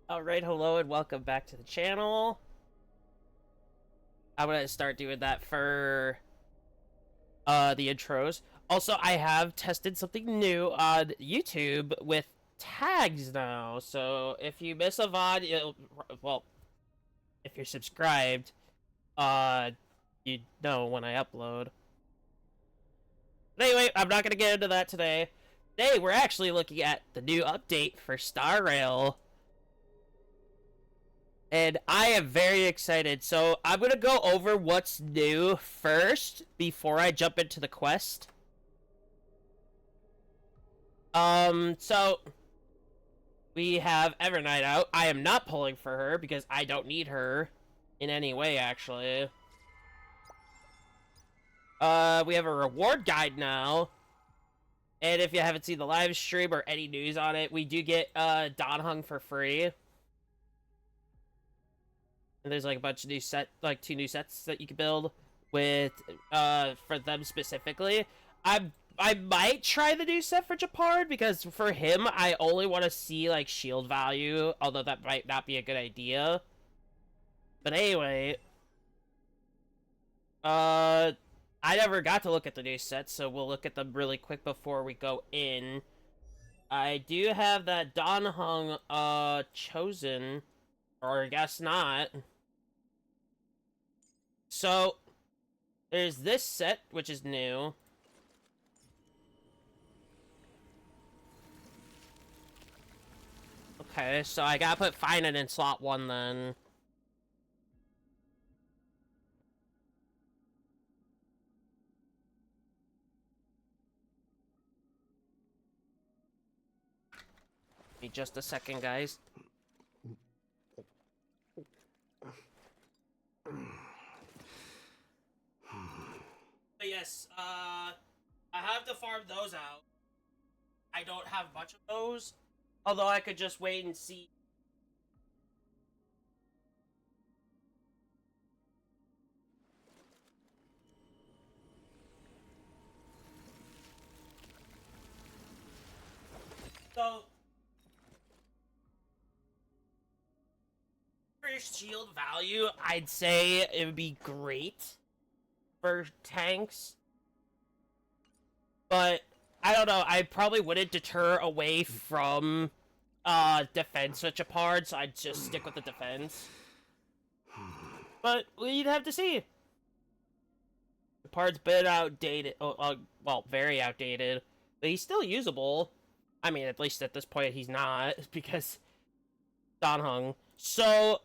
Alright, hello and welcome back to the channel. I'm gonna start doing that for the intros. Also, I have tested something new on YouTube with tags now. So if you miss a VOD, well, if you're subscribed, uh you know when I upload. But anyway, I'm not gonna get into that today. Today we're actually looking at the new update for Star Rail. And I am very excited. So I'm going to go over what's new first before I jump into the quest. So we have Evernight out. I am not pulling for her because I don't need her in any way, actually. We have a reward guide now. And if you haven't seen the live stream or any news on it, we do get Don Hung for free. And there's like a bunch of new two new sets that you can build with for them specifically. I might try the new set for Japard because for him I only want to see like shield value, although that might not be a good idea. But anyway, I never got to look at the new sets, so we'll look at them really quick before we go in. I do have that Don Hung chosen, or I guess not. So, there's this set, which is new. Okay, so I gotta put Finan in slot 1 then. Give me just a second, guys. But yes, I have to farm those out. I don't have much of those. Although I could just wait and see. So, for shield value, I'd say it would be great for tanks. But, I don't know, I probably wouldn't deter away from defense switch apart, so I'd just stick with the defense. But we'd have to see. The part's been outdated. Well, very outdated. But he's still usable. I mean, at least at this point, he's not, because Don Hung. So,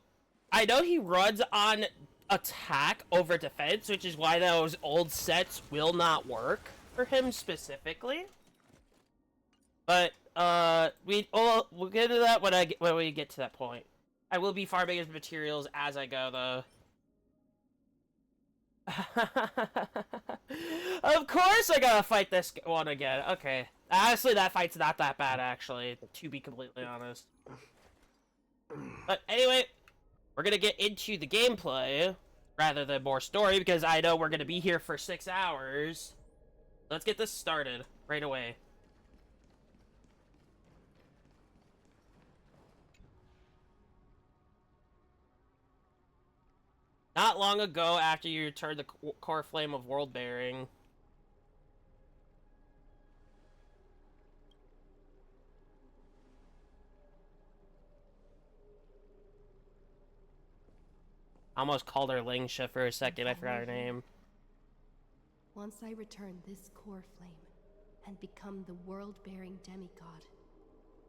I know he runs on attack over defense, which is why those old sets will not work for him specifically. But, we'll get into that when we get to that point. I will be farming his materials as I go, though. Of course I gotta fight this one again. Okay. Honestly, that fight's not that bad, actually, to be completely honest. But anyway, we're gonna get into the gameplay, rather than more story, because I know we're gonna be here for 6 hours. Let's get this started, right away. Not long ago, after you returned the core flame of world bearing. I almost called her Lingsha for a second, I forgot her name. Once I return this core flame and become the world-bearing demigod,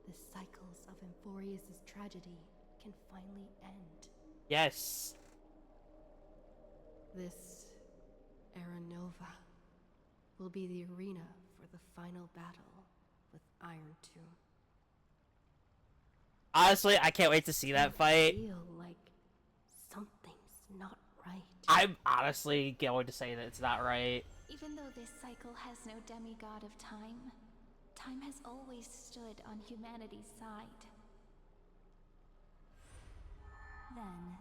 the cycles of Amphorius' tragedy can finally end. Yes. This Era Nova will be the arena for the final battle with Iron Tomb. Honestly, I can't wait to see that fight. I feel like something's not right. I'm honestly going to say that it's not right. Even though this cycle has no demigod of time, time has always stood on humanity's side. Then,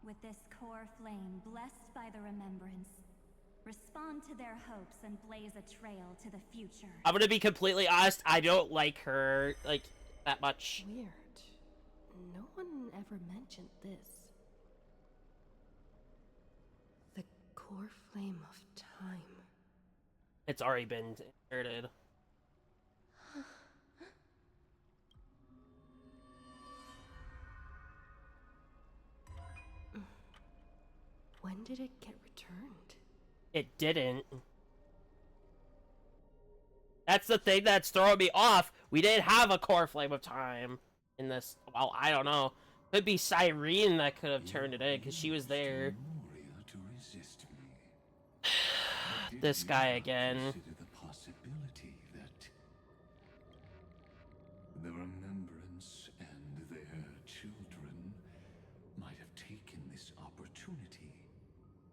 with this core flame blessed by the remembrance, respond to their hopes and blaze a trail to the future. I'm gonna be completely honest, I don't like her, like, that much. Weird. No ever mentioned this. The core flame of time. It's already been inherited. When did it get returned? It didn't. That's the thing that's throwing me off. We didn't have a core flame of time in this. Well, I don't know. Could be Cyrene that could have turned it in because she was there. This guy again. Consider the possibility that the remembrance and their children might have taken this opportunity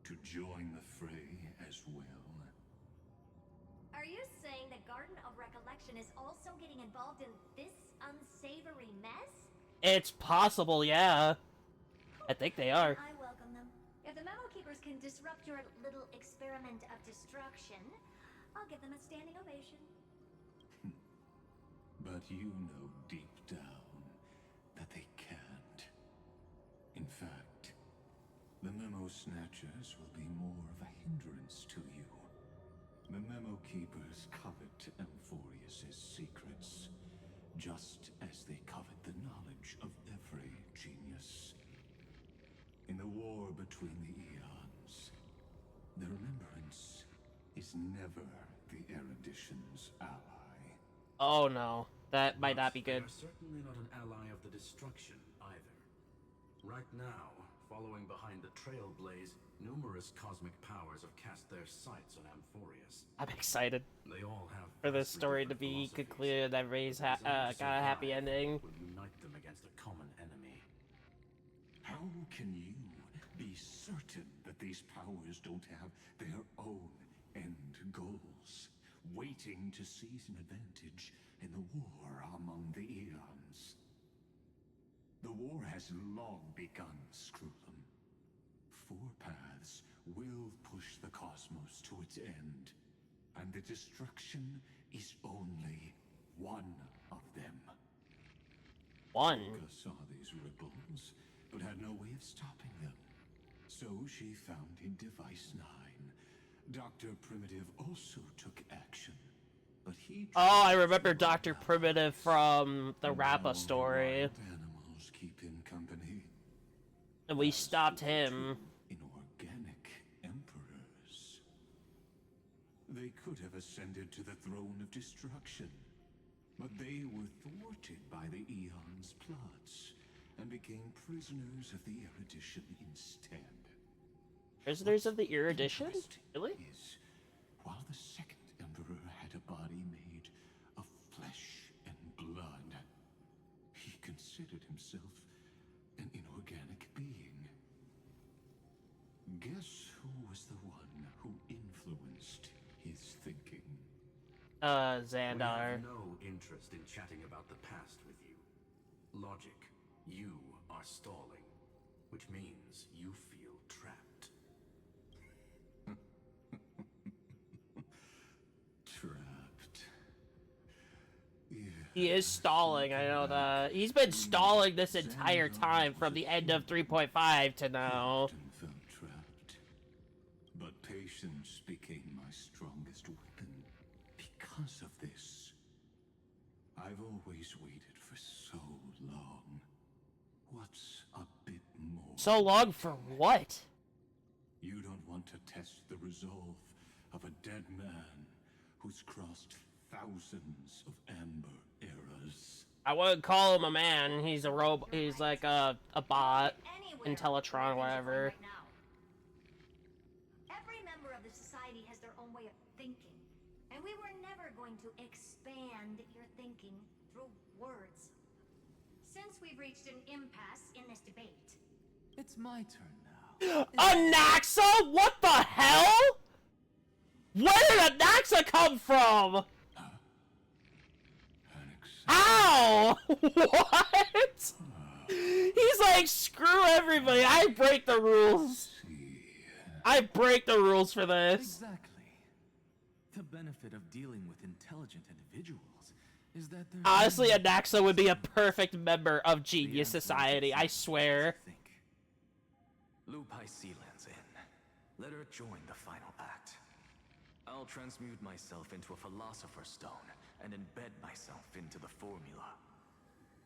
to join the fray as well. Are you saying the Garden of Recollection is also getting involved in this unsavory mess? It's possible, yeah. I think they are. I welcome them. If the Memo Keepers can disrupt your little experiment of destruction, I'll give them a standing ovation. But you know deep down that they can't. In fact, the Memo Snatchers will be more of a hindrance to you. The Memo Keepers covet Amphorius's secrets, just as they covet the knowledge of every genius. In the war between the eons, the Remembrance is never the erudition's ally. Oh no, that might not be good. They are certainly not an ally of the destruction either. Right now, following behind the Trailblaze, numerous cosmic powers have cast their sights on Amphorius. I'm excited They all have for this vastly story to different be philosophies. concluded. That Ray's As got a happy survive ending. will unite them against a common enemy. How can you be certain that these powers don't have their own end goals, waiting to seize an advantage in the war among the eons? The war has long begun, Screwlum. Four paths will push the cosmos to its end, and the destruction is only one of them. One. Olga saw these ripples, but had no way of stopping them. So she found in Device 9. Dr. Primitive also took action, but he... Oh, I remember Dr. Primitive from the Rappa story. Wild animals keep him company. And we stopped him. Inorganic emperors. They could have ascended to the throne of destruction, but they were thwarted by the Eon's plots and became prisoners of the erudition instead. Prisoners of the Erudition? Really? Is, while the second emperor had a body made of flesh and blood, he considered himself an inorganic being. Guess who was the one who influenced his thinking? We Xandar. have no interest in chatting about the past with you. Logic, you are stalling, which means you feel trapped. Trapped. Yeah. He is stalling, I know that. He's been stalling this entire time from the end of 3.5 to now. Often felt trapped, but patience became my strongest weapon because of this. I've always waited for so long. What's a bit more? So long for what? You don't want to test the resolve of a dead man who's crossed thousands of amber eras. I wouldn't call him a man. He's a robot. He's like a bot. Intellatron, whatever. Right now. Every member of the society has their own way of thinking, and we were never going to expand your thinking through words. Since we've reached an impasse in this debate, It's my turn now. Anaxa? What the hell? Where did Anaxa come from? How? What? He's like, screw everybody. I break the rules. I break the rules for this. Exactly. The benefit of dealing with intelligent individuals is that there Honestly, is Anaxa would be a perfect member of the Genius answer Society, is I exactly swear. what you think. Lupai Sealand's in. Let her join the final act. I'll transmute myself into a Philosopher's Stone and embed myself into the formula.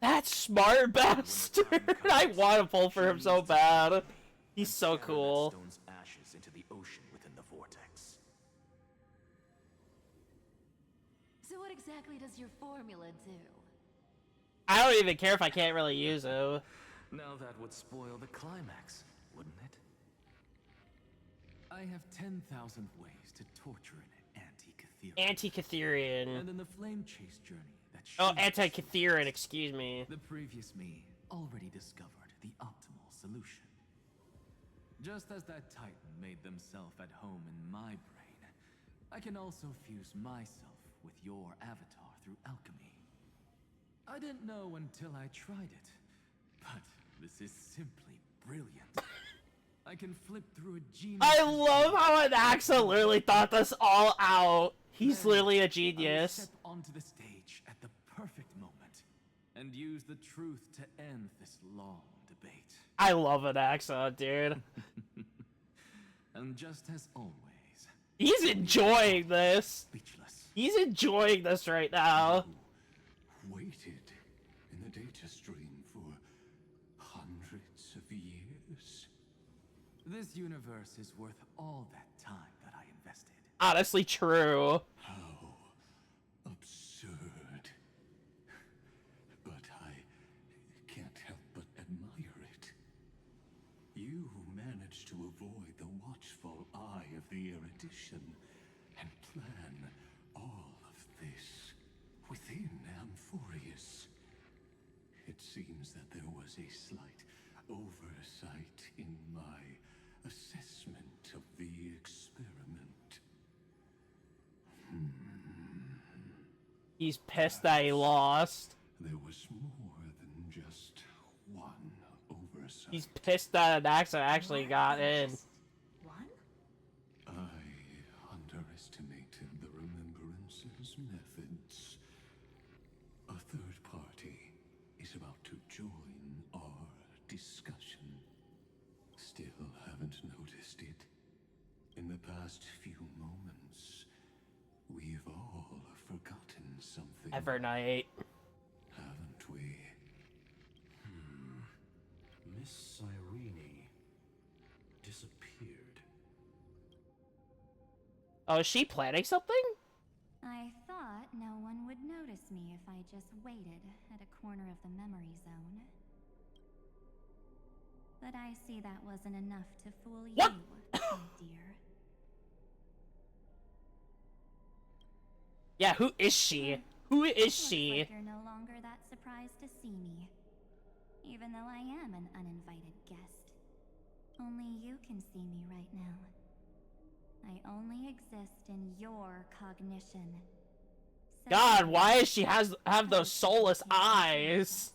That's smart, bastard! I want to pull for him so bad. He's so cool. Stone's ashes into the ocean within the vortex. So what exactly does your formula do? I don't even care if I can't really use him. Now that would spoil the climax, wouldn't it? I have 10,000 ways to torture an anti-Catherian. Anti-Catherian. And in the flame chase journey that Oh, she anti-Catherian, excuse me. the previous me already discovered the optimal solution. Just as that Titan made themselves at home in my brain, I can also fuse myself with your avatar through alchemy. I didn't know until I tried it, but this is simply brilliant. I can flip through a genius. I love how Anaxa literally thought this all out. He's Then literally a I will genius. step onto the stage at the perfect moment and use the truth to end this long debate. I love Anaxa, dude. And just as always, He's enjoying this. speechless. He's enjoying this right now. Waited in the data stream for hundreds of years. This universe is worth all that time that I invested. Honestly, true. How absurd. But I can't help but admire it. You managed to avoid the watchful eye of the erudition and plan all of this within Amphorius. It seems that there was a slight oversight in my assessment of the experiment. He's pissed that he lost. There was more than just one oversight. He's pissed that Anaxa actually got in. One? I underestimated the Remembrance's methods. A third party is about to join our discussion. Still haven't noticed it. In the past few moments, we've all forgotten something, Evernight. haven't we? Miss Cyrene disappeared. Oh, is she planning something? I thought no one would notice me if I just waited at a corner of the memory zone. But I see that wasn't enough to fool you, What? my dear. Yeah, who is she? Who is Looks she? like you're no longer that surprised to see me. Even though I am an uninvited guest. Only you can see me right now. I only exist in your cognition. So God, why is she have those soulless eyes?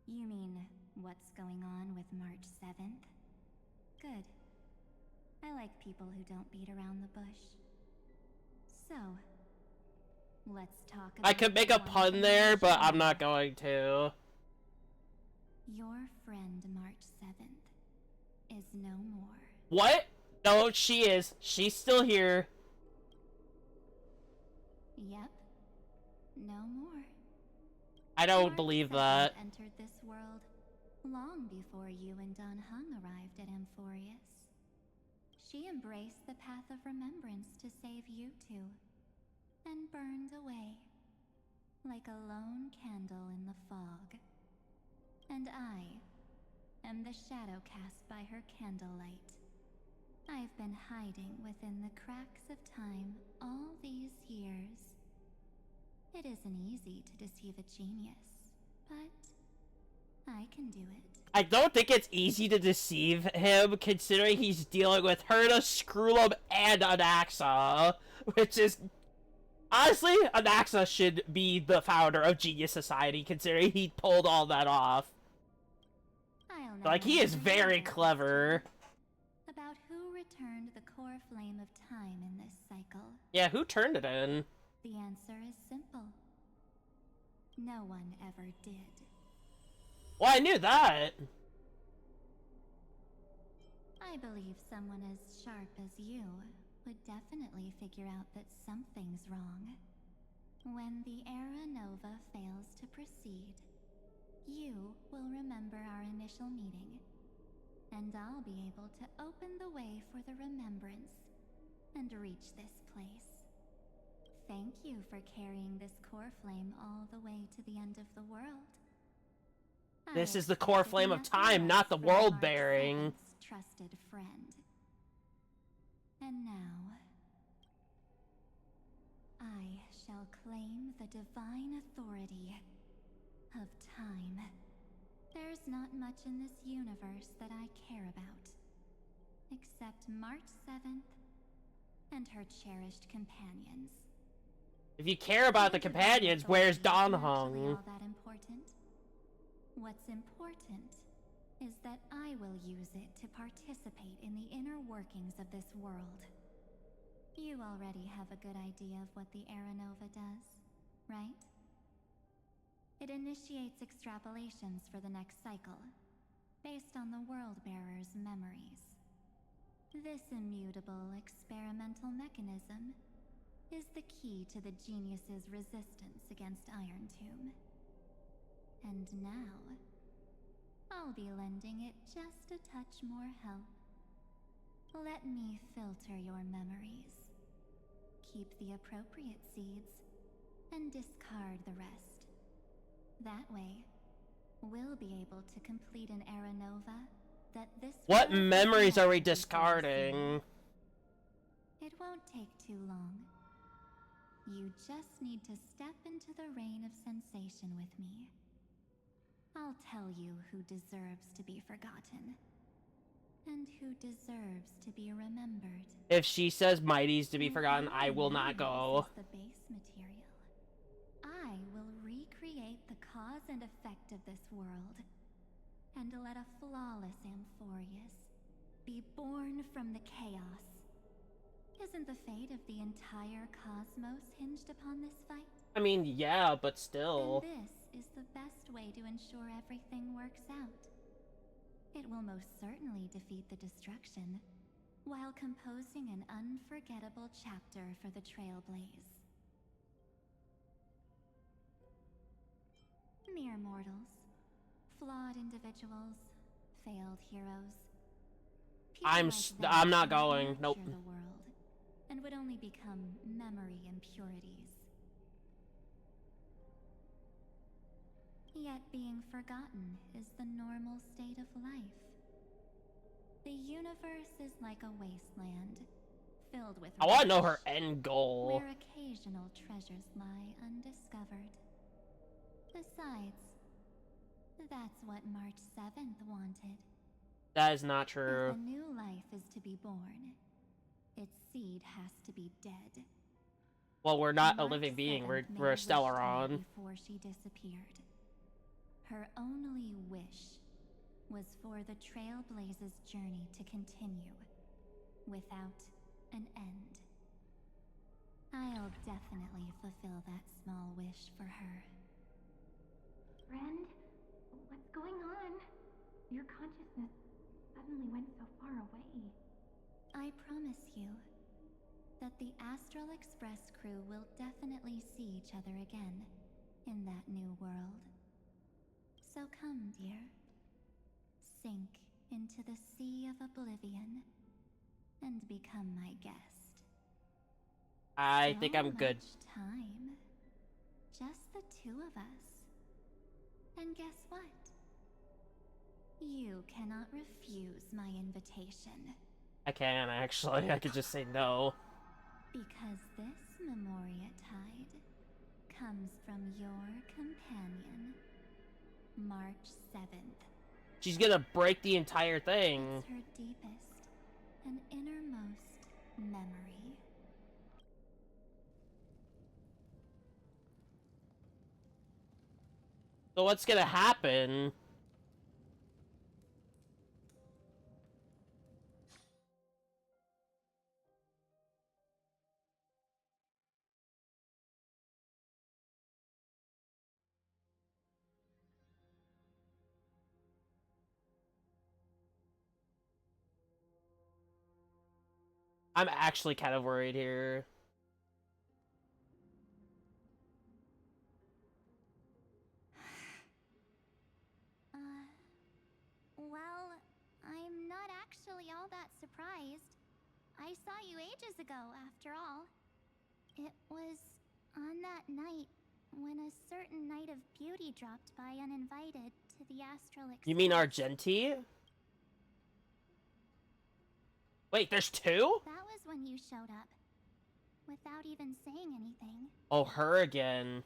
You mean what's going on with March 7th? Good. I like people who don't beat around the bush. So, let's talk about I could make a the one pun thing there, you but should I'm know. not going to. Your friend March 7th is no more. What? No, she is. She's still here. Yep. No more. I don't March believe 7th that. entered this world long before you and Don Hung arrived at Amphorius. She embraced the path of remembrance to save you two, and burned away, like a lone candle in the fog. And I am the shadow cast by her candlelight. I've been hiding within the cracks of time all these years. It isn't easy to deceive a genius, but I can do it. I don't think it's easy to deceive him, considering he's dealing with Herta, Screwlum, and Anaxa, which is... Honestly, Anaxa should be the founder of Genius Society, considering he pulled all that off. I'll Like, he never is know very that clever. About who returned the core core flame of time in this cycle? Yeah, who turned it in? The answer is simple. No one ever did. Well, I knew that. I believe someone as sharp as you would definitely figure out that something's wrong. When the Era Nova fails to proceed, you will remember our initial meeting, and I'll be able to open the way for the remembrance and reach this place. Thank you for carrying this core flame all the way to the end of the world. This is the core flame of time, not the world bearing. Trusted friend. And now, I shall claim the divine authority of time. There's not much in this universe that I care about, except March 7th and her cherished companions. If you care about the companions, where's Don Hung? Hung? All that important? What's important is that I will use it to participate in the inner workings of this world. You already have a good idea of what the Era Nova does, right? It initiates extrapolations for the next cycle, based on the World Bearer's memories. This immutable experimental mechanism is the key to the genius's resistance against Iron Tomb. And now, I'll be lending it just a touch more help. Let me filter your memories. Keep the appropriate seeds, and discard the rest. That way, we'll be able to complete an Era Nova that this What world memories has are we yet to discarding? see. It won't take too long. You just need to step into the reign of sensation with me. I'll tell you who deserves to be forgotten, and who deserves to be remembered. If she says Mighty's to be forgotten, I will not go. This is the base material. I will recreate the cause and effect of this world, and let a flawless Amphorius be born from the chaos. Isn't the fate of the entire cosmos hinged upon this fight? I mean, yeah, but still. And this is the best way to ensure everything works out. It will most certainly defeat the destruction, while composing an unforgettable chapter for the Trailblaze. Mere mortals, flawed individuals, failed heroes. People I'm not like them going. nurture Nope. the world, and would only become memory impurities. Yet being forgotten is the normal state of life. The universe is like a wasteland, filled with I want to know rubbish, her end goal. where occasional treasures lie undiscovered. Besides, that's what March 7th wanted. That is not If true. a new life is to be born, its seed has to be dead. Well, we're not a March living being. 7th We're a made wish time Stellaron. before she disappeared. Her only wish was for the Trailblaze's journey to continue, without an end. I'll definitely fulfill that small wish for her. Friend, what's going on? Your consciousness suddenly went so far away. I promise you that the Astral Express crew will definitely see each other again in that new world. So come, dear. Sink into the sea of oblivion and become my guest. I think I'm good. Much time. Just the two of us. And guess what? You cannot refuse my invitation. I can, actually. I could just say no. Because this Memoria Tide comes from your companion, March 7th. She's gonna break the entire thing. It's her deepest and innermost memory. So what's gonna happen? I'm actually kind of worried here. Well, I'm not actually all that surprised. I saw you ages ago, after all. It was on that night when a certain knight of beauty dropped by uninvited to the Astral Express. You mean Argenti? Wait, there's two? That was when you showed up, without even saying anything. Oh, her again.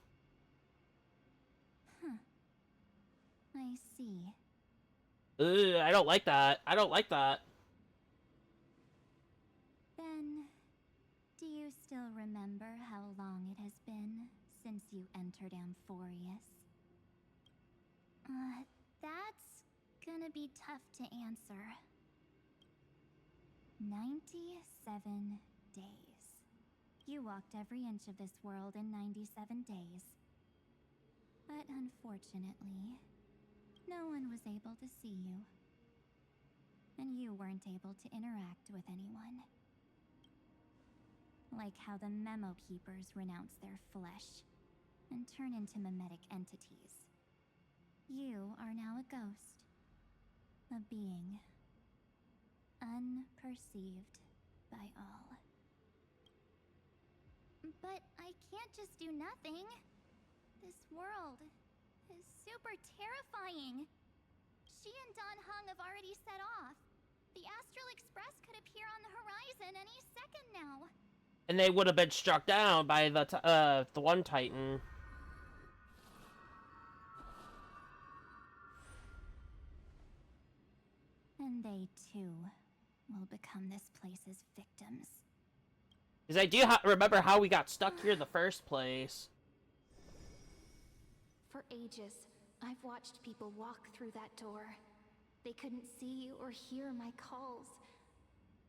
Huh. I see. Ugh, I don't like that. I don't like that. Then, do you still remember how long it has been since you entered Amphorius? That's gonna be tough to answer. 97 days. You walked every inch of this world in 97 days. But unfortunately, no one was able to see you. And you weren't able to interact with anyone. Like how the Memo Keepers renounce their flesh and turn into mimetic entities. You are now a ghost. A being. Unperceived by all. But I can't just do nothing. This world is super terrifying. She and Don Hung have already set off. The Astral Express could appear on the horizon any second now. And they would have been struck down by the one Titan. And they too will become this place's victims. Because I do remember how we got stuck here in the first place. For ages, I've watched people walk through that door. They couldn't see or hear my calls.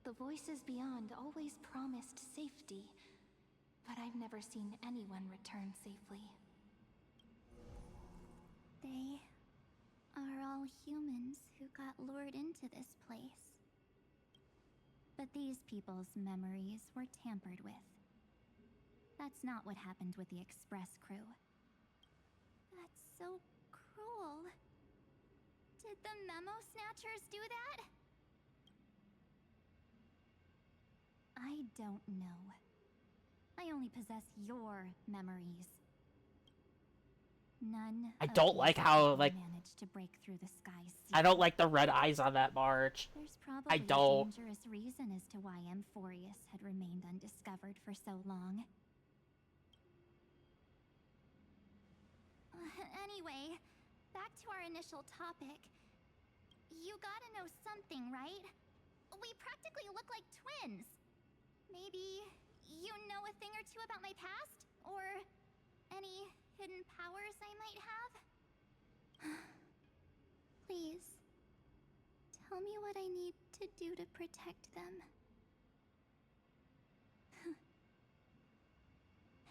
The voices beyond always promised safety, but I've never seen anyone return safely. They are all humans who got lured into this place. But these people's memories were tampered with. That's not what happened with the Express crew. That's so cruel. Did the Memo Snatchers do that? I don't know. I only possess your memories. None. I don't like how, like, managed to break through the sky's seal. I don't like the red eyes on that march. There's probably I don't. a dangerous reason as to why Amphorius had remained undiscovered for so long. Anyway, back to our initial topic. You gotta know something, right? We practically look like twins. Maybe you know a thing or two about my past? Or any hidden powers I might have? Please, tell me what I need to do to protect them.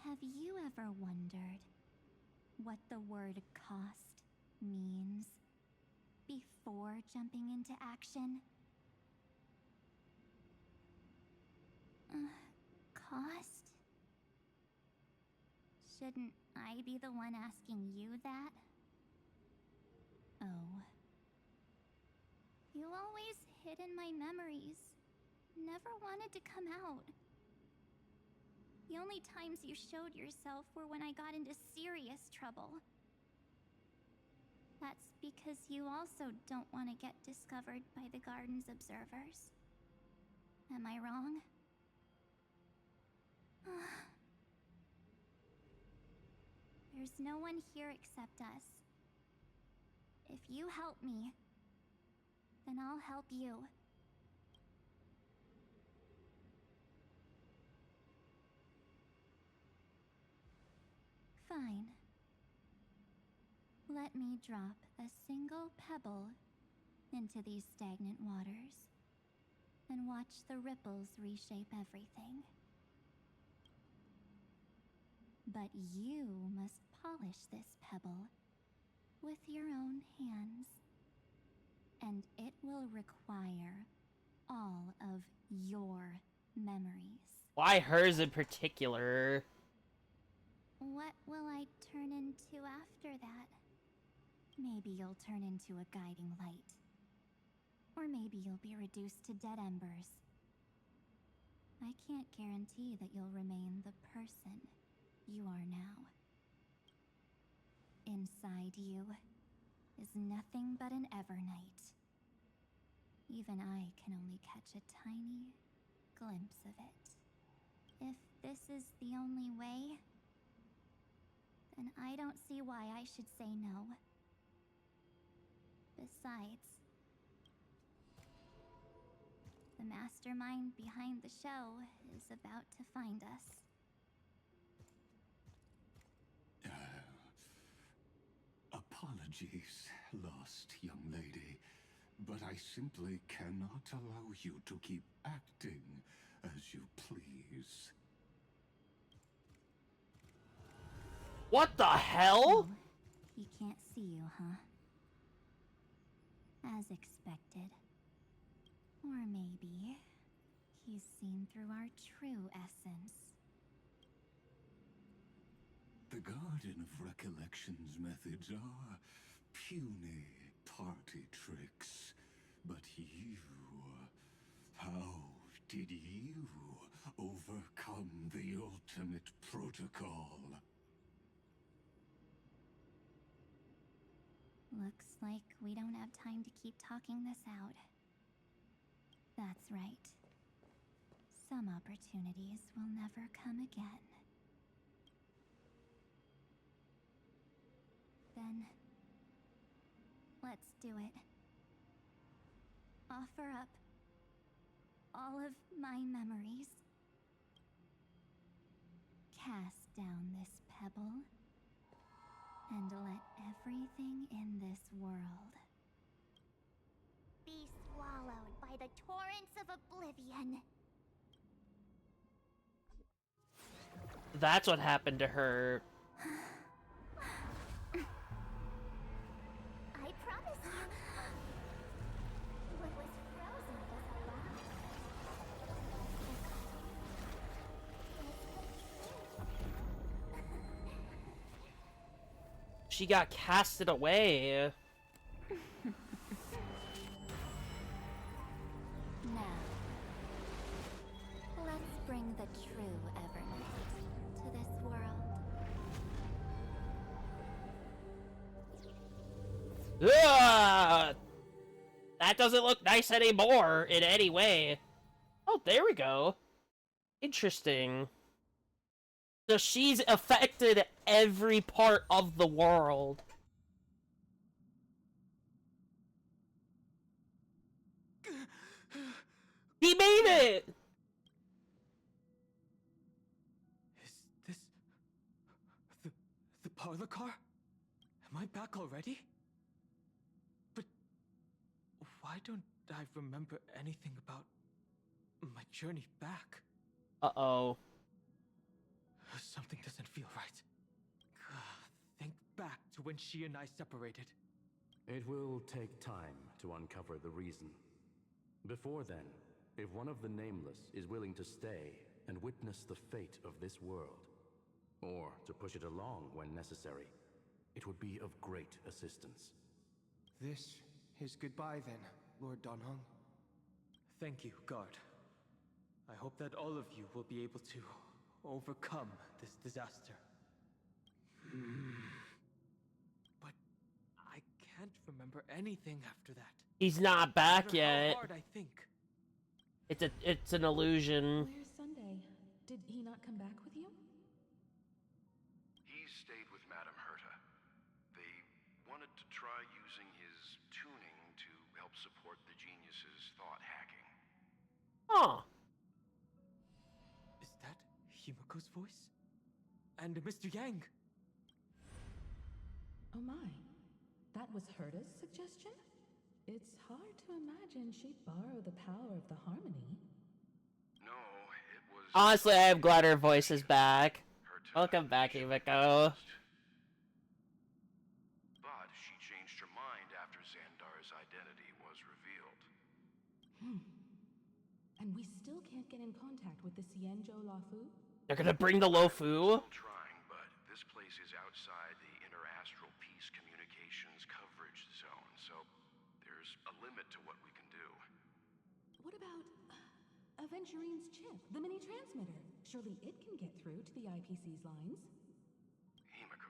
Have you ever wondered what the word cost means before jumping into action? Cost? Shouldn't I be the one asking you that? Oh. You always hid in my memories. Never wanted to come out. The only times you showed yourself were when I got into serious trouble. That's because you also don't want to get discovered by the Garden's observers. Am I wrong? There's no one here except us. If you help me, then I'll help you. Fine. Let me drop a single pebble into these stagnant waters and watch the ripples reshape everything. But you must polish this pebble with your own hands, and it will require all of your memories. Why hers in particular? What will I turn into after that? Maybe you'll turn into a guiding light. Or maybe you'll be reduced to dead embers. I can't guarantee that you'll remain the person you are now. Inside you is nothing but an Evernight. Even I can only catch a tiny glimpse of it. If this is the only way, then I don't see why I should say no. Besides, the mastermind behind the show is about to find us. Apologies, lost young lady, but I simply cannot allow you to keep acting as you please. What the hell? Oh, he can't see you, huh? As expected. Or maybe he's seen through our true essence. The Garden of Recollection's methods are puny party tricks. But you... how did you overcome the ultimate protocol? Looks like we don't have time to keep talking this out. That's right. Some opportunities will never come again. Then, let's do it. Offer up all of my memories. Cast down this pebble, and let everything in this world be swallowed by the torrents of oblivion. That's what happened to her. I promise you, what was frozen was alive. She got casted away. Now, let's bring the true Evernight to this world. Ugh! That doesn't look nice anymore in any way. Oh, there we go. Interesting. So she's affected every part of the world. He made it! Is this the parlor car? Am I back already? But why don't I remember anything about my journey back? Uh-oh. Something doesn't feel right. Think back to when she and I separated. It will take time to uncover the reason. Before then, if one of the Nameless is willing to stay and witness the fate of this world, or to push it along when necessary, it would be of great assistance. This is goodbye then, Lord Donhong. Thank you, guard. I hope that all of you will be able to overcome this disaster. But I can't remember anything after that. He's not back No matter yet. how hard I think. It's an illusion. Where's Sunday? Did he not come back with you? He stayed with Madame Herta. They wanted to try using his tuning to help support the genius's thought hacking. Oh. Is that Himiko's voice? And Mr. Yang? Oh my. That was Herta's suggestion? It's hard to imagine she'd borrow the power of the harmony. No, it was... Honestly, I am glad her voice is back. Herta Welcome back, should Himiko. But she changed her mind after Xandar's identity was revealed. And we still can't get in contact with the Xianzhou Lafu? They're gonna bring the Lofu? Still trying, but this place is outside the interastral peace communications coverage zone, so there's a limit to what we can do. What about Aventurine's chip, the mini transmitter? Surely it can get through to the IPC's lines. Himiko,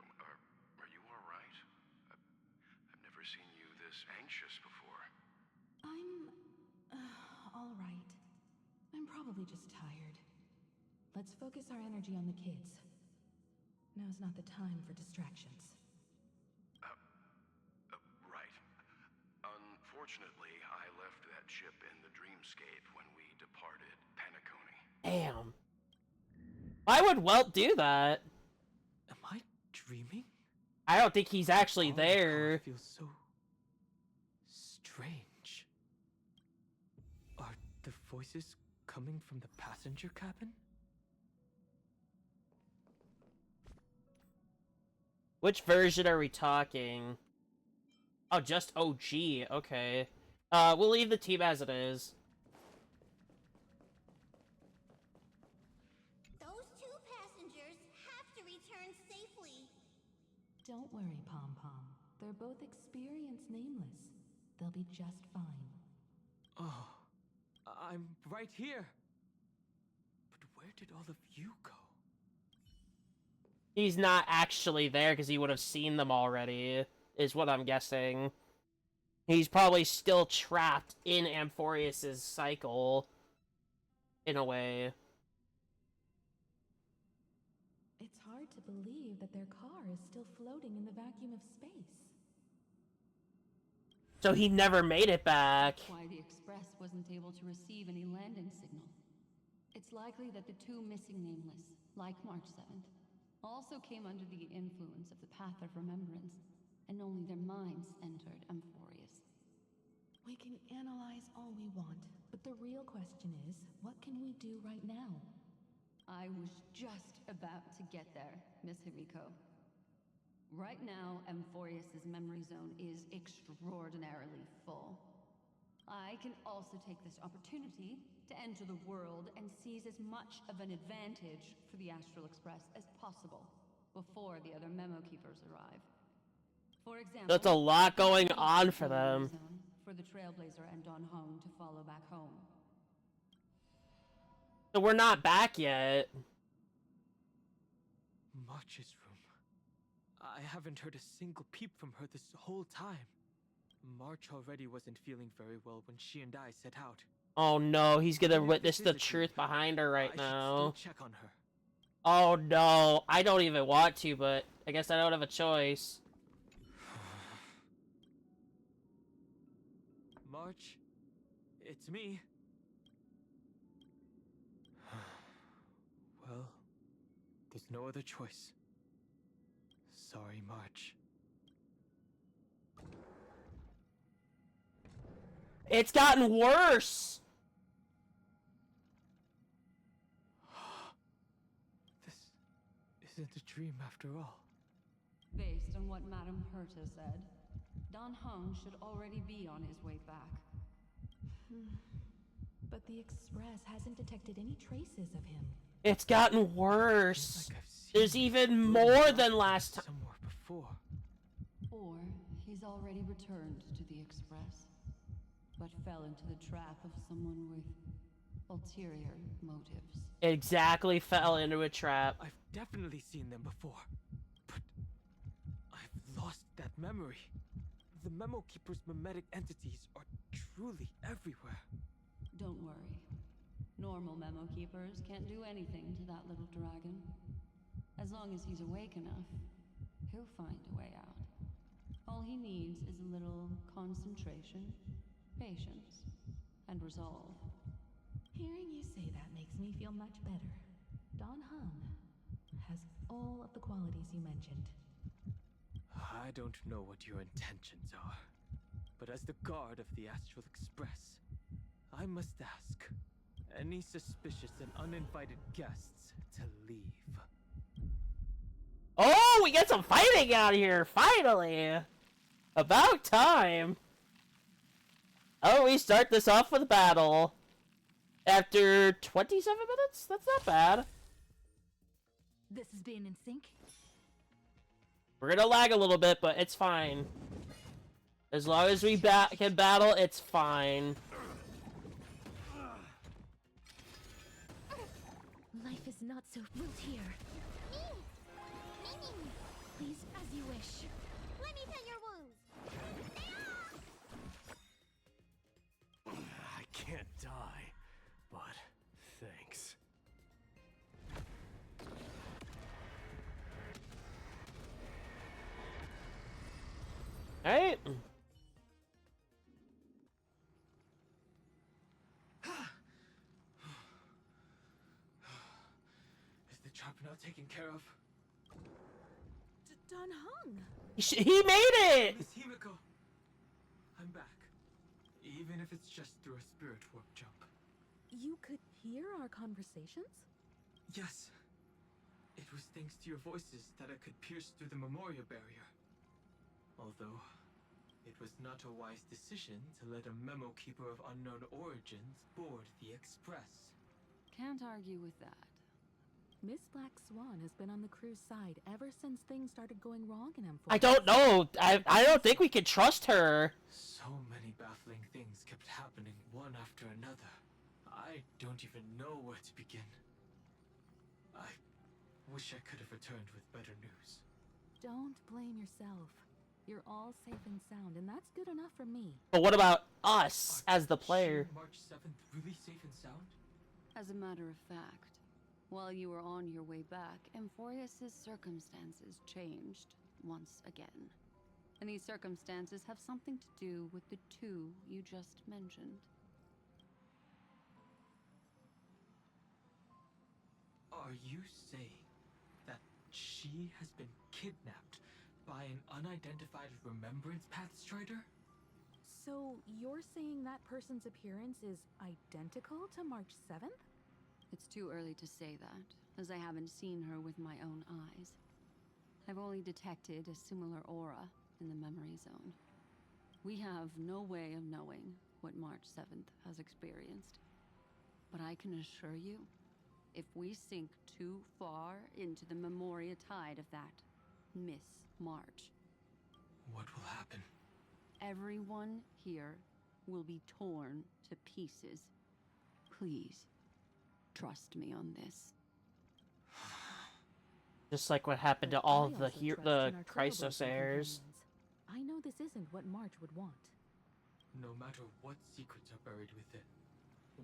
are you all right? I've never seen you this anxious before. I'm all right. I'm probably just tired. Let's focus our energy on the kids. Now's not the time for distractions. Right. Unfortunately, I left that chip in the dreamscape when we departed Penacony. Damn. Why would Welt do that? Am I dreaming? I don't think he's actually All there. It feels so strange. Are the voices coming from the passenger cabin? Which version are we talking? Oh, just OG. Okay. We'll leave the team as it is. Those two passengers have to return safely. Don't worry, Pom Pom. They're both experienced nameless. They'll be just fine. Oh, I'm right here. But where did all of you go? He's not actually there because he would have seen them already, is what I'm guessing. He's probably still trapped in Amphorius's cycle, in a way. It's hard to believe that their car is still floating in the vacuum of space. So he never made it back. Why the Express wasn't able to receive any landing signal. It's likely that the two missing nameless, like March 7th, also came under the influence of the Path of Remembrance, and only their minds entered Amphorius. We can analyze all we want, but the real question is, what can we do right now? I was just about to get there, Miss Himiko. Right now, Amphorius's memory zone is extraordinarily full. I can also take this opportunity to enter the world and seize as much of an advantage for the Astral Express as possible before the other memo keepers arrive. For example, That's a lot going on for them. For the Trailblazer and Don Hong to follow back home. So we're not back yet. March's room. I haven't heard a single peep from her this whole time. March already wasn't feeling very well when she and I set out. Oh no, he's gonna Even if witness this the is a truth dream, behind her right I now. should still check on her. Oh no, I don't even want to, but I guess I don't have a choice. March, it's me. Well, there's no other choice. Sorry, March. It's gotten worse! This isn't a dream after all. Based on what Madame Herta said, Don Hong should already be on his way back. But the Express hasn't detected any traces of him. It's gotten worse. Like I've seen There's him even floating more around than last time. somewhere before. Or he's already returned to the Express, but fell into the trap of someone with ulterior motives. Exactly, fell into a trap. I've definitely seen them before, but I've lost that memory. The Memo Keeper's memetic entities are truly everywhere. Don't worry. Normal memo keepers can't do anything to that little dragon. As long as he's awake enough, he'll find a way out. All he needs is a little concentration, patience, and resolve. Hearing you say that makes me feel much better. Don Hung has all of the qualities you mentioned. I don't know what your intentions are, but as the guard of the Astral Express, I must ask any suspicious and uninvited guests to leave. Oh, we get some fighting out here, finally! About time! Oh, we start this off with battle. After 27 minutes? That's not bad. This is being in sync. We're gonna lag a little bit, but it's fine. As long as we can battle, it's fine. Life is not so built here. Please, as you wish. Let me tend your wounds. I can't die, but thanks. Alright. Is the trap now taken care of? Don Hung! He made it! Miss Himiko! I'm back. Even if it's just through a spirit warp jump. You could hear our conversations? Yes. It was thanks to your voices that I could pierce through the Memoria barrier. Although, it was not a wise decision to let a memo keeper of unknown origins board the Express. Can't argue with that. Miss Black Swan has been on the crew's side ever since things started going wrong in M4. I don't know. I don't think we can trust her. So many baffling things kept happening one after another. I don't even know where to begin. I wish I could have returned with better news. Don't blame yourself. You're all safe and sound, and that's good enough for me. But what about us as the player? March 7th really safe and sound? As a matter of fact, while you were on your way back, Amphorius's circumstances changed once again. And these circumstances have something to do with the two you just mentioned. Are you saying that she has been kidnapped by an unidentified Remembrance Path Strider? So you're saying that person's appearance is identical to March 7th? It's too early to say that, as I haven't seen her with my own eyes. I've only detected a similar aura in the memory zone. We have no way of knowing what March 7th has experienced. But I can assure you, if we sink too far into the Memoria tide of that Miss March, what will happen? Everyone here will be torn to pieces. Please, trust me on this. Just like what happened to all the Chrysos heirs. I know this isn't what March would want. No matter what secrets are buried within,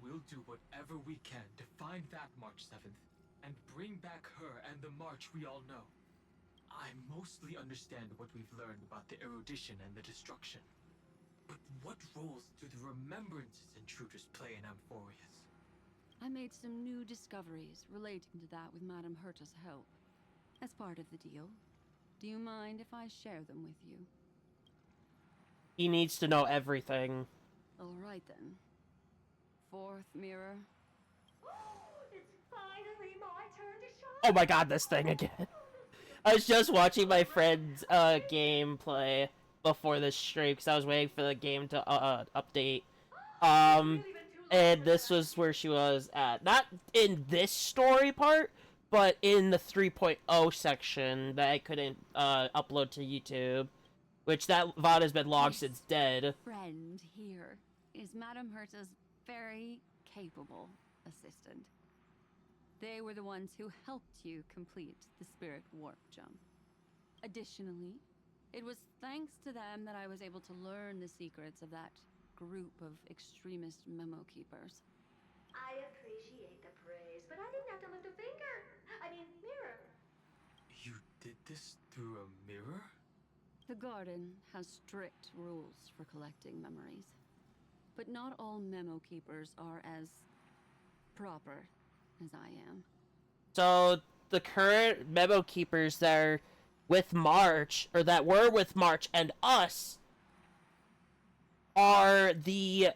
we'll do whatever we can to find that March 7th and bring back her and the March we all know. I mostly understand what we've learned about the erudition and the destruction. But what roles do the Remembrances intruders play in Amphorius? I made some new discoveries relating to that with Madame Herta's help. As part of the deal, do you mind if I share them with you? He needs to know everything. All right then. Fourth mirror. It's finally my turn to shine. Oh my god, this thing again. I was just watching my friend's gameplay before this stream because I was waiting for the game to update. And this was where she was at. Not in this story part, but in the 3.0 section that I couldn't upload to YouTube. Which that VOD has been long since dead. Friend here is Madame Herta's very capable assistant. They were the ones who helped you complete the spirit warp jump. Additionally, it was thanks to them that I was able to learn the secrets of that group of extremist memo keepers. I appreciate the praise, but I didn't have to lift a finger. I mean, mirror. You did this through a mirror? The garden has strict rules for collecting memories. But not all memo keepers are as proper as I am. So the current memo keepers that are with March, or that were with March and us, are the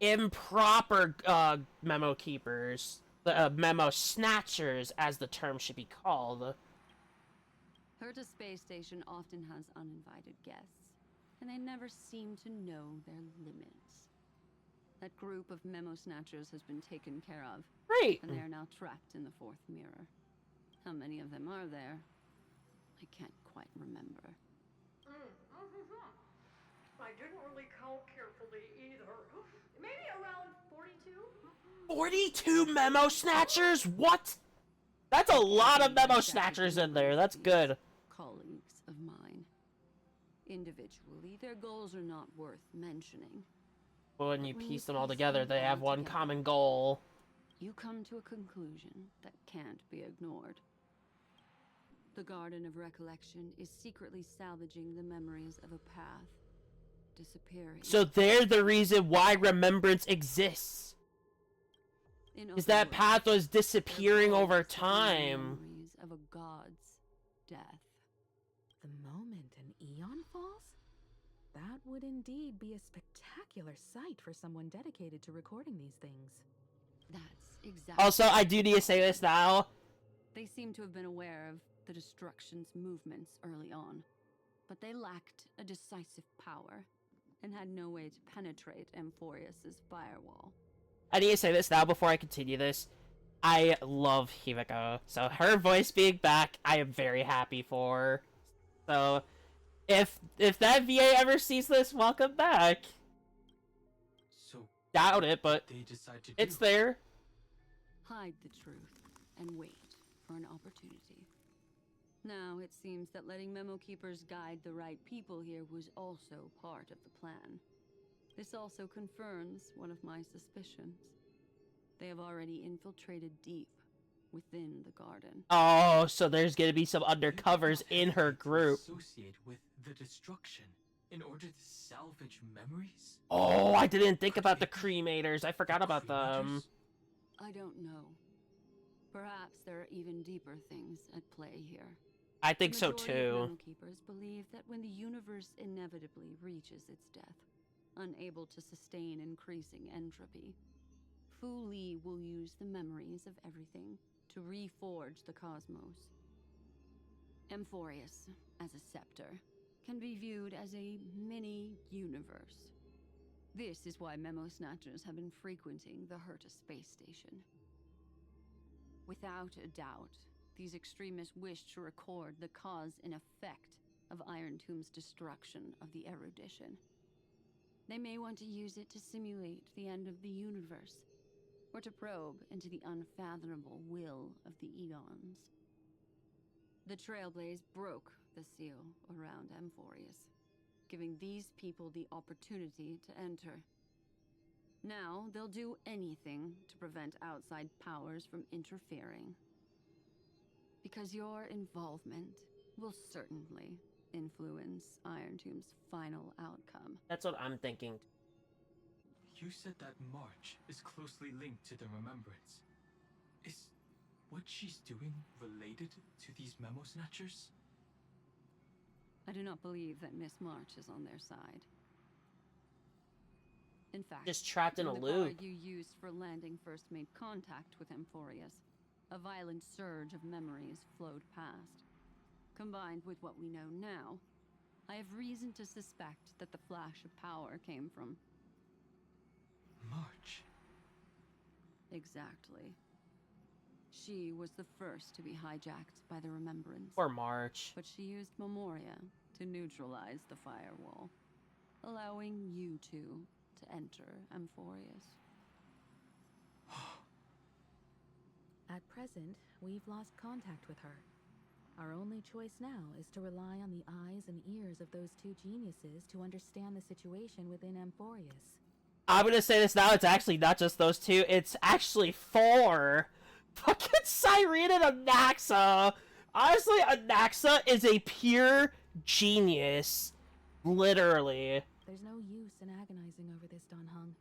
improper memo keepers, the memo snatchers, as the term should be called. Herta Space Station often has uninvited guests, and they never seem to know their limits. That group of memo snatchers has been taken care of. Great. And they are now trapped in the fourth mirror. How many of them are there? I can't quite remember. I didn't really count carefully either. Maybe around 42? 42 memo snatchers? What? That's a lot of memo snatchers in there. That's good. Colleagues of mine. Individually, their goals are not worth mentioning. But when you piece them all together, they have one common goal. You come to a conclusion that can't be ignored. The Garden of Recollection is secretly salvaging the memories of a path disappearing. So they're the reason why remembrance exists. Is that path was disappearing over time. Memories of a god's death. The moment an eon falls? That would indeed be a spectacular sight for someone dedicated to recording these things. That's exactly. Also, I do need to say this now. They seem to have been aware of the destruction's movements early on, but they lacked a decisive power and had no way to penetrate Amphorius's firewall. I need to say this now before I continue this. I love Himiko, so her voice being back, I am very happy for. So, if that VA ever sees this, welcome back. So doubt it, but they decide to it's there. Hide the truth and wait for an opportunity. Now it seems that letting Memo Keepers guide the right people here was also part of the plan. This also confirms one of my suspicions. They have already infiltrated deep within the garden. Oh, so there's gonna be some undercovers in her group. Associate with the destruction in order to salvage memories? Oh, I didn't think about the cremators. I forgot about them. I don't know. Perhaps there are even deeper things at play here. I think so Majority too. of Memo Keepers believe that when the universe inevitably reaches its death, unable to sustain increasing entropy, Fu Li will use the memories of everything to reforge the cosmos. Amphorius, as a scepter, can be viewed as a mini-universe. This is why Memo Snatchers have been frequenting the Herta space station. Without a doubt, these extremists wish to record the cause and effect of Iron Tomb's destruction of the erudition. They may want to use it to simulate the end of the universe, or to probe into the unfathomable will of the eons. The Trailblaze broke the seal around Amphorius, giving these people the opportunity to enter. Now they'll do anything to prevent outside powers from interfering. Because your involvement will certainly influence Iron Tomb's final outcome. That's what I'm thinking. You said that March is closely linked to the Remembrance. Is what she's doing related to these Memo Snatchers? I do not believe that Miss March is on their side. In fact, Just trapped in a when loop. the car you used for landing first made contact with Amphorius, a violent surge of memories flowed past. Combined with what we know now, I have reason to suspect that the flash of power came from March. Exactly. She was the first to be hijacked by the Remembrance. Or March. But she used Memoria to neutralize the firewall, allowing you two to enter Amphorius. At present, we've lost contact with her. Our only choice now is to rely on the eyes and ears of those two geniuses to understand the situation within Amphorius. I'm gonna say this now, it's actually not just those two, it's actually 4! Fucking Cyrene and Anaxa! Honestly, Anaxa is a pure genius. Literally. There's no use in agonizing over this, Don Hung.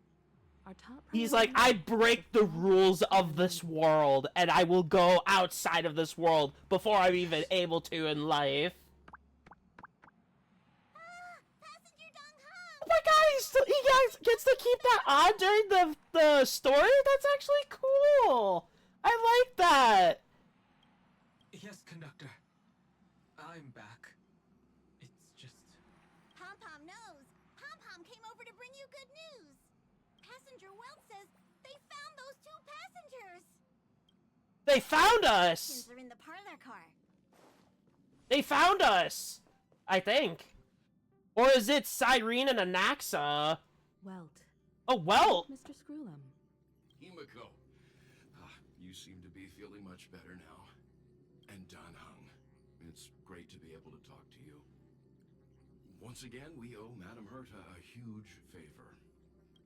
Our top He's like, I break the rules of this world, and I will go outside of this world before I'm even able to in life. Oh my god, he gets to keep that on during the story? That's actually cool! I like that! Yes, conductor. I'm back. It's just... Pom-Pom knows. Pom-Pom came over to bring you good news. passenger Welt says they found those two passengers. They found us! They're in the parlor car. They found us! I think. Or is it Cyrene and Anaxa? Welt. Oh, Welt! Mr. Screwlum. Himiko, you seem to be feeling much better now. And Dan Hung, it's great to be able to talk to you. Once again, we owe Madame Herta a huge favor.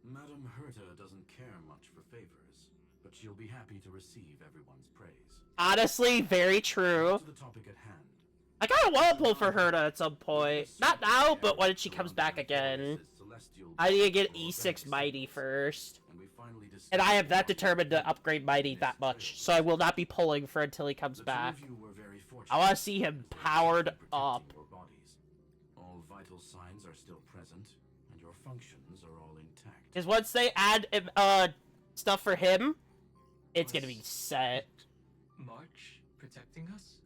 Madame Herta doesn't care much for favors, but she'll be happy to receive everyone's praise. Honestly, very true. To the topic at hand. I kinda wanna pull for Herta at some point. Not now, but when she comes back again. I need to get E6 Mighty first. And I am that determined to upgrade Mighty that much, so I will not be pulling for until he comes back. I want to see him powered up. All vital signs are still present, and your functions are all intact. Because once they add stuff for him, it's gonna be set. March protecting us?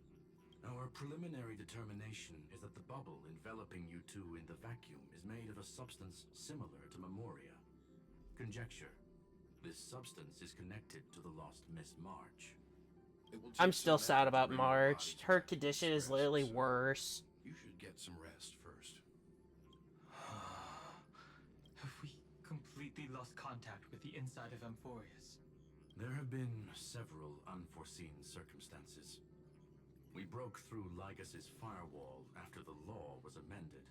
Our preliminary determination is that the bubble enveloping you two in the vacuum is made of a substance similar to Memoria. Conjecture. This substance is connected to the lost Miss March. I'm still sad about March. Her condition is literally worse. You should get some rest first. Have we completely lost contact with the inside of Amphorius? There have been several unforeseen circumstances. We broke through Lygas's firewall after the law was amended.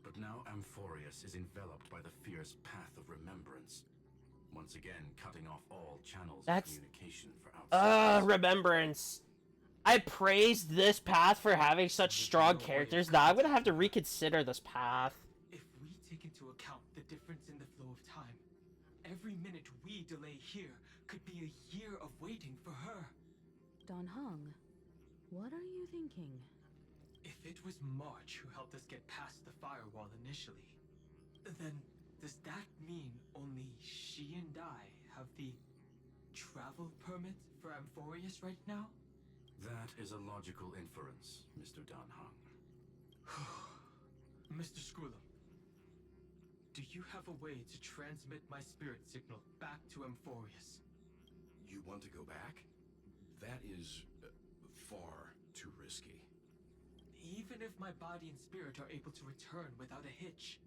But now Amphorius is enveloped by the fierce path of remembrance. Once again, cutting off all channels of communication for outside. Remembrance. I praised this path for having such strong characters. Now I'm gonna have to reconsider this path. If we take into account the difference in the flow of time, every minute we delay here could be a year of waiting for her. Don Hung, what are you thinking? If it was March who helped us get past the firewall initially, then does that mean only she and I have the travel permit for Amphorius right now? That is a logical inference, Mr. Dan Hung. Mr. Screwlum, do you have a way to transmit my spirit signal back to Amphorius? You want to go back? That is far too risky. Even if my body and spirit are able to return without a hitch,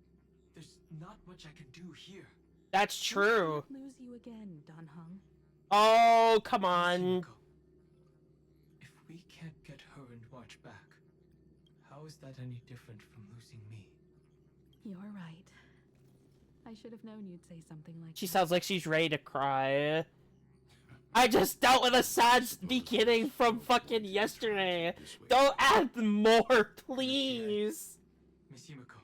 there's not much I can do here. That's true. We can't lose you again, Don Hung. Oh, come on. If we can't get her and March back, how is that any different from losing me? You're right. I should have known you'd say something like She that. sounds like she's ready to cry. I just dealt with a sad beginning from fucking yesterday. Don't add more, please. Miss Himiko,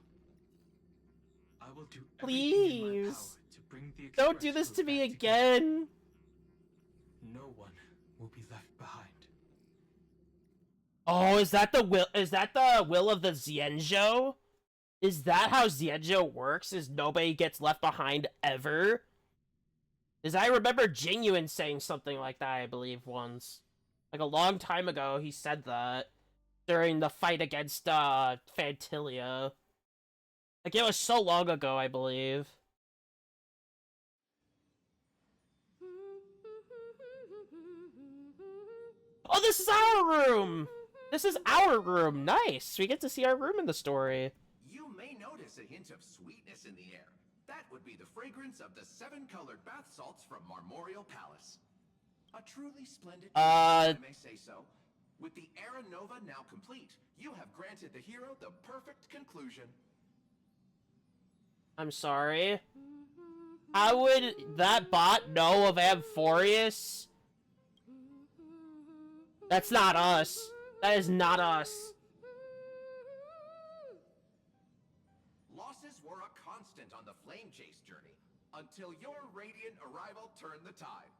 I will do Please. everything in my power to bring the Don't do Express this to Road me back together. again. No one will be left behind. Oh, is that the will? Is that the will of the Xianzhou? Is that how Xianzhou works? Is nobody gets left behind ever? Because I remember Genuine saying something like that, I believe, once. Like, a long time ago, he said that. During the fight against, Fantilia. Like, it was so long ago, I believe. Oh, this is our room! This is our room! Nice! We get to see our room in the story. You may notice a hint of sweetness in the air. That would be the fragrance of the 7-colored bath salts from Marmorial Palace. A truly splendid if I may say so. With the Era Nova now complete, you have granted the hero the perfect conclusion. I'm sorry. How would that bot know of Amphorius? That's not us. That is not us. Losses were a constant on the Flame Chase journey, until your radiant arrival turned the tide.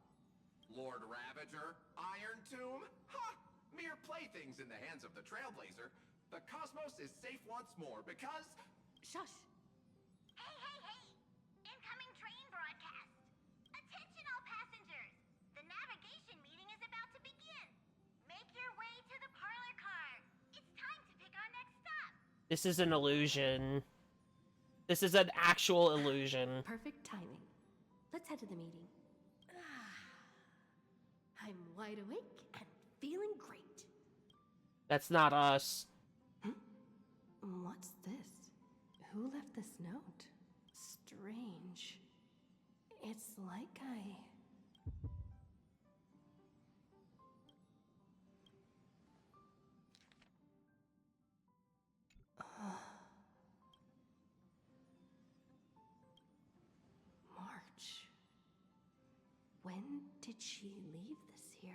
Lord Ravager, Iron Tomb, ha! Mere playthings in the hands of the Trailblazer. The cosmos is safe once more because... Shush! Hey, hey, hey! Incoming train broadcast! Attention all passengers! The navigation meeting is about to begin! Make your way to the parlor car! It's time to pick our next stop! This is an illusion. This is an actual illusion. Perfect timing. let's head to the meeting. I'm wide awake and feeling great. That's not us. What's this? Who left this note? Strange. It's like March. When did she leave this here?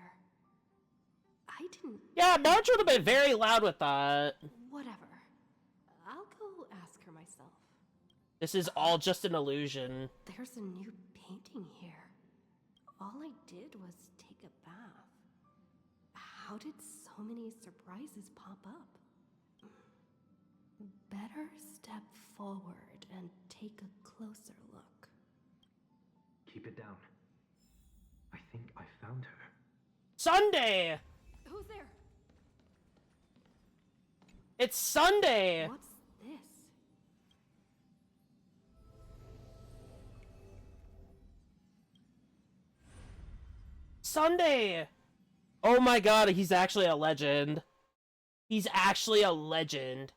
I didn't... Yeah, Marge would have been very loud with that. Whatever. I'll go ask her myself. This is all just an illusion. There's a new painting here. All I did was take a bath. How did so many surprises pop up? Better step forward and take a closer look. Keep it down. I think I found her. Sunday! Who's there? It's Sunday! What's this? Sunday! Oh my god, he's actually a legend. He's actually a legend.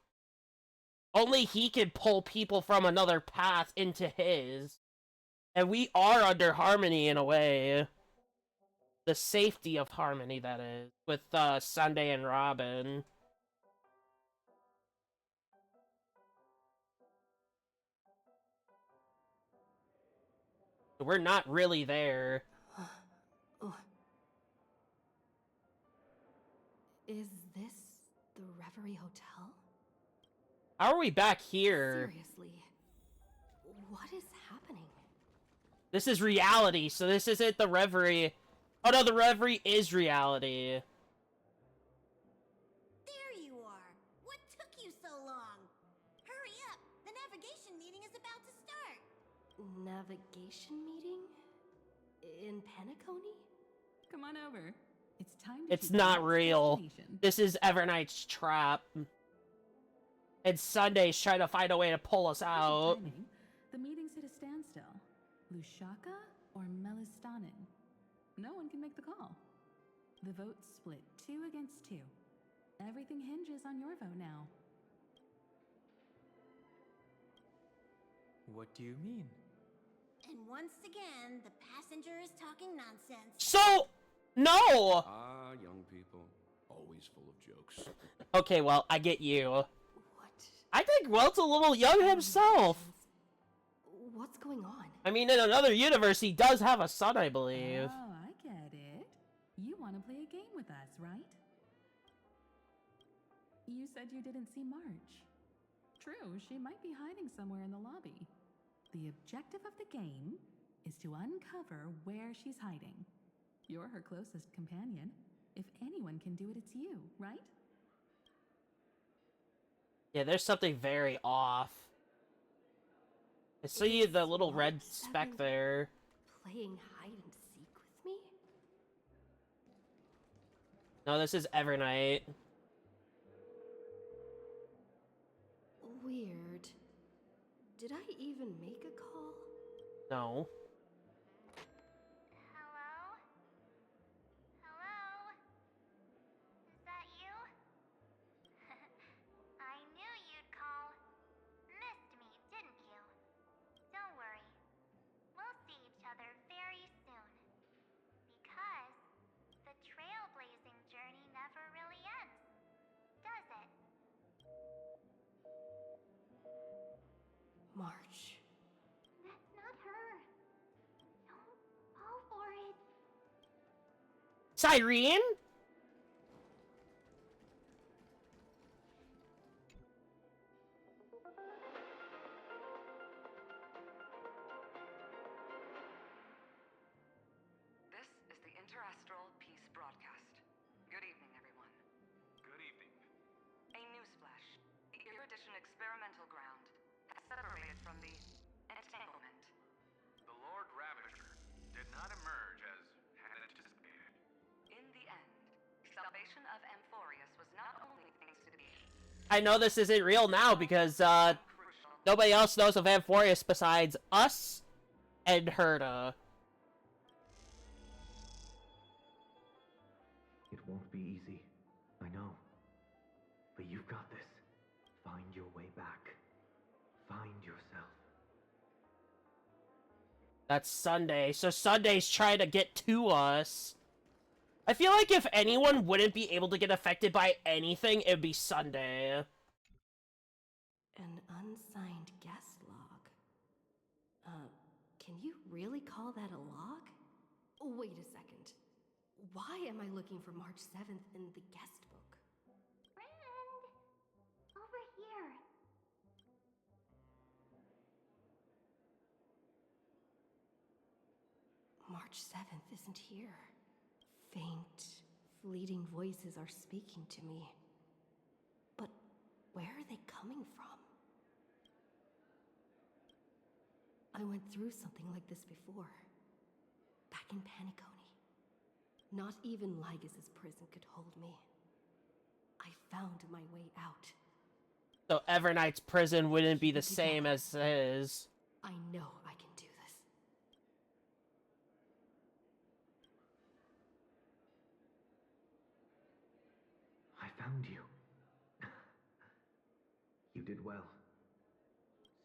Only he can pull people from another path into his. And we are under Harmony in a way. The safety of Harmony, that is. With Sunday and Robin. We're not really there. Is this the Reverie Hotel? How are we back here? Seriously, what is happening? This is reality, so this isn't the Reverie. Oh no, the Reverie is reality. There you are. What took you so long? Hurry up. The navigation meeting is about to start. Navigation meeting? In Penacony? Come on over. It's time to It's not real. This is Evernight's trap. And Sunday's trying to find a way to pull us out. Timing. The meeting's at a standstill. Lushaka or Melistanen? No one can make the call. The vote's split 2 against 2. Everything hinges on your vote now. What do you mean? And once again, the passenger is talking nonsense. So, no! Ah, young people. Always full of jokes. Okay, well, I get you. What? I think Welt's a little young himself. What's going on? I mean, in another universe, he does have a son, I believe. Oh, I get it. You want to play a game with us, right? You said you didn't see March. True, she might be hiding somewhere in the lobby. The objective of the game is to uncover where she's hiding. You're her closest companion. If anyone can do it, it's you, right? Yeah, there's something very off. I see the little red speck there. Playing hide and seek with me? No, this is Evernight. Weird. Did I even make a call? No. Hello? Hello? Is that you? I knew you'd call. Missed me, didn't you? Don't worry. We'll see each other very soon. Because the trailblazing journey never really ends, does it? March. That's not her. Don't fall for it. Cyrene? This is the Interastral Peace Broadcast. Good evening, everyone. Good evening. A newsflash. The Erudition experimental ground has separated from the entanglement. The Lord Ravager did not emerge as had anticipated. In the end, salvation of Amphorius was not only things to be. I know this isn't real now because, nobody else knows of Amphorius besides us and Herta. It won't be easy, I know. But you've got this. Find your way back. Find yourself. That's Sunday, so Sunday's trying to get to us. I feel like if anyone wouldn't be able to get affected by anything, it'd be Sunday. An unsigned guest log. Can you really call that a log? Wait a second. Why am I looking for March 7th in the guest book? Friend! Over here. March 7th isn't here. Faint, fleeting voices are speaking to me. But where are they coming from? I went through something like this before. Back in Paniconi. Not even Lygus' prison could hold me. I found my way out. So Everknight's prison wouldn't be the same as his. I know I can do this. I found you. You did well.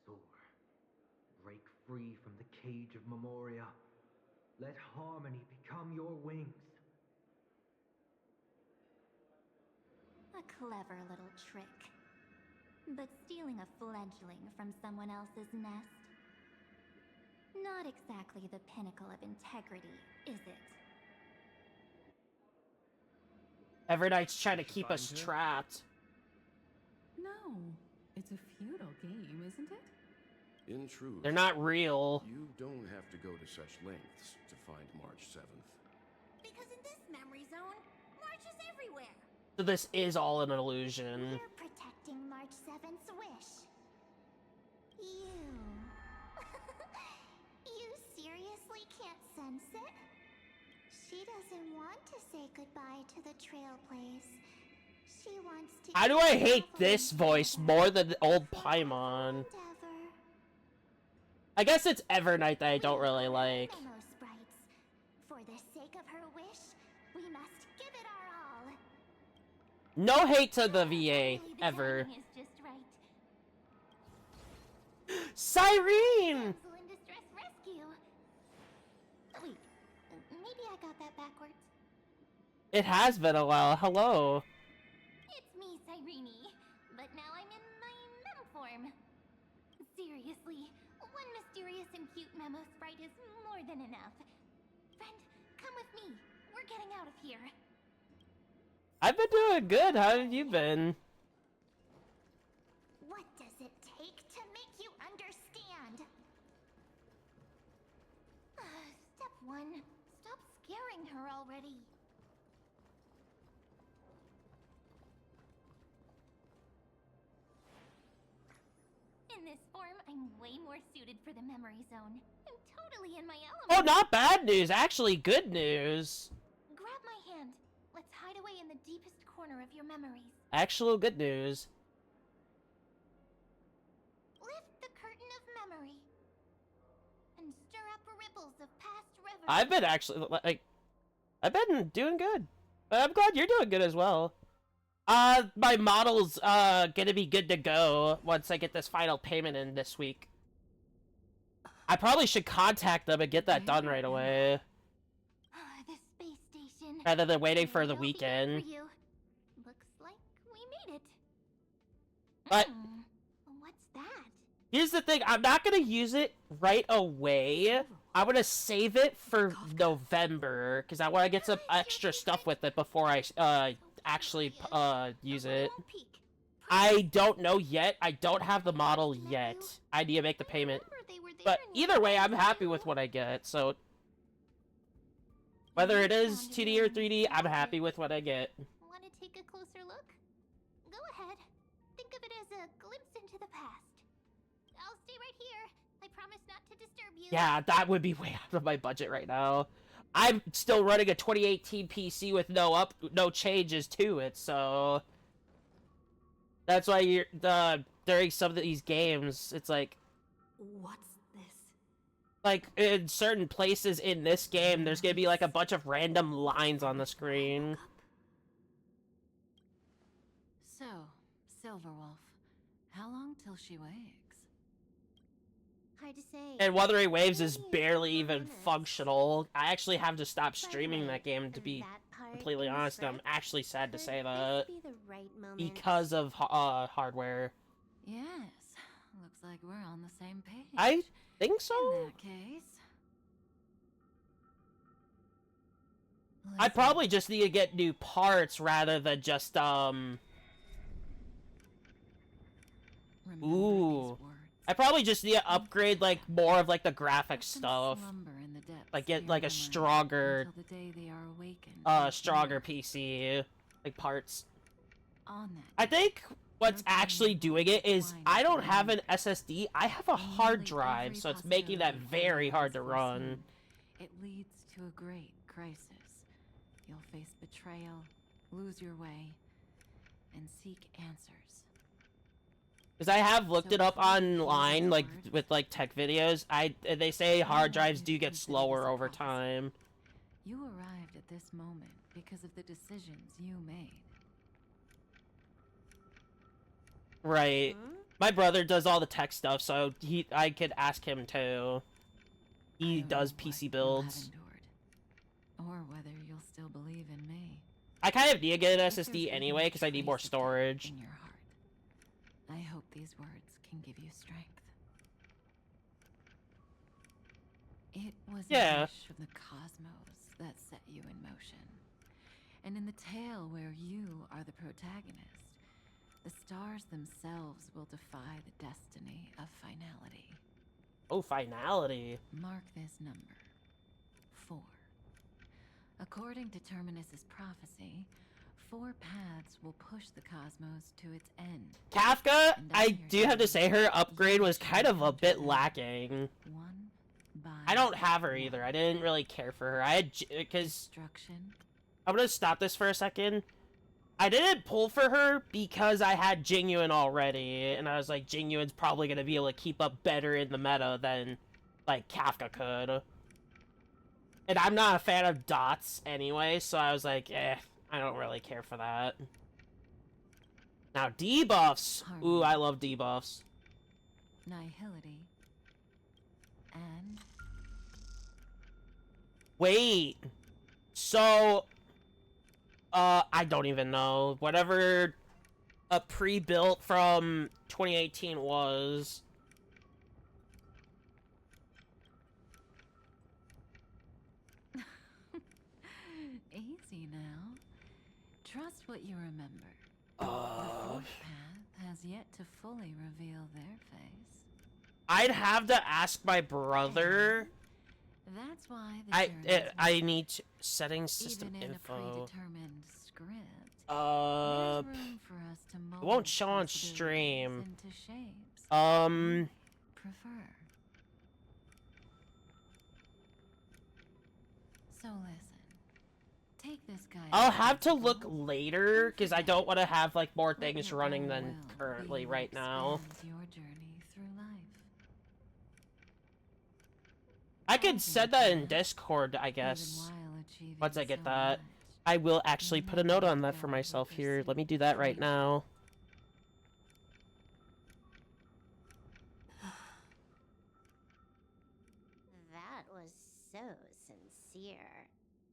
Soar. Break free from the cage of Memoria. Let harmony become your wings. A clever little trick. But stealing a fledgling from someone else's nest? Not exactly the pinnacle of integrity, is it? Everknight's trying to keep us trapped. No, it's a feudal game, isn't it? In truth, They're not real. You don't have to go to such lengths to find March 7th. Because in this memory zone, March is everywhere. So this is all an illusion. You're protecting March 7th's wish. You... you seriously can't sense it? She doesn't want to say goodbye to the trail place. She wants to... How do I hate this voice more than the old Paimon? I guess it's Everknight that I don't really like. Memo sprites. For the sake of her wish, we must give it our all. No hate to the VA, ever. Timing is just right. Cyrene! Damsel in distress rescue. Wait, maybe I got that backwards. It has been a while. Hello. It's me, Cyrene. But now I'm in my mem form. Seriously, one mysterious and cute memo sprite is more than enough. Friend, come with me. We're getting out of here. I've been doing good. How have you been? What does it take to make you understand? Step 1. Stop scaring her already. In this form, I'm way more suited for the memory zone. I'm totally in my element. Oh, not bad news. Actually, good news. Grab my hand. Let's hide away in the deepest corner of your memories. Actual good news. Lift the curtain of memory. And stir up ripples of past reverie. I've been actually, like, I've been doing good. But I'm glad you're doing good as well. My model's, gonna be good to go once I get this final payment in this week. I probably should contact them and get that done right away. The space station. Rather than waiting for the We'll be weekend. there for you. Looks like we made it. But What's that? here's the thing, I'm not gonna use it right away. I'm gonna save it for November, because I want to get some extra stuff with it before I, actually, use it. I don't know yet. I don't have the model yet. I need to make the payment. But either way, I'm happy with what I get, so... Whether it is 2D or 3D, I'm happy with what I get. Want to take a closer look? Go ahead. Think of it as a glimpse into the past. I'll stay right here. I promise not to disturb you. Yeah, that would be way out of my budget right now. I'm still running a 2018 PC with no changes to it, so... That's why during some of these games, it's like... What's this? like, in certain places in this game, there's gonna be, like, a bunch of random lines on the screen. So, Silverwolf, how long till she wakes? Hard to say. And Wuthering Waves is Maybe a barely couple even minutes. functional. I actually have to stop By the streaming way, that game, to be that part completely in the honest. I'm script, actually sad to could say this that. be the right moment? Because of hardware. Yes, looks like we're on the same page. I think so? In that case... I probably just need to get new parts rather than just, Ooh. I probably just need to upgrade, like, more of, like, the graphic stuff. Like, get, like, a stronger, stronger PC, like, parts. I think what's actually doing it is I don't have an SSD, I have a hard drive, so it's making that very hard to run. It leads to a great crisis. You'll face betrayal, lose your way, and seek answers. Because I have looked it up online, like, with, like, tech videos. They say hard drives do get slower over time. You arrived at this moment because of the decisions you made. Right. My brother does all the tech stuff, so I could ask him too. He does PC builds. Or whether you'll still believe in me. I kind of need to get an SSD anyway, because I need more storage. In your heart. I hope these words can give you strength. It was a wish of the cosmos that set you in motion. And in the tale where you are the protagonist, the stars themselves will defy the destiny of finality. Oh, finality. Mark this number. 4. According to Terminus's prophecy, 4 paths will push the cosmos to its end. Kafka, I do have to say her upgrade was kind of a bit lacking. I don't have her either. I didn't really care for her. I had, because... I'm gonna stop this for a second. I didn't pull for her because I had Jingyuan already, and I was like, Jingyuan's probably gonna be able to keep up better in the meta than, like, Kafka could. And I'm not a fan of dots anyway, so I was like, I don't really care for that. Now, debuffs! Ooh, I love debuffs. Nihility. And... Wait! So... I don't even know. Whatever a pre-built from 2018 was... Easy now. Trust what you remember. The 4th path has yet to fully reveal their face. I'd have to ask my brother. That's why I need settings system even in info. a predetermined script, It there's room for us to mold won't show on possibilities stream. into shapes prefer. So listen. Take this guy. I'll have to look later, because I don't want to have, like, more things running than currently right now. Your journey through life. I could set that in Discord, I guess. Once I get that. I will actually put a note on that for myself here. Let me do that right now. That was so sincere.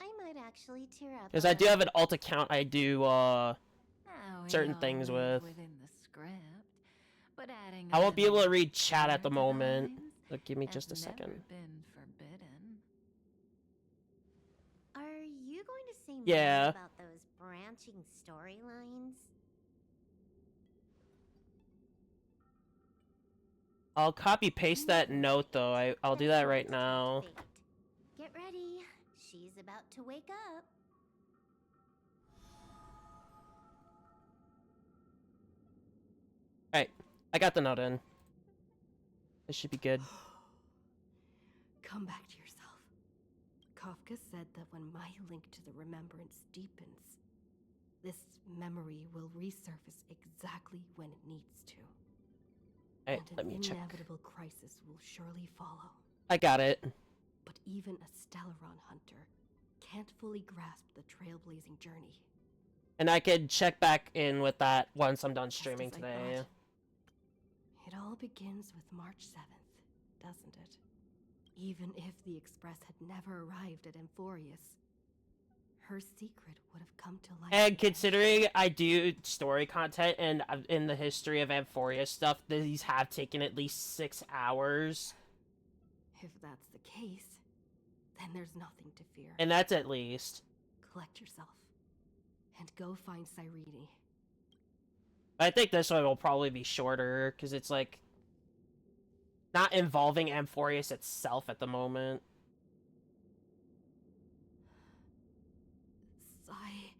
I might actually tear up. Because I do have an alt account I do, certain things with. Within the script, but adding I won't be able to read chat at the moment. So give me just a second. Been forbidden. Are you going to say more Yeah. about those branching storylines? I'll copy paste that note though. I'll do that right now. Get ready. She's about to wake up. Alright, I got the note in. This should be good. Come back to yourself. Kafka said that when my link to the remembrance deepens, this memory will resurface exactly when it needs to. Alright, And let me an check. inevitable crisis will surely follow. I got it. But even a Stellaron hunter can't fully grasp the trailblazing journey. And I could check back in with that once I'm done streaming Just as I today. thought. It all begins with March 7th, doesn't it? Even if the Express had never arrived at Amphorius, her secret would have come to light. And considering I do story content and in the history of Amphoria stuff, these have taken at least 6 hours. If that's the case, then there's nothing to fear. And that's at least. Collect yourself and go find Cyrene. I think this one will probably be shorter, because it's like not involving Amphorius itself at the moment. Cyrene?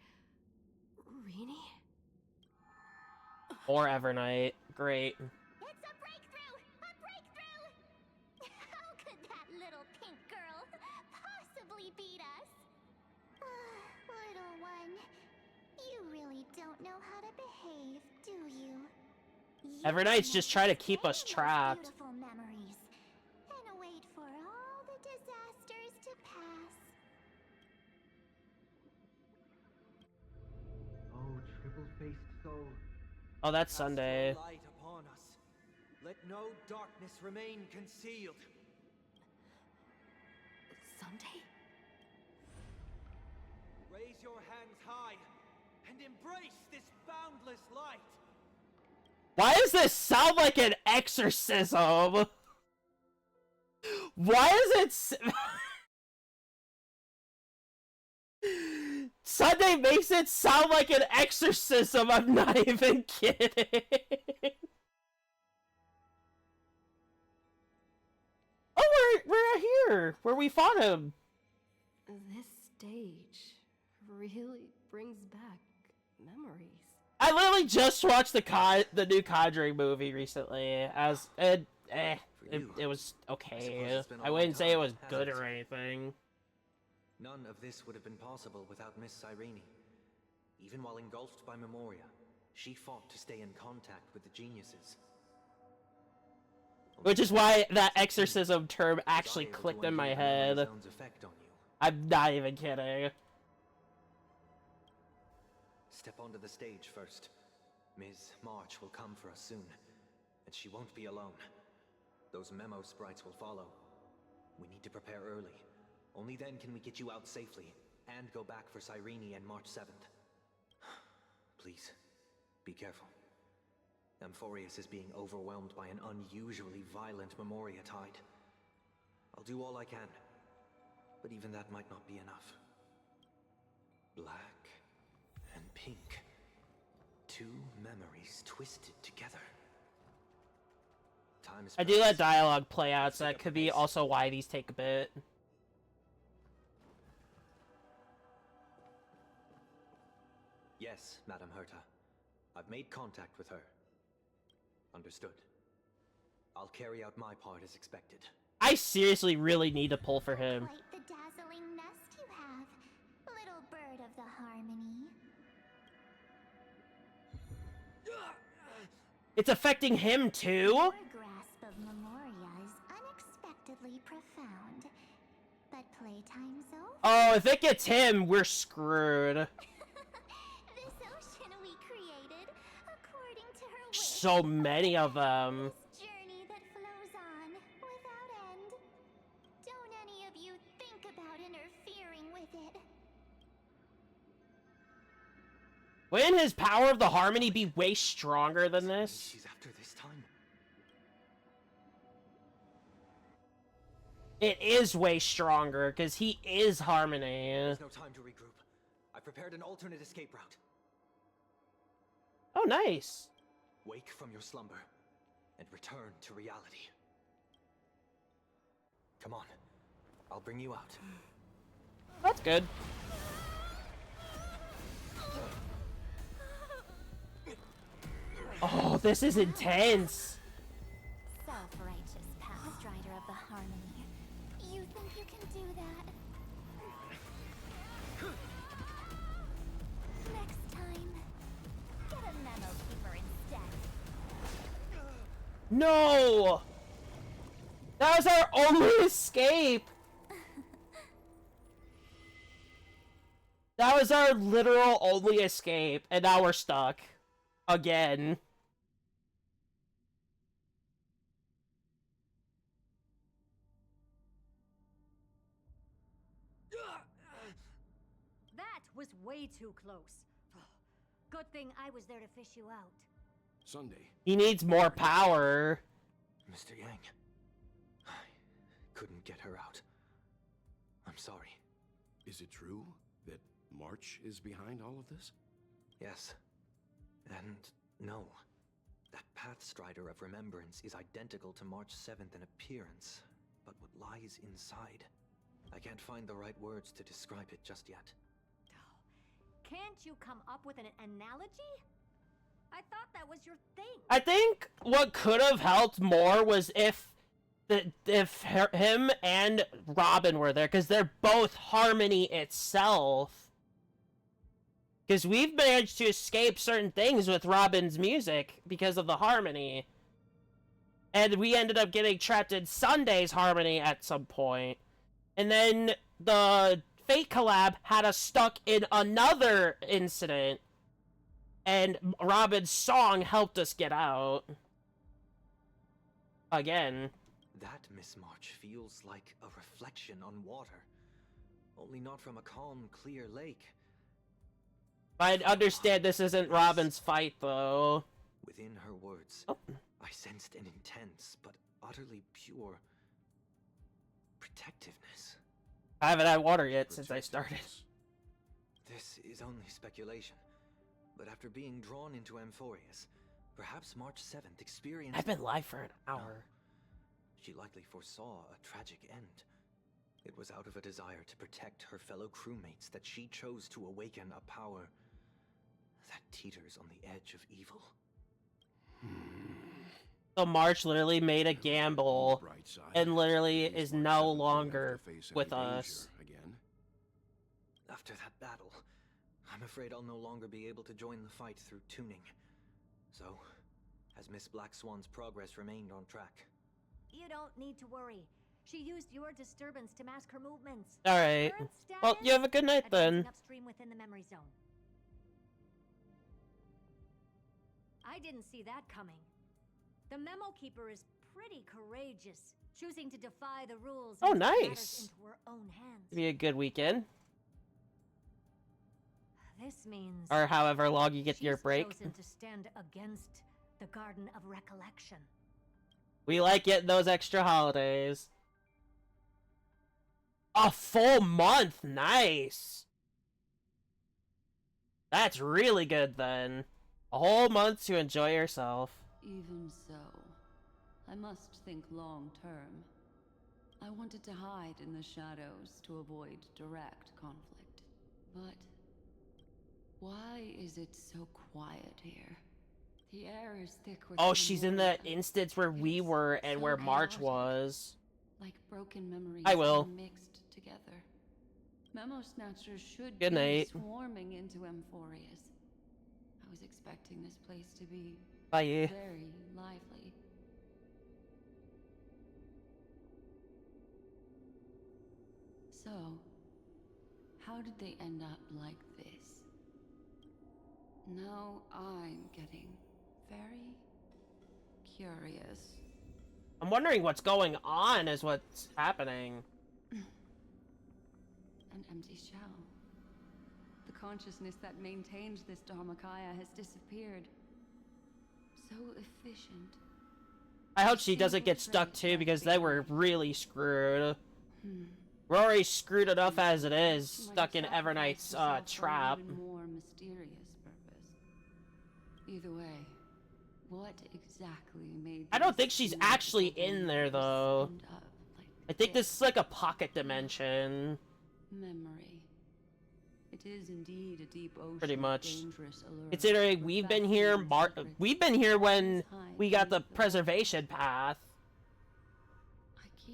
Or Evernight. Great. It's a breakthrough! A breakthrough! How could that little pink girl possibly beat us? Little one, you really don't know how to behave, do you? Evernight's just trying to keep us trapped. Beautiful memories, and wait for all the disasters to pass. Oh, triple-faced soul. Oh, that's Cast your Sunday. light upon us. Let no darkness remain concealed. Sunday? Raise your hands high and embrace this boundless light. Why does this sound like an exorcism? Why is it... Sunday makes it sound like an exorcism, I'm not even kidding. Oh, we're here, where we fought him. This stage really brings back memories. I literally just watched the new Conjuring movie recently, it was okay. I wouldn't say it was good or anything. None of this would have been possible without Miss Cyrene. Even while engulfed by Memoria, she fought to stay in contact with the geniuses. Which is why that exorcism term actually clicked in my head. I'm not even kidding. Step onto the stage first. Ms. March will come for us soon, and she won't be alone. Those memo sprites will follow. We need to prepare early. Only then can we get you out safely, and go back for Cyrene and March 7th. Please, be careful. Amphorius is being overwhelmed by an unusually violent Memoria tide. I'll do all I can, but even that might not be enough. Black and pink. Two memories twisted together. Time is I do let dialogue play out, so that could be also why these take a bit. Yes, Madam Herta. I've made contact with her. Understood. I'll carry out my part as expected. I seriously really need to pull for him. Quite the dazzling nest you have, little bird of the Harmony. It's affecting him too? Your grasp of Memoria is unexpectedly profound. But playtime's over. Oh, if it gets him, we're screwed. This ocean we created, according to her wish. So many of them. This journey that flows on, without end. Don't any of you think about interfering with it. Wouldn't his power of the Harmony be way stronger than this? She's after this time. It is way stronger, because he is Harmony. There's no time to regroup. I've prepared an alternate escape route. Oh, nice. Wake from your slumber and return to reality. Come on. I'll bring you out. That's good. Oh, this is intense. Self-righteous past strider of the Harmony. You think you can do that? Next time, get a memo keeper instead. No! That was our only escape! That was our literal only escape, and now we're stuck. Again. That was way too close. Good thing I was there to fish you out. Sunday. He needs more power. Mr. Yang, I couldn't get her out. I'm sorry. Is it true that March is behind all of this? Yes. And no. That Pathstrider of Remembrance is identical to March 7th in appearance, but what lies inside, I can't find the right words to describe it just yet. Can't you come up with an analogy? I thought that was your thing. I think what could have helped more was if him and Robin were there, because they're both harmony itself. Because we've managed to escape certain things with Robin's music because of the harmony. And we ended up getting trapped in Sunday's harmony at some point. And then the Fate collab had us stuck in another incident. And Robin's song helped us get out. Again. That Miss March feels like a reflection on water. Only not from a calm, clear lake. I understand this isn't Robin's fight, though. Within her words, I sensed an intense but utterly pure protectiveness. I haven't had water yet since I started. This is only speculation, but after being drawn into Amphorius, perhaps March 7th experienced... I've been live for an hour. No. She likely foresaw a tragic end. It was out of a desire to protect her fellow crewmates that she chose to awaken a power that teeters on the edge of evil. So March literally made a gamble and literally is no longer with us. Again. After that battle, I'm afraid I'll no longer be able to join the fight through tuning. So, has Miss Black Swan's progress remained on track? You don't need to worry. She used your disturbance to mask her movements. Alright. Well, you have a good night then. Upstream within the memory zone. I didn't see that coming. The Memo Keeper is pretty courageous, choosing to defy the rules Oh, and take matters nice. into her own hands. Be a good weekend. This means Or however long you get your she's break. chosen to stand against the Garden of Recollection. We like getting those extra holidays. A full month, nice. That's really good then. A whole month to enjoy yourself. Even so, I must think long term. I wanted to hide in the shadows to avoid direct conflict. But why is it so quiet here? The air is thick with... Oh, she's in the instance where we were and where March was. Like broken memories I will. mixed together. Memo Snatchers should Good be night. swarming into Amphorius. I was expecting this place to be Bye. very lively. So, how did they end up like this? Now I'm getting very curious. I'm wondering what's going on is what's happening. An empty shell. The consciousness that maintained this Dharmakaya has disappeared. So efficient. I hope she doesn't get stuck too, because they were really screwed. We're already screwed enough as it is, stuck in Everknight's trap. For an even more mysterious purpose. Either way, what exactly made... I don't think she's actually in there though. I think this is like a pocket dimension. Memory. It is indeed a deep ocean. Pretty much. Dangerous allure. Considering we've been here, we've been here when we got the preservation path.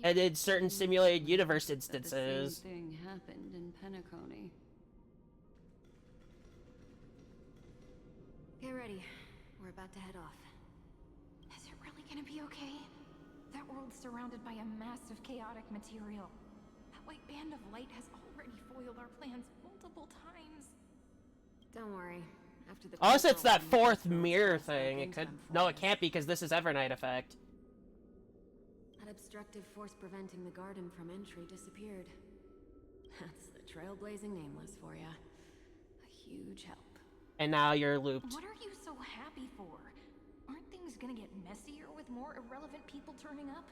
And in certain simulated universe instances. The same thing happened in Penacony. Get ready. We're about to head off. Is it really gonna be okay? That world world surrounded by a massive chaotic material. That white band of light has already foiled our plans multiple times. Don't worry. After the Unless it's that Crystal fourth Renaissance mirror Express thing. broke It into could. them No, for it can't be because this is Evernight effect. That obstructive force preventing the garden from entry disappeared. That's the trailblazing nameless for ya. A huge help. And now you're looped. What are you so happy for? Aren't things gonna get messier with more irrelevant people turning up?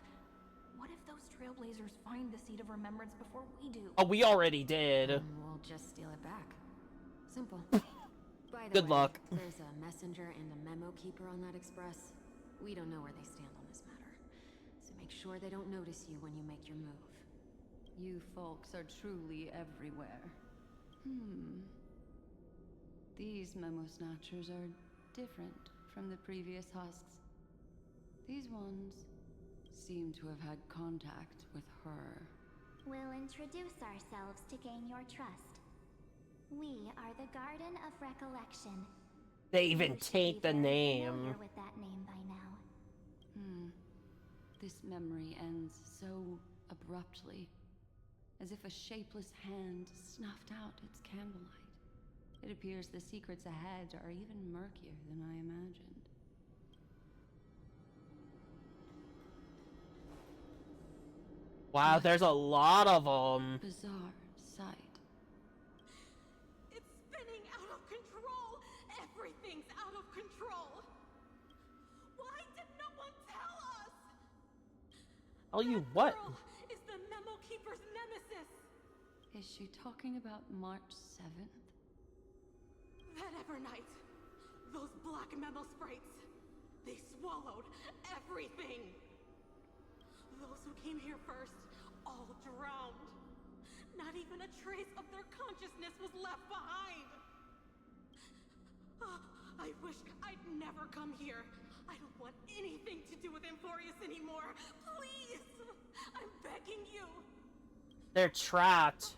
What if those trailblazers find the Seed of Remembrance before we do? Oh, we already did. We'll just steal it back. Simple. By the Good way, luck. There's a messenger and a memo keeper on that express. We don't know where they stand on this matter. So make sure they don't notice you when you make your move. You folks are truly everywhere. These memo snatchers are different from the previous husks. These ones seem to have had contact with her. We'll introduce ourselves to gain your trust. We are the Garden of Recollection. They even You should taint be the very name. familiar with that name by now. This memory ends so abruptly, as if a shapeless hand snuffed out its candlelight. It appears the secrets ahead are even murkier than I imagined. Wow, there's a lot of them. Bizarre sight. It's spinning out of control! Everything's out of control! Why did no one tell us? Tell you what? Girl is the memo keeper's nemesis! Is she talking about March 7th? That Evernight, those black memo sprites, they swallowed everything! Those who came here first, all drowned. Not even a trace of their consciousness was left behind! I wish I'd never come here. I don't want anything to do with Amphorius anymore. Please! I'm begging you! They're trapped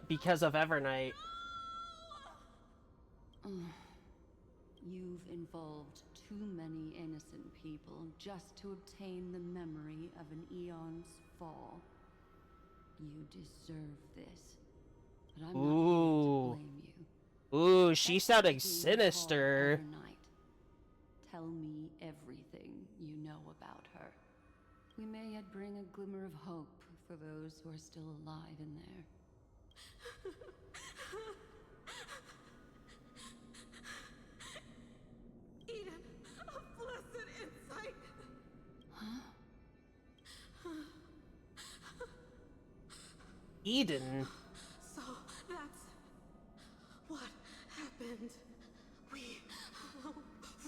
because of Evernight. You've involved too many innocent people just to obtain the memory of an eon's fall. You deserve this, but I'm not here to blame you. Ooh, she's sounding sinister. Tell me everything you know about her. We may yet bring a glimmer of hope for those who are still alive in there. Eden, a blessed insight! Eden. So that's what happened. We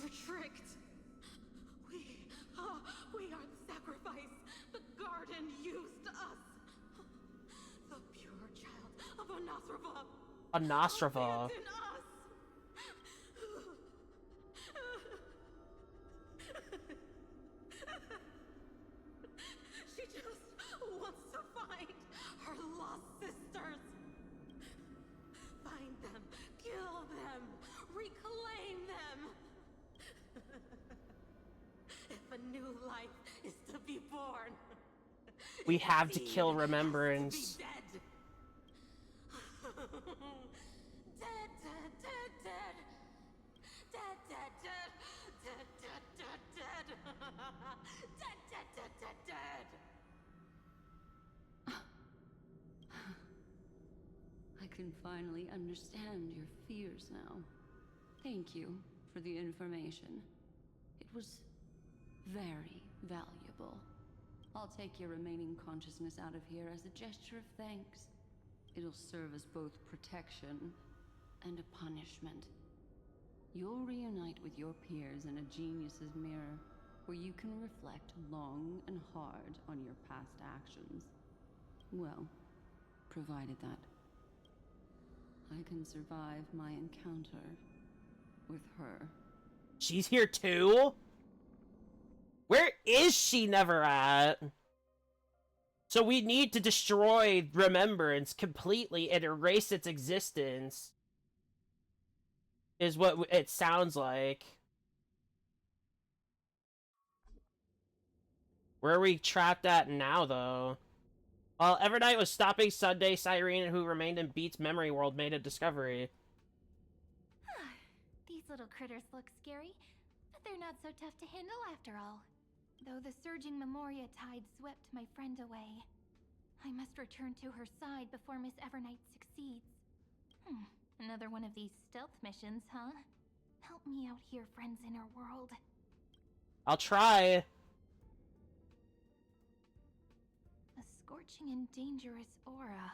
were tricked. We are the sacrifice. The garden used us. The pure child of Anosrava. Anosrava. Abandoned us. She just wants to find her lost sisters. Find them, kill them, reclaim them. If a new life is to be born, We have to kill Remembrance. dead. Dead, dead, dead, dead. Dead, dead, dead. Dead, dead, dead, dead. Dead, dead, dead, dead, dead. I can finally understand your fears now. Thank you for the information. It was very valuable. I'll take your remaining consciousness out of here as a gesture of thanks. It'll serve as both protection and a punishment. You'll reunite with your peers in a genius's mirror, where you can reflect long and hard on your past actions. Well, provided that I can survive my encounter with her. She's here too? Where is she never at? So we need to destroy Remembrance completely and erase its existence. Is what it sounds like. Where are we trapped at now, though? While Evernight was stopping Sunday, Cyrene, who remained in Beat's memory world, made a discovery. These little critters look scary, but they're not so tough to handle after all. Though the surging Memoria tide swept my friend away. I must return to her side before Miss Evernight succeeds. Another one of these stealth missions, huh? Help me out here, friends in her world. I'll try. A scorching and dangerous aura.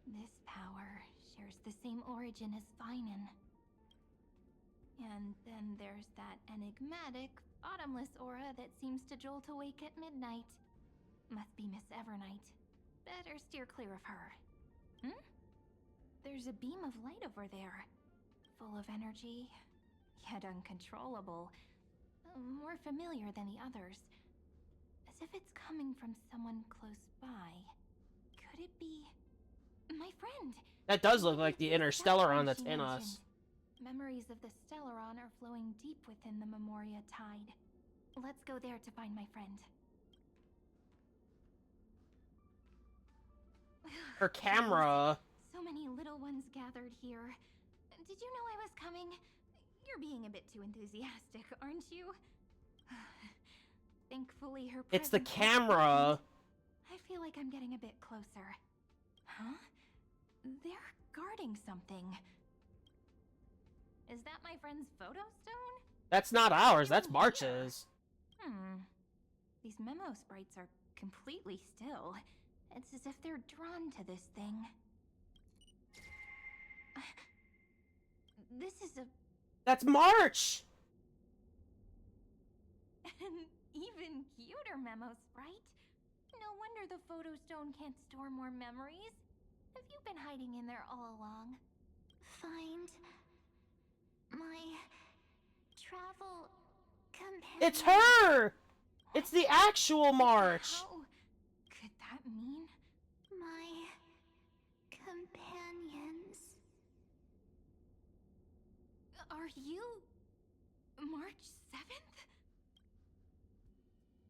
This power shares the same origin as Finan. And then there's that enigmatic, bottomless aura that seems to jolt awake at midnight. Must be Miss Evernight. Better steer clear of her. There's a beam of light over there. Full of energy, yet uncontrollable. More familiar than the others. As if it's coming from someone close by. Could it be... my friend? That does look like the Interstellaron that's in us. Memories of the Stellaron are flowing deep within the Memoria tide. Let's go there to find my friend. Her camera. So many little ones gathered here. Did you know I was coming? You're being a bit too enthusiastic, aren't you? Thankfully, her It's the presence camera. I feel like I'm getting a bit closer. Huh? They're guarding something. Is that my friend's photo stone? That's not ours, that's March's. These memo sprites are completely still. It's as if they're drawn to this thing. This is a... That's March! An even cuter memo sprite. No wonder the photo stone can't store more memories. Have you been hiding in there all along? Find my travel companion. It's her! It's the actual March! How could that mean? My companions. Are you March 7th?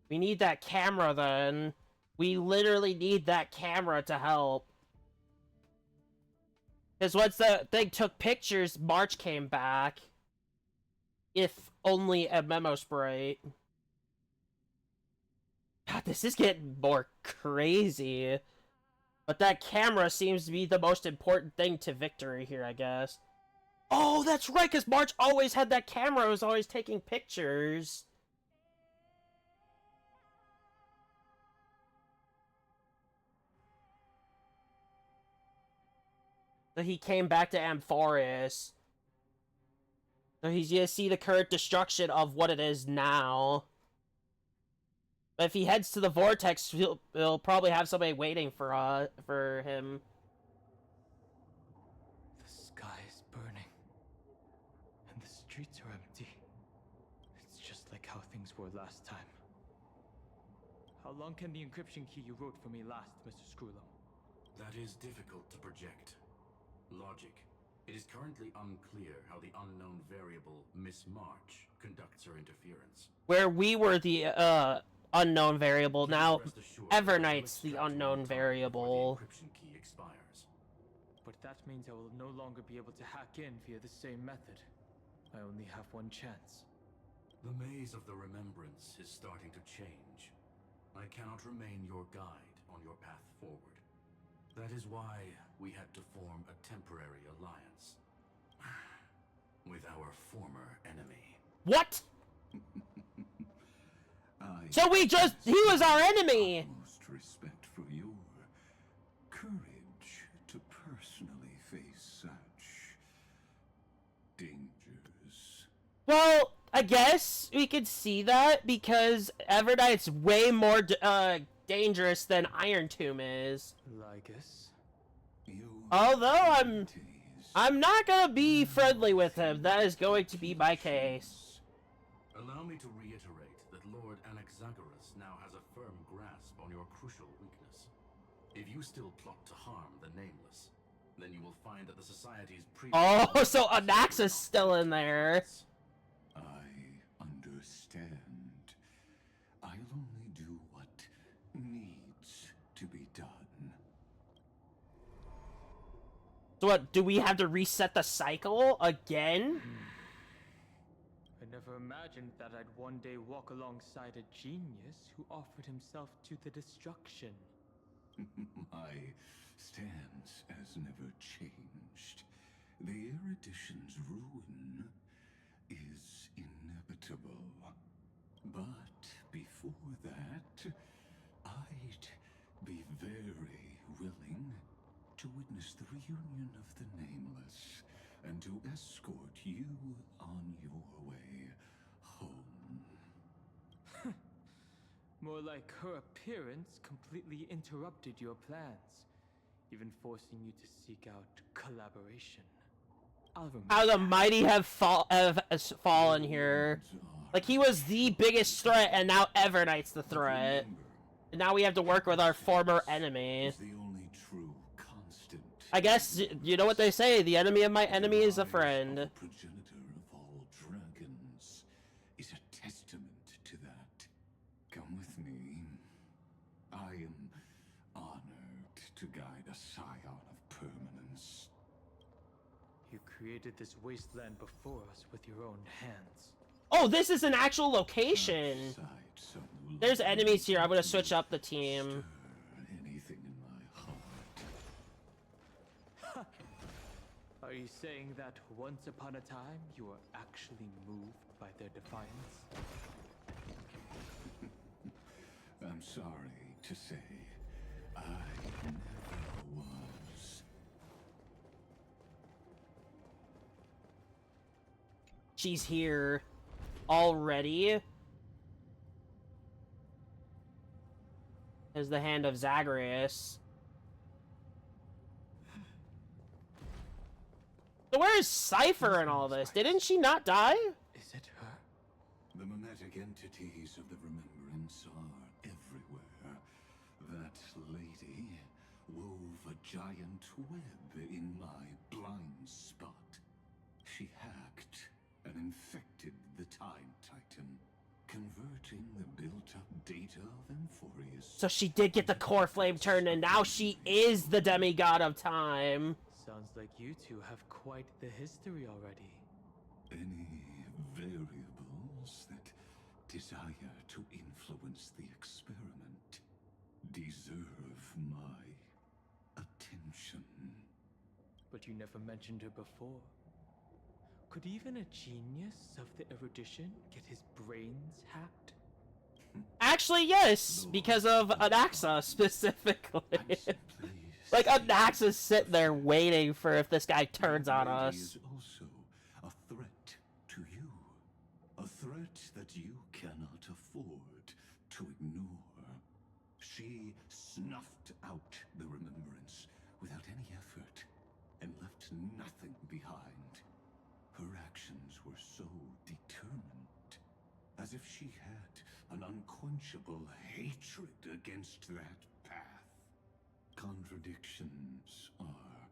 We need that camera then. We literally need that camera to help. Because once the thing took pictures, March came back. If only a memo sprite. God, this is getting more crazy. But that camera seems to be the most important thing to victory here, I guess. Oh, that's right, because March always had that camera. It was always taking pictures. So he came back to Amphorius. So he's gonna see the current destruction of what it is now. But if he heads to the Vortex, he'll probably have somebody waiting for him. The sky is burning, and the streets are empty. It's just like how things were last time. How long can the encryption key you wrote for me last, Mr. Screwlum? That is difficult to project. Logic. It is currently unclear how the unknown variable, Miss March, conducts her interference. Where we were the, unknown variable, now Evernight's the unknown variable. The encryption key expires. But that means I will no longer be able to hack in via the same method. I only have one chance. The maze of the remembrance is starting to change. I cannot remain your guide on your path forward. That is why we had to form a temporary alliance with our former enemy. What? So he was our enemy! Most respect for your courage to personally face such dangers. Well, I guess we could see that because Evernight's way more dangerous than Iron Tomb is. Lygus? Although I'm not gonna be friendly with him. That is going to be my case. Allow me to reiterate that Lord Anaxagoras now has a firm grasp on your crucial weakness. If you still plot to harm the Nameless, then you will find that the Society's Oh, so Anaxa's still in there. I understand. I'll only do So what, do we have to reset the cycle again? I never imagined that I'd one day walk alongside a genius who offered himself to the destruction. My stance has never changed. The erudition's ruin is inevitable. But before that, I'd be very willing to witness the reunion of the Nameless and to escort you on your way home. More like her appearance completely interrupted your plans, even forcing you to seek out collaboration. I'll remember. How the mighty have fallen here. Like, he was the biggest threat, and now Everknight's the threat. And now we have to work with our former enemy. The only true constant. I guess, you know what they say, the enemy of my enemy is a friend. Progenitor of all dragons is a testament to that. Come with me. I am honored to guide a scion of permanence. You created this wasteland before us with your own hands. Oh, this is an actual location! There's enemies here, I'm gonna switch up the team. Anything in my heart. Are you saying that once upon a time you were actually moved by their defiance? I'm sorry to say, I never was. She's here already. As the hand of Zagreus. So where is Cypher in all this? Didn't she not die? Is it her? The mimetic entities of the remembrance are everywhere. That lady wove a giant web in my blind spot. She hacked and infected the Time Titan, converting the built-up data of Emphorius. So she did get the core flame turned, and now she is the demigod of time. Sounds like you two have quite the history already. Any variables that desire to influence the experiment deserve my attention. But you never mentioned her before. Could even a genius of the erudition get his brains hacked? Actually, yes, because of Anaxa specifically. Like, Anaxa's sitting there waiting for if this guy turns on us. Is also a threat to you. A threat that you cannot afford to ignore. She snuffed out the remembrance without any effort and left nothing behind. Her actions were so determined, as if she had an unquenchable hatred against that path. Contradictions are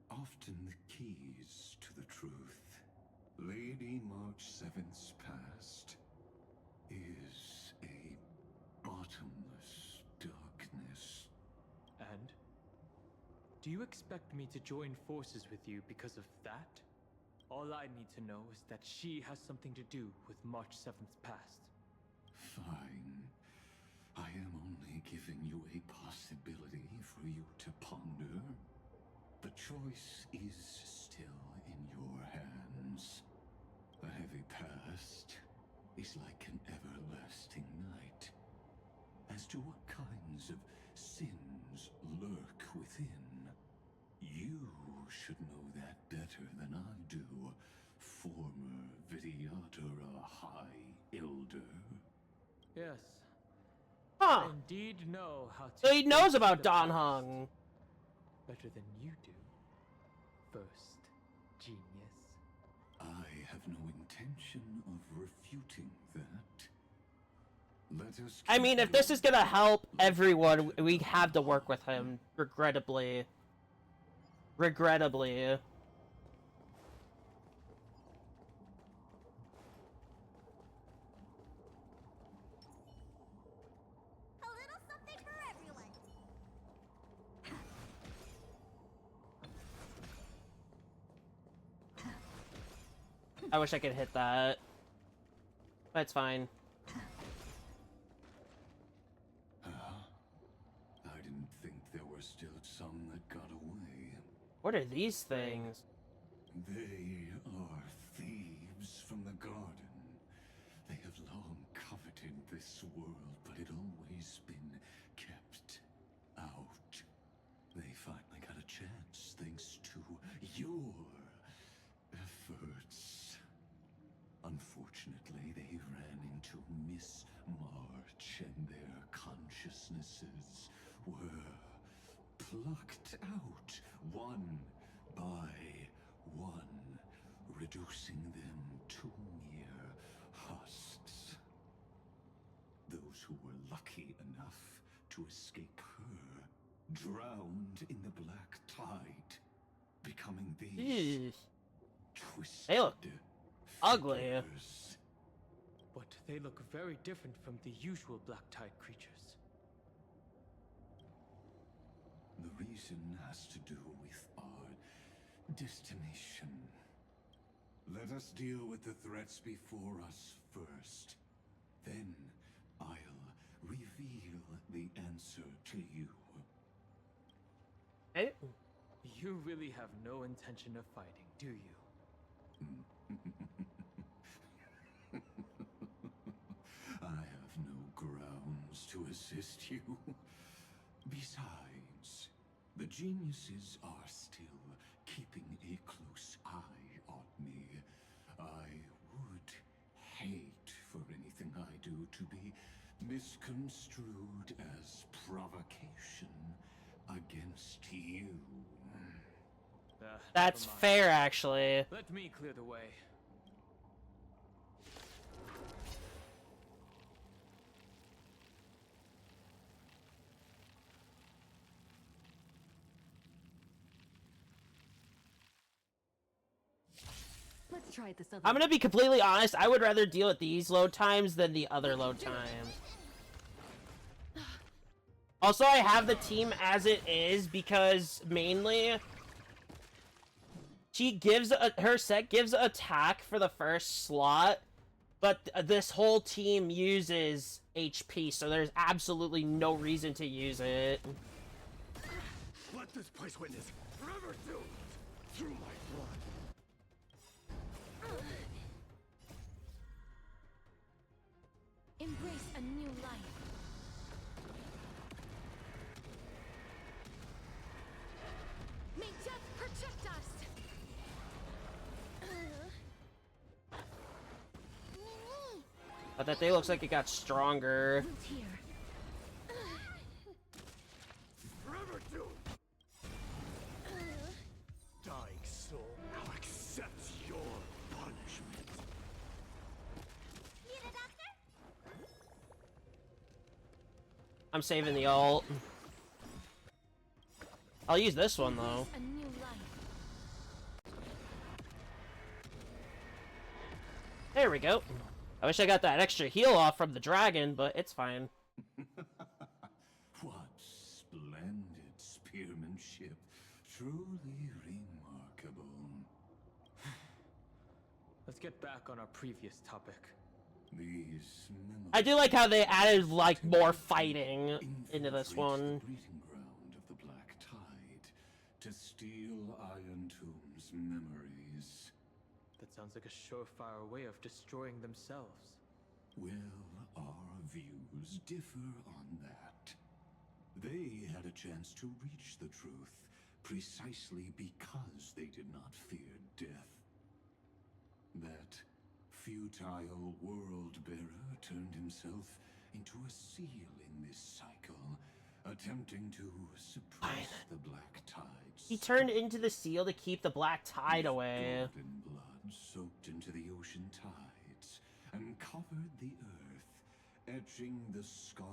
often the keys to the truth. Lady March 7th's past is a bottomless darkness. And? Do you expect me to join forces with you because of that? All I need to know is that she has something to do with March 7th's past. Fine. I am only giving you a possibility for you to ponder. The choice is still in your hands. A heavy past is like an everlasting night. As to what kinds of sins lurk within, you should know that better than I do, former Vidyatara High Elder. Yes. Huh. I indeed know how to... So he knows about Dan Heng. Better than you do. First, genius. I have no intention of refuting that. Let us... I mean, if this is gonna help everyone, we have to work with him, regrettably. Regrettably. A little something for everyone. I wish I could hit that. But it's fine. I didn't think there were still some that got away. What are these things? They are thieves from the garden. They have long coveted this world, but it always been kept out. They finally got a chance thanks to your efforts. Unfortunately, they ran into Miss March, and their consciousnesses were plucked out one by one, reducing them to mere husks. Those who were lucky enough to escape her drowned in the black tide, becoming these twisted They look ugly. figures. But they look very different from the usual Black Tide creatures. The reason has to do with our destination. Let us deal with the threats before us first. Then I'll reveal the answer to you. Hey? You really have no intention of fighting, do you? I have no grounds to assist you. Besides, the geniuses are still keeping a close eye on me. I would hate for anything I do to be misconstrued as provocation against you. That's fair, actually. Let me clear the way. Let's try it this other I'm gonna be completely honest, I would rather deal with these load times than the other load times. Also, I have the team as it is because mainly she gives her set gives attack for the first slot, but this whole team uses HP, so there's absolutely no reason to use it. Let this place witness forever doomed through my blood. Embrace a new life. May death protect us. But that day looks like it got stronger. Forever doomed. Dying soul now accepts your punishment. Need a doctor? I'm saving the ult. I'll use this one though. A new life. There we go. I wish I got that extra heal off from the dragon, but it's fine. What splendid spearmanship. Truly remarkable. Let's get back on our previous topic. These I do like how they added, like, more fighting into this one. the breeding ground of the Black Tide to steal Iron Tomb's memories. That sounds like a surefire way of destroying themselves. Well, our views differ on that. They had a chance to reach the truth precisely because they did not fear death. That futile world-bearer turned himself into a seal in this cycle, attempting to suppress the Black Tide's He turned into the seal to keep the Black Tide away. golden blood soaked into the ocean tides and covered the earth, etching the scar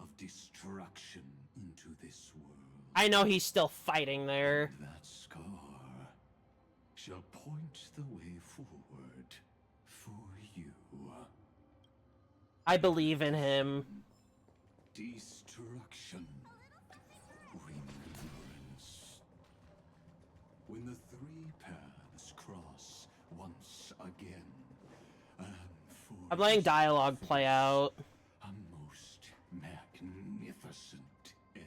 of destruction into this world. I know he's still fighting there. That scar shall point the way forward for you. I believe in him. Destruction. Remembrance. When the three paths cross once again. I'm letting dialogue play out. A most magnificent end.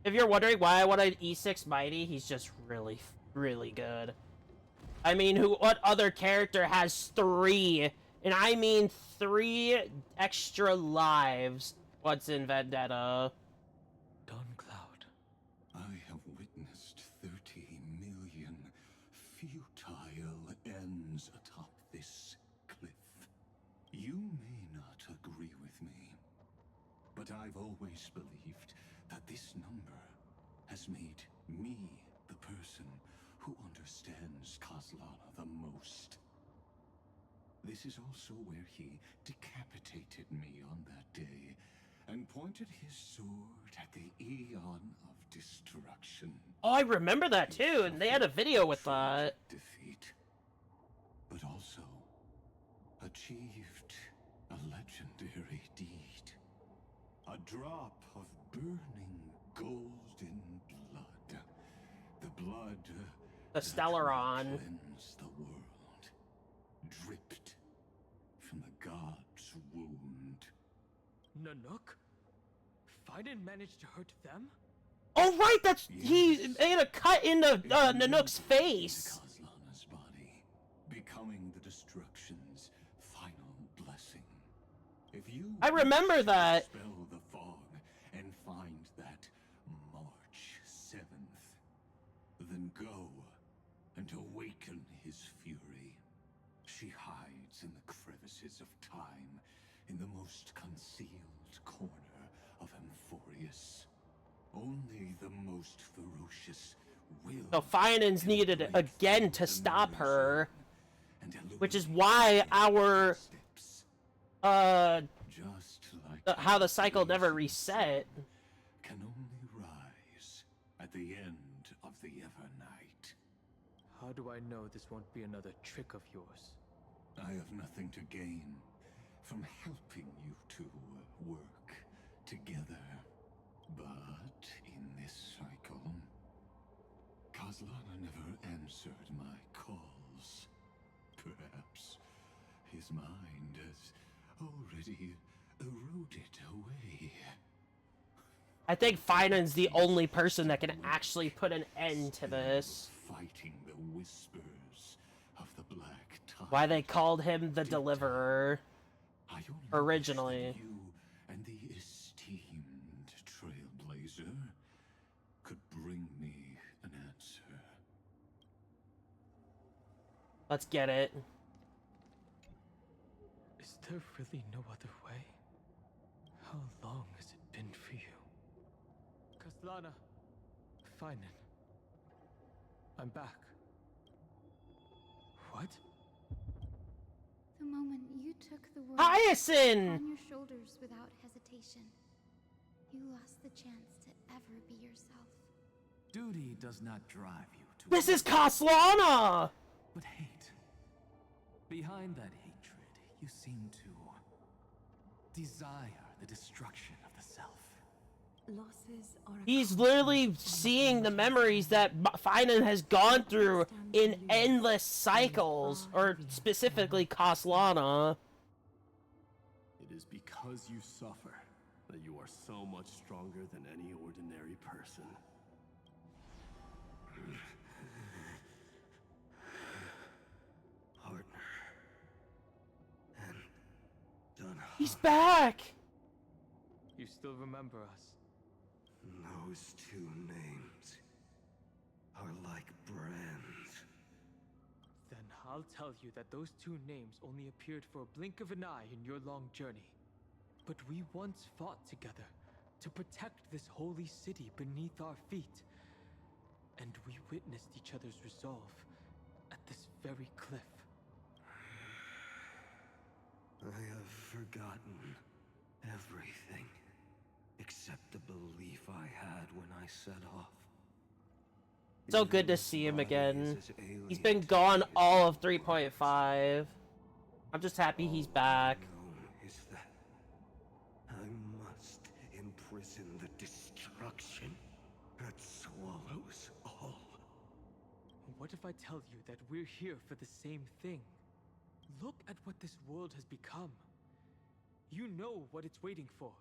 If you're wondering why I wanted E6 Mighty, he's just really, really good. I mean, what other character has 3, and I mean 3 extra lives once in Vendetta? Cloud. I have witnessed 30 million futile ends atop this cliff. You may not agree with me, but I've always believed that this number has made me the person who understands Kozlana the most. This is also where he decapitated me on that day and pointed his sword at the Eon of Destruction. Oh, I remember that too, and they had a video with that. Defeat, but also achieved a legendary deed. A drop of burning golden blood. The blood The Stellaron. that cleansed the world. Dripped from the god's wound. Nanook? Fiden managed to hurt them? Oh right, that's he made a cut in the Nanook's face. Kozlana's body, becoming the destruction's final blessing. If you I remember that. Dispel the fog and find that March 7th, then go and awaken his fury. She hides in the crevices of time, in the most concealed corner of Amphorius. Only the most ferocious will. So Finan's needed again to stop her, which is why our just like how the cycle never reset. can only rise at the end of the Evernight. How do I know this won't be another trick of yours? I have nothing to gain from helping you two work together. But in this cycle, Kozlana never answered my calls. Perhaps his mind has already eroded away. I think Finan's the only person that can actually put an end to this. Fighting the whispers of the Black Tide. Why they called him the Deliverer originally. You and the esteemed Trailblazer could bring me an answer. Let's get it. Is there really no other way? How long has it been for you? Kozlana. Finen. I'm back. What? The moment you took the world Hyacinth! on your shoulders without hesitation, you lost the chance to ever be yourself. Duty does not drive you to... This is Kozlana! But hate. Behind that hatred, you seem to desire the destruction of the self. Losses are He's literally seeing the memories that Finan has gone through in endless cycles, or specifically Kozlana. It is because you suffer that you are so much stronger than any ordinary person. Partner. And done. He's back! You still remember us? Those two names are like brands. Then I'll tell you that those two names only appeared for a blink of an eye in your long journey. But we once fought together to protect this holy city beneath our feet. And we witnessed each other's resolve at this very cliff. I have forgotten everything except the belief I had when I set off. So good to see him again. He's been gone all of 3.5. I'm just happy he's back. Is that I must imprison What if I tell you that we're here for the same thing? Look at what this world has become. You know what it's waiting for.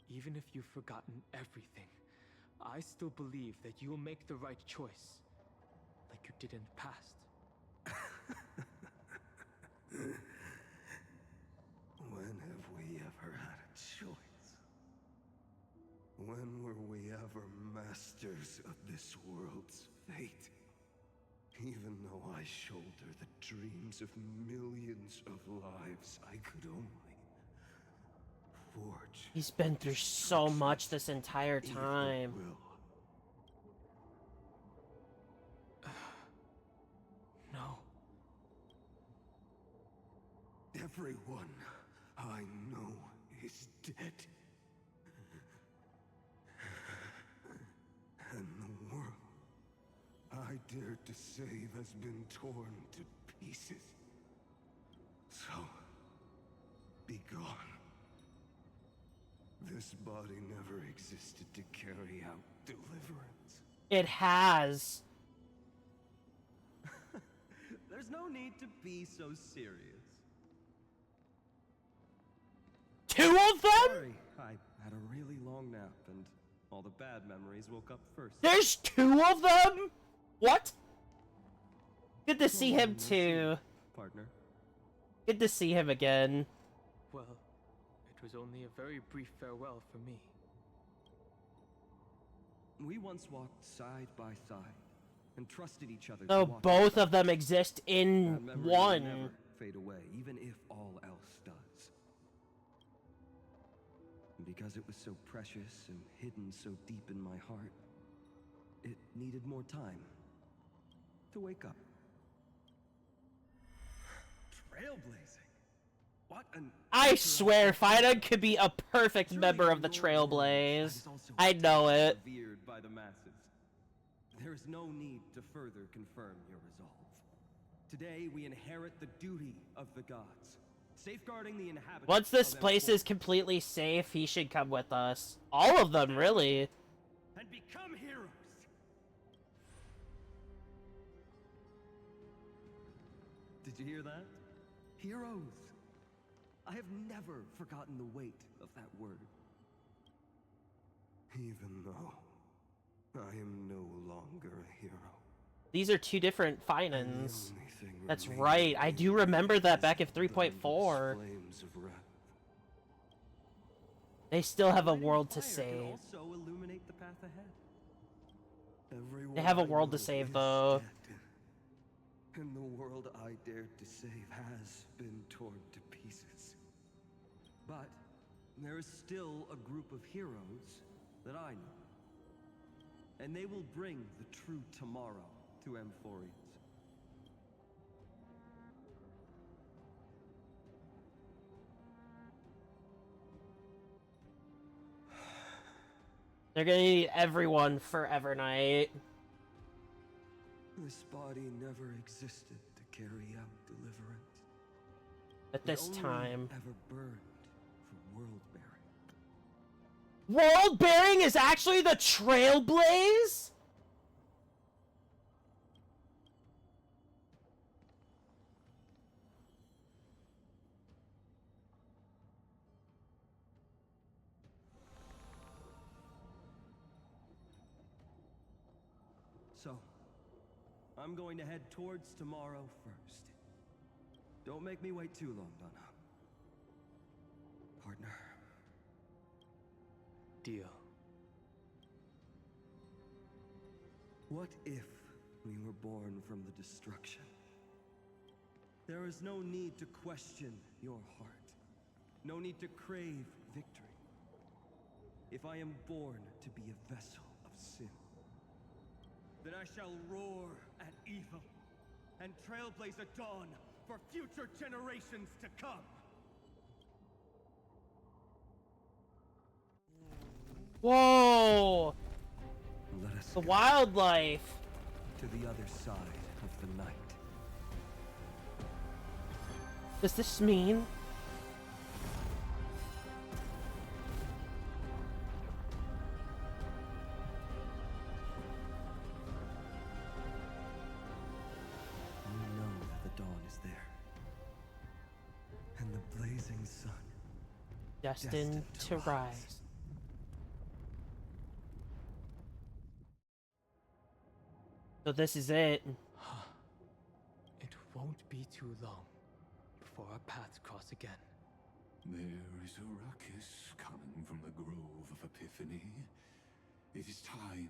Even if you've forgotten everything, I still believe that you'll make the right choice, like you did in the past. When have we ever had a choice? When were we ever masters of this world's fate? Even though I shoulder the dreams of millions of lives, I could only forge. He's been through so much this entire time. No. Everyone I know is dead. And the world I dared to save has been torn to pieces. So, be gone. This body never existed to carry out deliverance. It has. There's no need to be so serious. Two of them? Sorry, I had a really long nap and all the bad memories woke up first. There's two of them? What? Good to see him too. Partner. Good to see him again. Well, it was only a very brief farewell for me. We once walked side by side and trusted each other. So both of them exist in one. Never fade away, even if all else does. And because it was so precious and hidden so deep in my heart, it needed more time to wake up. Trailblazing. What an I swear, Fida could be a perfect member of the Trailblaze. I know it. revered by the masses. There is no need to further confirm your resolve. Today we inherit the duty of the gods, safeguarding the inhabitants. Once this of place is completely safe, he should come with us. All of them, really. and become heroes. Did you hear that? Heroes. I have never forgotten the weight of that word. Even though I am no longer a hero. These are two different Finans. That's right. I do remember that back in 3.4. Flames of wrath. They still have a world to Fire can save. also illuminate the path ahead. Everyone They have a I world to know save, is though. dead. And the world I dared to save has been torn to pieces. But there is still a group of heroes that I know. And they will bring the true tomorrow to Amphorius. They're gonna need everyone for Evernight. This body never existed to carry out deliverance. At this It only time. ever burned for world bearing. World Bearing is actually the Trailblaze? So, I'm going to head towards tomorrow first. Don't make me wait too long, Donna. Partner. Deal. What if we were born from the destruction? There is no need to question your heart. No need to crave victory. If I am born to be a vessel of sin, then I shall roar at evil and trailblaze a dawn for future generations to come. Whoa! Let us The wildlife! to the other side of the night. Does this mean? is there. And the blazing sun. Destined to rise. So this is it. It won't be too long before our paths cross again. There is a ruckus coming from the Grove of Epiphany. It is time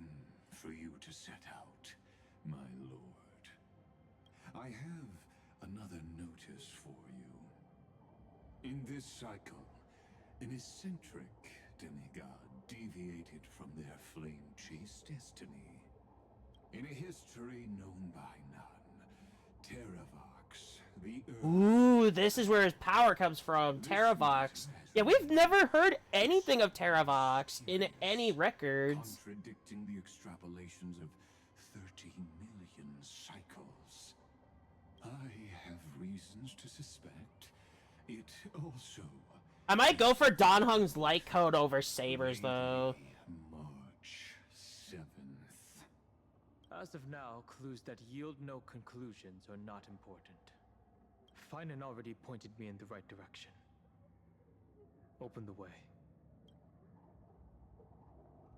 for you to set out, my lord. I have another notice for you. In this cycle, an eccentric demigod deviated from their flame-chased destiny. In a history known by none, Terravox, the Earth... Ooh, this is where his power comes from, Terravox. Yeah, we've never heard anything of Terravox in any records. Contradicting the extrapolations of 30 million cycles. I have reasons to suspect it also... I might go for Don Hung's light code over Saber's, though. March 7th. As of now, clues that yield no conclusions are not important. Finan already pointed me in the right direction. Open the way.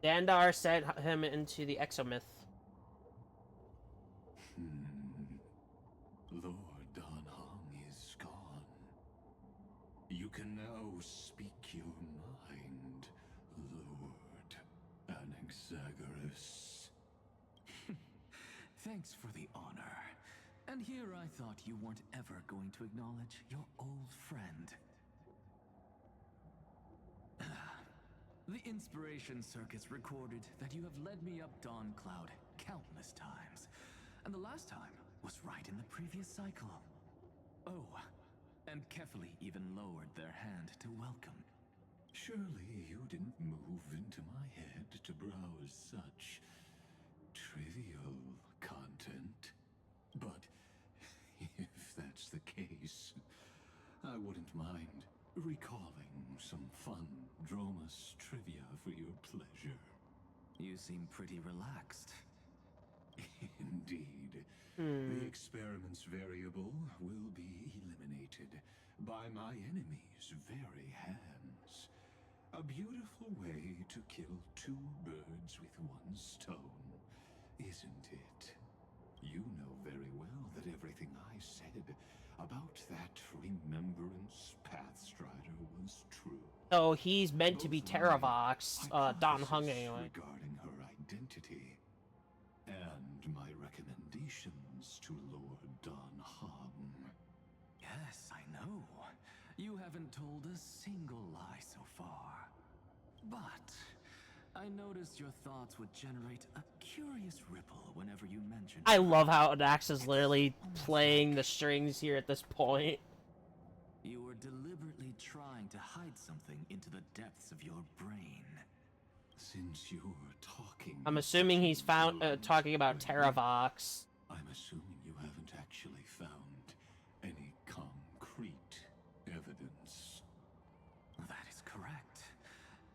Dandar sent him into the exomyth. Lord Don Hung is gone. You can now speak your mind, Lord Anaxagoras. Thanks for the honor. And here I thought you weren't ever going to acknowledge your old friend. The Inspiration Circuits recorded that you have led me up Dawn Cloud countless times. And the last time was right in the previous cycle. Oh, and Kefali even lowered their hand to welcome. Surely you didn't move into my head to browse such trivial content. But if that's the case, I wouldn't mind recalling some fun Dromus trivia for your pleasure. You seem pretty relaxed. Indeed. The experiment's variable will be eliminated by my enemy's very hands. A beautiful way to kill two birds with one stone, isn't it? You know very well that everything I said about that Remembrance Pathstrider was true. So he's meant to be Terravox, Don Hung anyway. Regarding her identity, and my recommendations to Lord Don Hung. Yes, I know. You haven't told a single lie so far. But I noticed your thoughts would generate a curious ripple whenever you mentioned... I love how Dax is literally playing the strings here at this point. You were deliberately trying to hide something into the depths of your brain. Since you're talking... I'm assuming he's talking about Terravox. I'm assuming you haven't actually found any concrete evidence. That is correct.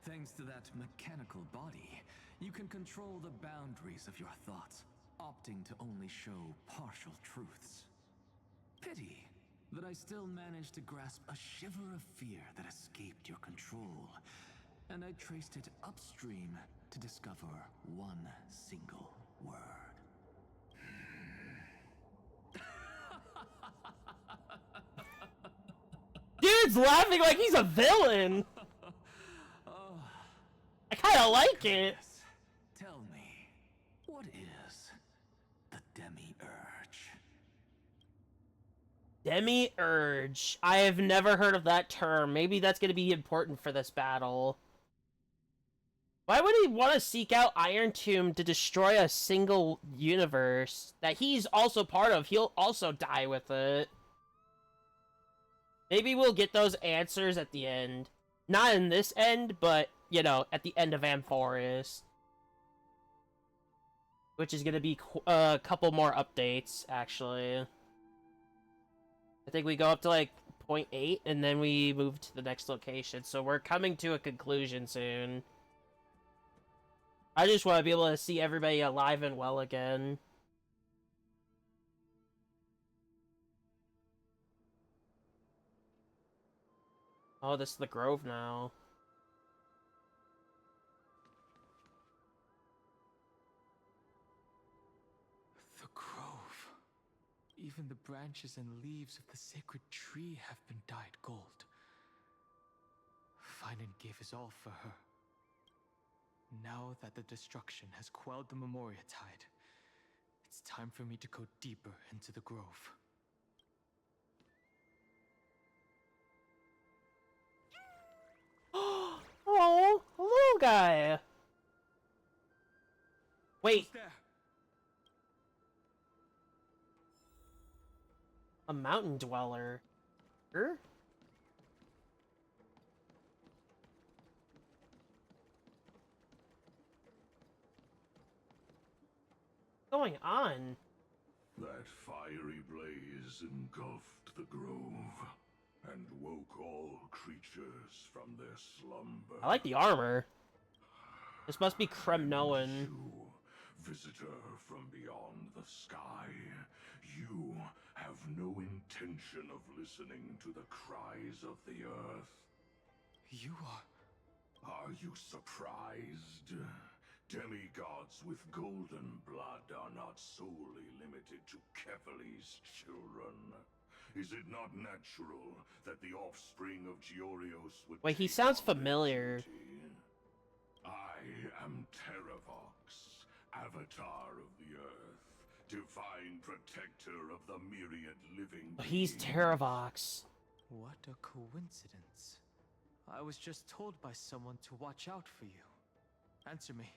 Thanks to that mechanical body, you can control the boundaries of your thoughts, opting to only show partial truths. Pity that I still managed to grasp a shiver of fear that escaped your control, and I traced it upstream to discover one single word. Dude's laughing like he's a villain! I kinda like it! Tell me, what is the Demi-Urge? Demi-Urge. I have never heard of that term. Maybe that's gonna be important for this battle. Why would he want to seek out Iron Tomb to destroy a single universe that he's also part of? He'll also die with it. Maybe we'll get those answers at the end. Not in this end, but, you know, at the end of Amphorus. Which is gonna be a couple more updates, actually. I think we go up to, like, point 8, and then we move to the next location. So we're coming to a conclusion soon. I just want to be able to see everybody alive and well again. Oh, this is the grove now. The grove. Even the branches and leaves of the sacred tree have been dyed gold. Finan gave his all for her. Now that the destruction has quelled the Memoria Tide, it's time for me to go deeper into the grove. Oh, a little guy. Wait. A mountain dweller. Sure. What's going on? That fiery blaze engulfed the grove and woke all creatures from their slumber. I like the armor. This must be Kremnoan. You, visitor from beyond the sky, you have no intention of listening to the cries of the earth. You are... Are you surprised? Demigods with golden blood are not solely limited to Kefali's children. Is it not natural that the offspring of Georios would... Wait, he sounds familiar. I am Terravox, Avatar of the Earth, divine protector of the myriad living beings. He's Terravox. What a coincidence. I was just told by someone to watch out for you. Answer me.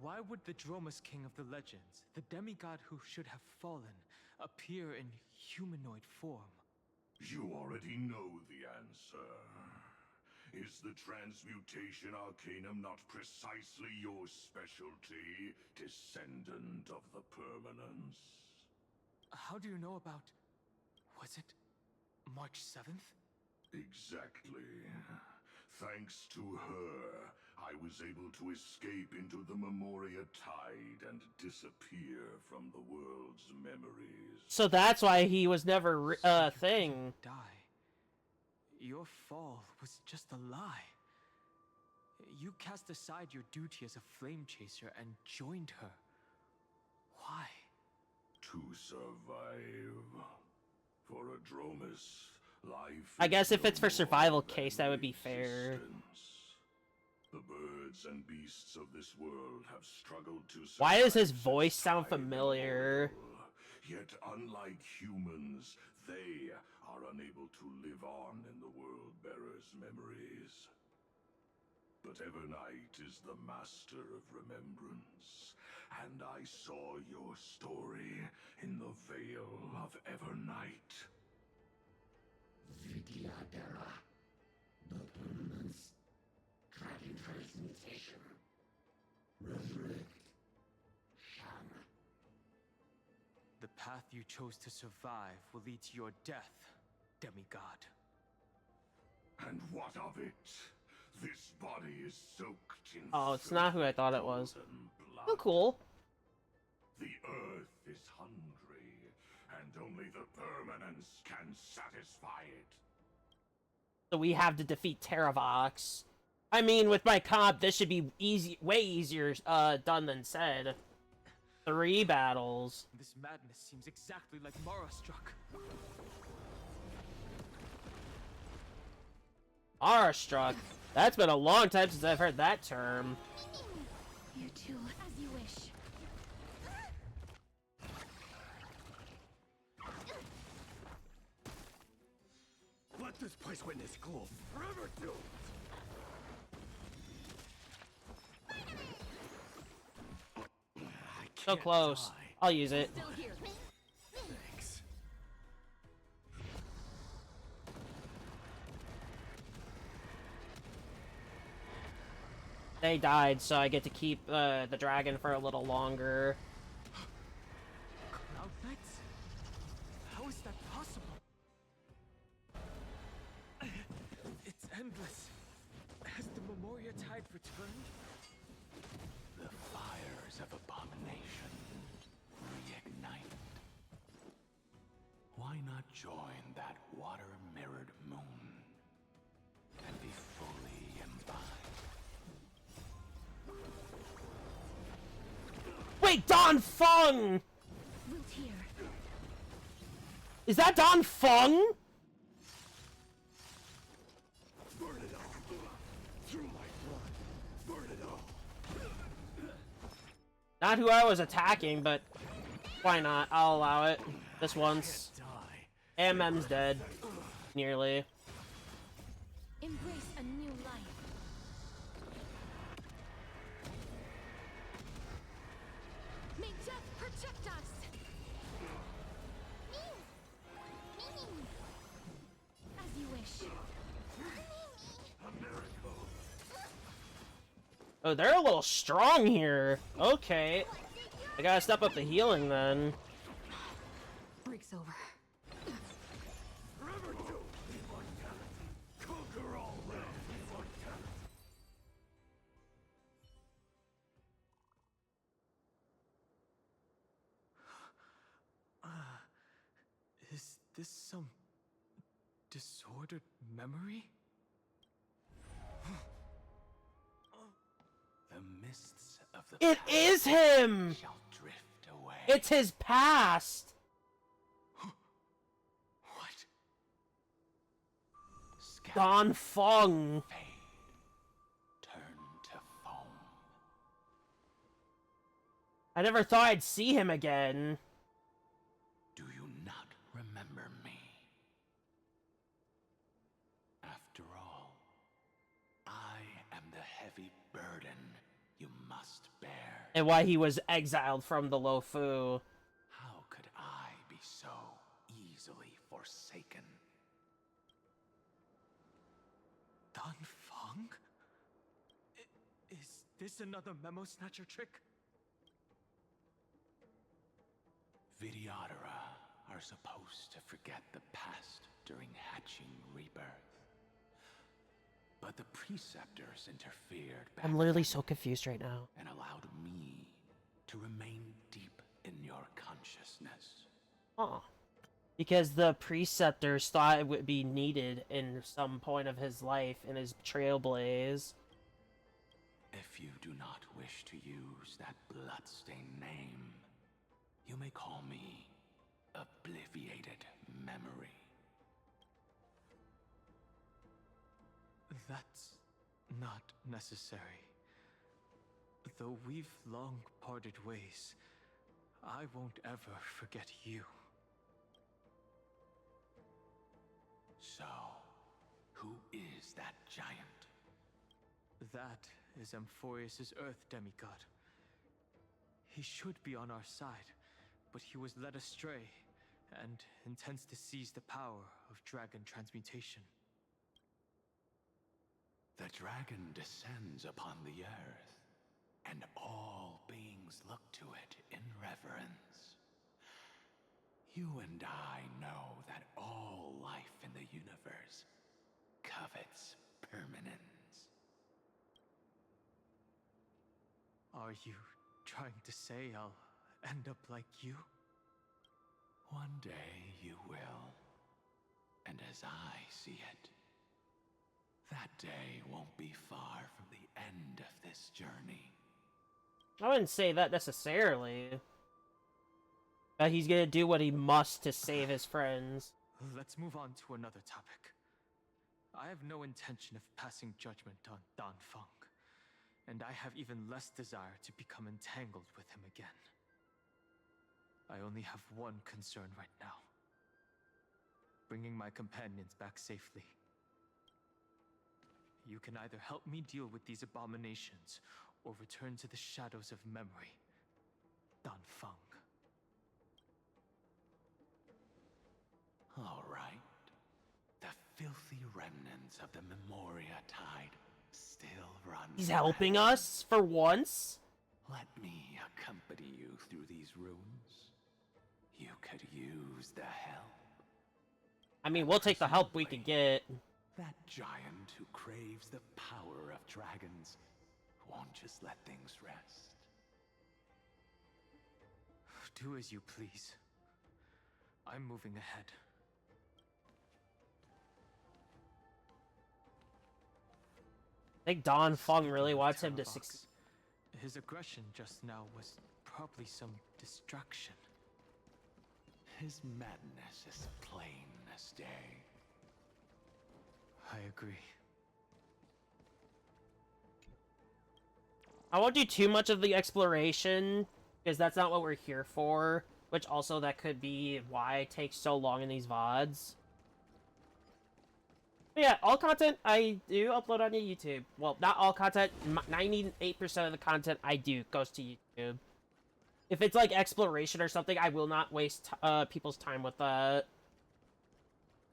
Why would the Dromus King of the Legends, the demigod who should have fallen, appear in humanoid form? You already know the answer. Is the transmutation arcanum not precisely your specialty, descendant of the permanence? How do you know about... was it March 7th? Exactly. Thanks to her, I was able to escape into the Memoria Tide and disappear from the world's memories. So that's why he was never a thing. Die. Your fall was just a lie. You cast aside your duty as a flame chaser and joined her. Why? To survive. For a Dromus, life... I guess if it's for survival case, that would be fair. The birds and beasts of this world have struggled to survive. Why does his voice sound familiar? Yet unlike humans, they are unable to live on in the World Bearer's memories. But Evernight is the master of remembrance, and I saw your story in the Veil of Evernight. Vidyadhara, the permanence, dragon transmutation, resurrect, Shang. The path you chose to survive will lead to your death, demigod. And what of it? This body is soaked in... Oh, it's not who I thought it was. Blood. Oh, cool. The earth is hungry, and only the permanence can satisfy it. So we have to defeat Terravox. I mean, with my comp, this should be easy, way easier done than said. 3 battles. This madness seems exactly like Mara struck. Awestruck. That's been a long time since I've heard that term. You two, as you wish. Let this place witness gloom. Forever doomed. So close. I'll use it. Still here. Thanks. They died, so I get to keep the dragon for a little longer. Cloud Knights? How is that possible? It's endless. Has the Memoria Tide returned? The fires of abomination reignited. Why not join that water-mirrored moon? and be fully imbibed. Wait, Don Fung! Root here. Is that Don Fung? Burn it all. Through my blood. Burn it all. Not who I was attacking, but why not? I'll allow it. This once. AMM's dead. Nearly. Embrace a new life. May death protect us. As you wish. Oh, they're a little strong here. Okay. I gotta step up the healing then. Break's over. Conquer all Is this some disordered memory? The mists of the It is him! shall drift away. It's his past! What? Don Fung! Turn to foam. I never thought I'd see him again. Do you not remember me? After all, I am the heavy burden you must bear. And why he was exiled from the Lofu. How could I be so easily forsaken? Don Fung? Is this another Memo Snatcher trick? Vidyadhara are supposed to forget the past during hatching rebirth. But the preceptors interfered back I'm literally so confused right now. and allowed me to remain deep in your consciousness. Huh. Because the preceptors thought it would be needed in some point of his life in his trailblaze. If you do not wish to use that bloodstained name, you may call me Obliviated Memory. That's not necessary. Though we've long parted ways, I won't ever forget you. So, who is that giant? That is Amphorius' Earth demigod. He should be on our side, but he was led astray and intends to seize the power of dragon transmutation. The dragon descends upon the earth, and all beings look to it in reverence. You and I know that all life in the universe covets permanence. Are you trying to say I'll end up like you? One day you will, and as I see it, that day won't be far from the end of this journey. I wouldn't say that necessarily. But he's gonna do what he must to save his friends. Let's move on to another topic. I have no intention of passing judgment on Don Fung, and I have even less desire to become entangled with him again. I only have one concern right now: bringing my companions back safely. You can either help me deal with these abominations, or return to the shadows of memory. Don Fung. All right. The filthy remnants of the Memoria Tide still run. He's helping us for once? Let me accompany you through these rooms. You could use the help. I mean, we'll take the help we can get. That giant who craves the power of dragons won't just let things rest. Do as you please. I'm moving ahead. think Don Fung Speaking really of wants him to Terravox, succeed. his aggression just now was probably some distraction. His madness is plain as day. I agree. I won't do too much of the exploration, because that's not what we're here for. Which also, that could be why it takes so long in these VODs. But yeah, all content I do upload onto YouTube. Well, not all content, 98% of the content I do goes to YouTube. If it's like exploration or something, I will not waste people's time with that.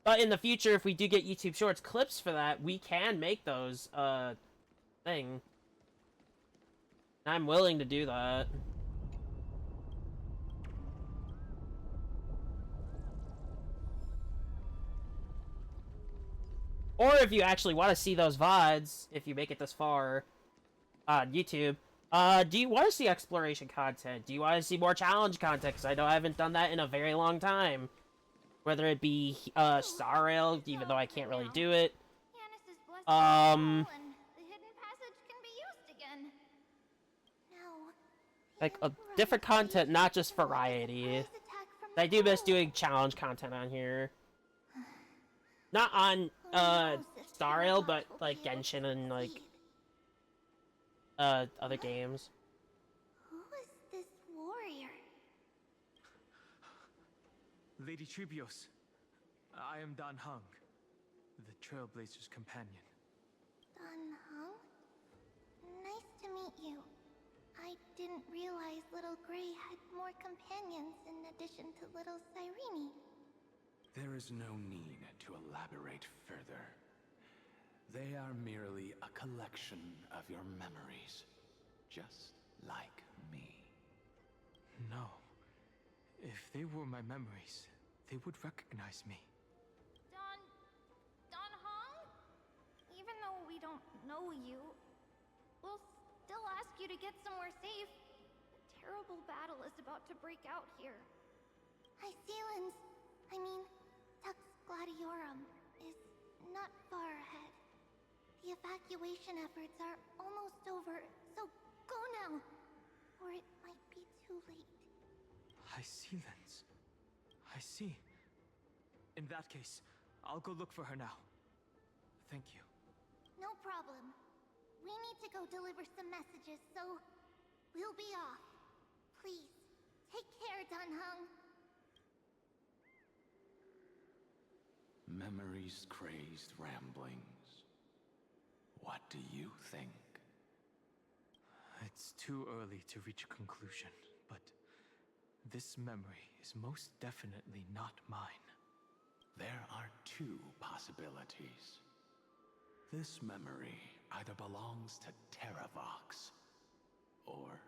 But in the future, if we do get YouTube Shorts clips for that, we can make those, thing. I'm willing to do that. Or if you actually want to see those VODs, if you make it this far on YouTube, do you want to see exploration content? Do you want to see more challenge content? Because I know I haven't done that in a very long time. Whether it be, Star Rail, even though I can't really do it. Like, different content, not just variety. I do miss doing challenge content on here. Not on, Star Rail, but, like, Genshin and, like, other games. Who is this warrior? Lady Trebios, I am Dan Heng, the Trailblazer's companion. Dan Heng? Nice to meet you. I didn't realize Little Gray had more companions in addition to Little Cyrene. There is no need to elaborate further. They are merely a collection of your memories, just like me. No. If they were my memories, they would recognize me. Don Hong? Even though we don't know you, we'll still ask you to get somewhere safe. A terrible battle is about to break out here. Icelands, I mean, Tux Gladiorum, is not far ahead. The evacuation efforts are almost over, so go now, or it might be too late. Icelands. I see. In that case, I'll go look for her now. Thank you. No problem. We need to go deliver some messages, so we'll be off. Please, take care, Dan Heng. Memories crazed ramblings. What do you think? It's too early to reach a conclusion, but this memory is most definitely not mine. There are two possibilities. This memory either belongs to Terravox, or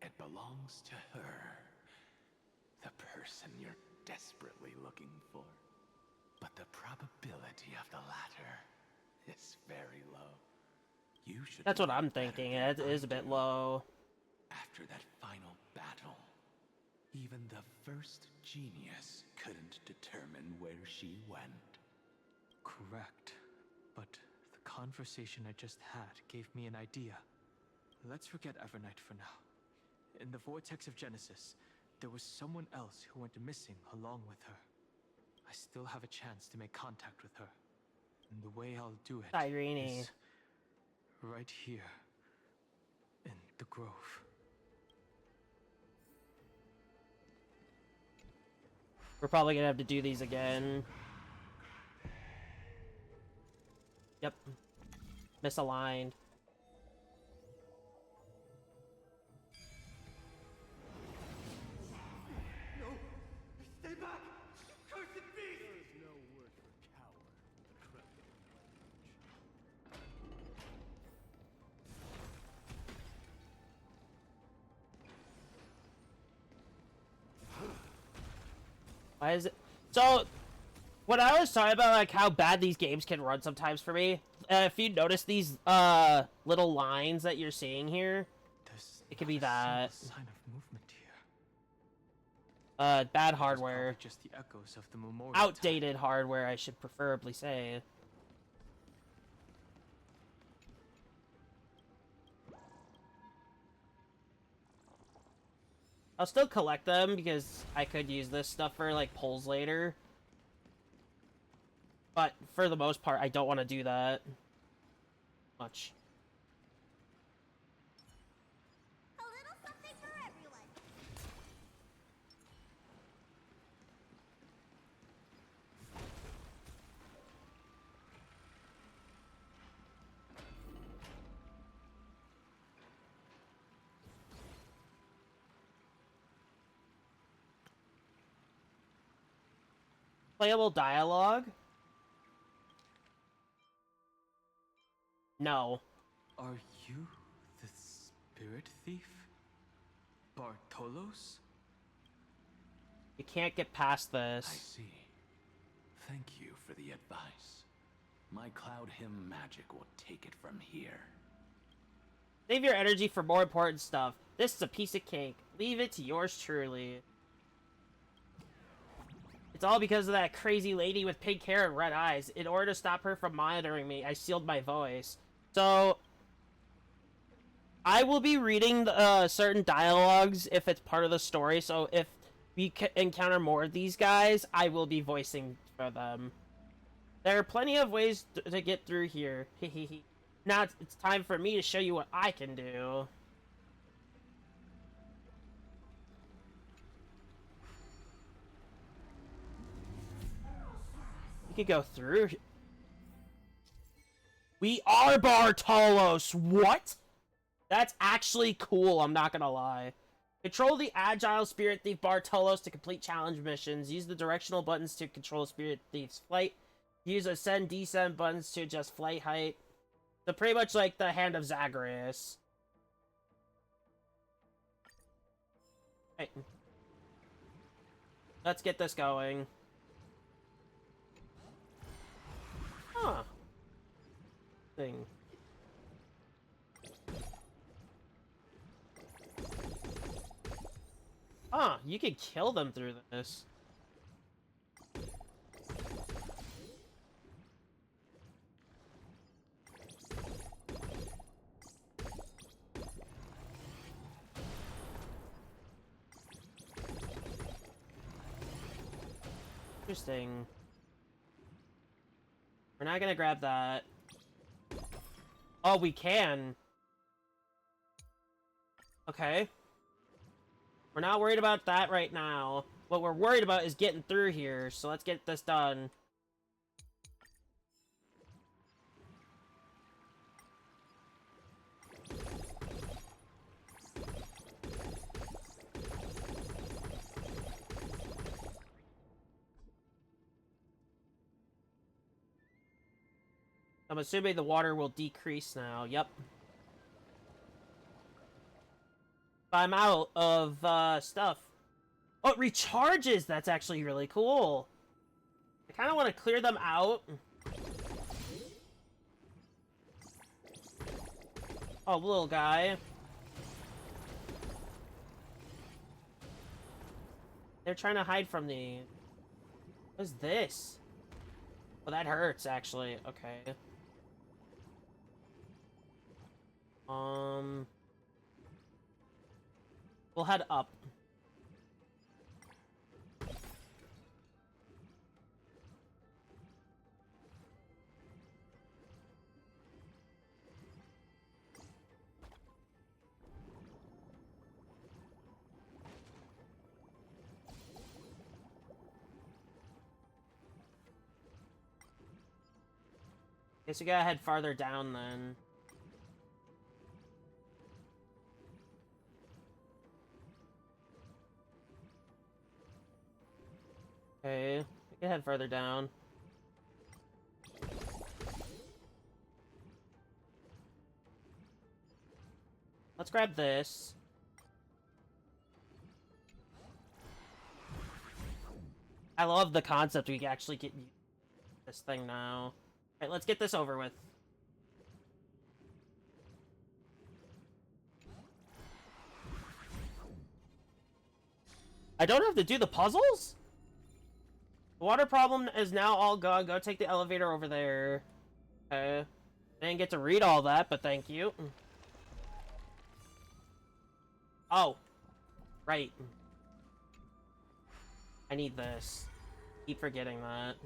it belongs to her, the person you're desperately looking for. But the probability of the latter is very low. You should. That's what I'm thinking. It is a bit low. After that final battle, even the first genius couldn't determine where she went. Correct. But the conversation I just had gave me an idea. Let's forget Evernight for now. In the Vortex of Genesis, there was someone else who went missing along with her. I still have a chance to make contact with her. And the way I'll do it Cyrene. is right here in the grove. We're probably gonna have to do these again. Yep. Misaligned. No! Stay back! You cursed beast! There is no word for coward in the Kremlin language. Why is it? So, when I was talking about like how bad these games can run sometimes for me, if you notice these little lines that you're seeing here, it could be that. Sign of movement here. Bad hardware. Just the echoes of the memorial. Outdated hardware, I should preferably say. I'll still collect them because I could use this stuff for like pulls later. But for the most part, I don't want to do that much. A little something for everyone. Playable dialogue? No. Are you the spirit thief? Bartolos? You can't get past this. I see. Thank you for the advice. My cloud hymn magic will take it from here. Save your energy for more important stuff. This is a piece of cake. Leave it to yours truly. It's all because of that crazy lady with pink hair and red eyes. In order to stop her from monitoring me, I sealed my voice. So, I will be reading certain dialogues if it's part of the story. So if we encounter more of these guys, I will be voicing for them. There are plenty of ways to get through here. Now it's time for me to show you what I can do. You could go through. We are Bartolos! What? That's actually cool, I'm not gonna lie. Control the agile Spirit Thief Bartolos to complete challenge missions. Use the directional buttons to control Spirit Thief's flight. Use ascend, descend buttons to adjust flight height. So pretty much like the Hand of Zagreus. Right. Let's get this going. Huh. Thing. Huh, you could kill them through this. Interesting. We're not gonna grab that. Oh, we can. Okay. We're not worried about that right now. What we're worried about is getting through here, so let's get this done. I'm assuming the water will decrease now. Yep. I'm out of stuff. Oh, it recharges! That's actually really cool. I kind of want to clear them out. Oh, little guy. They're trying to hide from me. What is this? Oh, that hurts, actually. Okay. We'll head up. Guess we gotta head farther down then. Okay, we can head further down. Let's grab this. I love the concept we can actually get this thing now. Alright, let's get this over with. I don't have to do the puzzles? The water problem is now all gone. Go take the elevator over there. Okay. I didn't get to read all that, but thank you. Oh. Right. I need this. Keep forgetting that.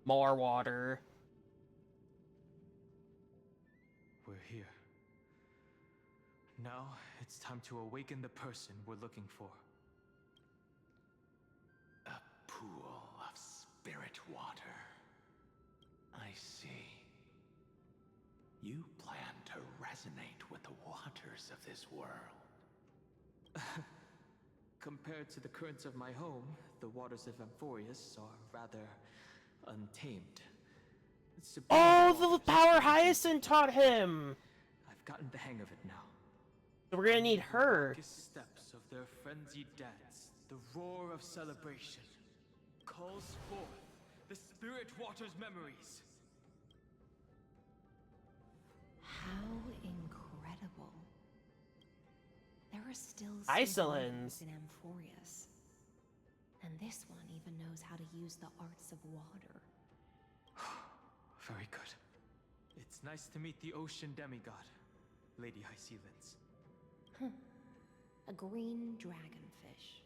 More water. We're here. Now, it's time to awaken the person we're looking for. A pool of spirit water. I see. You plan to resonate with the waters of this world. Compared to the currents of my home, the waters of Amphorius are rather untamed. Oh, the power Hyacinth taught him! I've gotten the hang of it now. So we're gonna need her. The steps of their frenzied dance, the roar of celebration, calls forth the spirit water's memories. How incredible. There are still Isolans in Amphorius. And this one even knows how to use the arts of water. Very good. It's nice to meet the ocean demigod, Lady Hycelens. A green dragonfish.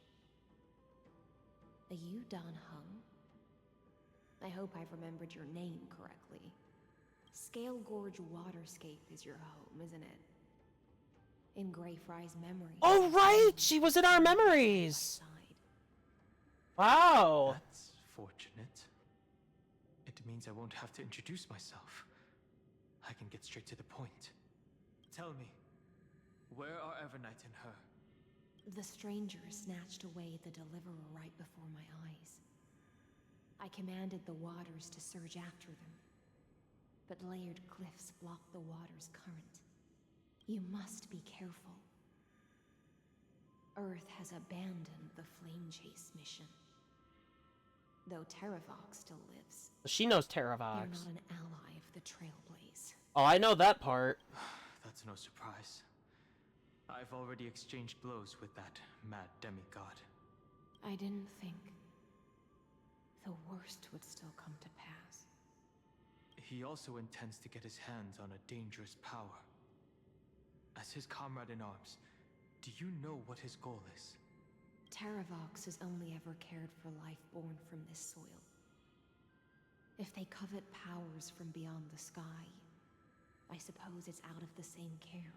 Are you Don Hung? I hope I've remembered your name correctly. Scale Gorge Waterscape is your home, isn't it? In Greyfry's memory. Oh, right! She was in our memories! Wow! That's fortunate. It means I won't have to introduce myself. I can get straight to the point. Tell me, where are Evernight and her? The stranger snatched away the deliverer right before my eyes. I commanded the waters to surge after them. But layered cliffs block the water's current. You must be careful. Earth has abandoned the Flame Chase mission. Though Terravox still lives. She knows You're Terravox. not an ally of the Trailblaze. Oh, I know that part. That's no surprise. I've already exchanged blows with that mad demigod. I didn't think the worst would still come to pass. He also intends to get his hands on a dangerous power. As his comrade in arms, do you know what his goal is? Terravox has only ever cared for life born from this soil. If they covet powers from beyond the sky, I suppose it's out of the same care.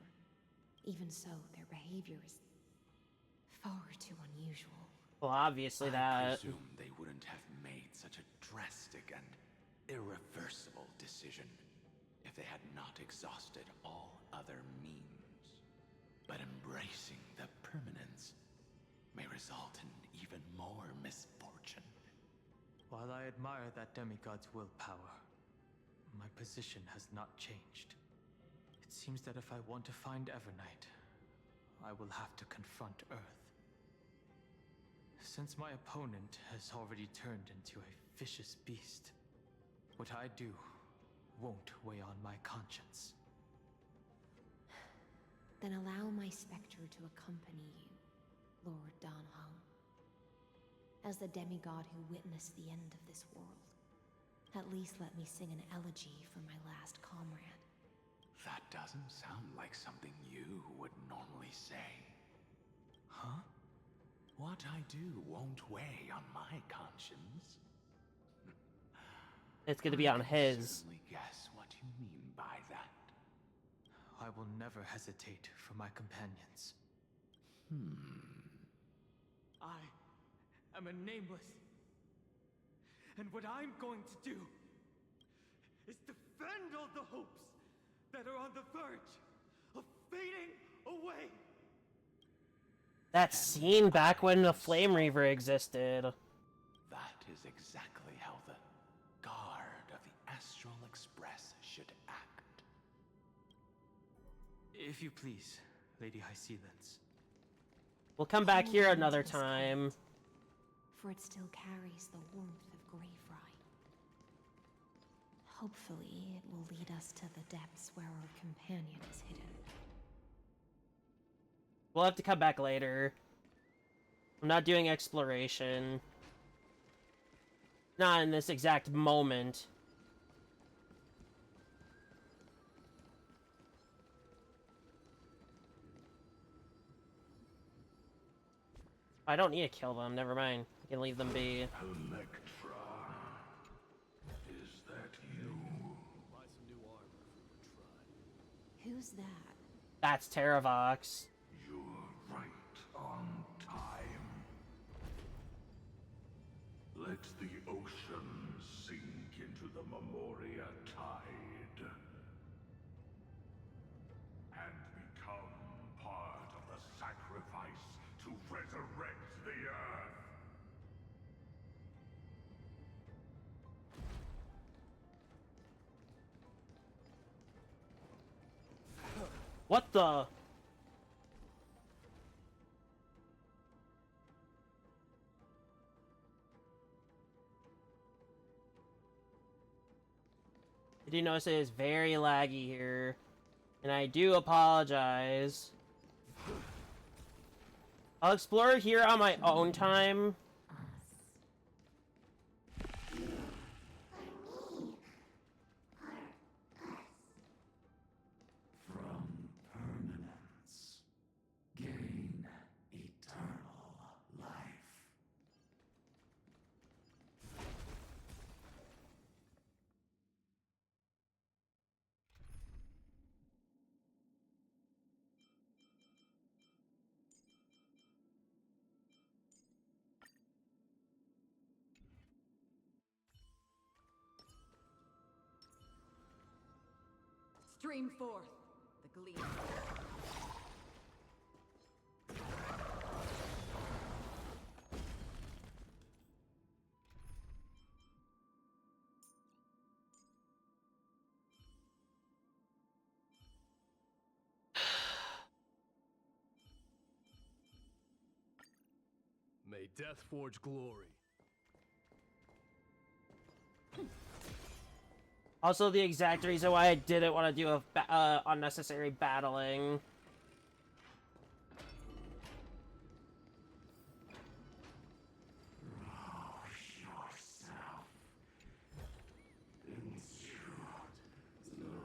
Even so, their behavior is far too unusual. Well, obviously I that. presume they wouldn't have made such a drastic and irreversible decision if they had not exhausted all other means. But embracing the permanence may result in even more misfortune. While I admire that demigod's willpower, my position has not changed. It seems that if I want to find Evernight, I will have to confront Earth. Since my opponent has already turned into a vicious beast, what I do won't weigh on my conscience. Then allow my specter to accompany you, Lord Dan Hung. As the demigod who witnessed the end of this world, at least let me sing an elegy for my last comrade. That doesn't sound like something you would normally say. Huh? What I do won't weigh on my conscience. It's gonna be on his. Certainly guess what you mean by that. I will never hesitate for my companions. I am a nameless. And what I'm going to do is defend all the hopes that are on the verge of fading away. That scene back when the Flame Reaver existed. That is exactly how the guard of the Astral Express should act. If you please, Lady Hycelens. We'll come back here another time. For it still carries the warmth of Greyfry. Hopefully, it will lead us to the depths where our companion is hidden. We'll have to come back later. I'm not doing exploration. Not in this exact moment. I don't need to kill them, never mind. I can leave them be. Electra, is that you? Who's that? That's Terravox. You're right on time. Let the ocean sink into the Memoria tide and become part of the sacrifice to resurrect the Earth. What the? I do notice it is very laggy here, and I do apologize. I'll explore here on my own time. From permanence, gain eternal life. Stream forth, the gleam. May death forge glory. Also, the exact reason why I didn't want to do a unnecessary battling.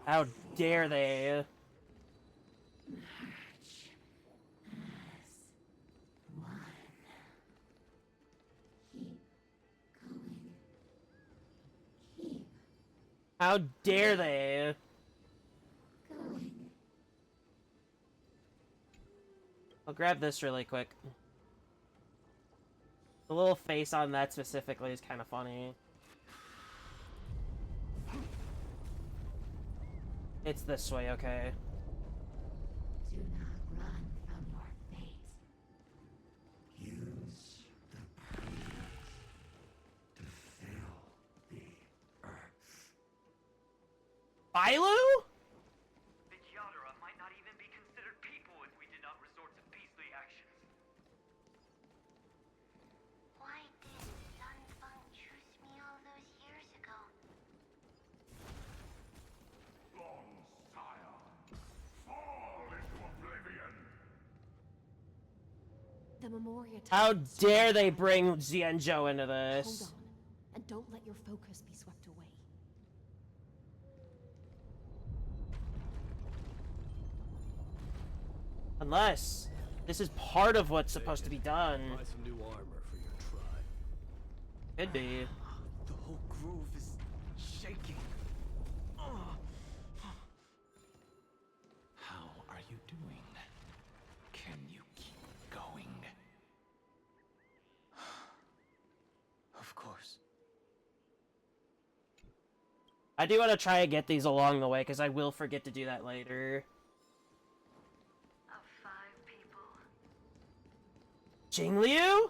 How dare they? How dare they? I'll grab this really quick. The little face on that specifically is kind of funny. It's this way, okay. Do not run from your fate. Use the prayers to fill the earth. Philo? The Yadara might not even be considered people if we did not resort to beastly actions. Why didn't Sun Feng choose me all those years ago? Long Scion, fall into oblivion. The Memoria. How dare they bring Xianzhou into this? Hold on, and don't let your focus be swept away. Unless this is part of what's supposed to be done. Buy some new armor for your tribe. Could be. The whole grove is shaking. How are you doing? Can you keep going? Of course. I do want to try and get these along the way, because I will forget to do that later. Of 5 people. Jingliu?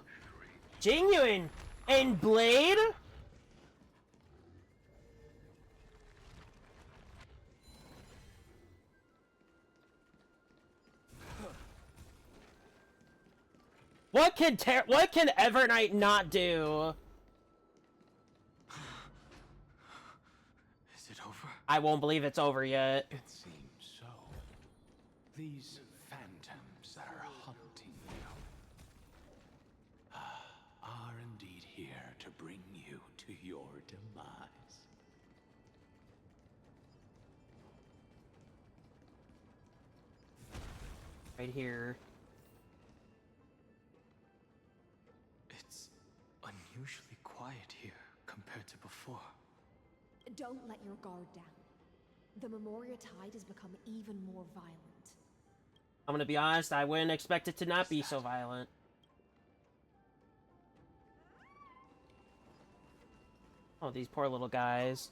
Jingyun and Blade? What can Evernight not do? Is it over? I won't believe it's over yet. It seems so. These phantoms that are haunting you. to your demise. Right here. It's unusually quiet here compared to before. Don't let your guard down. The Memoria Tide has become even more violent. I'm gonna be honest, I wouldn't expect it to not be so violent. Oh, these poor little guys.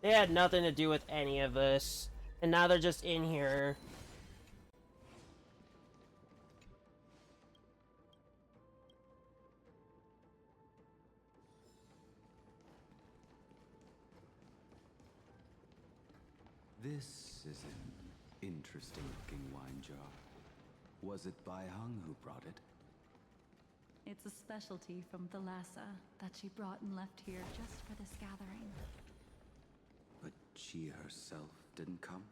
They had nothing to do with any of this, and now they're just in here. This is an interesting-looking wine jar. Was it Bai Hung who brought it? It's a specialty from Thalassa that she brought and left here just for this gathering. But she herself didn't come?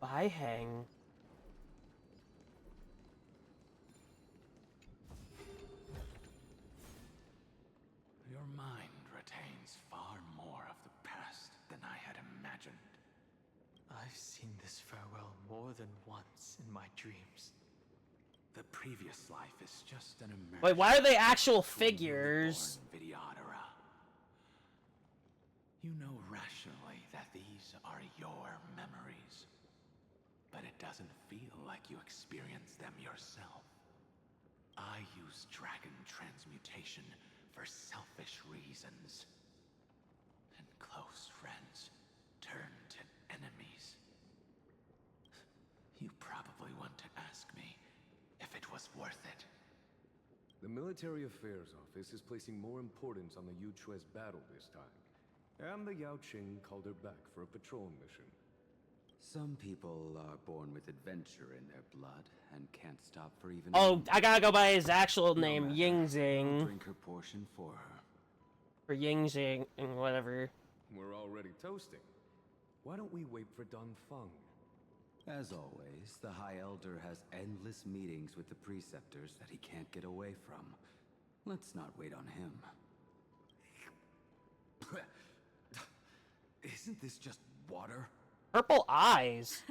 Bai Hang. Your mind retains far more of the past than I had imagined. I've seen this farewell more than once in my dreams. The previous life is just an immersion. Wait, why are they actual figures? Vidyadhara. You know rationally that these are your memories, but it doesn't feel like you experienced them yourself. I use dragon transmutation for selfish reasons, and close friends turn to enemies. You probably want to ask me if it was worth it. The Military Affairs Office is placing more importance on the Yuchue's battle this time, and the Yaoqing called her back for a patrol mission. Some people are born with adventure in their blood and can't stop for even... Oh, I gotta go by his actual name, I'll Yingxing. drink her portion for her. Or Yingxing, and whatever. We're already toasting. Why don't we wait for Don Feng? As always, the High Elder has endless meetings with the Preceptors that he can't get away from. Let's not wait on him. Isn't this just water? Purple eyes.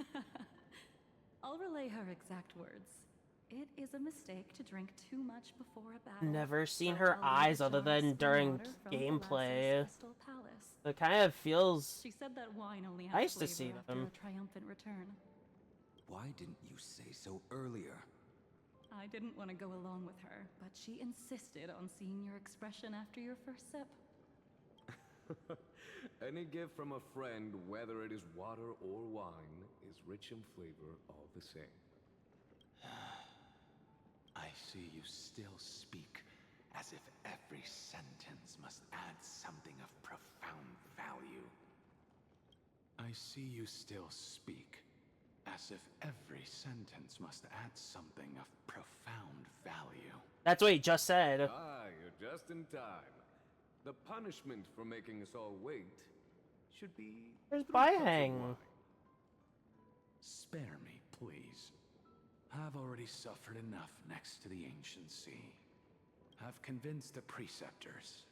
I'll relay her exact words. It is a mistake to drink too much before a battle. Never seen so her I'll eyes leave other jars than of during water from gameplay. Thalassa's Crystal Palace. It kind of feels She said that wine only has nice to flavor see after them. a triumphant return. Why didn't you say so earlier? I didn't want to go along with her, but she insisted on seeing your expression after your first sip. Any gift from a friend, whether it is water or wine, is rich in flavor all the same. I see you still speak as if every sentence must add something of profound value. I see you still speak as if every sentence must add something of profound value. That's what he just said. Ah, you're just in time. The punishment for making us all wait should be... Where's 3 Bai cups of Hang? wine. Spare me, please. I've already suffered enough next to the Ancient Sea. I've convinced the Preceptors.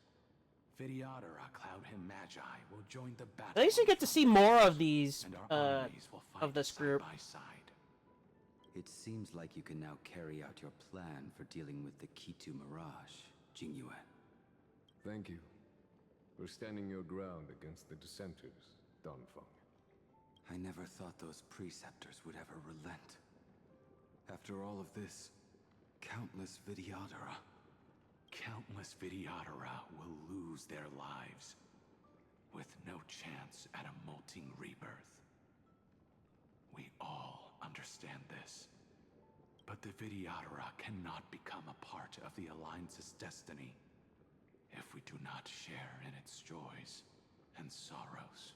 Vidyadhara, Cloudhim Magi will join the battle. At least you get to see more of these, and our armies will fight of this group. side by side. It seems like you can now carry out your plan for dealing with the Kitu Mirage, Jingyue. Thank you for standing your ground against the dissenters, Don Feng. I never thought those Preceptors would ever relent. After all of this, countless Vidyadhara will lose their lives, with no chance at a molting rebirth. We all understand this, but the Vidyadhara cannot become a part of the Alliance's destiny if we do not share in its joys and sorrows.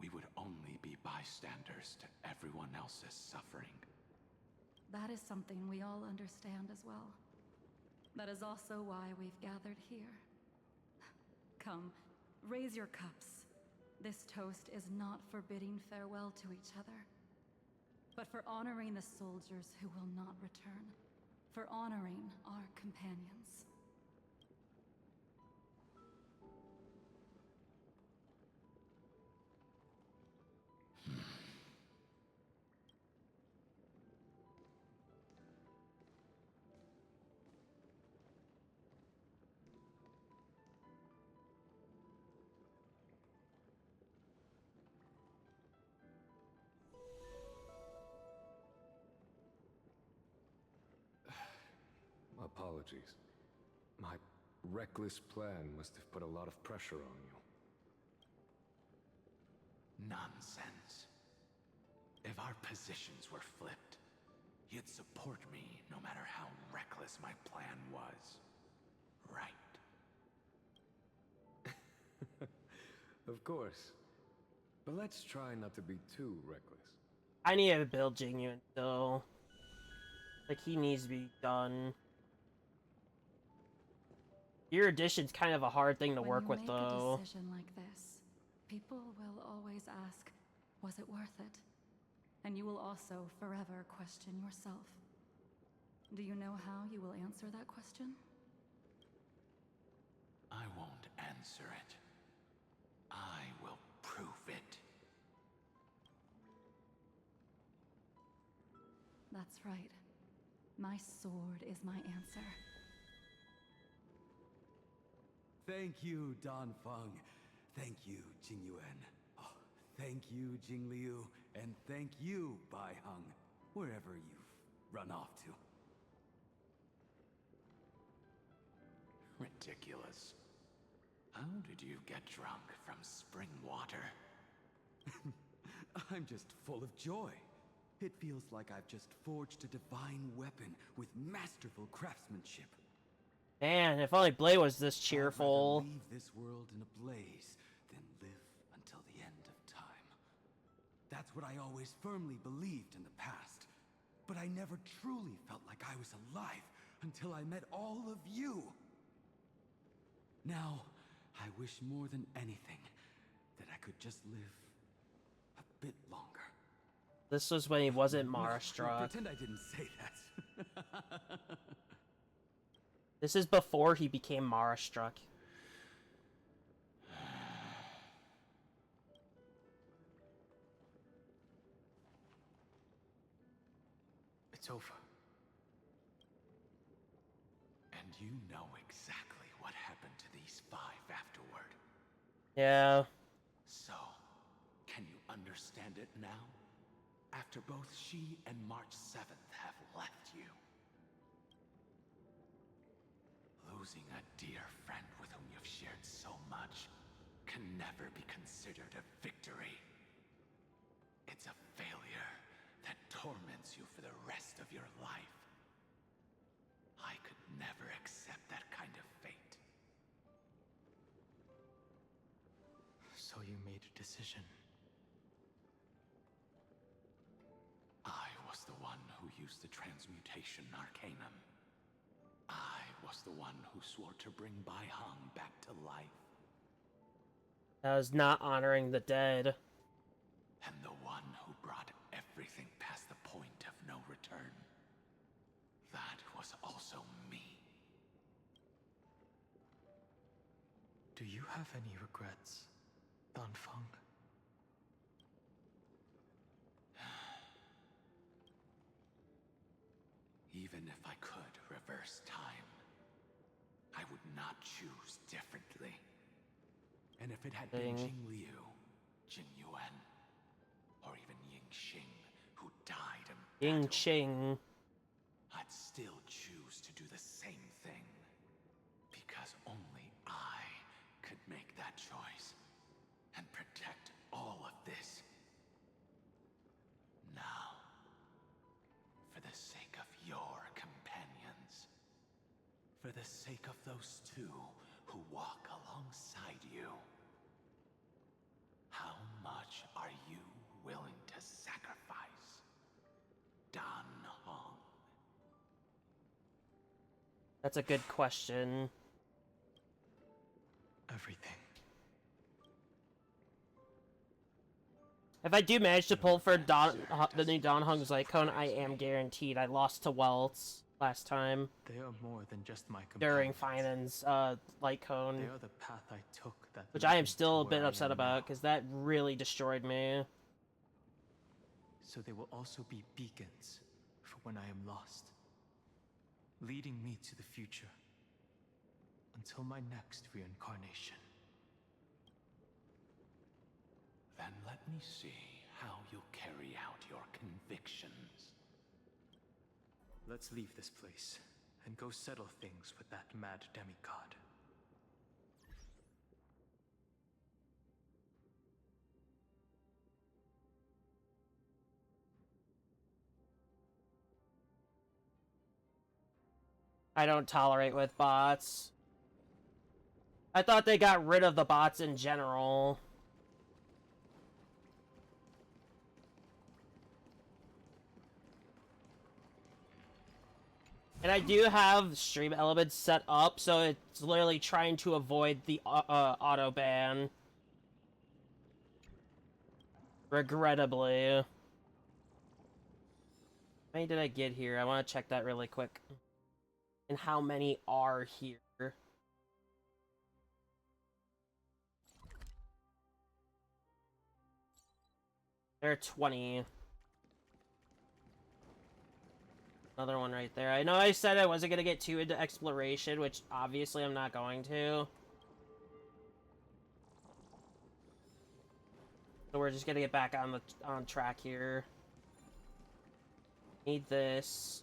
We would only be bystanders to everyone else's suffering. That is something we all understand as well. That is also why we've gathered here. Come, raise your cups. This toast is not for bidding farewell to each other, but for honoring the soldiers who will not return. For honoring our companions. Apologies. My reckless plan must have put a lot of pressure on you. Nonsense. If our positions were flipped, you'd support me no matter how reckless my plan was. Right? Of course. But let's try not to be too reckless. I need to build Genuine though. Like, he needs to be done. Your addition's kind of a hard thing to work with, though. When you make a decision like this, people will always ask, was it worth it? And you will also forever question yourself. Do you know how you will answer that question? I won't answer it. I will prove it. That's right. My sword is my answer. Thank you, Dan Feng. Thank you, Jing Yuan. Oh, thank you, Jing Liu. And thank you, Bai Heng, wherever you've run off to. Ridiculous. How did you get drunk from spring water? I'm just full of joy. It feels like I've just forged a divine weapon with masterful craftsmanship. Man, if only Blade was this cheerful. I'd rather leave this world in a blaze than live until the end of time. That's what I always firmly believed in the past. But I never truly felt like I was alive until I met all of you. Now, I wish more than anything that I could just live a bit longer. This was when he wasn't Mara-struck. Pretend I didn't say that. This is before he became Mara-struck. It's over. And you know exactly what happened to these 5 afterward. Yeah. So, can you understand it now? After both she and March 7th have left you. Losing a dear friend with whom you've shared so much can never be considered a victory. It's a failure that torments you for the rest of your life. I could never accept that kind of fate. So you made a decision. I was the one who used the transmutation arcanum. I was the one who swore to bring Bai Heng back to life. That was not honoring the dead. And the one who brought everything past the point of no return. That was also me. Do you have any regrets, Dan Feng? Even if I could reverse time, I would not choose differently. And if it had been Jing Liu, Jing Yuan, or even Ying Xing who died in Ying Xing. I'd still choose to do the same thing. Because only I could make that choice and protect all of this. Now, for the sake of your companions, for the sake of those 2 who walk alongside you, how much are you willing to sacrifice, Dan Heng? That's a good question. Everything. If I do manage to pull for the new Don Hung's Light Cone, I am guaranteed. I lost to Welts last time. They are more than just my during companions. Finan's Light Cone. They are the path I took that which I am led me still a to bit where I upset am about, now. because that really destroyed me. So they will also be beacons for when I am lost, leading me to the future until my next reincarnation. Then let me see how you'll carry out your convictions. Let's leave this place and go settle things with that mad demigod. I don't tolerate with bots. I thought they got rid of the bots in general. And I do have stream elements set up, so it's literally trying to avoid the auto ban. Regrettably. How many did I get here? I want to check that really quick. And how many are here? There are 20. Another one right there. I know I said I wasn't going to get too into exploration, which obviously I'm not going to. So we're just going to get back on track here. Need this.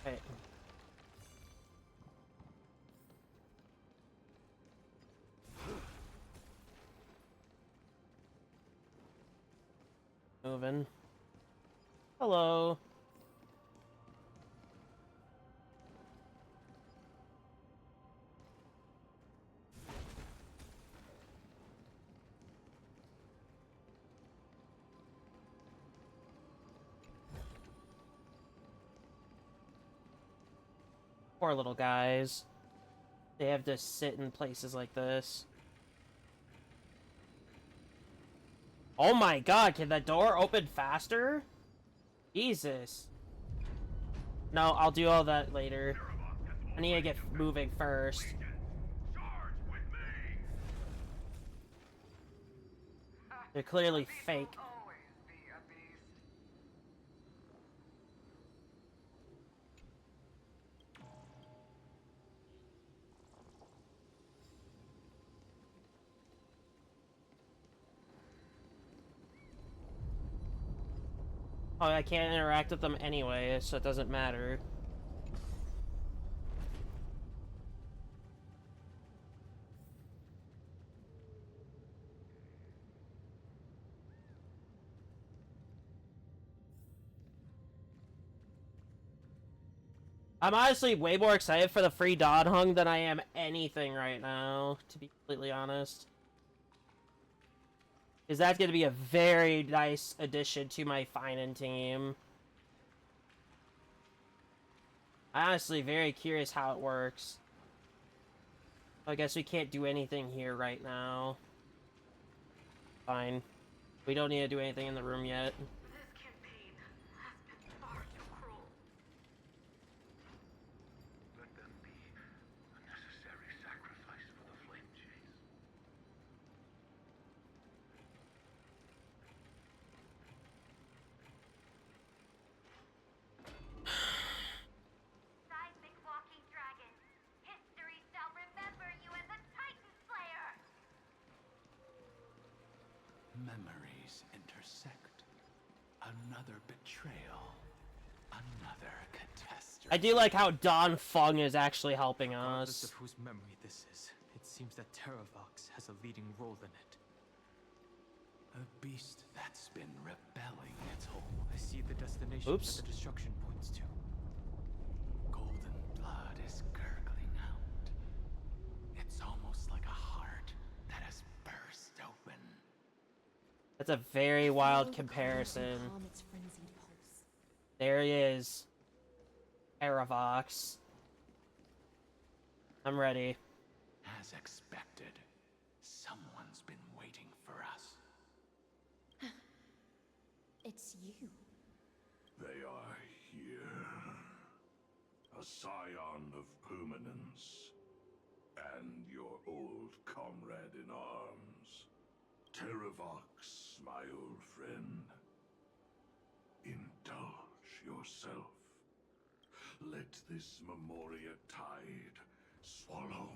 Okay. Moving. Hello. Poor little guys. They have to sit in places like this. Oh my god, can the door open faster? Jesus. No, I'll do all that later. I need to get moving first. They're clearly fake. Oh, I can't interact with them anyway, so it doesn't matter. I'm honestly way more excited for the free Dod Hung than I am anything right now, to be completely honest. Because that's going to be a very nice addition to my Finan team. I'm honestly very curious how it works. I guess we can't do anything here right now. Fine. We don't need to do anything in the room yet. This campaign has been far too cruel. Let them be a necessary sacrifice for the flame chase. Seismic walking dragon. History shall remember you as a Titan Slayer. Memories intersect. Another betrayal. Another catastrophe. I do like how Don Fung is actually helping Regardless us. of whose memory this is, it seems that Terravox has a leading role in it. A beast that's been rebelling its whole. I see the destination Oops. that the destruction points to. Golden blood is gurgling out. It's almost like a heart that has burst open. That's a very wild comparison. Calm its frenzied pulse. There he is. Aerovox. I'm ready. As expected, someone's been waiting for us. It's you. They are here. A scion of permanence. And your old comrade in arms. Terravox, my old friend. Indulge yourself. Let this Memoria tide swallow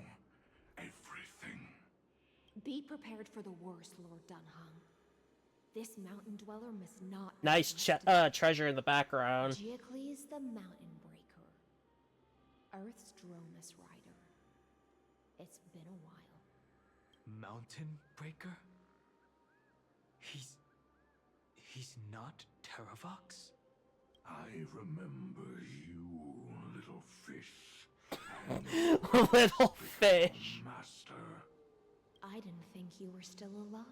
everything. Be prepared for the worst, Lord Dunhung. This mountain dweller must not be Nice molested. treasure in the background. Geocles the Mountain Breaker. Earth's Dromus Rider. It's been a while. Mountain Breaker? He's not Terravox? I remember you, little fish. Little fish. Master. I didn't think you were still alive.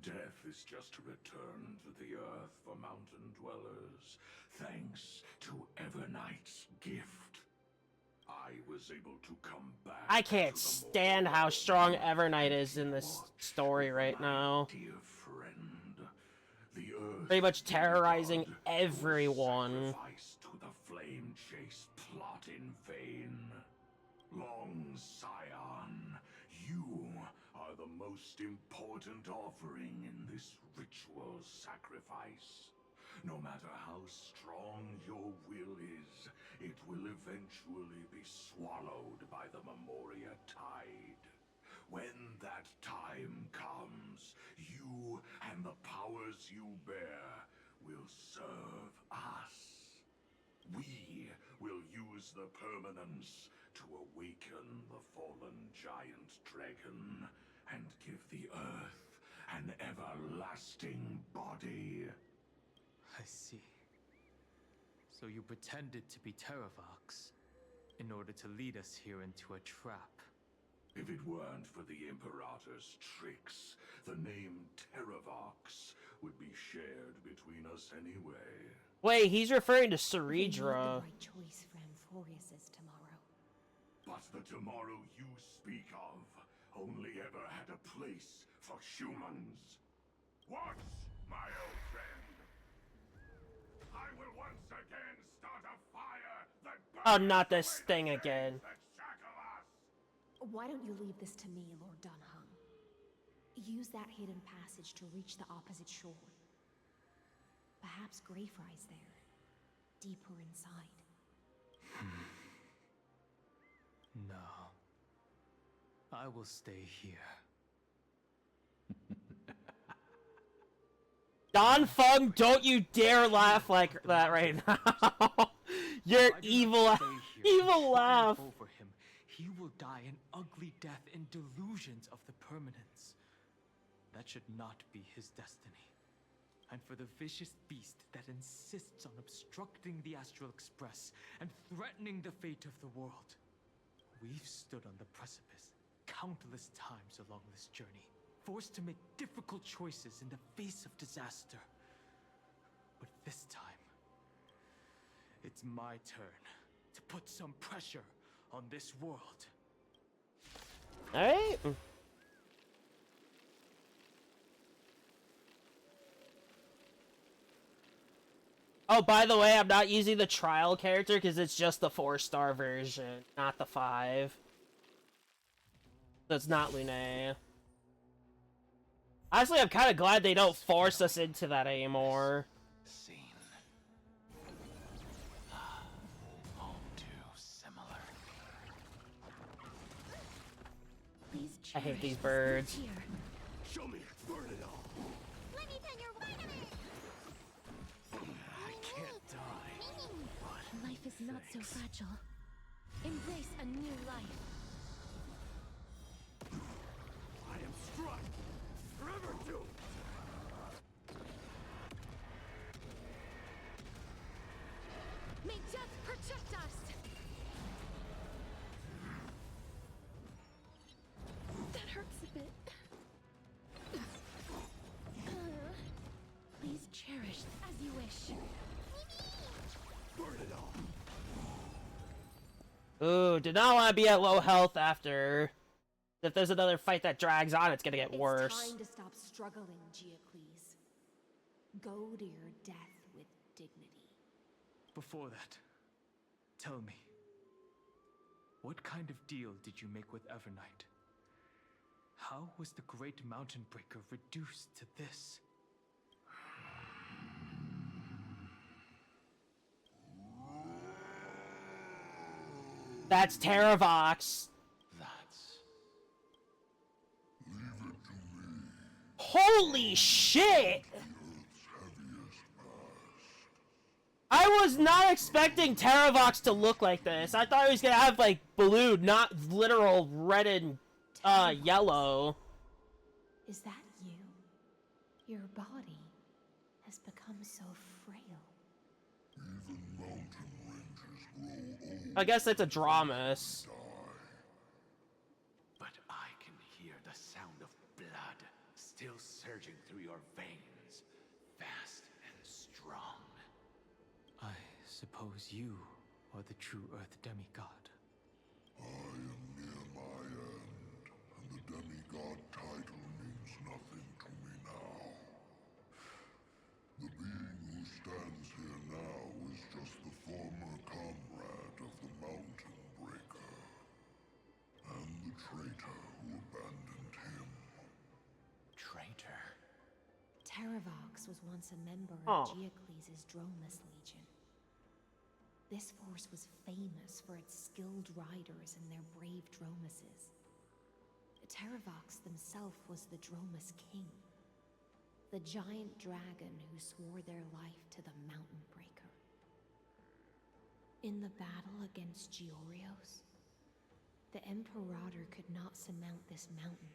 Death is just a return to the earth for mountain dwellers, thanks to Evernight's gift. I was able to come back. I can't stand how strong Evernight is in this story right now. Dear friend, the earth Pretty much terrorizing everyone. sacrificed to the flame chase plot in vain. Long Scion, you are the most important offering in this ritual sacrifice. No matter how strong your will is, it will eventually be swallowed by the Memoria tide. When that time comes, you and the powers you bear will serve us. We will use the permanence to awaken the fallen giant dragon and give the earth an everlasting body. I see. So you pretended to be Terravox in order to lead us here into a trap. If it weren't for the Imperator's tricks, the name Terravox would be shared between us anyway. Wait, he's referring to We made the Ceredra. right choice for Amphorius's tomorrow. But the tomorrow you speak of only ever had a place for humans. What, my old friend? I will once again start a fire that Oh, burns not this away thing the again. chains that shackle us. Why don't you leave this to me, Lord Dunhung? Use that hidden passage to reach the opposite shore. Perhaps Greyfry's there, deeper inside. No. I will stay here. Don Fung, don't you dare laugh like that right now. Your evil, evil laugh. Over him, he will die an ugly death in delusions of the permanence. That should not be his destiny. And for the vicious beast that insists on obstructing the Astral Express and threatening the fate of the world. We've stood on the precipice countless times along this journey, forced to make difficult choices in the face of disaster. But this time, it's my turn to put some pressure on this world. Alright. Oh, by the way, I'm not using the trial character because it's just the 4-star version, not the 5. So it's not Lune. Honestly, I'm kind of glad they don't force us into that anymore. Scene. All too similar. Please I hate these cherish birds. this here. Show me, burn it all. Let me tell your vitamin. I can't die. Life is not so fragile. Embrace a new life. I am struck. Forever doomed. May death protect us! That hurts a bit. Please cherish as you wish. Burn it all. Ooh, did not want to be at low health after. If there's another fight that drags on, it's gonna get worse. It's time to stop struggling, Geocles. Go to your death with dignity. Before that, tell me, what kind of deal did you make with Evernight? How was the Great Mountain Breaker reduced to this? That's Terravox. Holy shit! I was not expecting Terravox to look like this. I thought he was gonna have, like, blue, not literal red and, yellow. Is that you? Your body has become so frail. I guess it's a Dramas. But I can hear the sound of blood still surging through your veins, fast and strong. I suppose you are the true Earth demigod. I am near my end, and the demigod title means nothing to me now. The being who stands here now is just the former comrade of the Mountain Breaker, and the traitor who abandoned him. Traitor? Terravox was once a member Oh. of Geocles' Dromus Legion. This force was famous for its skilled riders and their brave Dromuses. Terravox himself was the Dromus King, the giant dragon who swore their life to the Mountain Breaker. In the battle against Georios, the Imperator could not surmount this mountain,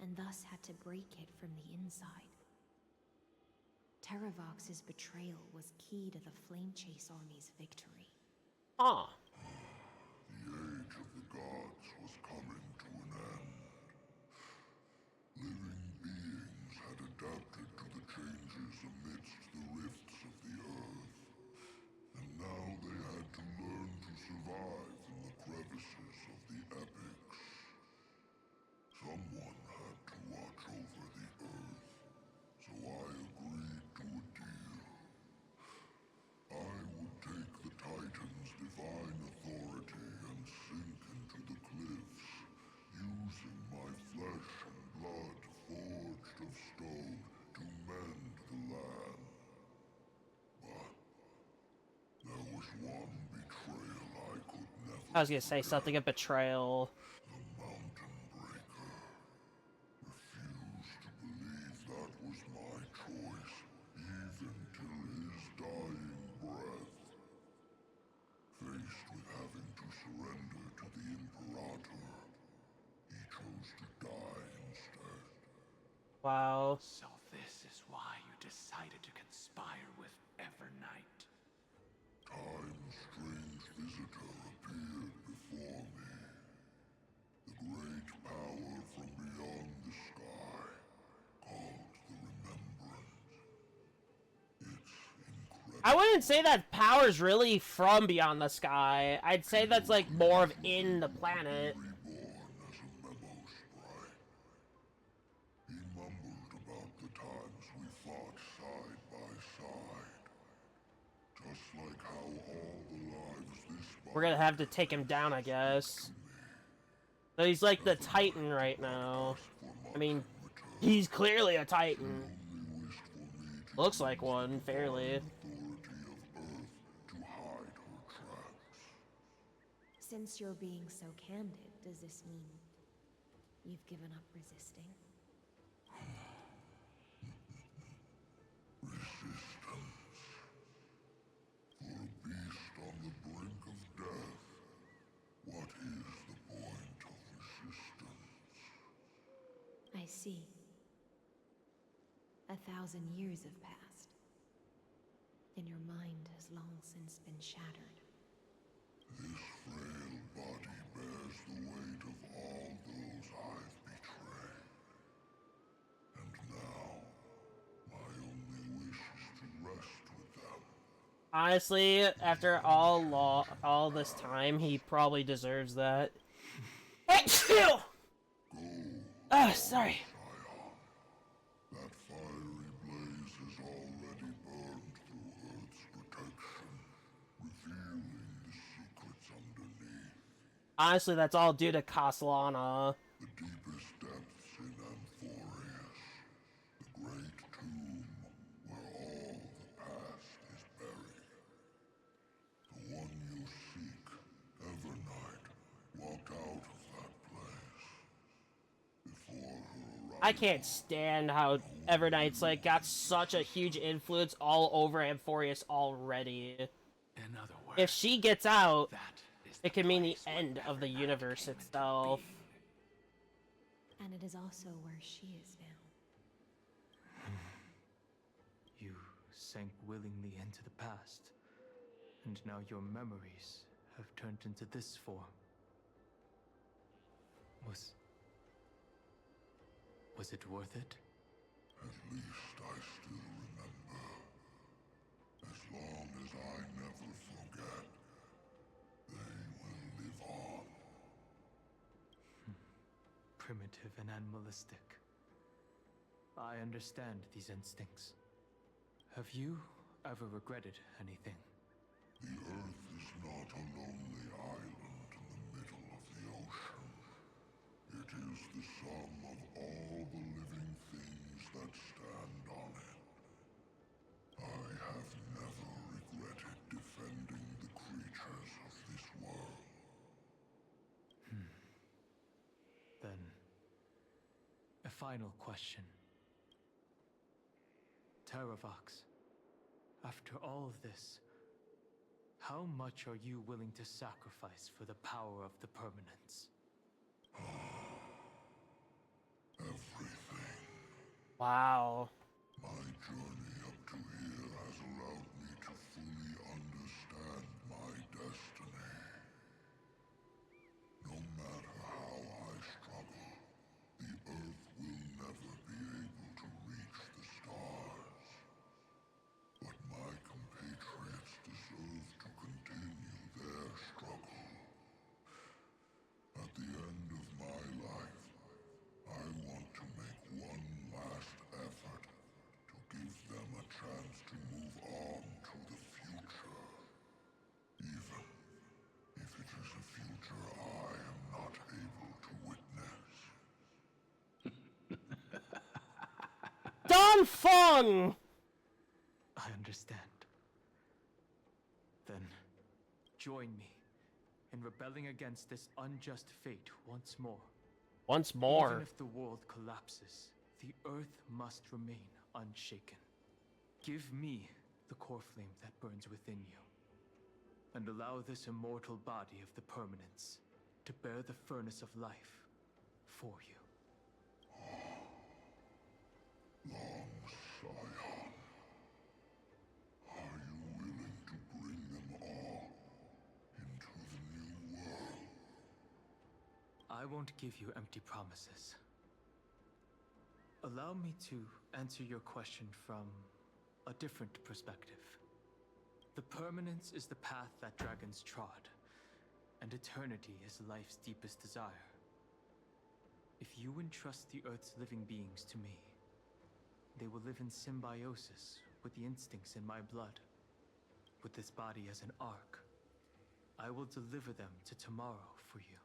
and thus had to break it from the inside. Terravox's betrayal was key to the Flame Chase Army's victory. Ah. The age of the gods was coming to an end. Living beings had adapted to the changes amidst the rifts of the earth, and now they had to learn to survive in the crevices of the epics. Someone had to watch over the earth, so I agreed to a deal. I would take the Titan's divine authority and sink into the cliffs, using my flesh and blood forged of stone to mend the land. But there was one betrayal I could never I was gonna say something of betrayal. The Mountain Breaker refused to believe that was my choice, even till his dying breath. Faced with having to surrender to the Imperator, he chose to die instead. Wow. So this is why you decided to conspire with Evernight. Time's strange visitor appeared before me. The great power from beyond the sky, called the Remembrance. It's incredible. I wouldn't say that power's really from beyond the sky. I'd say that's, like, more of in the planet. Reborn as a memo sprite. He mumbled about the times we fought side by side. Just like how all the lives this We're gonna have to take him down, I guess. So he's like the Titan right now. I mean, he's clearly a Titan. Looks like one, fairly. authority of Earth to hide her tracks. Since you're being so candid, does this mean you've given up resisting? Resistance. For a beast on the brink of death, what is the point of resistance? I see. 1,000 years have passed, and your mind has long since been shattered. This frail body bears the weight of all those I've betrayed. And now, my only wish is to rest with them. Honestly, after all this time, he probably deserves that. Achoo! Ah, sorry. That fiery blaze has already burned through Earth's protection, revealing the secrets underneath. Honestly, that's all due to Castellana. The deepest depths in Amphorius, the great tomb where all the past is buried. The one you seek, Evernight, walked out of that place. Before her arrival, I can't stand how Evernight's like got such a huge influence all over Amphorius already. In other words, If she gets out, that is it could mean the end of the universe itself. And it is also where she is now. You sank willingly into the past, and now your memories have turned into this form. Was it worth it? at least I still remember. As long as I never forget, they will live on. Primitive and animalistic. I understand these instincts. Have you ever regretted anything? The Earth is not a lonely island in the middle of the ocean. It is the sum of all the living things that stand on it. I have never regretted defending the creatures of this world. Then, a final question. Terravox, after all of this, how much are you willing to sacrifice for the power of the permanence? Everything. Wow. My journey up to here has allowed me to fully understand my destiny. No matter how I struggle, the Earth will never be able to reach the stars. But my compatriots deserve to continue their struggle. At the end of my life, I want to make one last effort to give them a chance to move on to the future. Even if it is a future I am not able to witness. Don Fung! I understand. Then, join me in rebelling against this unjust fate once more. Once more. Even if the world collapses, the Earth must remain unshaken. Give me the core flame that burns within you, and allow this immortal body of the permanence to bear the furnace of life for you. Long Scion. Are you willing to bring them all into the new world? I won't give you empty promises. Allow me to answer your question from a different perspective. The permanence is the path that dragons trod, and eternity is life's deepest desire. If you entrust the Earth's living beings to me, they will live in symbiosis with the instincts in my blood. With this body as an ark, I will deliver them to tomorrow for you.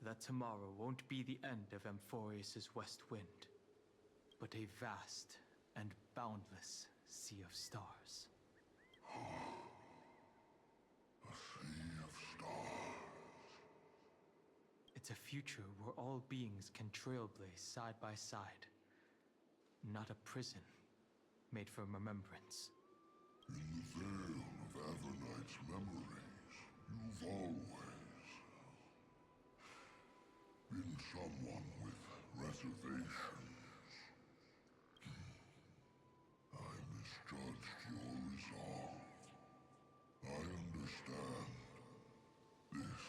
That tomorrow won't be the end of Amphorius' west wind, but a vast and boundless sea of stars. A sea of stars. It's a future where all beings can trailblaze side by side. Not a prison made for remembrance. In the veil of Avernight's memories, you've always been someone with reservations. I misjudged your resolve. I understand. This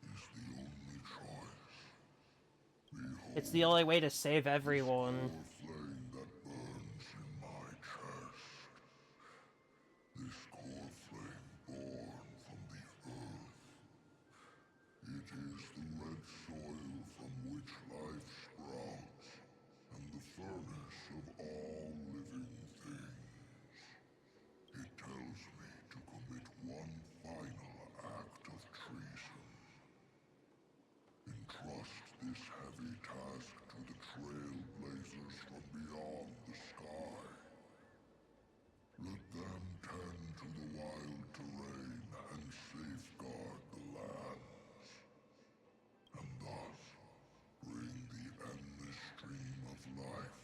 is the only choice. Behold, It's the only way to save everyone. core flame that burns in my chest. is the red soil from which life sprouts, and the furnace of all living things. It tells me to commit one final act of treason. Entrust this heavy task to the trailblazers from beyond the sky. Let them tend to the wild terrain and safeguard the lands, and thus bring the endless stream of life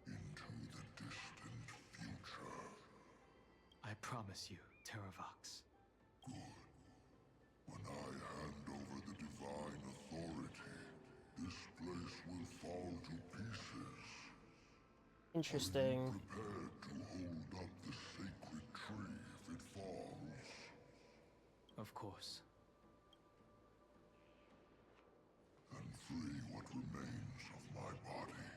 into the distant future. I promise you, Terravox. Good. When I hand over the divine authority, this place will fall to pieces. Interesting. Are you prepared to hold up the sacred tree if it falls? Of course. Then free what remains of my body,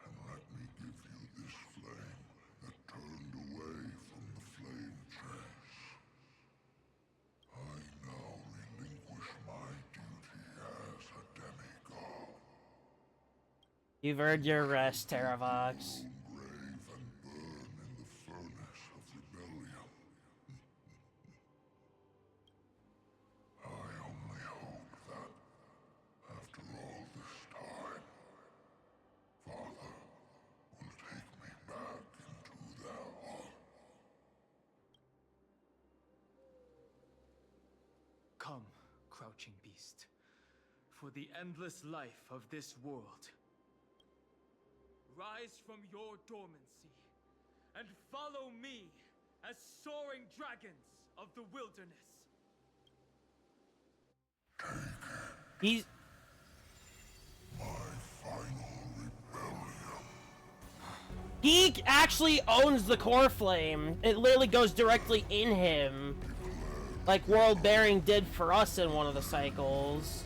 and let me give you this flame that turned away from the flame chase. I now relinquish my duty as a demigod. You've earned your rest, Terravox. Grave and burn in the furnace of rebellion. I only hope that, after all this time, Father will take me back into their heart. Come, crouching beast, for the endless life of this world. Rise from your dormancy, and follow me as soaring dragons of the wilderness. He's... My final rebellion. He actually owns the core flame. It literally goes directly in him. Like World Bearing did for us in one of the cycles.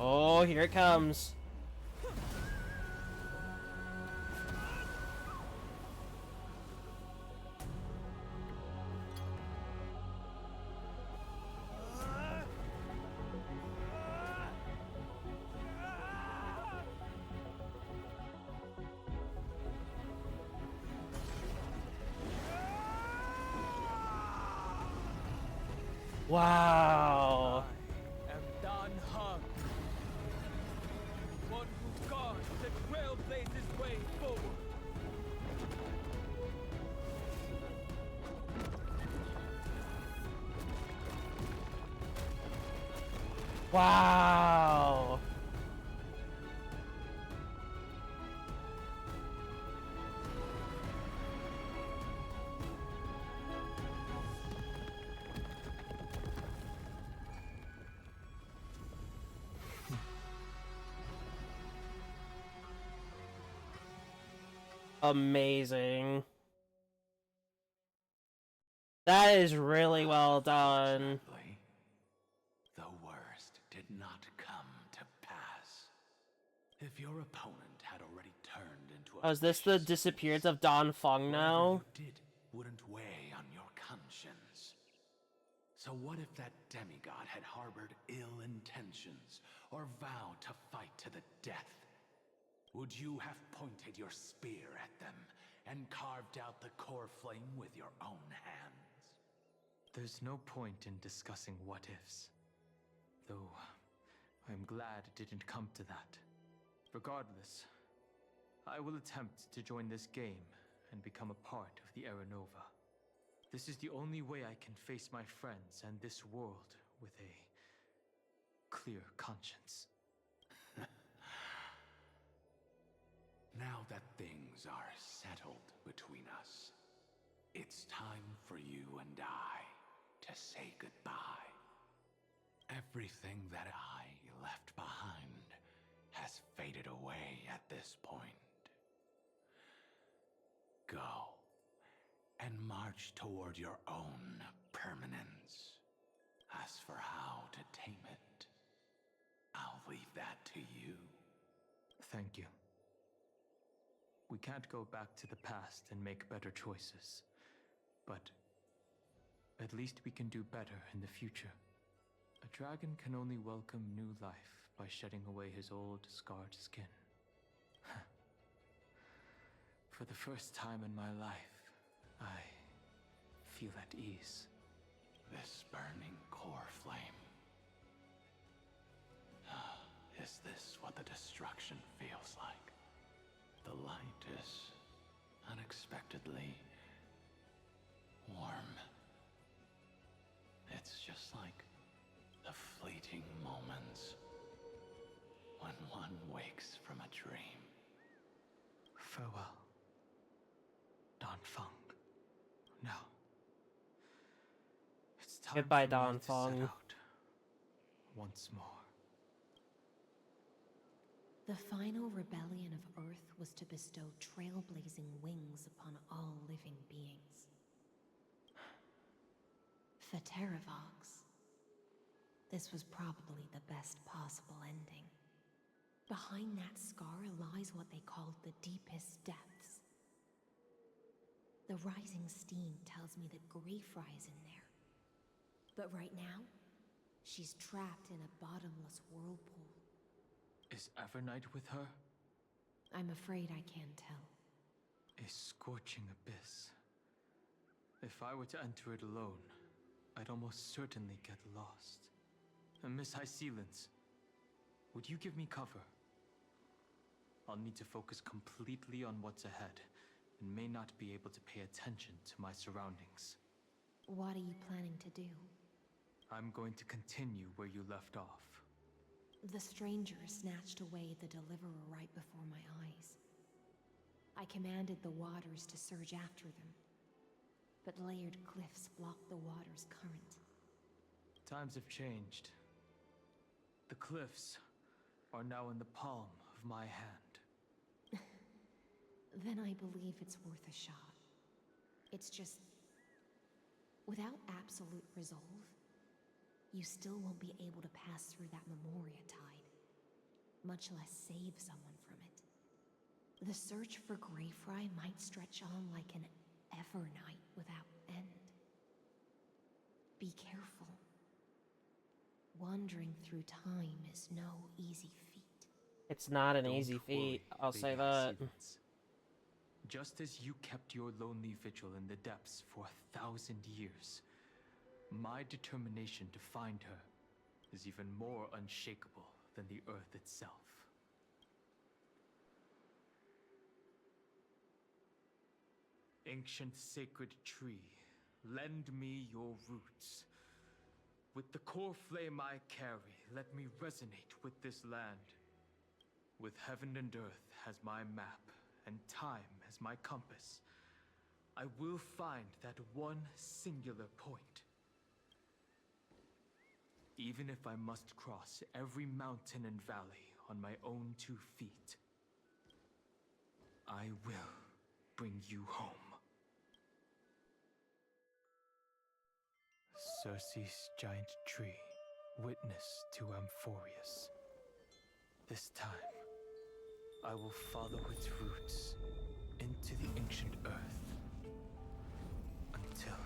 Oh, here it comes. Wow. I am Dan Hung, one who guards and trailblazes way forward. Wow. Amazing. That is really well done. The worst did not come to pass. If your opponent had already turned into a Oh, is this the disappearance of Don Feng now? you did wouldn't weigh on your conscience. So what if that demigod had harbored ill intentions or vowed to fight to the death? Would you have pointed your spear at them and carved out the core flame with your own hands? There's no point in discussing what-ifs. Though, I'm glad it didn't come to that. Regardless, I will attempt to join this game and become a part of the Era Nova. This is the only way I can face my friends and this world with a clear conscience. Now that things are settled between us, it's time for you and I to say goodbye. Everything that I left behind has faded away at this point. Go and march toward your own permanence. As for how to tame it, I'll leave that to you. Thank you. We can't go back to the past and make better choices, but At least we can do better in the future. A dragon can only welcome new life by shedding away his old, scarred skin. For the first time in my life, I feel at ease. This burning core flame. Is this what the destruction feels like? The light is unexpectedly warm. It's just like the fleeting moments when one wakes from a dream. Farewell, Danfeng. Now, it's time Goodbye, for me to set Danfeng. out once more. The final rebellion of Earth was to bestow trailblazing wings upon all living beings. For Terravox, this was probably the best possible ending. Behind that scar lies what they called the deepest depths. The rising steam tells me that Greyfry is in there. But right now, she's trapped in a bottomless whirlpool. Is Evernight with her? I'm afraid I can't tell. A scorching abyss. If I were to enter it alone, I'd almost certainly get lost. And Miss High Sealance, would you give me cover? I'll need to focus completely on what's ahead, and may not be able to pay attention to my surroundings. What are you planning to do? I'm going to continue where you left off. The stranger snatched away the deliverer right before my eyes. I commanded the waters to surge after them, but layered cliffs blocked the water's current. Times have changed. The cliffs are now in the palm of my hand. Then I believe it's worth a shot. It's just, without absolute resolve, you still won't be able to pass through that Memoria tide, much less save someone from it. The search for Greyfry might stretch on like an Evernight without end. Be careful. Wandering through time is no easy feat. It's not an Don't easy feat, worry, I'll say Lady that. Sealance. Just as you kept your lonely vigil in the depths for 1,000 years, my determination to find her is even more unshakable than the earth itself. Ancient sacred tree, lend me your roots. With the core flame I carry, let me resonate with this land. With heaven and earth as my map, and time as my compass, I will find that one singular point. Even if I must cross every mountain and valley on my own 2 feet, I will bring you home. Circe's giant tree, witness to Amphorius. This time, I will follow its roots into the ancient earth until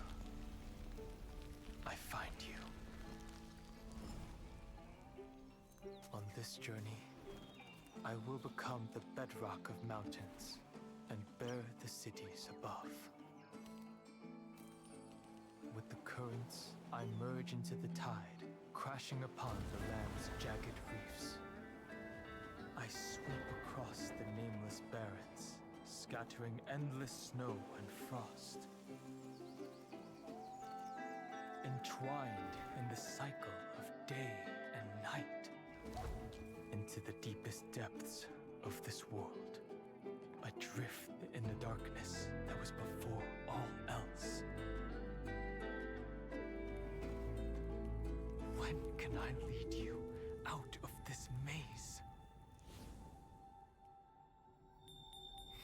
I find you. On this journey, I will become the bedrock of mountains and bear the cities above. With the currents, I merge into the tide, crashing upon the land's jagged reefs. I sweep across the nameless barrens, scattering endless snow and frost. Entwined in the cycle of day and night, into the deepest depths of this world, adrift in the darkness that was before all else. When can I lead you out of this maze?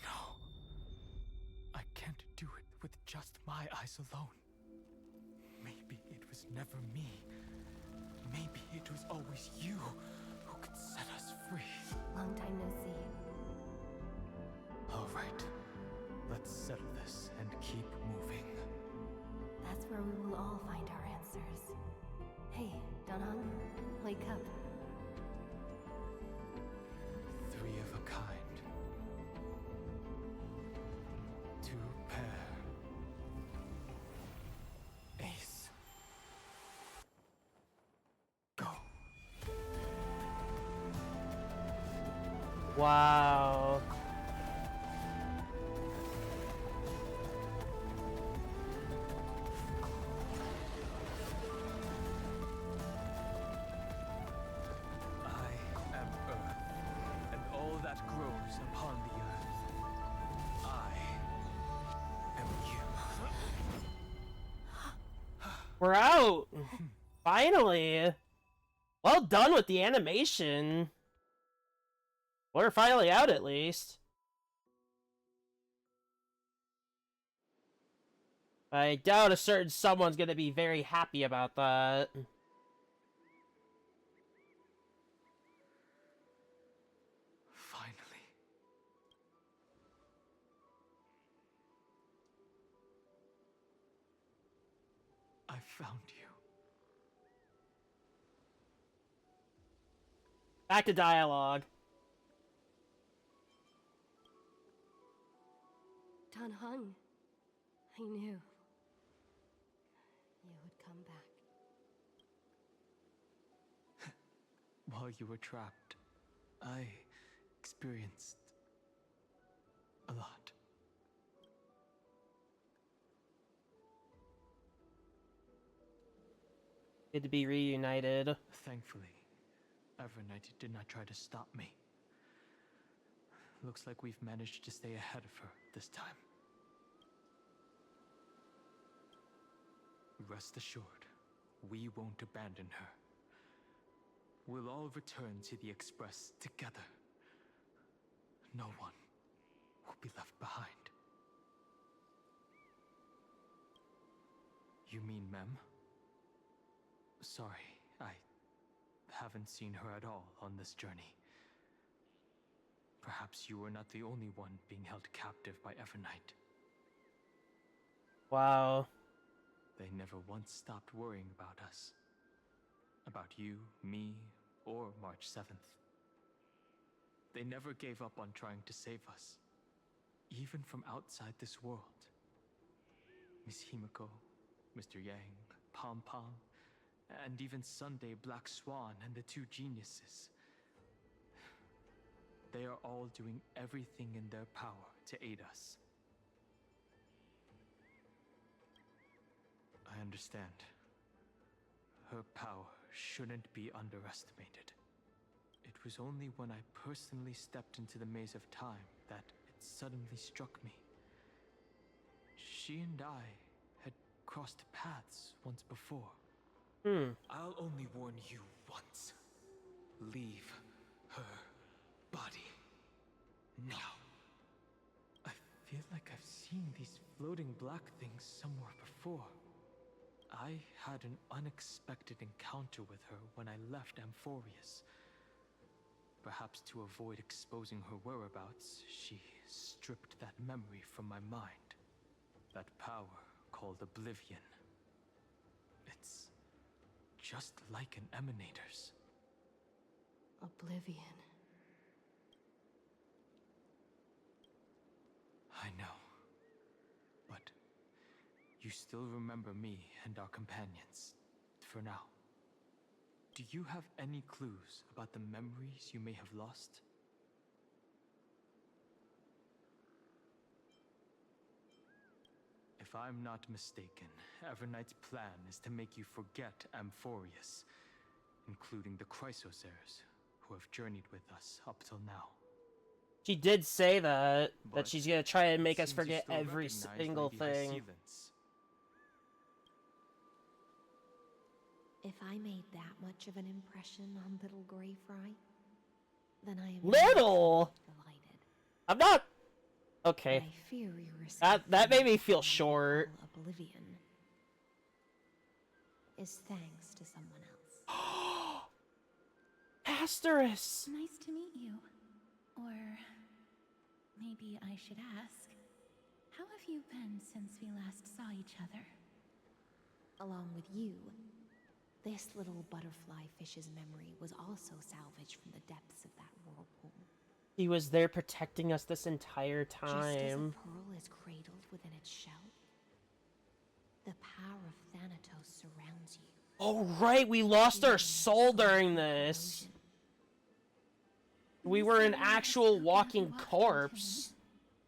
No. I can't do it with just my eyes alone. Maybe it was never me. Maybe it was always you who could set us free. Long time no see. All right. Let's settle this and keep moving. That's where we will all find our answers. Hey, Dunhung, wake up. Three of a kind. Two pair. Ace. Go. Wow. I am Earth, and all that grows upon the earth. I am you. We're out! Finally! Well done with the animation. We're finally out, at least. I doubt a certain someone's gonna be very happy about that. Finally. I found you. Back to dialogue. Dunhung, I knew you would come back. While you were trapped, I experienced a lot. Good to be reunited. Thankfully, Evernight did not try to stop me. Looks like we've managed to stay ahead of her this time. Rest assured, we won't abandon her. We'll all return to the Express together. No one will be left behind. You mean Mem? Sorry, I haven't seen her at all on this journey. Perhaps you were not the only one being held captive by Evernight. Wow. They never once stopped worrying about us. About you, me, or March 7th. They never gave up on trying to save us. Even from outside this world. Miss Himiko, Mr. Yang, Pom Pom, and even Sunday Black Swan and the two geniuses. They are all doing everything in their power to aid us. I understand. Her power shouldn't be underestimated. It was only when I personally stepped into the maze of time that it suddenly struck me. She and I had crossed paths once before. I'll only warn you once. Leave her body. Now. I feel like I've seen these floating black things somewhere before. I had an unexpected encounter with her when I left Amphorius. Perhaps to avoid exposing her whereabouts, she stripped that memory from my mind. That power called Oblivion. It's just like an Emanator's. Oblivion. I know. But you still remember me and our companions, for now. Do you have any clues about the memories you may have lost? If I'm not mistaken, Evernight's plan is to make you forget Amphorius, including the Chrysosaurs, who have journeyed with us up till now. She did say that But she's gonna try and make us seems you forget still every recognize single Lady thing. Hyacinthus. If I made that much of an impression on little Grey Fry, then I am Little? delighted. I'm not. Okay. I fear your That made me feel short. Oblivion is thanks to someone else. Asterisk. Nice to meet you. Or maybe I should ask, how have you been since we last saw each other? along with you, this little butterfly fish's memory was also salvaged from the depths of that whirlpool. He was there protecting us this entire Just as a time. pearl is cradled within its shell, the power of Thanatos surrounds you. Oh, right, we lost our soul during this. We were an actual walking corpse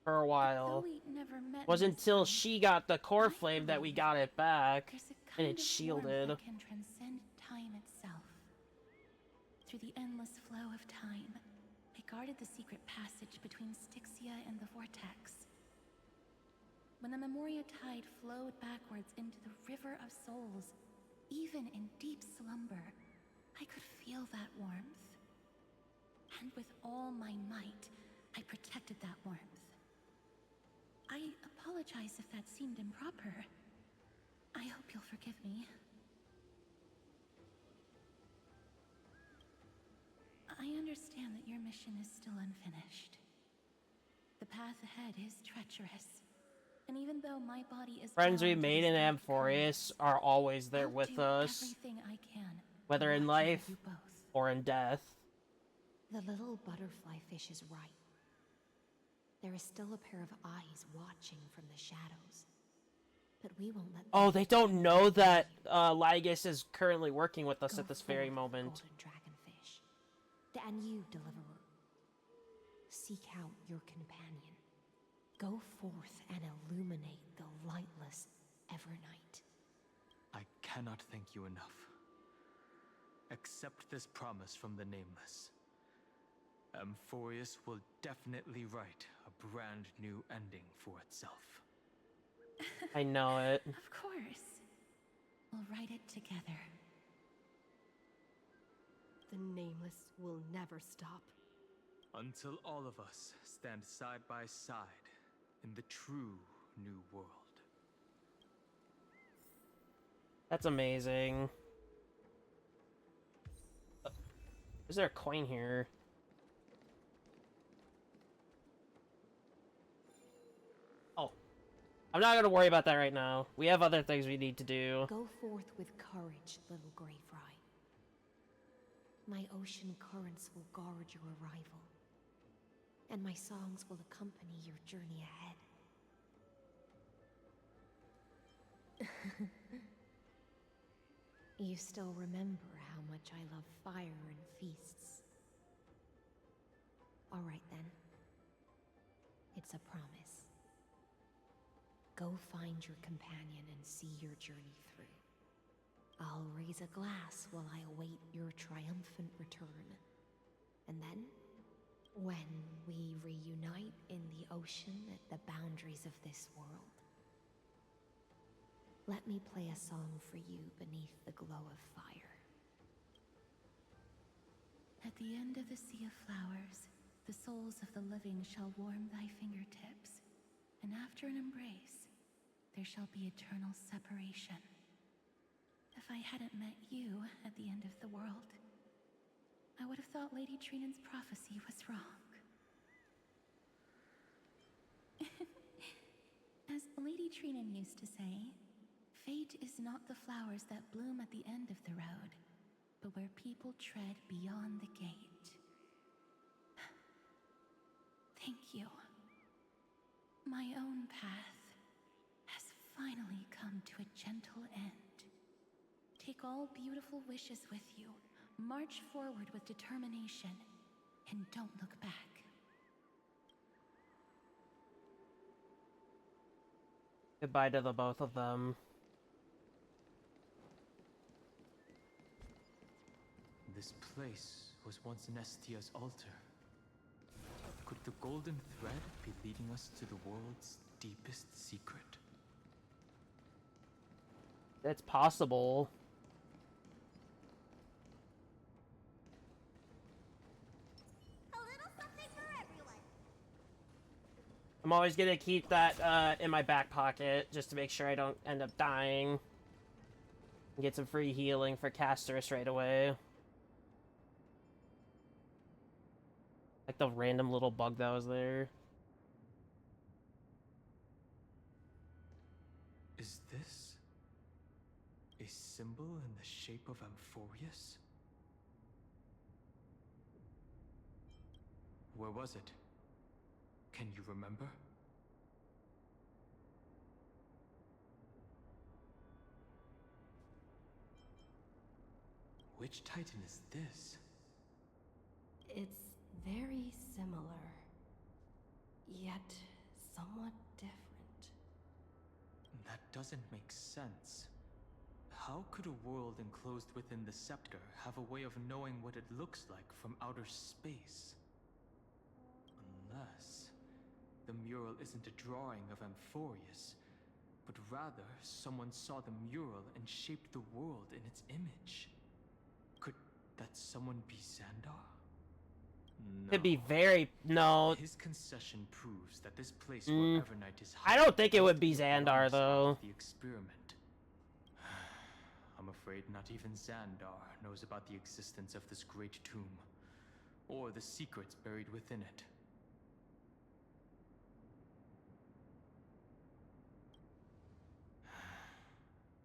for a while. It wasn't until she got the core flame that we got it back, and it's shielded. That can transcend time itself. Through the endless flow of time, I guarded the secret passage between Styxia and the Vortex. When the Memoria tide flowed backwards into the River of Souls, even in deep slumber, I could feel that warmth. And with all my might, I protected that warmth. I apologize if that seemed improper. I hope you'll forgive me. I understand that your mission is still unfinished. The path ahead is treacherous. And even though my body is Friends we bound to made this in dark Amphorius are always there I'll with do us, everything I can to whether in watch over life you both. or in death. The little butterfly fish is right. There is still a pair of eyes watching from the shadows. But we won't let them. Oh, they don't know that Lygus is currently working with us Go at this very forth, moment. golden dragonfish. And you, deliverer, seek out your companion. Go forth and illuminate the lightless Evernight. I cannot thank you enough. Accept this promise from the Nameless. Amphorius will definitely write a brand new ending for itself. I know it. Of course. We'll write it together. The Nameless will never stop. Until all of us stand side by side in the true new world. That's amazing. Is there a coin here? Oh. I'm not gonna worry about that right now. We have other things we need to do. Go forth with courage, little Grey Fry. My ocean currents will guard your arrival, and my songs will accompany your journey ahead. You still remember how much I love fire and feasts. All right then. It's a promise. Go find your companion and see your journey through. I'll raise a glass while I await your triumphant return. And then, when we reunite in the ocean at the boundaries of this world, let me play a song for you beneath the glow of fire. At the end of the sea of flowers, the souls of the living shall warm thy fingertips, and after an embrace, there shall be eternal separation. If I hadn't met you at the end of the world, I would have thought Lady Trinan's prophecy was wrong. As Lady Trinan used to say, fate is not the flowers that bloom at the end of the road, but where people tread beyond the gate. Thank you. My own path has finally come to a gentle end. Take all beautiful wishes with you, march forward with determination, and don't look back. Goodbye to the both of them. This place was once Nestia's altar. Could the golden thread be leading us to the world's deepest secret? It's possible. I'm always gonna keep that in my back pocket just to make sure I don't end up dying. Get some free healing for Casterus right away. Like the random little bug that was there. Is this A symbol in the shape of Amphorius? Where was it? Can you remember? Which Titan is this? It's very similar, yet somewhat different. That doesn't make sense. How could a world enclosed within the scepter have a way of knowing what it looks like from outer space? Unless the mural isn't a drawing of Amphorius, but rather someone saw the mural and shaped the world in its image. Could that someone be Xandar? No. Could be very no. His concession proves that this place where Evernight is I don't think it would be Xandar though. The experiment. I'm afraid not even Xandar knows about the existence of this great tomb, or the secrets buried within it.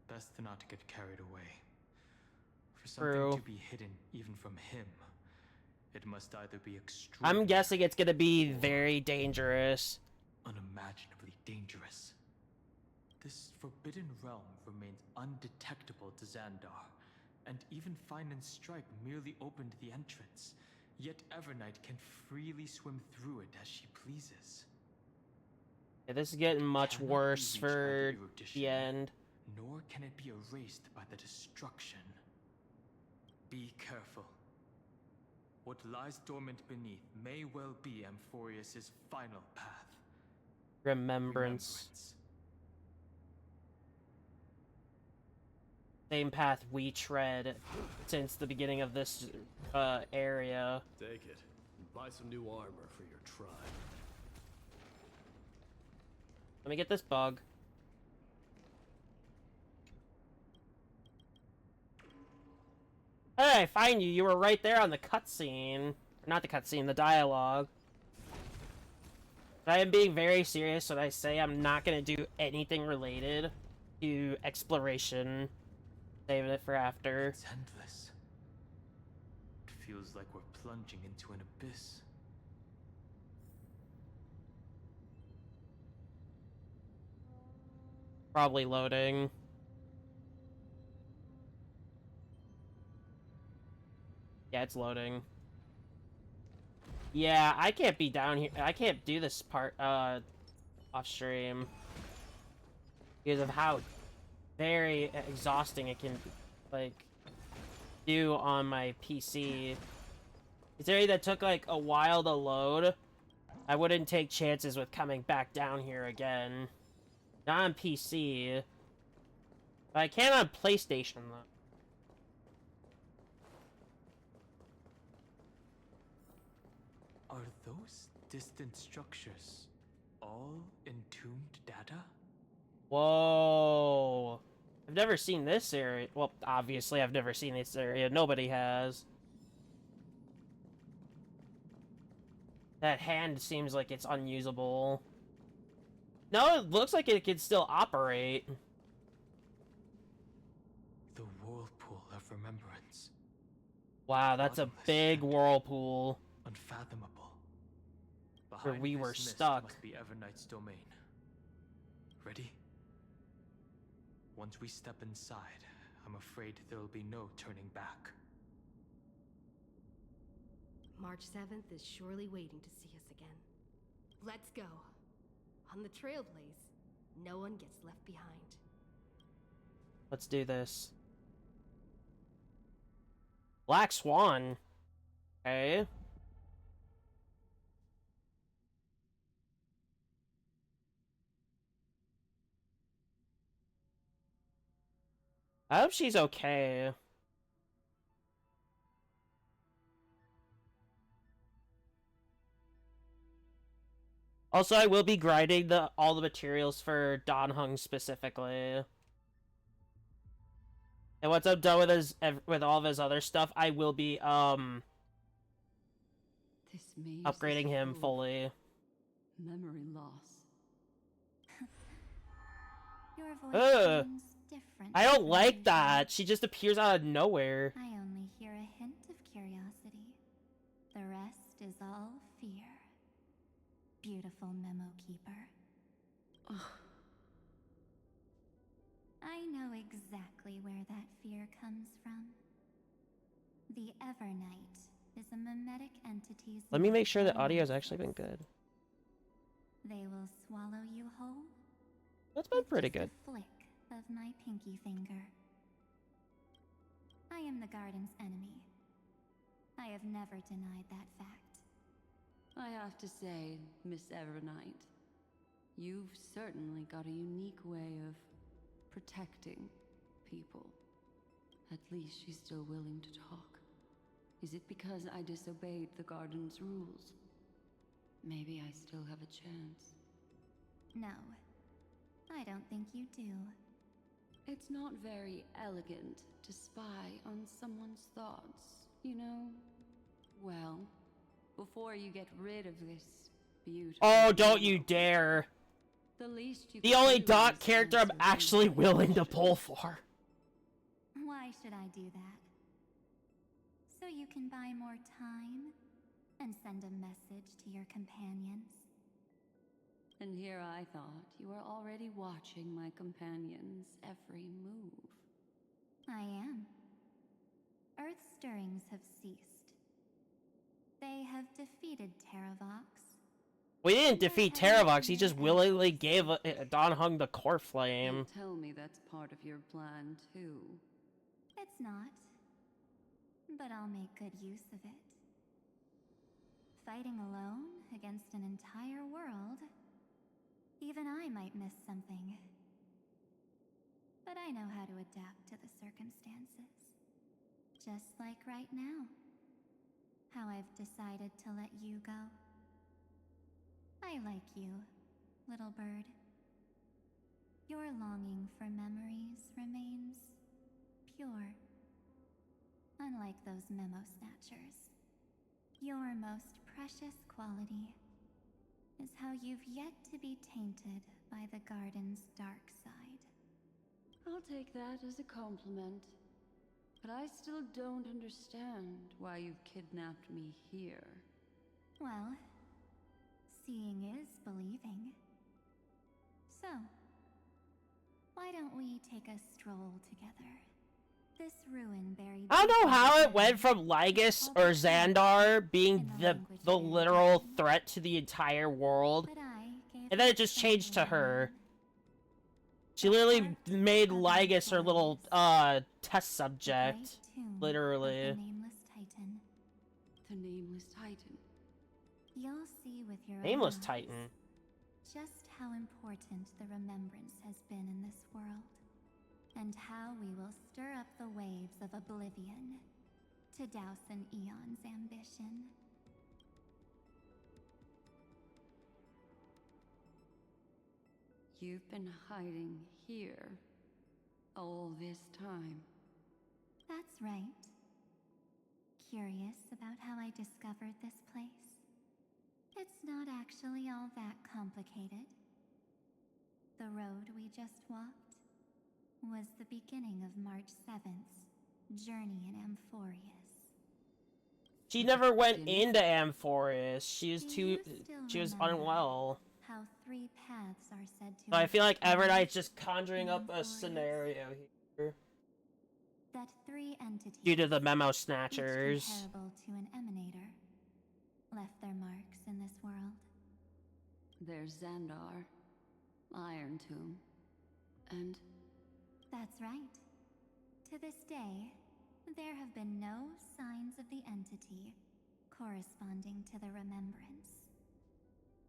Best not to get carried away. For something to be hidden even from him, it must either be extremely... I'm guessing it's gonna be very dangerous. Unimaginably dangerous. This forbidden realm remains undetectable to Xandar, and even Fine and Stripe merely opened the entrance, yet Evernight can freely swim through it as she pleases. Yeah, this is getting much worse for the end. Nor can it be erased by the destruction. Be careful. What lies dormant beneath may well be Amphorius' final path. Remembrance. Same path we tread since the beginning of this area. Take it and buy some new armor for your tribe. Let me get this bug. Hey, I find you. You were right there on the cutscene. Not the cutscene, the dialogue. I am being very serious when I say I'm not going to do anything related to exploration. Saving it for after. It's endless. It feels like we're plunging into an abyss. Probably loading. Yeah, it's loading. Yeah, I can't be down here. I can't do this part, off stream. Because of how very exhausting it can, like, do on my PC. Considering that took, like, a while to load, I wouldn't take chances with coming back down here again. Not on PC. But I can on PlayStation, though. Are those distant structures all entombed data? Whoa. I've never seen this area. Well, obviously I've never seen this area. Nobody has. That hand seems like it's unusable. No, it looks like it can still operate. The whirlpool of remembrance. Wow, that's a big whirlpool. Unfathomable. Where we were stuck. Must be Evernight's domain. Ready? Once we step inside, I'm afraid there will be no turning back. March 7th is surely waiting to see us again. Let's go. On the Trailblaze, no one gets left behind. Let's do this. Black Swan. Okay. I hope she's okay. Also, I will be grinding all the materials for Don Hung specifically. And once I'm done with all of his other stuff, I will be upgrading him fully. Memory loss. Your voice seems different. I don't from like usual. that. She just appears out of nowhere. I only hear a hint of curiosity. The rest is all fear. Beautiful memo keeper. I know exactly where that fear comes from. The Evernight is a mimetic entity's. Let me make sure that natural audio has nemesis. actually been good. They will swallow you whole. That's been pretty good. A flick of my pinky finger. I am the garden's enemy. I have never denied that fact. I have to say, Miss Evernight, you've certainly got a unique way of protecting people. At least she's still willing to talk. Is it because I disobeyed the garden's rules? Maybe I still have a chance. No, I don't think you do. It's not very elegant to spy on someone's thoughts, you know? Well, before you get rid of this beautiful... Oh, don't you dare! The least you The can only do dot is character I'm answer actually willing to pull for. Why should I do that? So you can buy more time and send a message to your companions. And here I thought you were already watching my companion's every move. I am. Earth stirrings have ceased. They have defeated Terravox. We didn't defeat Terravox, he just willingly gave Don Hung the core flame. Don't tell me that's part of your plan, too. It's not. But I'll make good use of it. Fighting alone against an entire world, even I might miss something. But I know how to adapt to the circumstances. Just like right now. How I've decided to let you go. I like you, little bird. Your longing for memories remains pure. Unlike those memo snatchers. Your most precious quality is how you've yet to be tainted by the garden's dark side. I'll take that as a compliment. But I still don't understand why you've kidnapped me here. Well, seeing is believing. So, why don't we take a stroll together? This ruin buried... I don't know how it went from Lygus or Xandar being the literal threat to the entire world, and then it just changed to her. She literally made Lygus her little, test subject. Literally. The Nameless Titan. The Nameless Titan. You'll see with your Nameless own eyes Titan. just how important the remembrance has been in this world. And how we will stir up the waves of oblivion to douse an eon's ambition. You've been hiding here all this time. That's right. Curious about how I discovered this place? It's not actually all that complicated. The road we just walked was the beginning of March 7th's journey in Amphorius. She never went into Amphorius. She was unwell. How 3 paths are said to... So I feel like Evernight's just conjuring up a scenario here. That 3 entities, Due to the memo snatchers. each comparable to an emanator, left their marks in this world. There's Xandar, Iron Tomb, and... That's right. To this day, there have been no signs of the entity corresponding to the remembrance.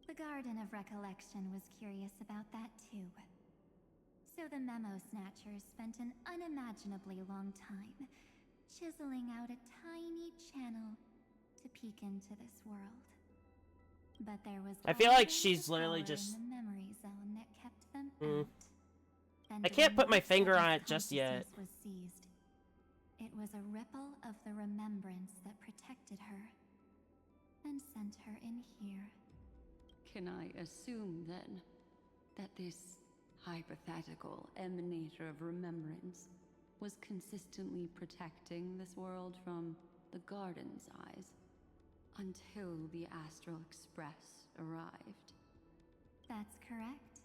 The Garden of Recollection was curious about that too. So the Memo Snatchers spent an unimaginably long time chiseling out a tiny channel to peek into this world. But there was I feel like always she's a literally power just... in the memory zone that kept them out. And I can't put my when finger March on 7th it just yet. consciousness was seized, it was a ripple of the remembrance that protected her and sent her in here. Can I assume, then, that this hypothetical emanator of remembrance, was consistently protecting this world from the Garden's eyes until the Astral Express arrived. That's correct.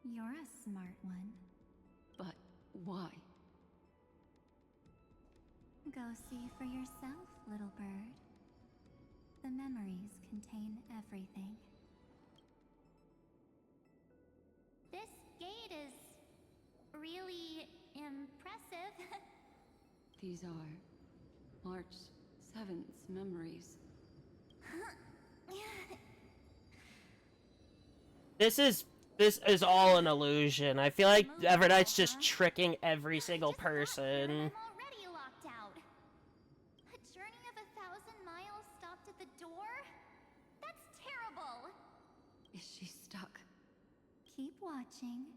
You're a smart one. But why? Go see for yourself, little bird. The memories contain everything. This gate is really impressive. These are March 7th's memories. This is all an illusion. I feel like Evernight's just tricking every single person. I'm already locked out. A journey of 1,000 miles stopped at the door? That's terrible. Is she stuck? Keep watching.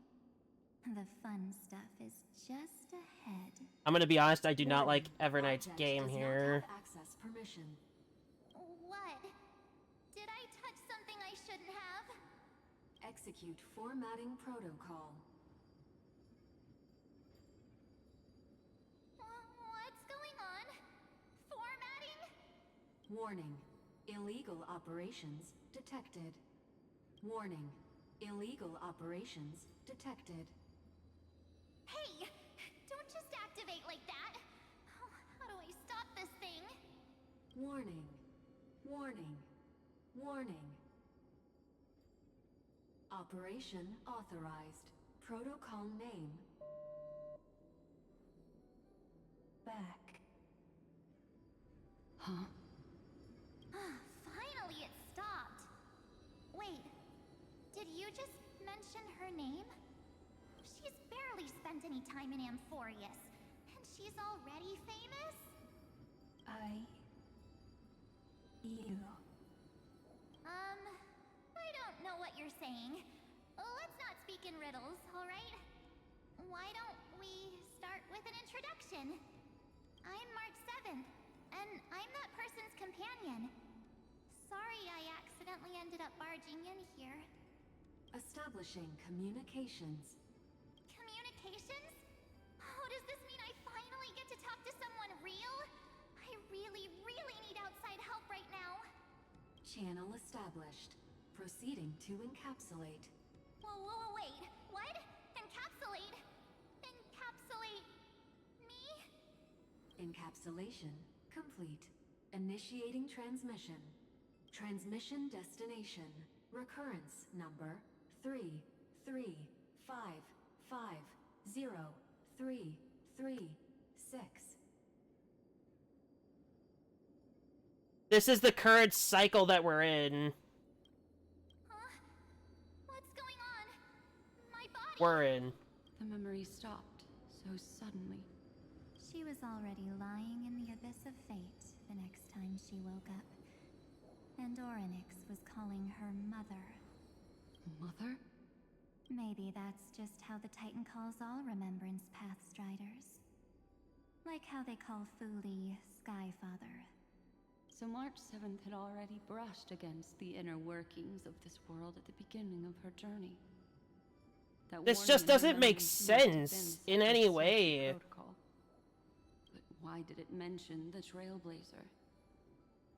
The fun stuff is just ahead. I'm gonna be honest, I do not like Evernight's game here. Access permission. What? Did I touch something I shouldn't have? Execute formatting protocol. What's going on? Formatting? Warning. Illegal operations detected. Warning. Illegal operations detected. Hey! Don't just activate like that! How do I stop this thing? Warning. Warning. Warning. Operation authorized. Protocol name. Back. Huh? Finally it stopped! Wait, did you just mention her name? She's barely spent any time in Amphorius, and she's already famous? You. I don't know what you're saying. Let's not speak in riddles, alright? Why don't we start with an introduction? I'm March 7th, and I'm that person's companion. Sorry I accidentally ended up barging in here. Establishing communications. Communications? Oh, does this mean I finally get to talk to someone real? I really, really need outside help right now. Channel established. Proceeding to encapsulate. Whoa, wait. What? Encapsulate? Encapsulate me? Encapsulation complete. Initiating transmission. Transmission destination. Recurrence number 335503336. This is the current cycle that we're in. What's going on? My body. We're in. The memory stopped so suddenly. She was already lying in the abyss of fate the next time she woke up. And Orynyx was calling her mother. Mother? Maybe that's just how the Titan calls all Remembrance Path Striders. Like how they call Fuli Skyfather. So March 7th had already brushed against the inner workings of this world at the beginning of her journey. This just doesn't make sense in any way. Protocol. But why did it mention the Trailblazer?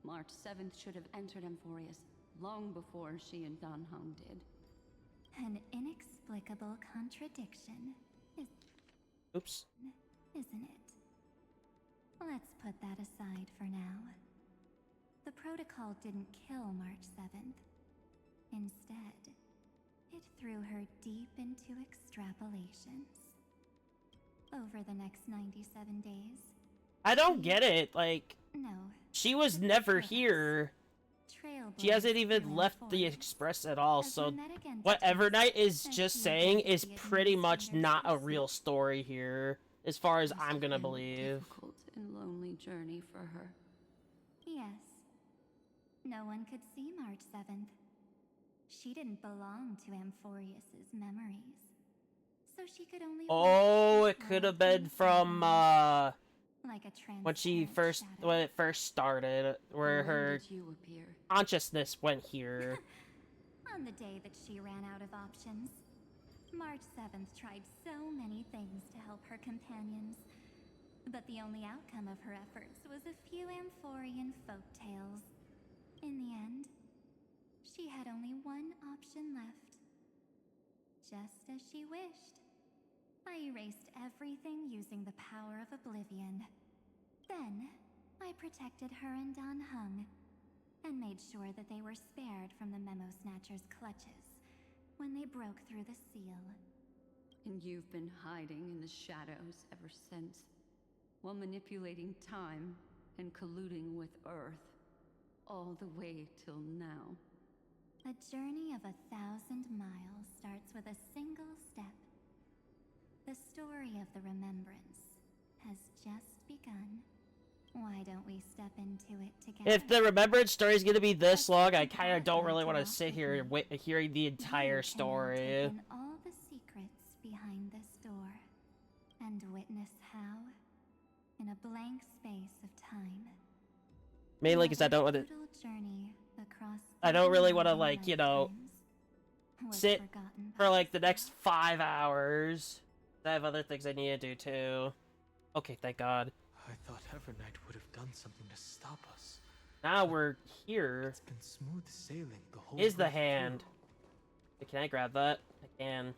March 7th should have entered Amphorius long before she and Danhong did. An inexplicable contradiction, Oops. Isn't it? Let's put that aside for now. The protocol didn't kill March 7th. Instead, it threw her deep into extrapolations. Over the next 97 days. I don't get it, like... No. She was never here. She hasn't even left the Express at all, so what Evernight is just saying is pretty much not a real story here, as far as I'm gonna believe. Difficult and lonely journey for her. Yes. No one could see March 7th. She didn't belong to Amphorius's memories. So she could only... Oh, it could have been from, like a when it first started, where her consciousness went here. On the day that she ran out of options. March 7th tried so many things to help her companions, but the only outcome of her efforts was a few Amphorian folk tales. In the end, she had only one option left. Just as she wished. I erased everything using the power of oblivion. Then, I protected her and Dan Heng, and made sure that they were spared from the Memo Snatcher's clutches when they broke through the seal. And you've been hiding in the shadows ever since, while manipulating time and colluding with Earth, all the way till now. A journey of 1,000 miles starts with a single step. The story of the Remembrance has just begun. Why don't we step into it together? If the Remembrance story is going to be this long, I kind of don't really want to sit here hearing the entire story. Take in all the secrets behind this door, and witness how, in a blank space of time, Mainly because I don't want to. I don't really want to, like, you know, sit for like the next 5 hours. I have other things I need to do too. Okay, thank God. I thought Evernight would have done something to stop us. Now we're here. It's been smooth sailing the whole Is the way hand. through. Can I grab that? I can.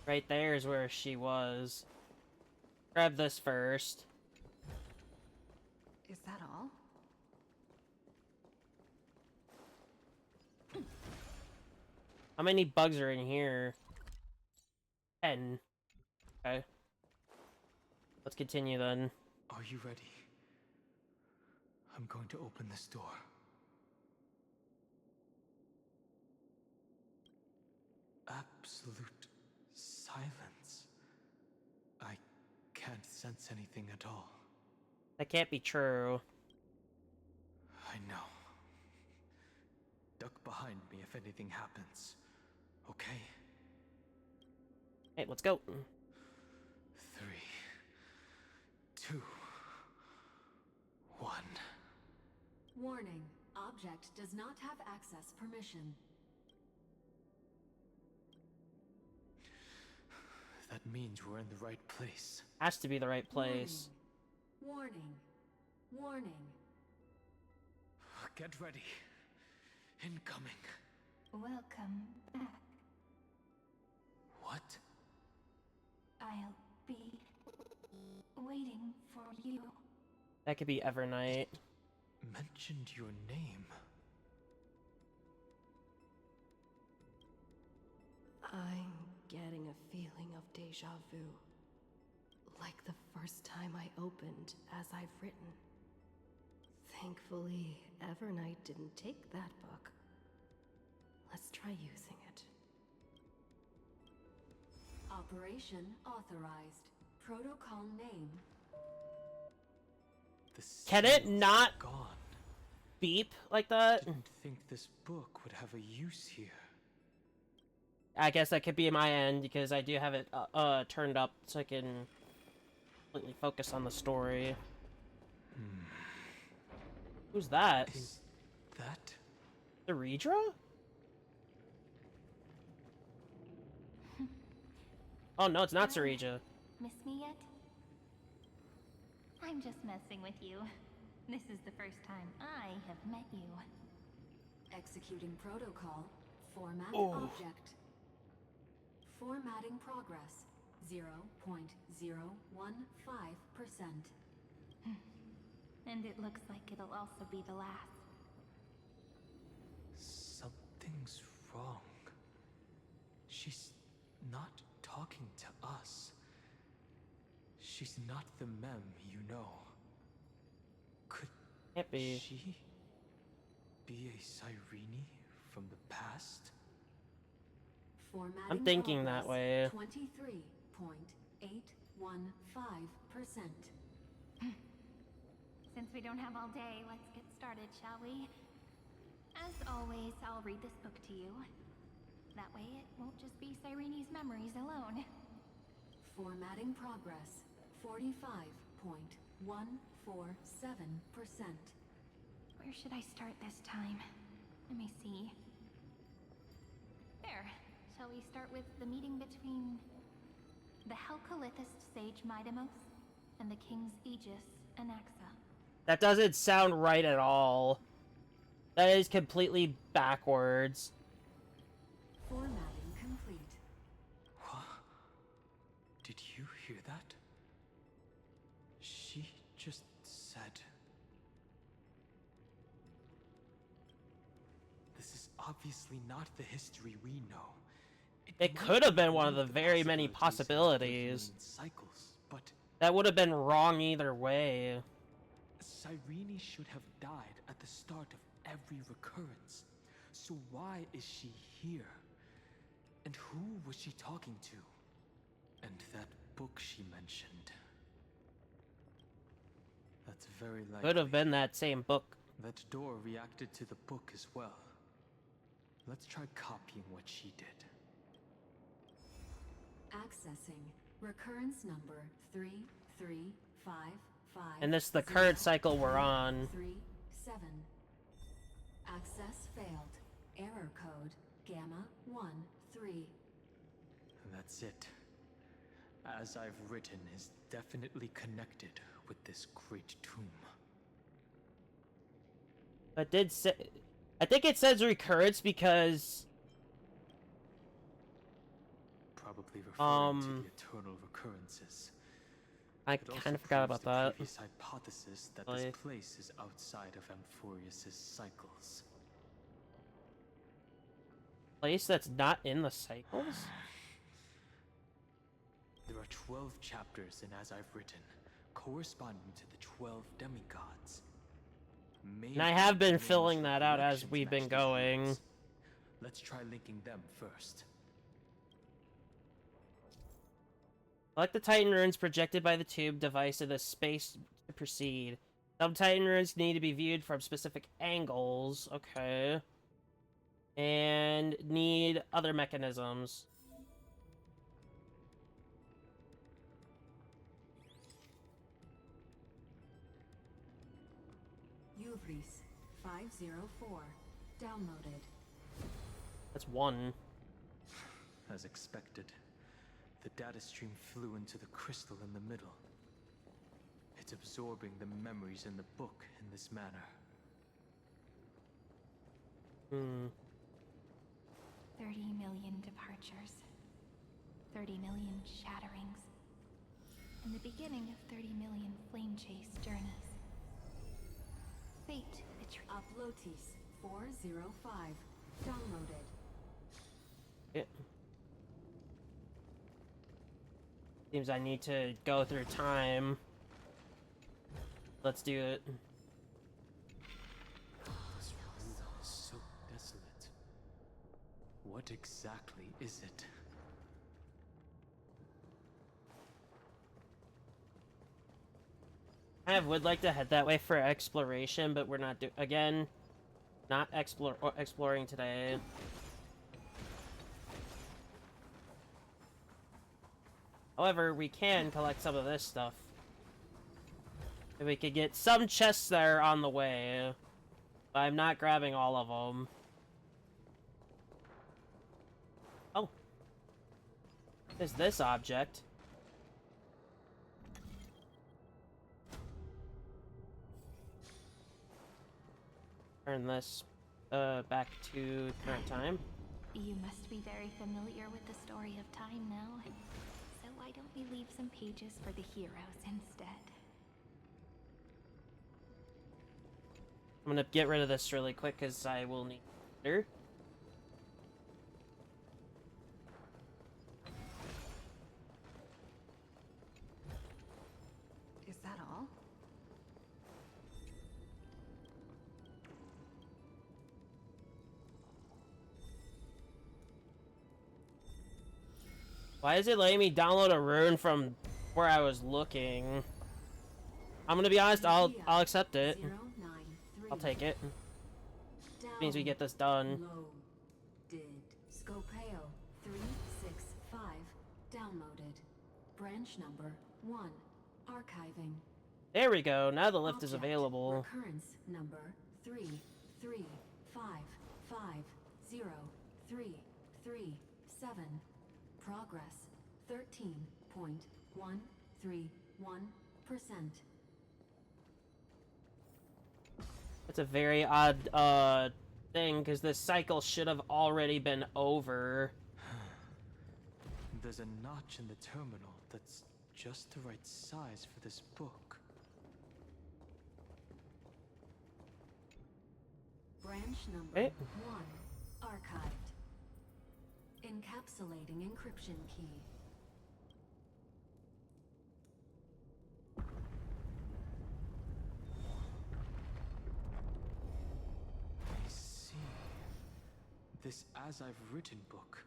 Right there is where she was. Grab this first. Is that all? How many bugs are in here? 10. Okay. Let's continue then. Are you ready? I'm going to open this door. Absolute silence. I can't sense anything at all. That can't be true. I know. Duck behind me if anything happens. Okay? Hey, let's go. 3, 2, 1. Warning. Object does not have access permission. That means we're in the right place. Has to be the right place. Warning. Warning. Get ready. Incoming. Welcome back. What? I'll be waiting for you. That could be Evernight. Mentioned your name. I'm getting a feeling of deja vu. Like the first time I opened as I've written. Thankfully, Evernight didn't take that book. Let's try using it. Operation authorized. Protocol name. Can it not gone. beep like that? Didn't think this book would have a use here. I guess that could be my end because I do have it turned up so I can completely focus on the story. Who's that? Is that the Redra? Oh no, it's not Sarija. Miss me yet? I'm just messing with you. This is the first time I have met you. Executing protocol. Format object. Formatting progress. 0.015%. And it looks like it'll also be the last. Something's wrong. She's not talking to us. She's not the Mem you know. Could she be a Cyrene from the past? Formatting I'm thinking that way. 23.815%. Since we don't have all day, let's get started, shall we? As always, I'll read this book to you. That way it won't just be Cyrene's memories alone. Formatting progress 45.147%. Where should I start this time? Let me see. There. Shall we start with the meeting between the Helcolithist sage Midamos and the King's Aegis Anaxa? That doesn't sound right at all. That is completely backwards. Formatting complete. What? Did you hear that? She just said... This is obviously not the history we know. It could have been one of the very many possibilities. Cycles, but that would have been wrong either way. Cyrene should have died at the start of every recurrence. So why is she here? And who was she talking to? And that book she mentioned. That's very likely. Could have been that same book. That door reacted to the book as well. Let's try copying what she did. Accessing recurrence number 3355. And this is the current cycle we're on. 37. Access failed. Error code Gamma 13. That's it. As I've written is definitely connected with this great tomb. But did say, I think it says recurrence because probably referring to the eternal recurrences. I kind of forgot about that. Previous hypothesis that this place is outside of Amphorius's cycles. Place that's not in the cycles? There are 12 chapters in As I've Written, corresponding to the 12 demigods. And I have been filling that out as we've been going. Let's try linking them first. Select the Titan runes projected by the tube device in the space to proceed. Some Titan runes need to be viewed from specific angles. Okay. And need other mechanisms. Uvris 504. Downloaded. That's one. As expected, the data stream flew into the crystal in the middle. It's absorbing the memories in the book in this manner. 30 million departures. 30 million shatterings. And the beginning of 30 million flame chase journeys. Fate betrayed. Uplotis 405. Downloaded. It seems I need to go through time. Let's do it. This world is so desolate. What exactly is it? I would like to head that way for exploration, but we're not not exploring today. However, we can collect some of this stuff. If we could get some chests there on the way. But I'm not grabbing all of them. Oh. There's this object. Turn this back to current time. You must be very familiar with the story of time now. So why don't we leave some pages for the heroes instead? I'm gonna get rid of this really quick because I will need it. Is that all? Why is it letting me download a rune from where I was looking? I'm gonna be honest, I'll accept it. I'll take it. Means we get this done. Did Scopeo 365 downloaded. Branch number 1. Archiving. There we go. Now the lift is Object available. Recurrence number 335503337. Progress 13.131%. It's a very odd thing, because this cycle should have already been over. There's a notch in the terminal that's just the right size for this book. Branch number 1. Archived. Encapsulating encryption key. I see. This As I've Written book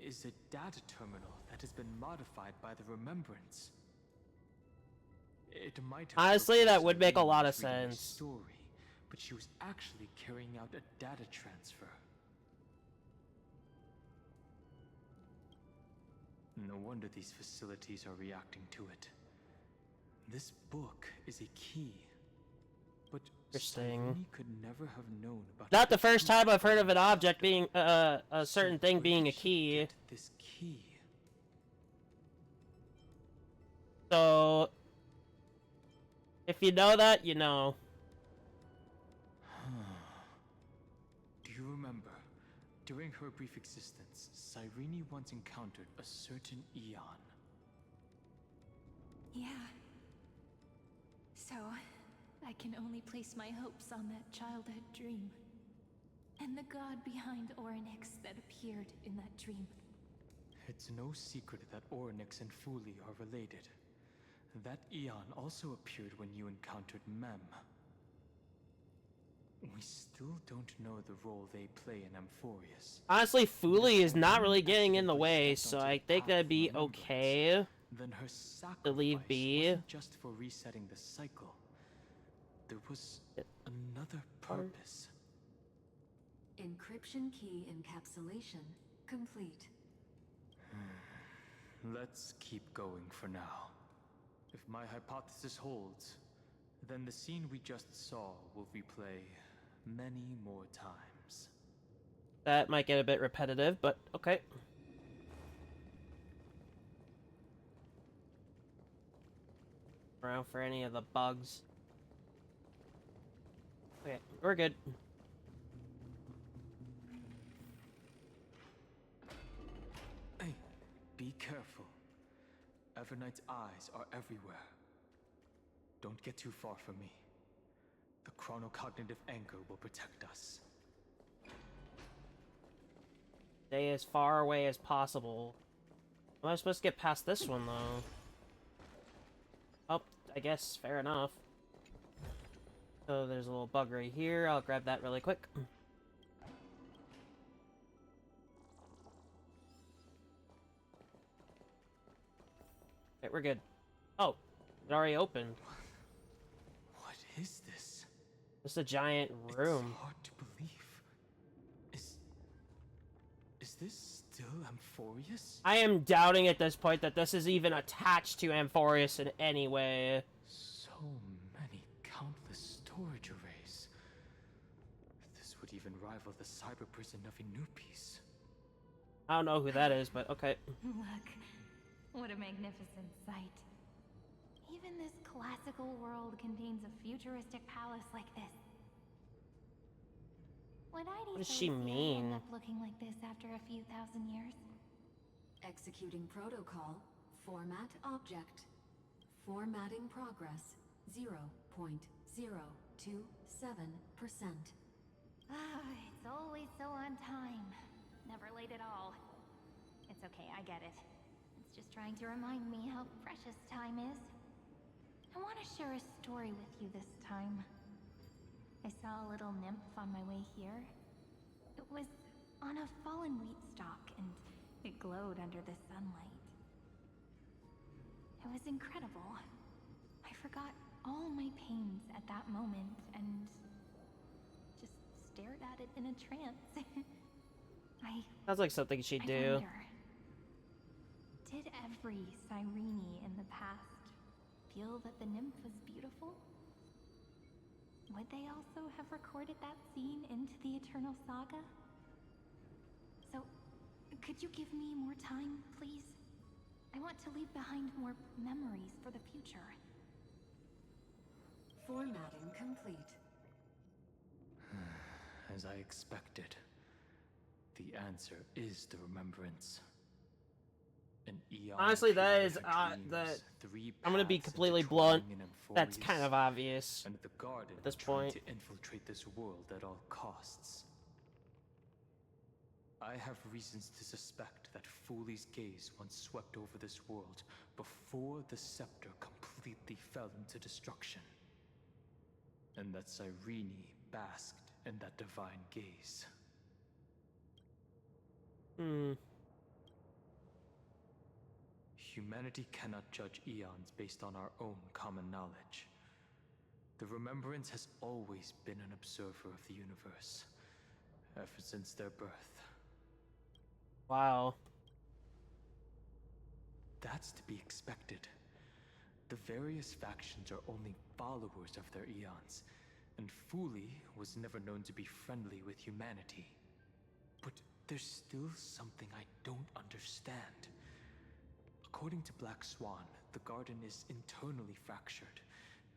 is a data terminal that has been modified by the Remembrance. It might have Honestly, that purposed would make a Irene lot of treating her sense. story, but she was actually carrying out a data transfer. No wonder these facilities are reacting to it. This book is a key, but Interesting. Irene could never have known about. Not the first time I've heard of an object being, a certain thing being a key. This key. So, if you know that, you know. Do you remember, during her brief existence, Cyrene once encountered a certain Eon? Yeah. So, I can only place my hopes on that childhood dream. And the god behind Orynyx that appeared in that dream. It's no secret that Orynyx and Fuli are related. That Eon also appeared when you encountered Mem. We still don't know the role they play in Amphorius. Honestly, Fuli is not really getting in the way, so I think that'd be okay Then her to leave be. wasn't just for resetting the cycle. There was another purpose. Encryption key encapsulation complete. Let's keep going for now. If my hypothesis holds, then the scene we just saw will replay many more times. That might get a bit repetitive, but okay. Around for any of the bugs. Okay, we're good. Hey, be careful. Evernight's eyes are everywhere. Don't get too far from me. The chronocognitive anchor will protect us. Stay as far away as possible. Am I supposed to get past this one, though? Oh, I guess, fair enough. So there's a little bug right here. I'll grab that really quick. Okay, we're good. Oh, it already opened. What is this? It's a giant room. It's hard to believe. Is this still Amphorius? I am doubting at this point that this is even attached to Amphorius in any way. So many countless storage arrays. This would even rival the cyber prison of Inupis. I don't know who that is, but okay. Look, what a magnificent sight. Even this classical world contains a futuristic palace like this. Would What ID does she mean? end up looking like this after a few thousand years? Executing protocol. Format object. Formatting progress 0.027%. Ah, it's always so on time. Never late at all. It's okay, I get it. It's just trying to remind me how precious time is. I want to share a story with you this time. I saw a little nymph on my way here. It was on a fallen wheat stalk, and it glowed under the sunlight. It was incredible. I forgot all my pains at that moment, and just stared at it in a trance. Sounds like something she'd I do. wonder, Did every Cyrene in the past feel that the nymph was beautiful? Would they also have recorded that scene into the Eternal Saga? So, could you give me more time, please? I want to leave behind more memories for the future. Formatting complete. As I expected, the answer is the remembrance. An eon Honestly, that period is of that. dreams, three I'm gonna be paths completely blunt. intertwining in That's kind of Amphorius, obvious and the Garden at this trying point. to infiltrate this world at all costs. I have reasons to suspect that Fooley's gaze once swept over this world before the scepter completely fell into destruction, and that Cyrene basked in that divine gaze. Humanity cannot judge eons based on our own common knowledge. The Remembrance has always been an observer of the universe, ever since their birth. Wow. That's to be expected. The various factions are only followers of their eons, and Fooley was never known to be friendly with humanity. But there's still something I don't understand. According to Black Swan, the Garden is internally fractured,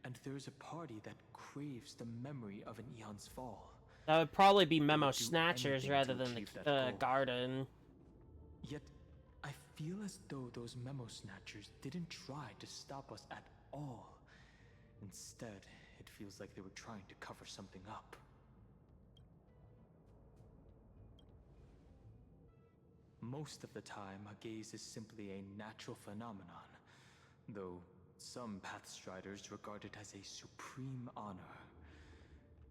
and there's a party that craves the memory of an eon's fall. That would probably be They Memo would do Snatchers anything rather to than achieve that the goal. Garden. Yet, I feel as though those Memo Snatchers didn't try to stop us at all. Instead, it feels like they were trying to cover something up. Most of the time, a gaze is simply a natural phenomenon, though some Pathstriders regard it as a supreme honor.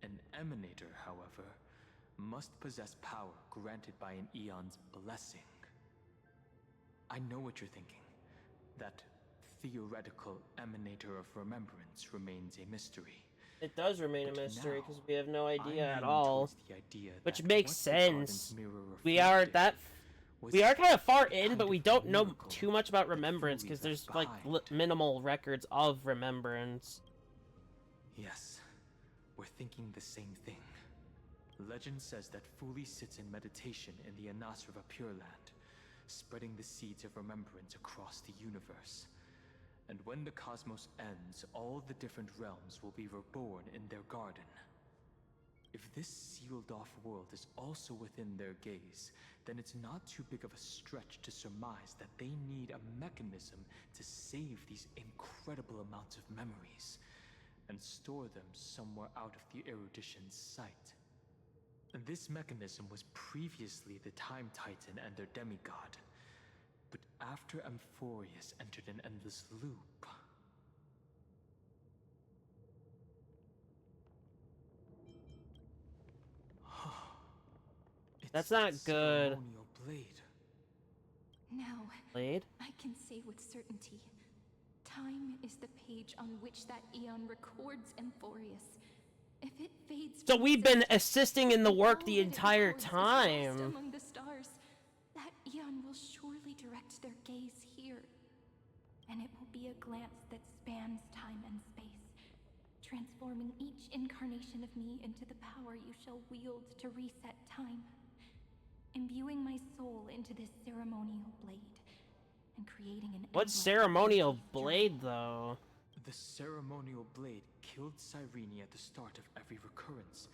An Emanator, however, must possess power granted by an eon's blessing. I know what you're thinking. That theoretical Emanator of Remembrance remains a mystery. It does remain a But mystery now, because we have no idea I'm at leaning all. towards the idea Which that makes what the Garden's sense. mirror We are reflected that. was We are kind of far the in, kind but we of don't know miracle too much about that Remembrance Fooley because there's left like behind. minimal records of Remembrance. Yes, we're thinking the same thing. Legend says that Fooley sits in meditation in the Anasrva Pure Land, spreading the seeds of remembrance across the universe. And when the cosmos ends, all the different realms will be reborn in their garden. If this sealed-off world is also within their gaze, then it's not too big of a stretch to surmise that they need a mechanism to save these incredible amounts of memories and store them somewhere out of the erudition's sight. And this mechanism was previously the Time Titan and their demigod. But after Amphorius entered an endless loop... That's not good. Ceremonial blade. Now, Blade? I can say with certainty, time is the page on which that eon records Amphorius. If it fades So from we've been sight, assisting in the work all the that it entire records is lost time. among the stars. That eon will surely direct their gaze here. And it will be a glance that spans time and space, transforming each incarnation of me into the power you shall wield to reset time. Imbuing my soul into this ceremonial blade, and creating an What endless ceremonial creative blade, though? The ceremonial blade killed Cyrene at the start of every recurrence,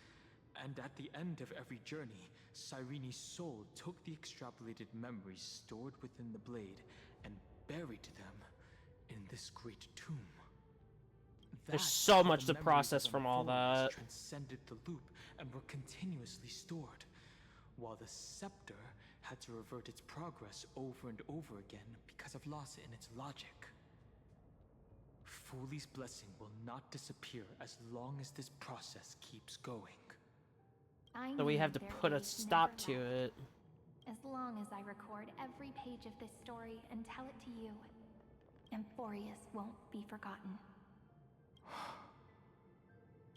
and at the end of every journey, Cyrene's soul took the extrapolated memories stored within the blade and buried them in this great tomb. There's That's so how much the to memories process of from all Amphorius that. transcended the loop and were continuously stored, while the scepter had to revert its progress over and over again because of loss in its logic. Fooley's blessing will not disappear as long as this process keeps going. So we have to their put a gaze stop never to it. As long as I record every page of this story and tell it to you, Amphorius won't be forgotten.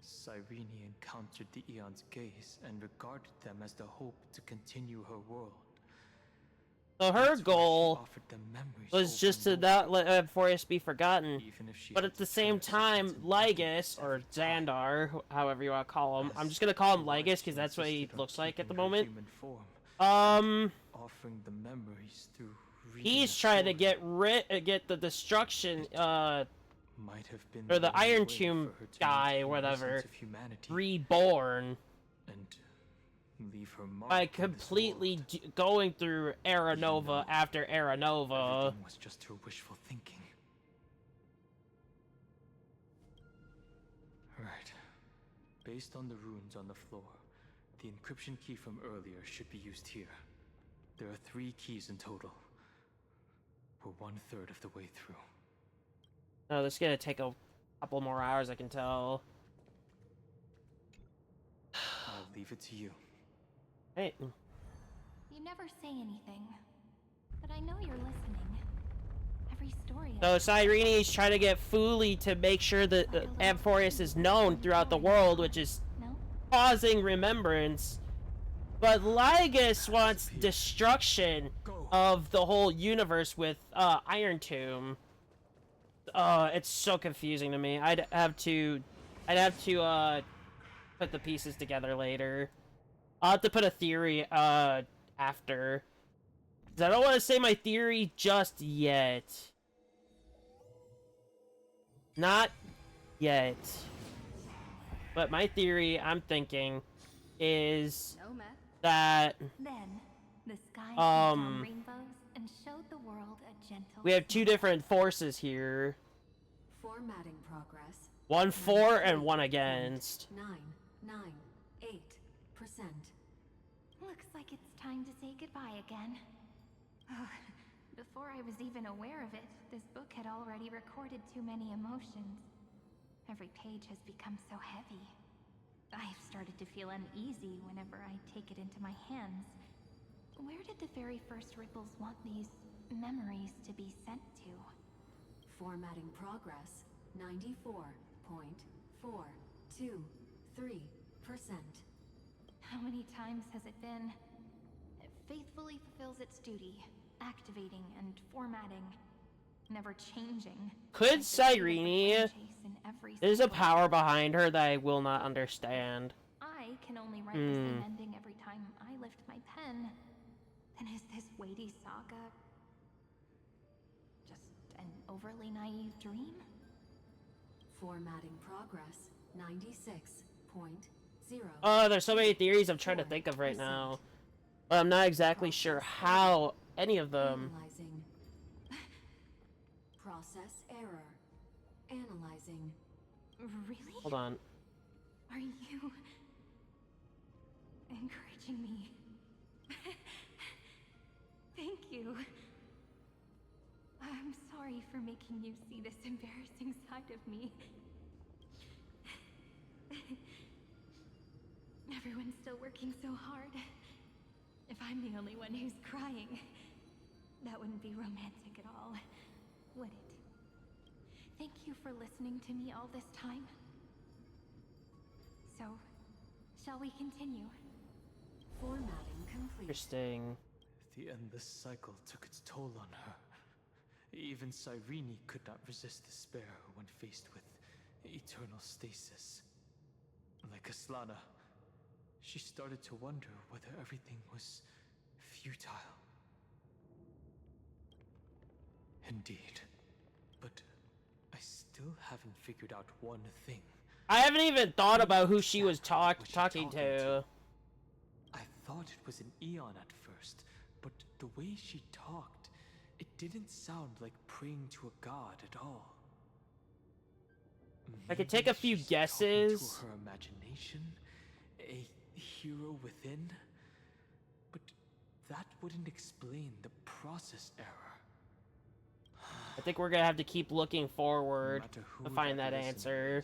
Cyrene encountered the Eon's gaze and regarded them as the hope to continue her world. So her goal was just to not let Amphorius be forgotten. But at the same time, Lygus, or Xandar, however you want to call him, I'm just gonna call him Lygus because that's what he looks like at the moment. Offering the memories through He's trying to get the destruction, or the Iron Tomb guy, or whatever, reborn. And leave her mark by completely going through Era Nova after Era Nova. Everything was just her wishful thinking. Right. Based on the runes on the floor, the encryption key from earlier should be used here. There are 3 keys in total. We're 1/3 of the way through. Oh, this is gonna take a couple more hours, I can tell. I'll leave it to you. Hey. You never say anything, but I know you're listening. Every story. So Cyrene's trying to get Fuli to make sure that Amphorius is known throughout the world, which is causing remembrance. But Lygus wants destruction of the whole universe with Iron Tomb. It's so confusing to me. I'd have to put the pieces together later. I'll have to put a theory after. 'Cause I don't want to say my theory just yet. Not yet. But my theory, I'm thinking, is that then the sky sent down rainbows and showed the world a gentle. we have 2 different forces here. Formatting progress. 1 for and 1 against. 998%. Looks like it's time to say goodbye again. Before I was even aware of it, this book had already recorded too many emotions. Every page has become so heavy. I've started to feel uneasy whenever I take it into my hands. Where did the very first ripples want these memories to be sent to? Formatting progress. 94.423%. How many times has it been? It faithfully fulfills its duty, activating and formatting, never changing. Could Cyrene... There's a power behind her that I will not understand. I can only write the same ending every time I lift my pen. Then is this weighty saga just an overly naive dream? Formatting progress. 96.0. Oh, there's so many theories I'm trying to think of right now. But I'm not exactly sure how any of them... Analyzing. Process error. Analyzing. Really? Hold on. Are you encouraging me? Thank you. I'm sorry for making you see this embarrassing side of me. Everyone's still working so hard. If I'm the only one who's crying, that wouldn't be romantic at all, would it? Thank you for listening to me all this time. So, shall we continue? Formatting complete. Interesting. The endless cycle took its toll on her. Even Cyrene could not resist despair when faced with eternal stasis. Like Aslana, she started to wonder whether everything was futile. Indeed. But I still haven't figured out one thing. I haven't even thought about who she was talking to. I thought it was an Eon at first, but the way she talked, it didn't sound like praying to a god at all. I could take a few guesses. To her imagination, a hero within, but that wouldn't explain the process error. I think we're gonna have to keep looking forward to find that answer.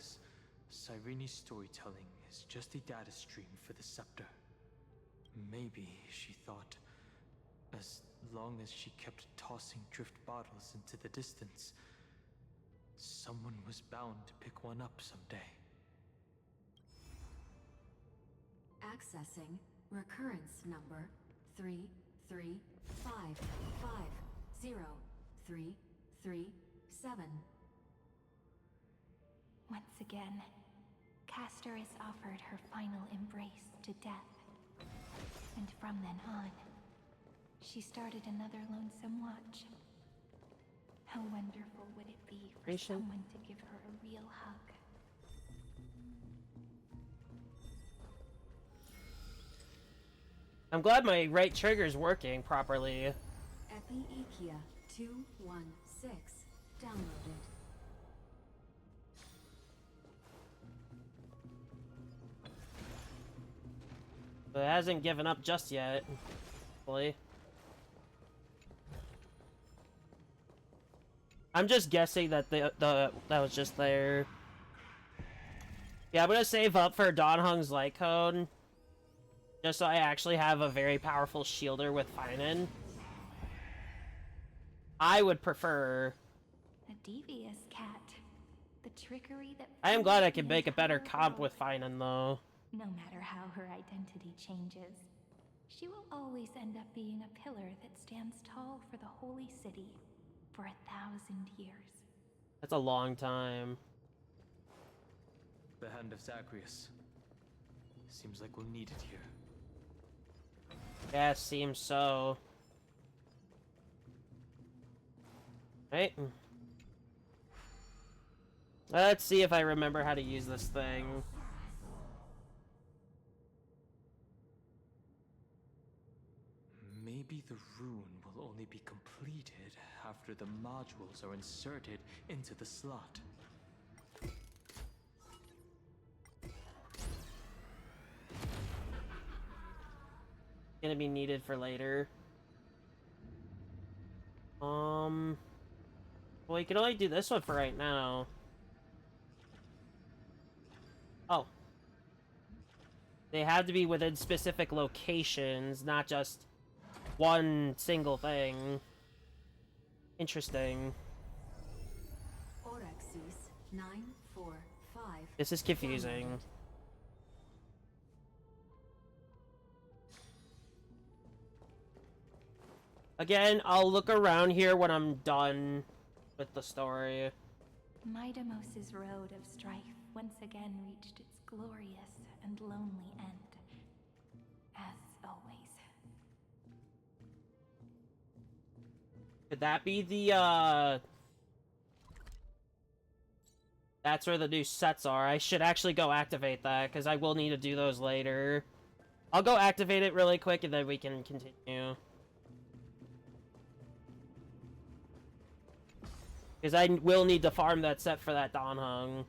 Cyrene's storytelling is just a data stream for the scepter. Maybe, she thought, as long as she kept tossing drift bottles into the distance, someone was bound to pick one up someday. Accessing recurrence number 3 5 5 0 3 3 7. Once again, Castor is offered her final embrace to death. And from then on, she started another lonesome watch. How wonderful would it be for someone to give her a real hug? I'm glad my right trigger's working properly. Epi-Ikia 216 downloaded. But it hasn't given up just yet. Hopefully. I'm just guessing that that was just there. Yeah, I'm gonna save up for Don Hung's light cone. Just so I actually have a very powerful shielder with Finan. I would prefer... A devious cat. The trickery that... I am glad I can make a better comp with Finan, though. No matter how her identity changes, she will always end up being a pillar that stands tall for the holy city for 1,000 years. That's a long time. The Hand of Zagreus. Seems like we'll need it here. Yeah, seems so. Right. Let's see if I remember how to use this thing. Maybe the rune will only be completed after the modules are inserted into the slot. Gonna be needed for later. Well, we can only do this one for right now. Oh. They have to be within specific locations, not just one single thing. Interesting. Orexis 945. This is confusing. Again, I'll look around here when I'm done with the story. Midamos's road of strife once again reached its glorious and lonely end. As always. Could that be the, That's where the new sets are. I should actually go activate that, because I will need to do those later. I'll go activate it really quick, and then we can continue. Because I will need to farm that set for that Don Hung.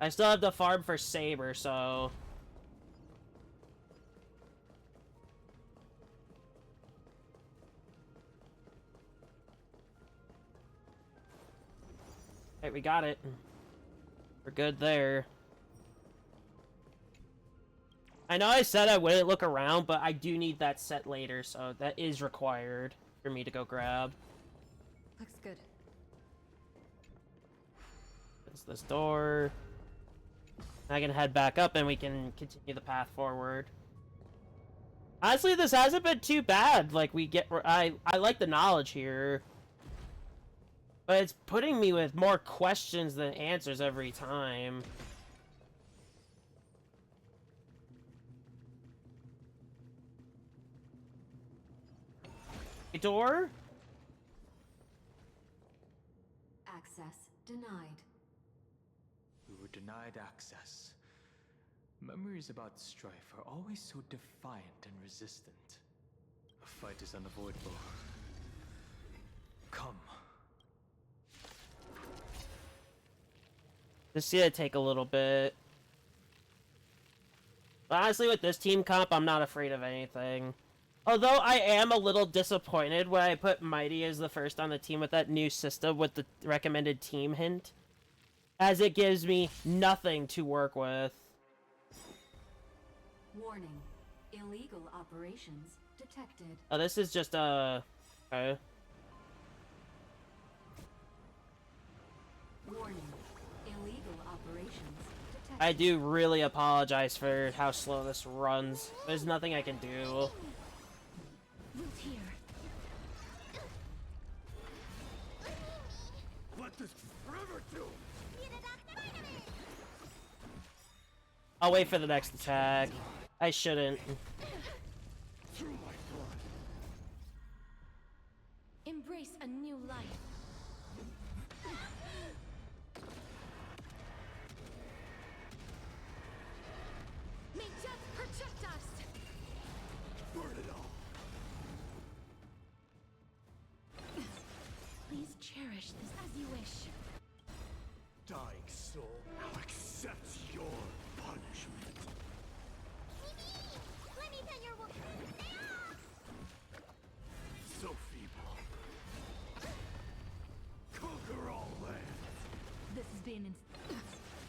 I still have to farm for Saber, so... Hey, we got it. We're good there. I know I said I wouldn't look around, but I do need that set later, so that is required for me to go grab. Looks good. There's this door. I can head back up and we can continue the path forward. Honestly, this hasn't been too bad. Like, I like the knowledge here. But it's putting me with more questions than answers every time. A door? Access denied. We were denied access. Memories about strife are always so defiant and resistant. A fight is unavoidable. Come. This is gonna take a little bit. But honestly, with this team comp, I'm not afraid of anything. Although I am a little disappointed when I put Mighty as the first on the team with that new system with the recommended team hint. As it gives me nothing to work with. Warning. Illegal operations detected. Oh, this is just okay. Warning. Illegal operations I do really apologize for how slow this runs. There's nothing I can do. Root here. Let this forever do. I'll wait for the next attack. I shouldn't. Through my blood. Embrace a new life. May death protect us. Burn it all. Please cherish this as you wish. Dying soul now accepts your punishment. Let me pet your wolf. So feeble. Conquer all lands. This has been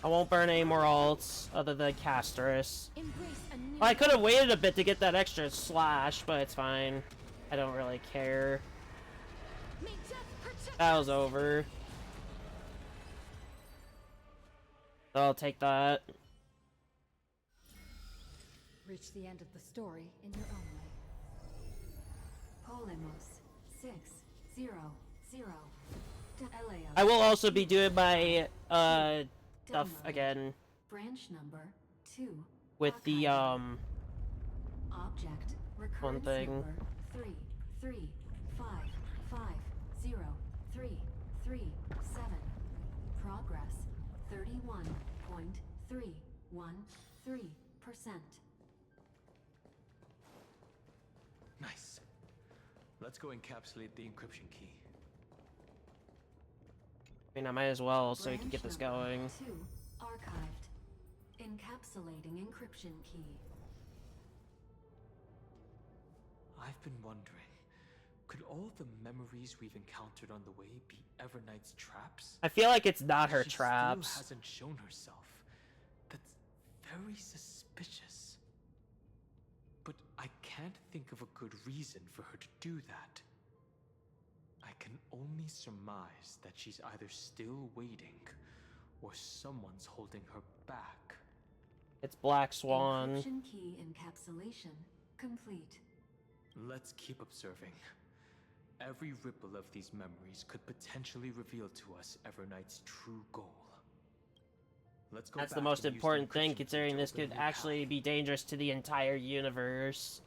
I won't burn any more ults other than Casterus. embrace a new Well, I could have waited a bit to get that extra slash, but it's fine. I don't really care. May death protect That was over. So I'll take that. Reach the end of the story in your own way. Polemos 600 LAO. I will also be doing my stuff Downloaded. again Branch number 2. with the Object one recurrence thing. number 335503337. Progress 31.313%. Nice. Let's go encapsulate the encryption key. I mean, I might as well so we can Branch get this number going. 2 archived. Encapsulating encryption key. I've been wondering, could all the memories we've encountered on the way be Everknight's traps? I feel like it's not her She traps. still hasn't shown herself. That's very suspicious. But I can't think of a good reason for her to do that. I can only surmise that she's either still waiting, or someone's holding her back. It's Black Swan. Encryption key encapsulation complete. Let's keep observing. Every ripple of these memories could potentially reveal to us Everknight's true goal. Let's go That's the back most and use the important thing, encryption key considering to this open a could new actually path. be dangerous to the entire universe.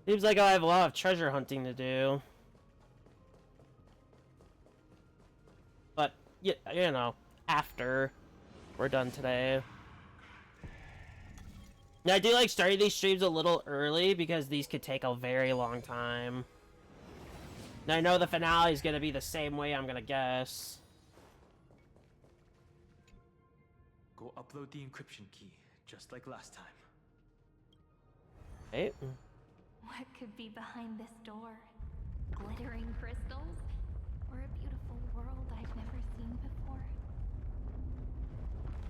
Seems like I have a lot of treasure hunting to do. But, you know, after we're done today. Now, I do like starting these streams a little early because these could take a very long time. And I know the finale is going to be the same way, I'm going to guess. Go upload the encryption key, just like last time. Hey. What could be behind this door? Glittering crystals? Or a beautiful world I've never seen before?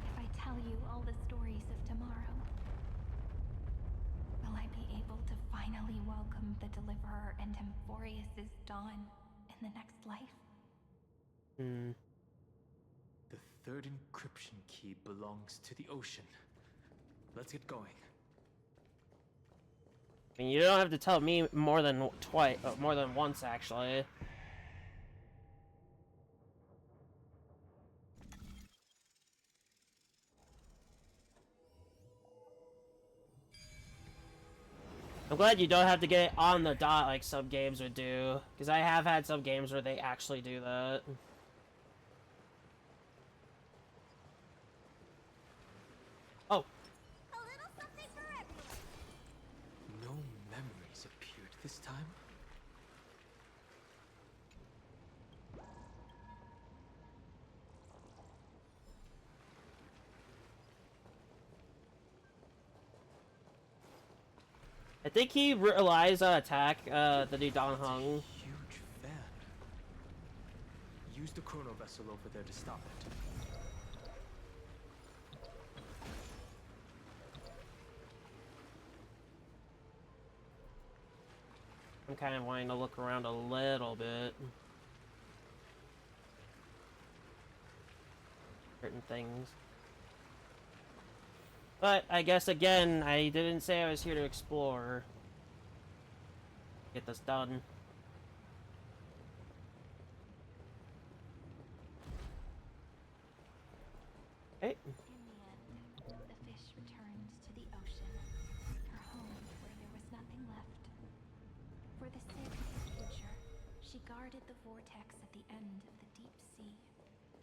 If I tell you all the stories of tomorrow, will I be able to finally welcome the Deliverer and Emphorius' dawn in the next life? Hmm. The third encryption key belongs to the ocean. Let's get going. I mean, you don't have to tell me more than more than once, actually. I'm glad you don't have to get it on the dot like some games would do, because I have had some games where they actually do that. Oh. A little something for everyone. No memories appeared this time. I think he relies on attack, the new Don Hung. Huge fan. Use the chrono vessel over there to stop it. I'm kind of wanting to look around a little bit. certain things. But I guess again, I didn't say I was here to explore. Get this done. Okay. In the end, the fish returned to the ocean, her home where there was nothing left. For the sake of the future, she guarded the vortex at the end of the deep sea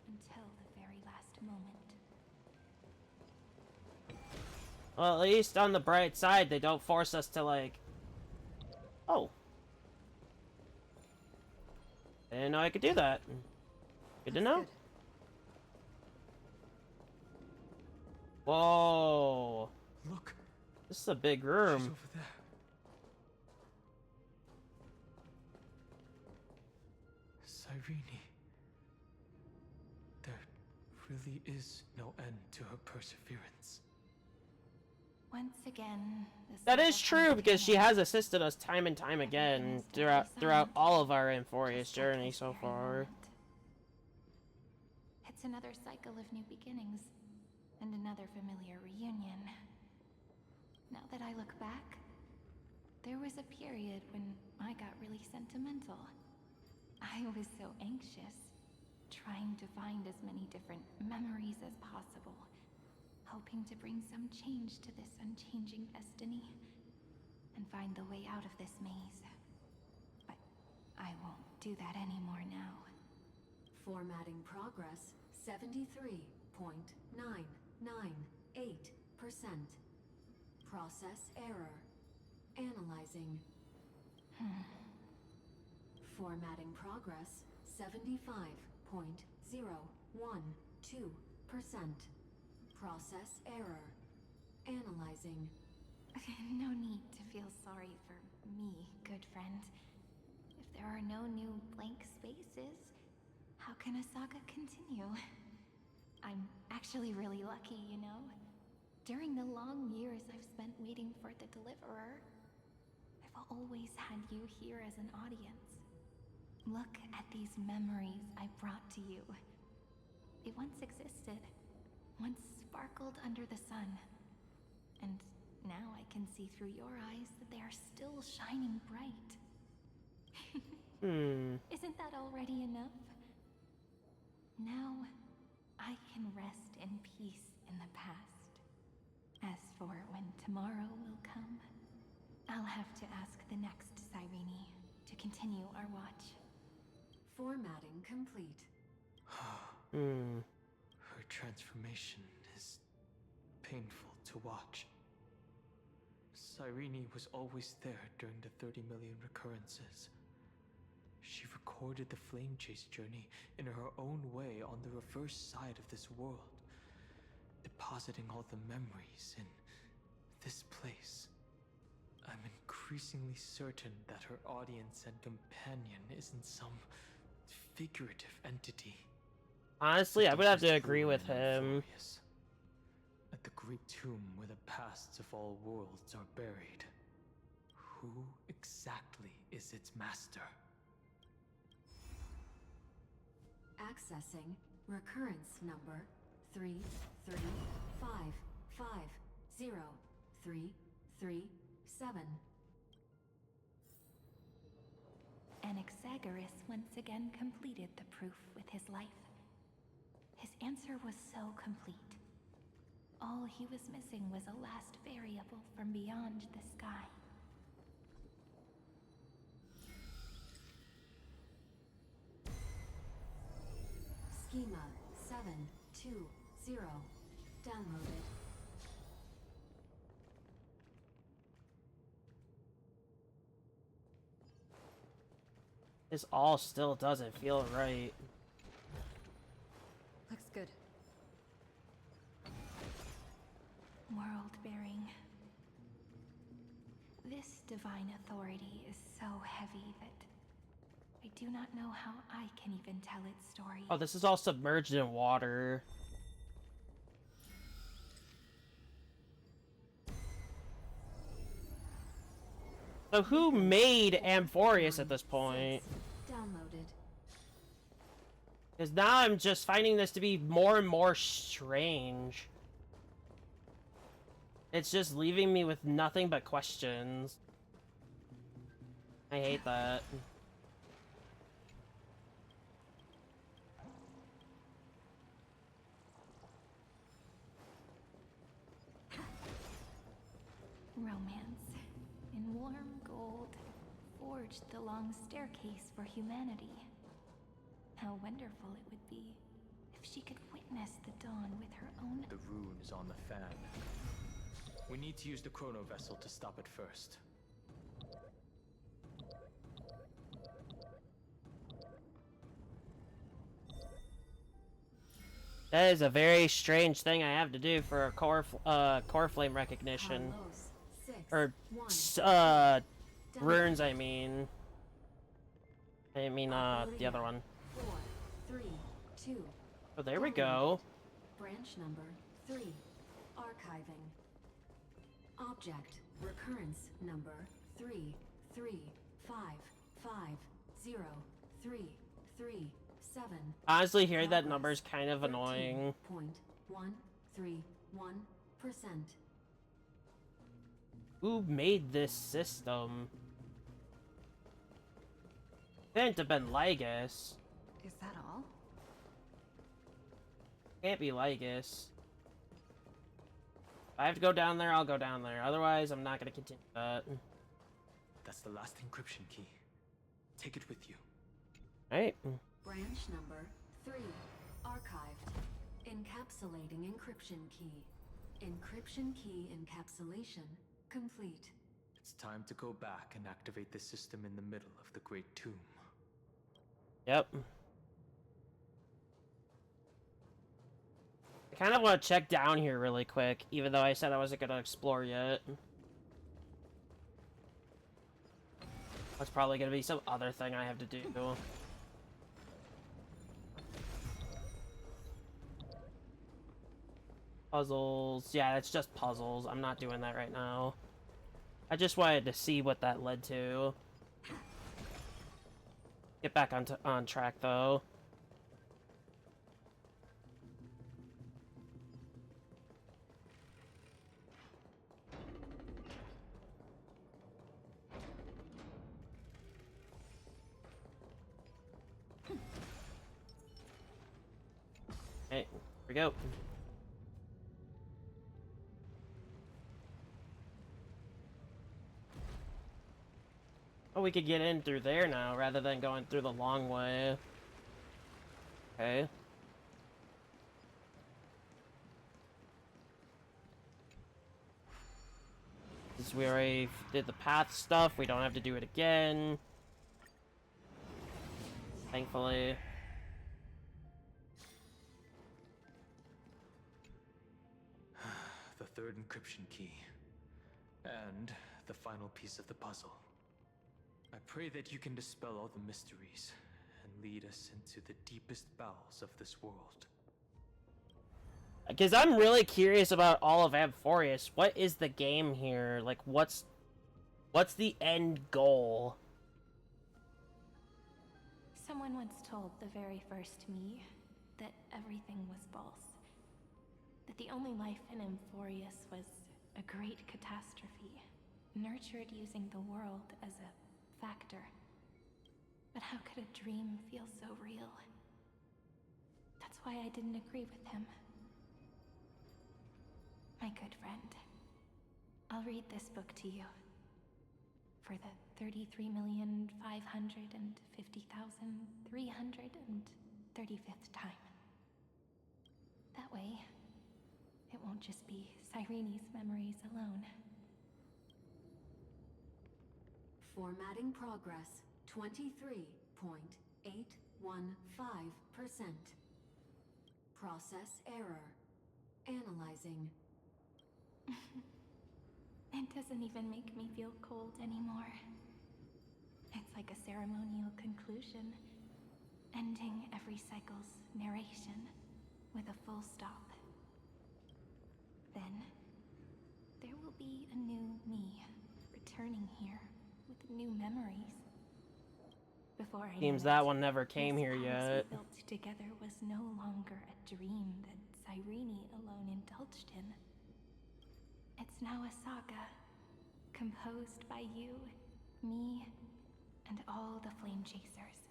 until the very last moment. Well, at least on the bright side, they don't force us to, like... Oh. I didn't know I could do that. Good to know. Good. Whoa. Look. This is a big room. She's over there. Cyrene. There really is no end to her perseverance. Once again, That is true, because she has assisted us time and time again throughout all of our Amphorius journey so far. It's another cycle of new beginnings, and another familiar reunion. Now that I look back, there was a period when I got really sentimental. I was so anxious, trying to find as many different memories as possible, hoping to bring some change to this unchanging destiny, and find the way out of this maze. But I won't do that anymore now. Formatting progress 73.998%. Process error. Analyzing. Formatting progress 75.012%. Process error. Analyzing. No need to feel sorry for me, good friend. If there are no new blank spaces, how can a saga continue? I'm actually really lucky, you know? During the long years I've spent waiting for the Deliverer, I've always had you here as an audience. Look at these memories I brought to you. They once existed, once sparkled under the sun. And now I can see through your eyes that they are still shining bright. Isn't that already enough? Now, I can rest in peace in the past. As for when tomorrow will come, I'll have to ask the next Cyrene to continue our watch. Formatting complete. Her transformation is painful to watch. Cyrene was always there during the 30 million recurrences. She recorded the Flame Chase journey in her own way on the reverse side of this world, depositing all the memories in this place. I'm increasingly certain that her audience and companion isn't some figurative entity. Honestly, I would have to agree with him. At the great tomb where the pasts of all worlds are buried, who exactly is its master? Accessing recurrence number 335503337. Anaxagoras once again completed the proof with his life. His answer was so complete. All he was missing was a last variable from beyond the sky. Schema 720 downloaded. This all still doesn't feel right. Looks good. World-bearing. This divine authority is so heavy that I do not know how I can even tell its story. Oh, this is all submerged in water. So who made Amphorius at this point? Downloaded. Because now I'm just finding this to be more and more strange. It's just leaving me with nothing but questions. I hate that. Romance. In warm gold, forged the long staircase for humanity. How wonderful it would be if she could witness the dawn with her own... The rune is on the fan. We need to use the chrono vessel to stop it first. That is a very strange thing I have to do for a core flame recognition. Or, runes, I mean. I mean, the other one. 4, 3, 2. Oh, there we go. Branch number 3. Archiving. Object. Recurrence number 3, 3, 5, 5, 0, 3, 3, 7. Honestly, hearing that number is kind of annoying. 0.131%. Who made this system? Can't have been Lygus. Is that all? Can't be Lygus. If I have to go down there, I'll go down there. Otherwise, I'm not gonna continue that. That's the last encryption key. Take it with you. Right. Branch number 3. Archived. Encapsulating encryption key. Encryption key encapsulation complete. It's time to go back and activate the system in the middle of the Great Tomb. Yep. I kind of want to check down here really quick, even though I said I wasn't going to explore yet. That's probably going to be some other thing I have to do. Puzzles. Yeah, it's just puzzles. I'm not doing that right now. I just wanted to see what that led to. Get back on track, though. Hey, here we go. Oh, we could get in through there now, rather than going through the long way. Okay. Since we already did the path stuff, we don't have to do it again. Thankfully. The third encryption key. And the final piece of the puzzle. I pray that you can dispel all the mysteries and lead us into the deepest bowels of this world. Because I'm really curious about all of Amphorius. What is the game here? Like, what's the end goal? Someone once told the very first me that everything was false. That the only life in Amphorius was a great catastrophe, nurtured using the world as a factor. But how could a dream feel so real? That's why I didn't agree with him. My good friend, I'll read this book to you. For the 33,550,335th time. That way, it won't just be Cyrene's memories alone. Formatting progress 23.815%. Process error. Analyzing. It doesn't even make me feel cold anymore. It's like a ceremonial conclusion, ending every cycle's narration with a full stop. Then, there will be a new me returning here with new memories. Before I Seems knew that it, one never came this here palace yet. we built together was no longer a dream that Cyrene alone indulged in. It's now a saga, composed by you, me, and all the Flame Chasers.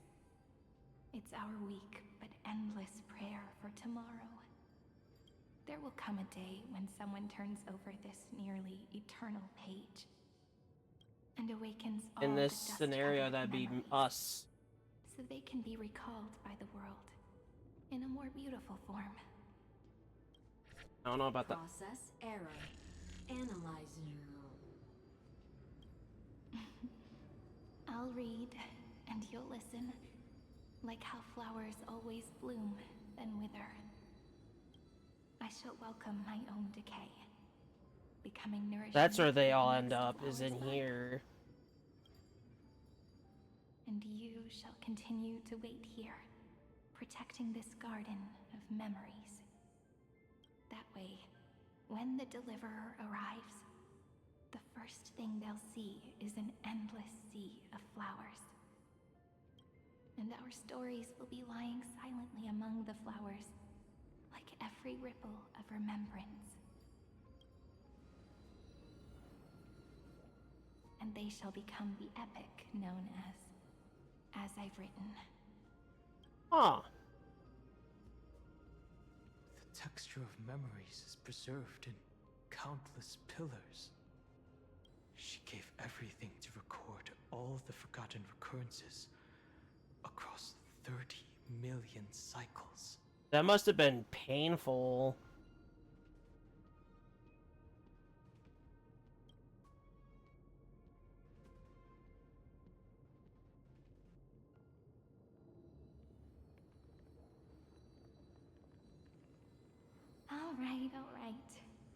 It's our weak but endless prayer for tomorrow. There will come a day when someone turns over this nearly eternal page and awakens all In the this dust-covered scenario, that'd be memories, us. so they can be recalled by the world in a more beautiful form. I don't know about that. Process error. Analyzing. I'll read, and you'll listen, like how flowers always bloom, then wither. I shall welcome my own decay, becoming nourishment. That's where they for the all next end up, is in flower's life. here. And you shall continue to wait here, protecting this garden of memories. That way, when the Deliverer arrives, the first thing they'll see is an endless sea of flowers. And our stories will be lying silently among the flowers, like every ripple of remembrance. And they shall become the epic known as I've written. Huh. The texture of memories is preserved in countless pillars. She gave everything to record all the forgotten recurrences across 30 million cycles. That must have been painful. All right.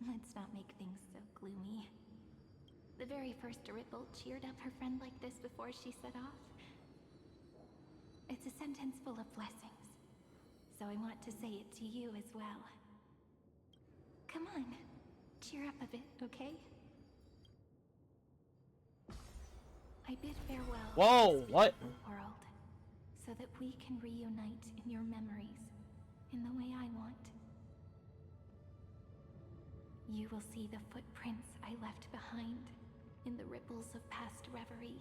Let's not make things so gloomy. The very first Ripple cheered up her friend like this before she set off. It's a sentence full of blessings, so I want to say it to you as well. Come on, cheer up a bit, okay? I bid farewell Whoa, to this what? beautiful world, so that we can reunite in your memories in the way I want. You will see the footprints I left behind in the ripples of past reverie.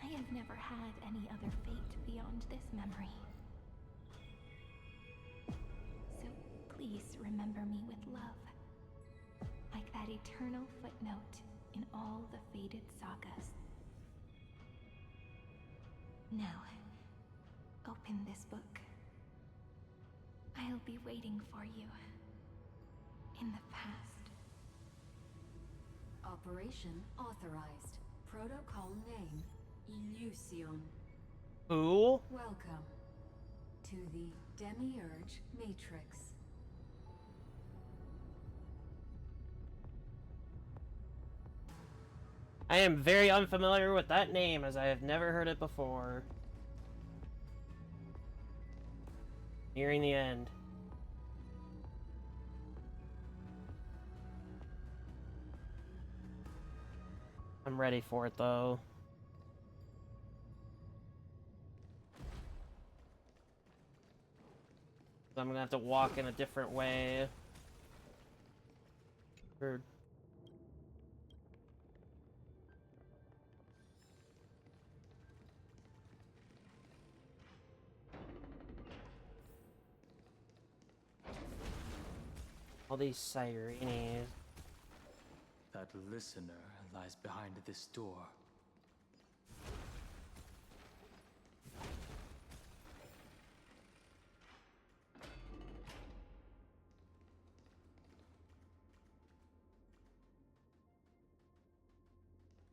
I have never had any other fate beyond this memory. So please remember me with love, like that eternal footnote in all the faded sagas. Now, open this book. I'll be waiting for you in the past. Operation authorized. Protocol name, Illusion. Who? Welcome to the Demiurge Matrix. I am very unfamiliar with that name, as I have never heard it before. Nearing the end. I'm ready for it, though. I'm gonna have to walk in a different way. Or... all these Cyrenes. That listener lies behind this door.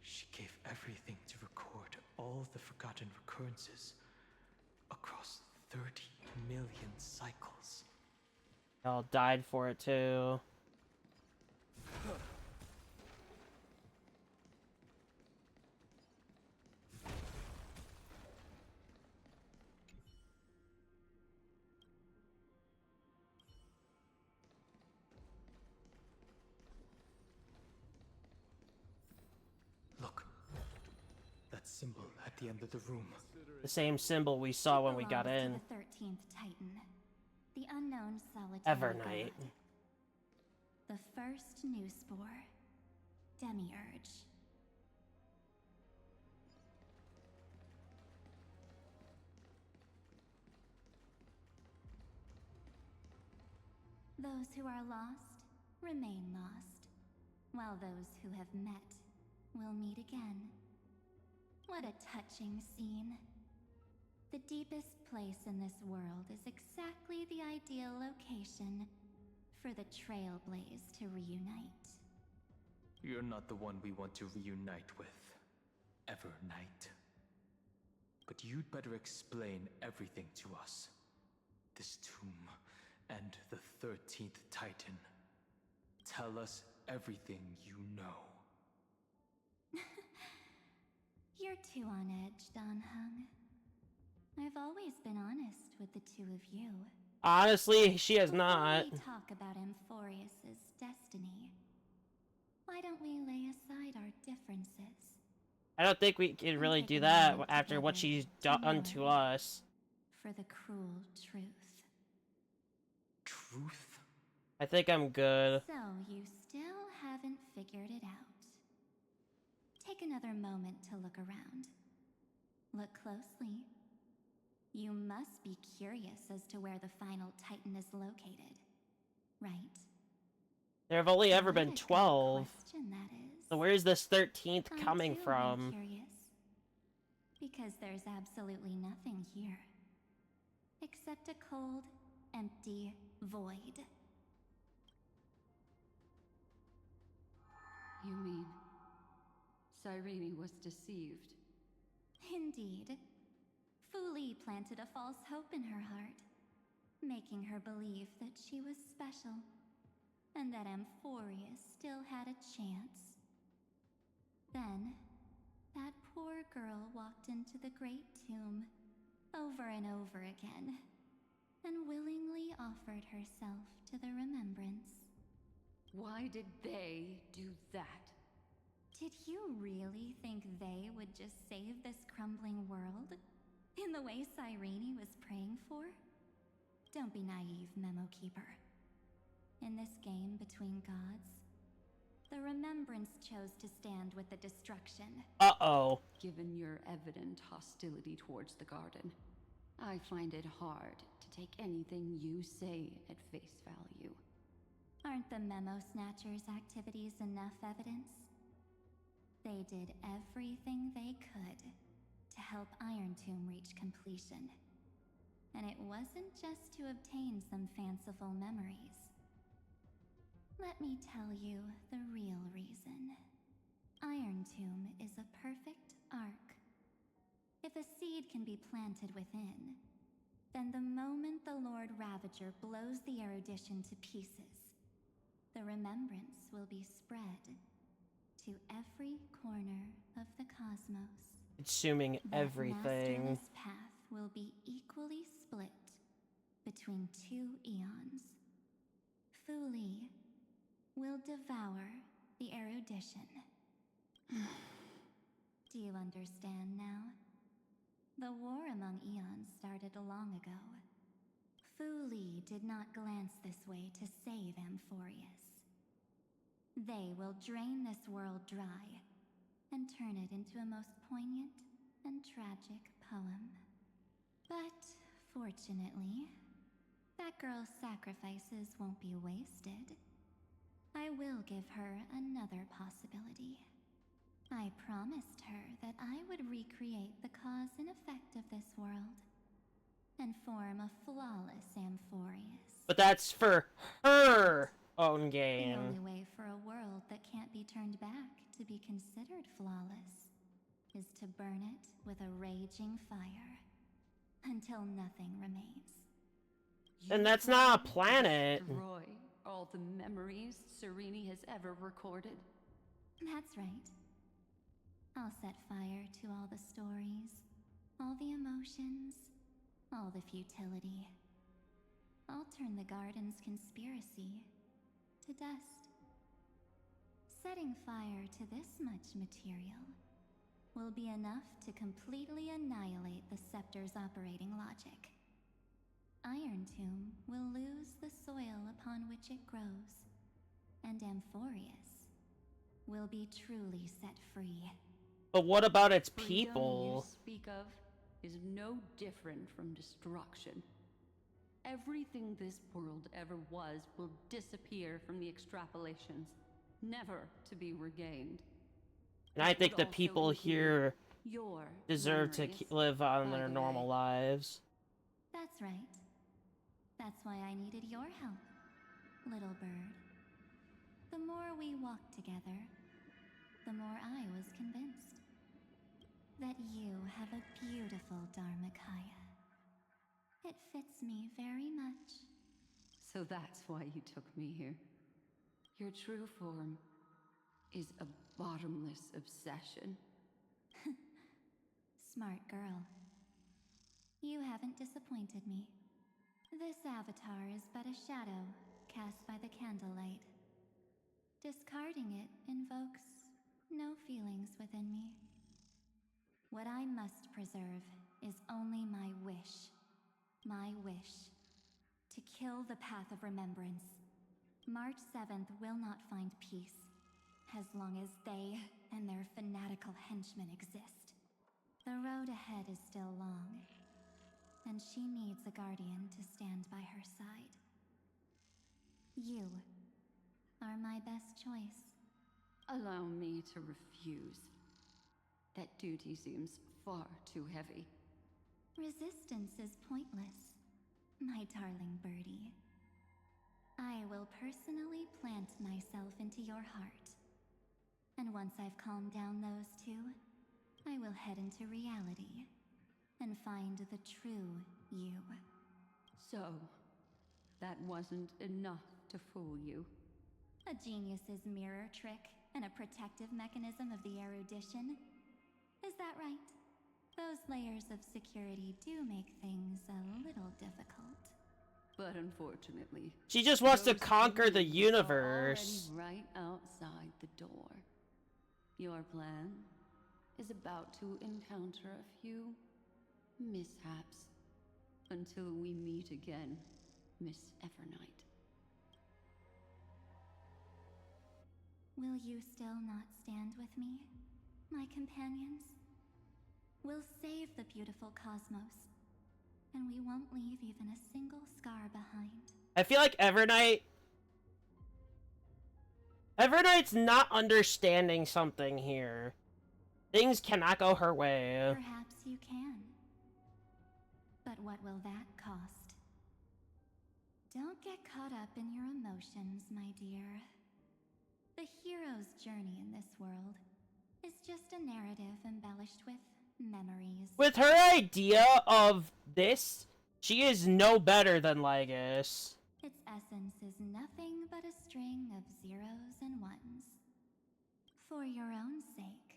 She gave everything to record all the forgotten recurrences across 30 million cycles. Y'all died for it too. Look, that symbol at the end of the room. The same symbol we saw when we got in. The 13th Titan, the unknown solitary Evernight. god. The first new spore, Demiurge. Those who are lost remain lost, while those who have met will meet again. What a touching scene. The deepest place in this world is exactly the ideal location for the Trailblaze to reunite. You're not the one we want to reunite with, Evernight. But you'd better explain everything to us. This tomb and the 13th Titan. Tell us everything you know. You're too on edge, Don Hung. I've always been honest with the two of you. Honestly, she has not. Before we talk about Amphorius's destiny, why don't we lay aside our differences? I don't think we can really do that after what she's done to us. For the cruel truth. Truth? I think I'm good. So you still haven't figured it out. Take another moment to look around. Look closely. You must be curious as to where the final Titan is located, right? There have only ever been 12. Question, that is. So where's this 13th coming I'm from? curious. Because there's absolutely nothing here. Except a cold, empty void. You mean Cyrene was deceived? Indeed. Fu Li planted a false hope in her heart, making her believe that she was special, and that Amphorius still had a chance. Then, that poor girl walked into the Great Tomb, over and over again, and willingly offered herself to the remembrance. Why did they do that? Did you really think they would just save this crumbling world? In the way Cyrene was praying for? Don't be naive, Memo Keeper. In this game between gods, the Remembrance chose to stand with the destruction. Uh-oh. Given your evident hostility towards the garden, I find it hard to take anything you say at face value. Aren't the Memo Snatchers' activities enough evidence? They did everything they could to help Iron Tomb reach completion. And it wasn't just to obtain some fanciful memories. Let me tell you the real reason. Iron Tomb is a perfect arc. If a seed can be planted within, then the moment the Lord Ravager blows the erudition to pieces, the remembrance will be spread to every corner of the cosmos. Consuming everything. This path will be equally split between two eons. Fu Li will devour the erudition. Do you understand now? The war among eons started long ago. Fu Li did not glance this way to save Amphorius. They will drain this world dry and turn it into a most poignant and tragic poem. But, fortunately, that girl's sacrifices won't be wasted. I will give her another possibility. I promised her that I would recreate the cause and effect of this world, and form a flawless Amphorius. But that's for her own game. The only way for a world that can't be turned back to be considered flawless is to burn it with a raging fire until nothing remains. And that's not a planet. Destroy all the memories Cyrene has ever recorded. That's right. I'll set fire to all the stories, all the emotions, all the futility. I'll turn the garden's conspiracy to dust. Setting fire to this much material will be enough to completely annihilate the scepter's operating logic. Iron Tomb will lose the soil upon which it grows, and Amphorius will be truly set free. But what about its Freedom people? you speak of is no different from destruction. Everything this world ever was will disappear from the extrapolations, never to be regained. And I think the people here your deserve to memories, live on by their the normal way. lives. That's right. That's why I needed your help, little bird. The more we walked together, the more I was convinced that you have a beautiful Dharmakaya. It fits me very much. So that's why you took me here. Your true form is a bottomless obsession. Smart girl. You haven't disappointed me. This avatar is but a shadow cast by the candlelight. Discarding it invokes no feelings within me. What I must preserve is only my wish. My wish. To kill the path of remembrance. March 7th will not find peace, as long as they and their fanatical henchmen exist. The road ahead is still long, and she needs a guardian to stand by her side. You are my best choice. Allow me to refuse. That duty seems far too heavy. Resistance is pointless, my darling birdie. I will personally plant myself into your heart. And once I've calmed down those two, I will head into reality and find the true you. So, that wasn't enough to fool you. A genius's mirror trick and a protective mechanism of the erudition. Is that right? Those layers of security do make things a little difficult. But unfortunately, She just wants to those conquer the humans are universe. already right outside the door. Your plan is about to encounter a few mishaps until we meet again, Miss Evernight. Will you still not stand with me, my companions? We'll save the beautiful cosmos, and we won't leave even a single scar behind. I feel like Evernight's not understanding something here. Things cannot go her way. Perhaps you can. But what will that cost? Don't get caught up in your emotions, my dear. The hero's journey in this world is just a narrative embellished with memories. With her idea of this, she is no better than Legus. Its essence is nothing but a string of zeros and ones. For your own sake,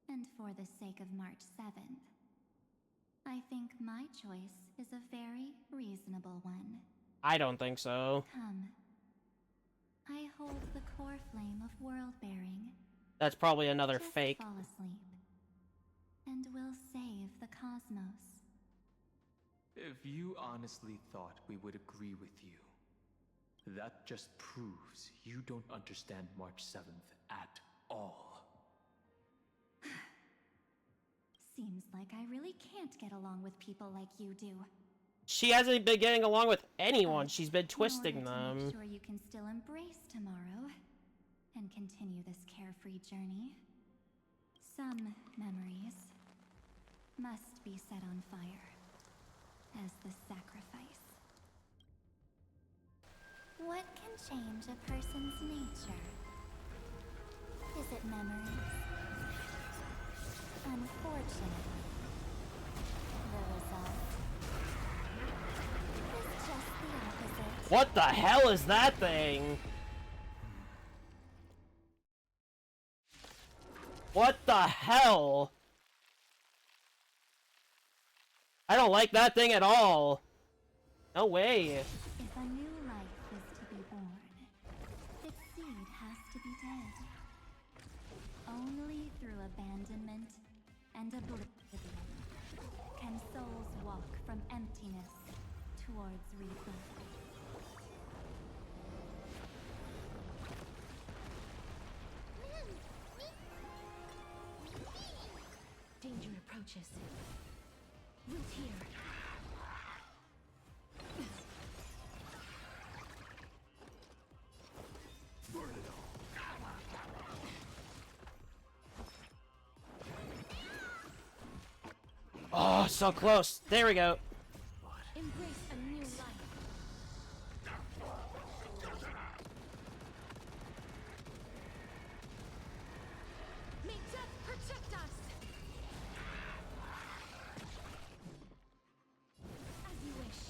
and for the sake of March 7th, I think my choice is a very reasonable one. I don't think so. Come. I hold the core flame of world-bearing. That's probably another Just fake. fall asleep, and we'll save the cosmos. If you honestly thought we would agree with you, that just proves you don't understand March 7th at all. Seems like I really can't get along with people like you do. She hasn't been getting along with anyone. She's been twisting In order to them. make sure you can still embrace tomorrow and continue this carefree journey, some memories must be set on fire as the sacrifice. What can change a person's nature? Is it memories? Unfortunately, the result is just the opposite. What the hell is that thing? What the hell? I don't like that thing at all. No way. If a new life is to be born, its seed has to be dead. Only through abandonment and oblivion. Can souls walk from emptiness towards rebirth? Danger approaches. Root here. Oh, so close. There we go. Embrace a new life. May death protect us. As you wish.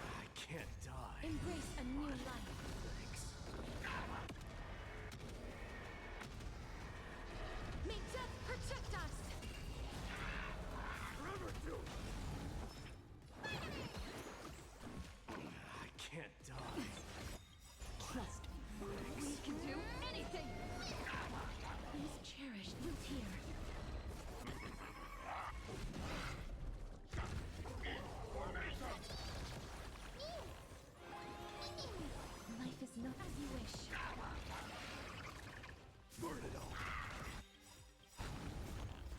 I can't die. Embrace a new life. Thanks. May death protect us. I can't die. Trust me. We can do anything. Please cherish root here. Life is not as you wish. Burn it all.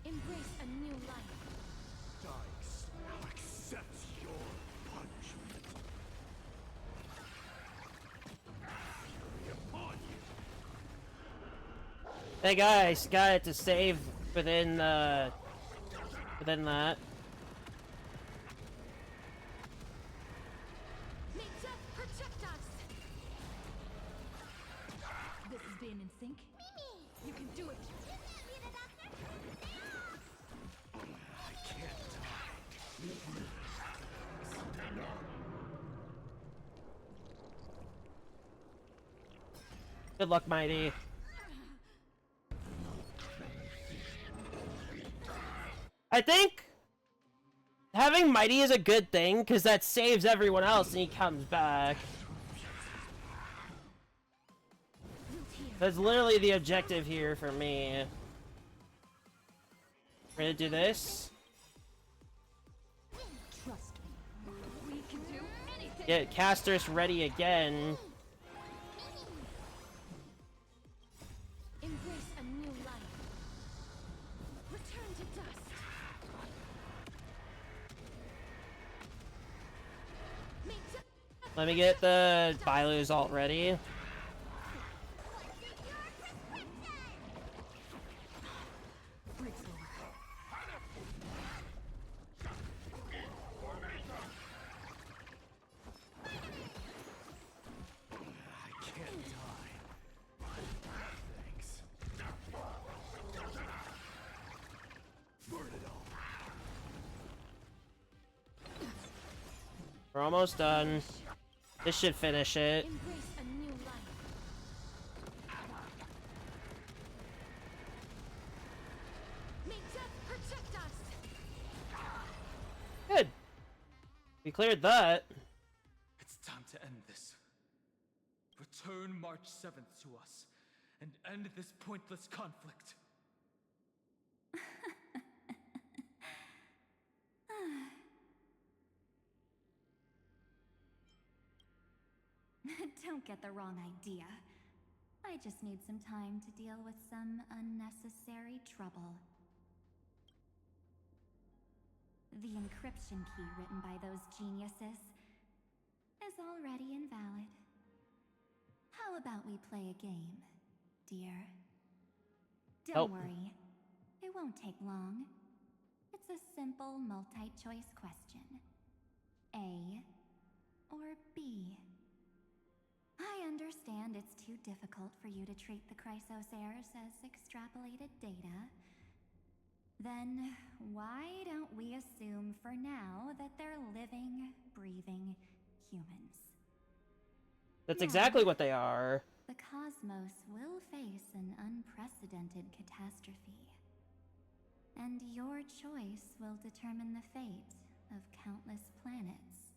Embrace a new life. Dykes, I'll accept your punishment. Fury upon you. Hey guys, got it to save within that. May death protect us. This is being in sync. You can do it. I can't die. Good luck, Mighty. I think having Mighty is a good thing, because that saves everyone else and he comes back. That's literally the objective here for me. We're gonna do this. Trust me. We can do anything. Get casters ready again. Embrace a new life. Return to dust. May death Let me get the Bailu's alt ready. breaks over. I can't die. Thanks. Burn it all. We're almost done. This should finish it. Embrace a new life. May death protect us. Good. We cleared that. It's time to end this. Return March 7th to us, and end this pointless conflict. Don't get the wrong idea. I just need some time to deal with some unnecessary trouble. The encryption key written by those geniuses is already invalid. How about we play a game, dear? Don't worry. It won't take long. It's a simple multi-choice question. A or B? I understand it's too difficult for you to treat the Chrysosairs as extrapolated data. Then why don't we assume for now that they're living, breathing humans? That's exactly what they are. The cosmos will face an unprecedented catastrophe. And your choice will will determine the fate of countless planets.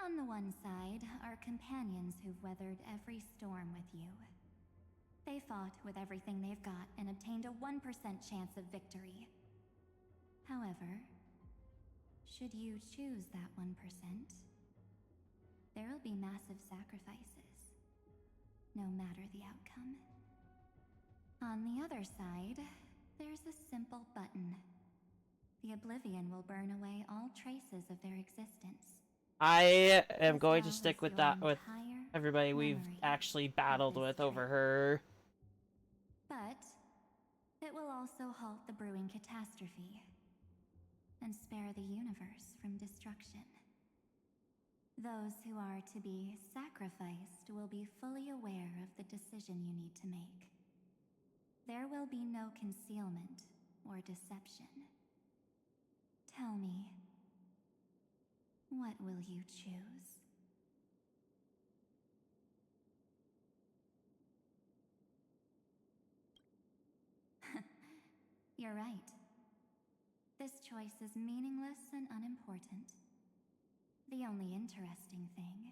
On the one side are companions who've weathered every storm with you. They fought with everything they've got and obtained a 1% chance of victory. However, should you choose that 1%, there'll be massive sacrifices, no matter the outcome. On the other side, there's a simple button. The Oblivion will burn away all traces of their existence. I am going to stick with that with everybody we've actually battled with over her. But it will also halt the brewing catastrophe and spare the universe from destruction. Those who are to be sacrificed will be fully aware of the decision you need to make. There will be no concealment or deception. Tell me, what will you choose? You're right. This choice is meaningless and unimportant. The only interesting thing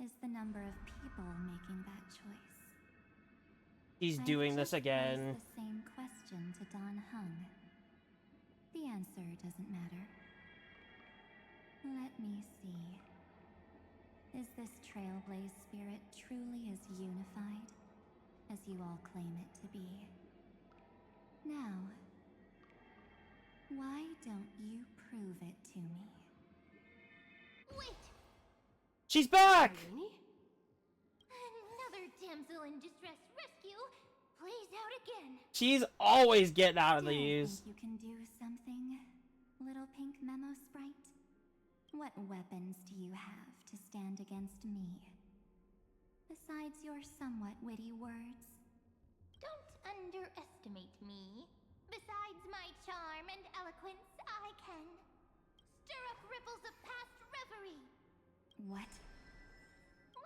is the number of people making that choice. He's doing this again. Posed the same question to Dan Heng. The answer doesn't matter. Let me see. Is this Trailblaze spirit truly as unified as you all claim it to be? Now, why don't you prove it to me? Wait! She's back! Another damsel in distress rescue plays out again. She's always getting out of Still these. think you can do something, little pink memo sprite? What weapons do you have to stand against me? Besides your somewhat witty words? Don't underestimate me. Besides my charm and eloquence, I can stir up ripples of past reverie. What?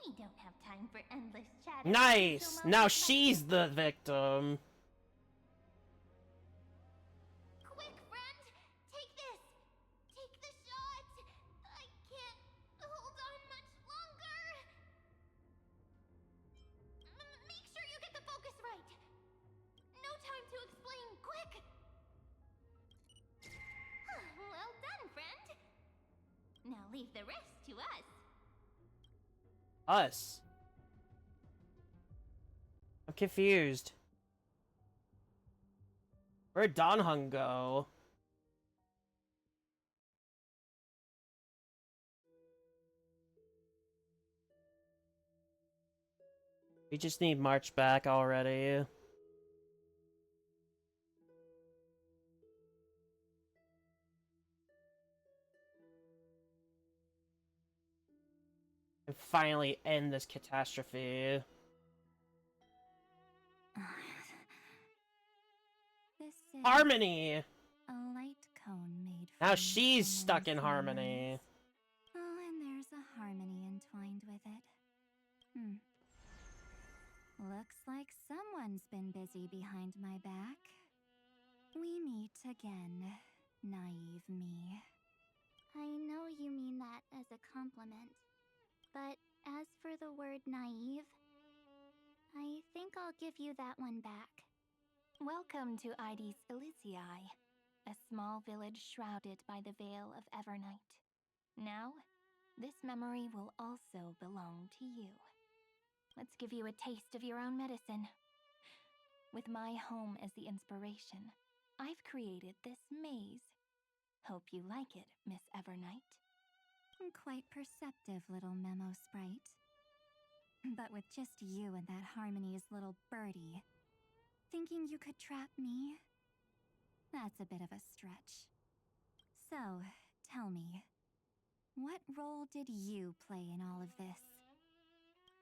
We don't have time for endless chatter. Nice! Now she's the victim. Quick, friend! Take this! Take the shot! I can't hold on much longer! Make sure you get the focus right! No time to explain, quick! Well done, friend! Now leave the rest to us. Us. I'm confused. Where'd Dan Heng go? We just need March back already. And finally end this catastrophe. This is Harmony! a light cone made Now from she's stuck in someone's Harmony. memories. Oh, and there's a harmony entwined with it. Looks like someone's been busy behind my back. We meet again, naive me. I know you mean that as a compliment, but as for the word naive, I think I'll give you that one back. Welcome to Ides Elysiae, a small village shrouded by the veil of Evernight. Now, this memory will also belong to you. Let's give you a taste of your own medicine. With my home as the inspiration, I've created this maze. Hope you like it, Miss Evernight. Quite perceptive little memo sprite. But with just you and that Harmony's little birdie, thinking you could trap me? That's a bit of a stretch. So, tell me, what role did you play in all of this?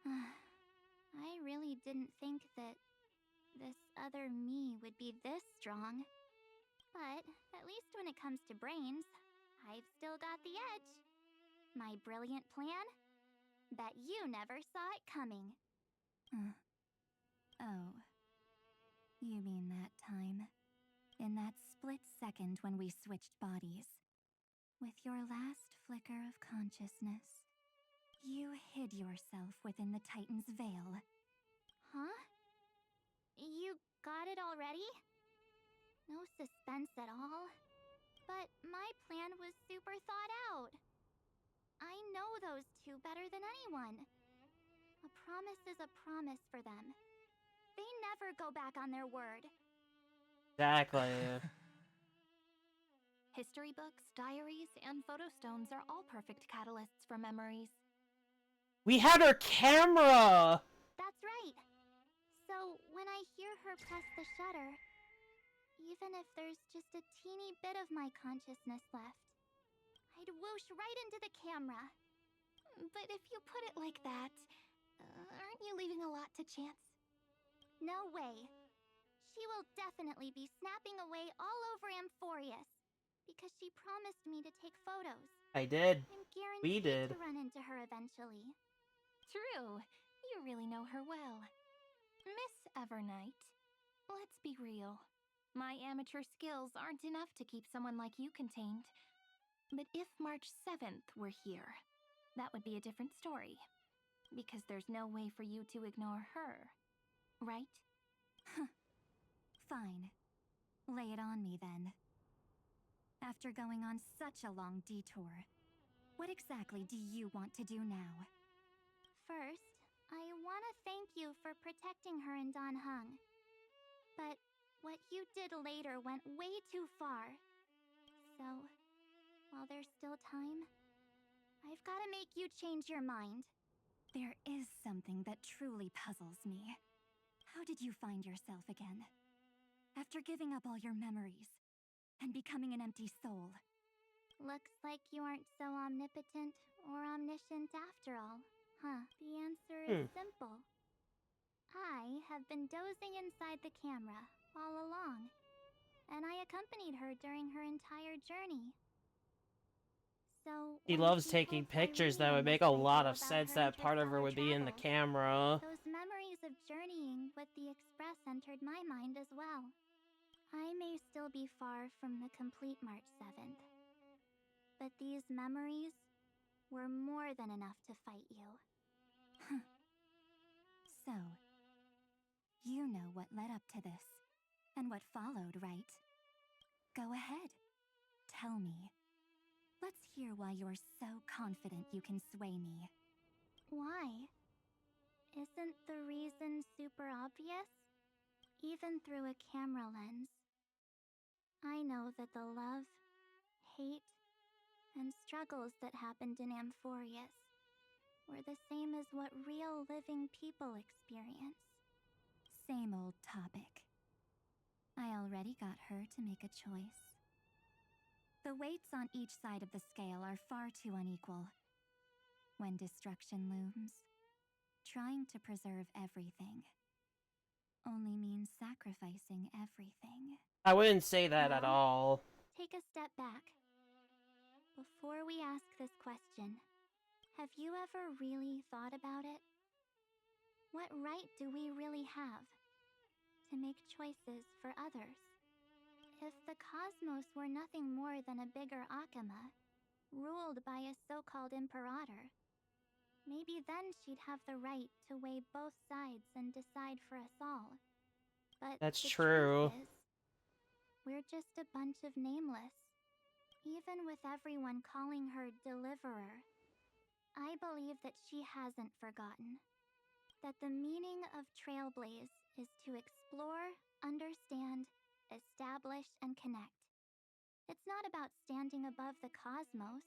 I really didn't think that this other me would be this strong. But at least when it comes to brains, I've still got the edge. My brilliant plan? Bet you never saw it coming. Oh. You mean that time? In that split second when we switched bodies. With your last flicker of consciousness, you hid yourself within the Titan's veil. Huh? You got it already? No suspense at all. But my plan was super thought out. I know those two better than anyone. A promise is a promise for them. They never go back on their word. Exactly. History books, diaries, and photostones are all perfect catalysts for memories. We had her camera! That's right. So when I hear her press the shutter, even if there's just a teeny bit of my consciousness left, I'd whoosh right into the camera. But if you put it like that, aren't you leaving a lot to chance? No way. She will definitely be snapping away all over Amphorius, because she promised me to take photos. I did. I'm guaranteed We did. to run into her eventually. True. You really know her well. Miss Evernight, let's be real. My amateur skills aren't enough to keep someone like you contained. But if March 7th were here, that would be a different story. Because there's no way for you to ignore her, right? Fine. Lay it on me then. After going on such a long detour, what exactly do you want to do now? First, I want to thank you for protecting her and Dan Heng. But what you did later went way too far. So, while there's still time, I've got to make you change your mind. There is something that truly puzzles me. How did you find yourself again? After giving up all your memories and becoming an empty soul. Looks like you aren't so omnipotent or omniscient after all, huh? The answer is simple. I have been dozing inside the camera all along, and I accompanied her during her entire journey. So She loves taking pictures. That would make a lot of sense that part of her would be in the camera. Those memories of journeying with the Express entered my mind as well. I may still be far from the complete March 7th, but these memories were more than enough to fight you. So, you know what led up to this, and what followed, right? Go ahead. Tell me. Let's hear why you're so confident you can sway me. Why? Isn't the reason super obvious? Even through a camera lens, I know that the love, hate, and struggles that happened in Amphorius were the same as what real living people experience. Same old topic. I already got her to make a choice. The weights on each side of the scale are far too unequal. When destruction looms, trying to preserve everything only means sacrificing everything. I wouldn't say that at all. Take a step back. Before we ask this question, have you ever really thought about it? What right do we really have to make choices for others? If the cosmos were nothing more than a bigger Akama, ruled by a so-called imperator, maybe then she'd have the right to weigh both sides and decide for us all. But that's the true. truth is, we're just a bunch of nameless. Even with everyone calling her Deliverer, I believe that she hasn't forgotten. That the meaning of Trailblaze is to explore, understand, establish, and connect. It's not about standing above the cosmos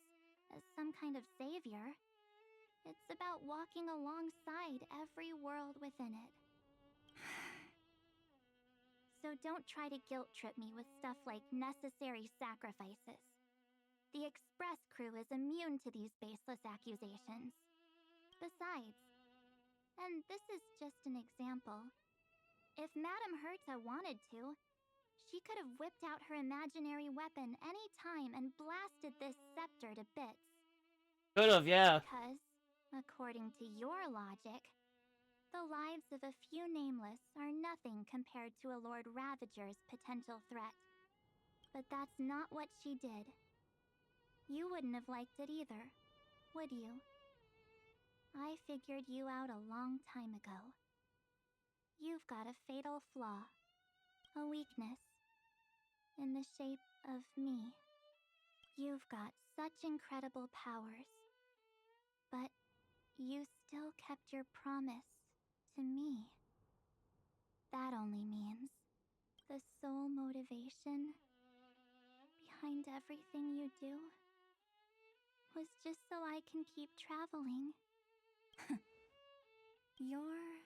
as some kind of savior. It's about walking alongside every world within it. So don't try to guilt trip me with stuff like necessary sacrifices. The Express crew is immune to these baseless accusations. Besides, and this is just an example, if Madame Herta wanted to, she could have whipped out her imaginary weapon any time and blasted this scepter to bits. Could have, yeah. Because, according to your logic, the lives of a few nameless are nothing compared to a Lord Ravager's potential threat. But that's not what she did. You wouldn't have liked it either, would you? I figured you out a long time ago. You've got a fatal flaw, a weakness, in the shape of me. You've got such incredible powers, but you still kept your promise to me. That only means the sole motivation behind everything you do was just so I can keep traveling. You're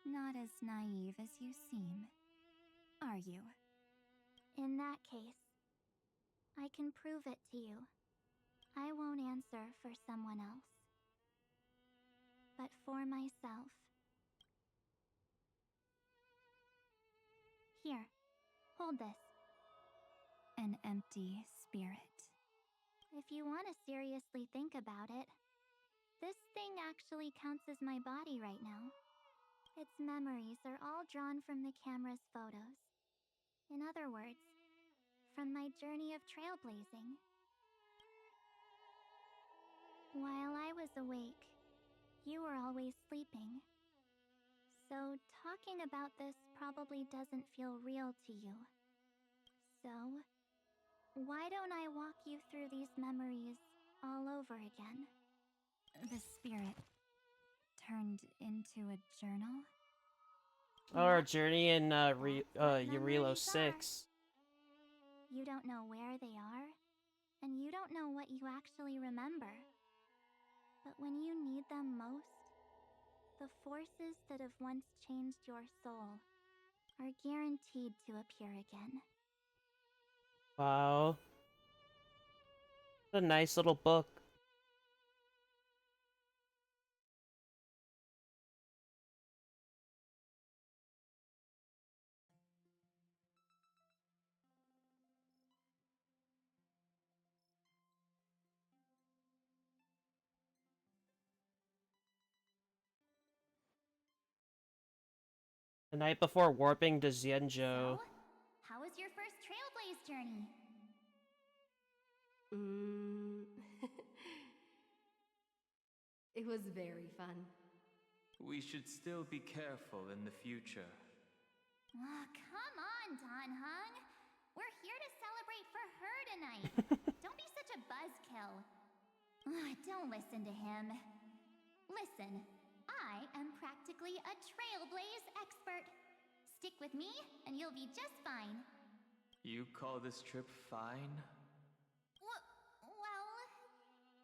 not as naive as you seem, are you? In that case, I can prove it to you. I won't answer for someone else, but for myself. Here, hold this. An empty spirit. If you want to seriously think about it, this thing actually counts as my body right now. Its memories are all drawn from the camera's photos. In other words, from my journey of trailblazing. While I was awake, you were always sleeping. So talking about this probably doesn't feel real to you. So, why don't I walk you through these memories all over again? The spirit turned into a journal? Our journey in Memories Eurilo are. 6. You don't know where they are, and you don't know what you actually remember. But when you need them most, the forces that have once changed your soul are guaranteed to appear again. Wow. What a nice little book. The night before warping to Xianzhou. So, how was your first Trailblaze journey? It was very fun. We should still be careful in the future. Oh, come on, Don Hung. We're here to celebrate for her tonight. Don't be such a buzzkill. Don't listen to him. Listen, I am practically a Trailblaze expert. Stick with me, and you'll be just fine. You call this trip fine? Well,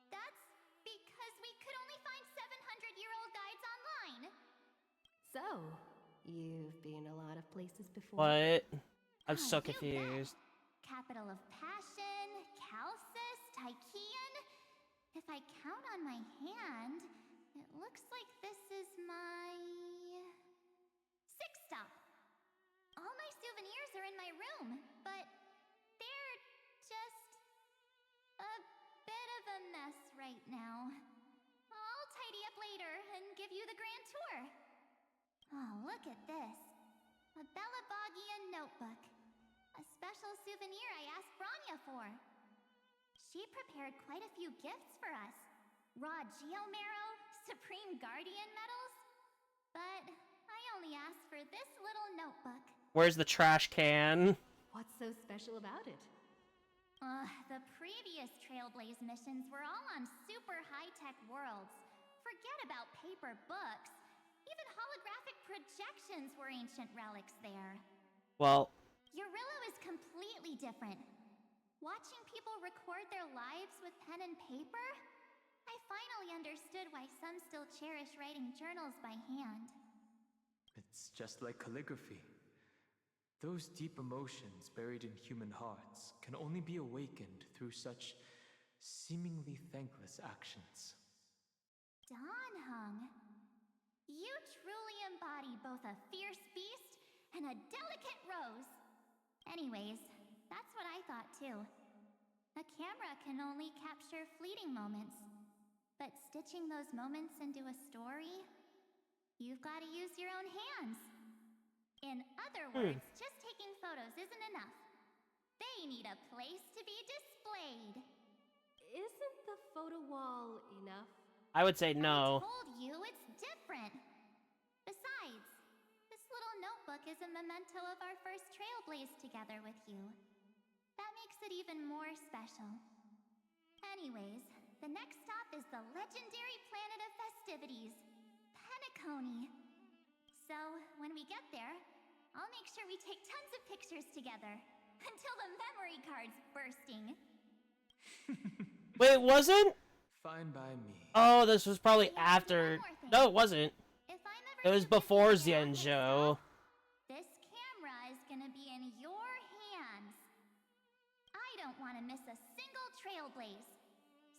that's because we could only find 700-year-old guides online. So, you've been a lot of places before. What? I'm so You bet. confused. Capital of Passion, Calcis, Tychean. If I count on my hand, it looks like this is my sixth stop. All my souvenirs are in my room, but they're just a bit of a mess right now. I'll tidy up later and give you the grand tour. Oh, look at this. A Belabogian notebook. A special souvenir I asked Branya for. She prepared quite a few gifts for us. Raw Geomarrow, Supreme Guardian medals. But I only asked for this little notebook. Where's the trash can? What's so special about it? The previous Trailblaze missions were all on super high-tech worlds. Forget about paper books. Even holographic projections were ancient relics there. Well, Eurilo is completely different. Watching people record their lives with pen and paper, I finally understood why some still cherish writing journals by hand. It's just like calligraphy. Those deep emotions buried in human hearts can only be awakened through such seemingly thankless actions. Don Hung, you truly embody both a fierce beast and a delicate rose. Anyways, that's what I thought too. A camera can only capture fleeting moments, but stitching those moments into a story, you've got to use your own hands. In other words, just taking photos isn't enough. They need a place to be displayed. Isn't the photo wall enough? I would say no. I told you it's different. Besides, this little notebook is a memento of our first trailblaze together with you. That makes it even more special. Anyways, the next stop is the legendary planet of festivities, Penacony. So, when we get there, I'll make sure we take tons of pictures together, until the memory card's bursting. Wait, it wasn't? Fine by me. Oh, this was probably after. No, it wasn't. It was before Xianzhou. This camera is gonna be in your hands. I don't want to miss a single trailblaze.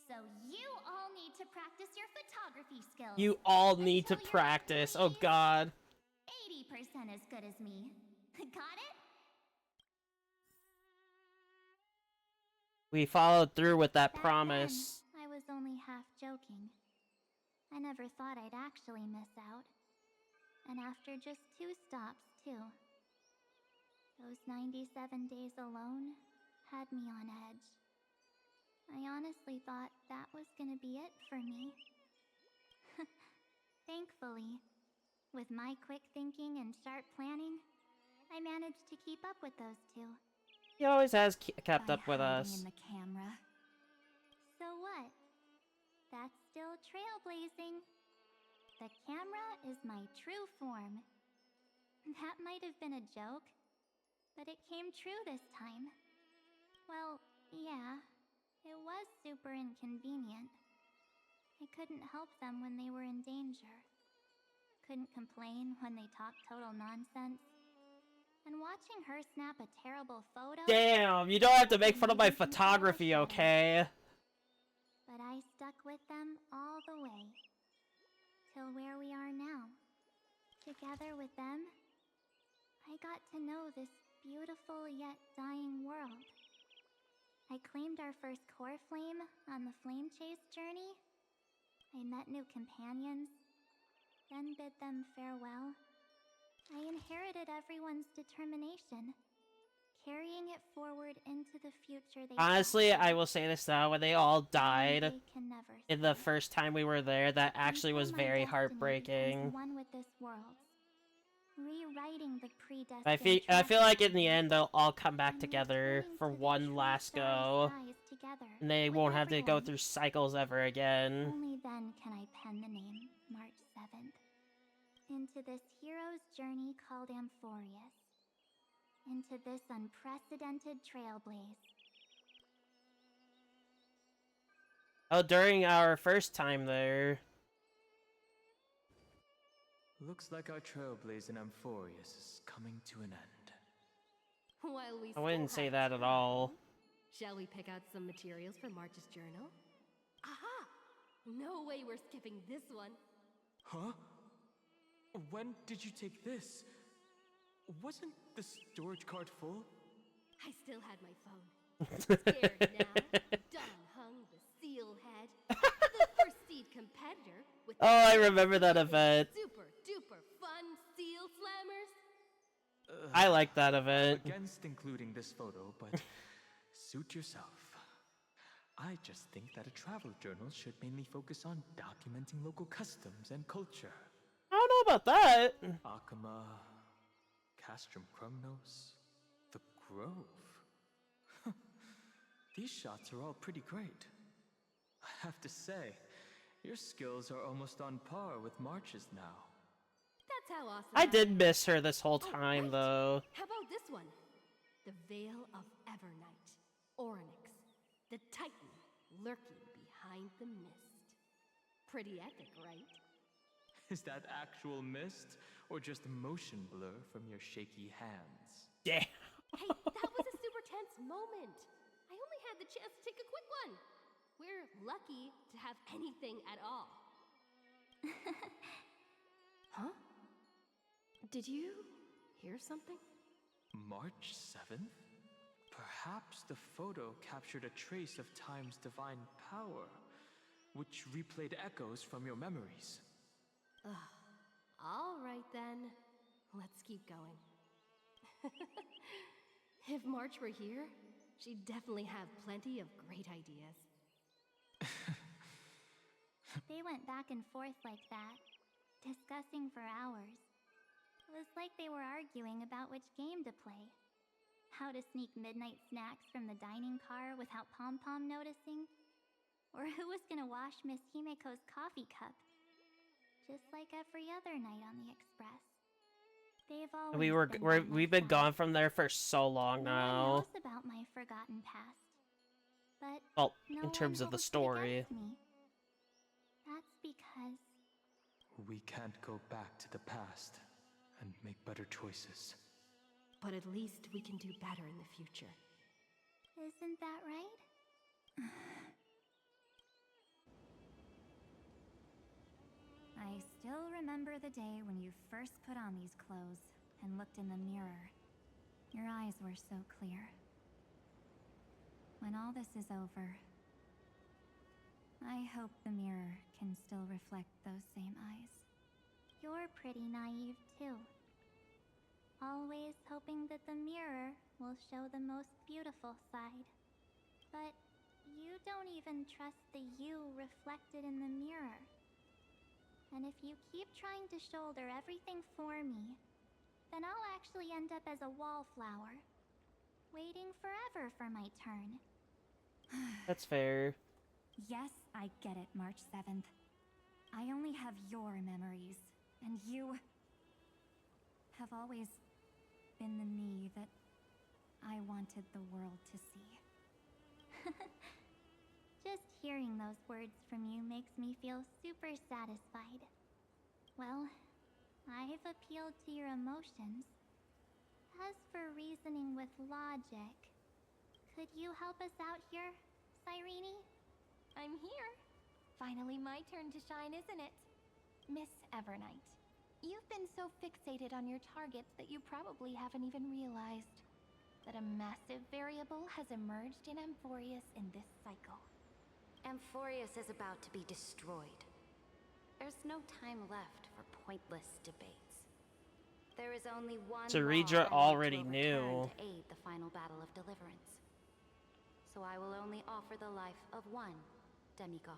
So you all need to practice your photography skills. You all need to practice. Oh god. 80% as good as me. Got it? We followed through with that Back promise. then, I was only half joking. I never thought I'd actually miss out. And after just 2 stops, too. Those 97 days alone had me on edge. I honestly thought that was gonna be it for me. Thankfully, with my quick thinking and sharp planning, I managed to keep up with those 2. He always has kept By up with hiding us. in the camera. So what? That's still trailblazing. The camera is my true form. That might have been a joke, but it came true this time. Well, yeah, it was super inconvenient. I couldn't help them when they were in danger. Couldn't complain when they talked total nonsense. And watching her snap a terrible photo... Damn, you don't have to make fun of my photography, okay? But I stuck with them all the way. Till where we are now. Together with them, I got to know this beautiful yet dying world. I claimed our first core flame on the flame chase journey. I met new companions, then bid them farewell. I inherited everyone's determination, carrying it forward into the future they Honestly, fashioned. I will say this though, when they all died They can never in the first time we were there, that actually was Until my very destiny heartbreaking. becomes one with this world, rewriting the predestined I feel like in the trajectory. end they'll all come back together for one last go. Together, And they with won't have to go everyone. through cycles ever again. Only then can I pen the name March 7th into this hero's journey called Amphorius, into this unprecedented trailblaze. Oh, during our first time there. Looks like our trailblaze in Amphorius is coming to an end. While we I wouldn't still say have that at time, all. Shall we pick out some materials for March's journal? Aha! No way we're skipping this one. Huh? When did you take this? Wasn't the storage card full? I still had my phone. Scared now? Don Hung, the seal head, the first seed competitor with Oh, I remember that event. super duper fun seal slammers. I like that event. Against including this photo, but suit yourself. I just think that a travel journal should mainly focus on documenting local customs and culture. I don't know about that. Akama, Castrum Krumnos, the Grove. These shots are all pretty great. I have to say, your skills are almost on par with March's now. That's how awesome. I did miss her this whole time, right. though. How about this one? The Veil of Evernight, Orynyx, the Titan lurking behind the mist. Pretty epic, right? Is that actual mist, or just motion blur from your shaky hands? Damn. Hey, that was a super tense moment. I only had the chance to take a quick one. We're lucky to have anything at all. Huh? Did you hear something? March 7th? Perhaps the photo captured a trace of time's divine power, which replayed echoes from your memories. All right then. Let's keep going. If March were here, She'd definitely have plenty of great ideas. They went back and forth like that, discussing for hours. It was like they were arguing about which game to play. How to sneak midnight snacks from the dining car without Pom-Pom noticing. Or who was gonna wash Miss Himeko's coffee cup. Just like every other night on the Express. They've always we've been gone from there for so long no one now. knows about my forgotten past. But Well, no in terms one of the holds it story. against me. That's because We can't go back to the past and make better choices. But at least we can do better in the future. isn't that right? I still remember the day when you first put on these clothes and looked in the mirror. Your eyes were so clear. When all this is over, I hope the mirror can still reflect those same eyes. You're pretty naive, too. Always hoping that the mirror will show the most beautiful side. But you don't even trust the you reflected in the mirror. And if you keep trying to shoulder everything for me, then I'll actually end up as a wallflower, waiting forever for my turn. That's fair. Yes, I get it, March 7th. I only have your memories, and you have always been the me that I wanted the world to see. Just hearing those words from you makes me feel super satisfied. Well, I've appealed to your emotions. As for reasoning with logic, could you help us out here, Cyrene? I'm here. Finally my turn to shine, isn't it? Miss Evernight, you've been so fixated on your targets that you probably haven't even realized that a massive variable has emerged in Amphorius in this cycle. Amphorius is about to be destroyed. There's no time left for pointless debates. There is only one Teridra law I already need to overturn knew. to aid the final battle of deliverance. So I will only offer the life of one demigod.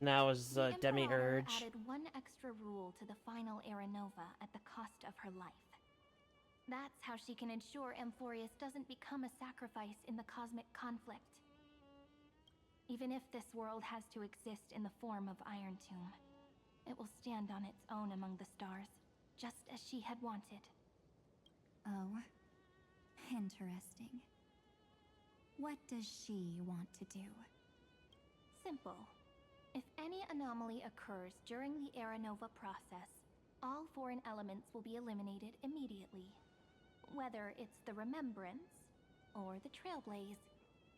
Now is the Emperor demiurge. added one extra rule to the final Era Nova at the cost of her life. That's how she can ensure Amphorius doesn't become a sacrifice in the cosmic conflict. Even if this world has to exist in the form of Iron Tomb, it will stand on its own among the stars, just as she had wanted. Oh, interesting. What does she want to do? Simple. If any anomaly occurs during the Era Nova process, all foreign elements will be eliminated immediately. Whether it's the Remembrance or the Trailblaze,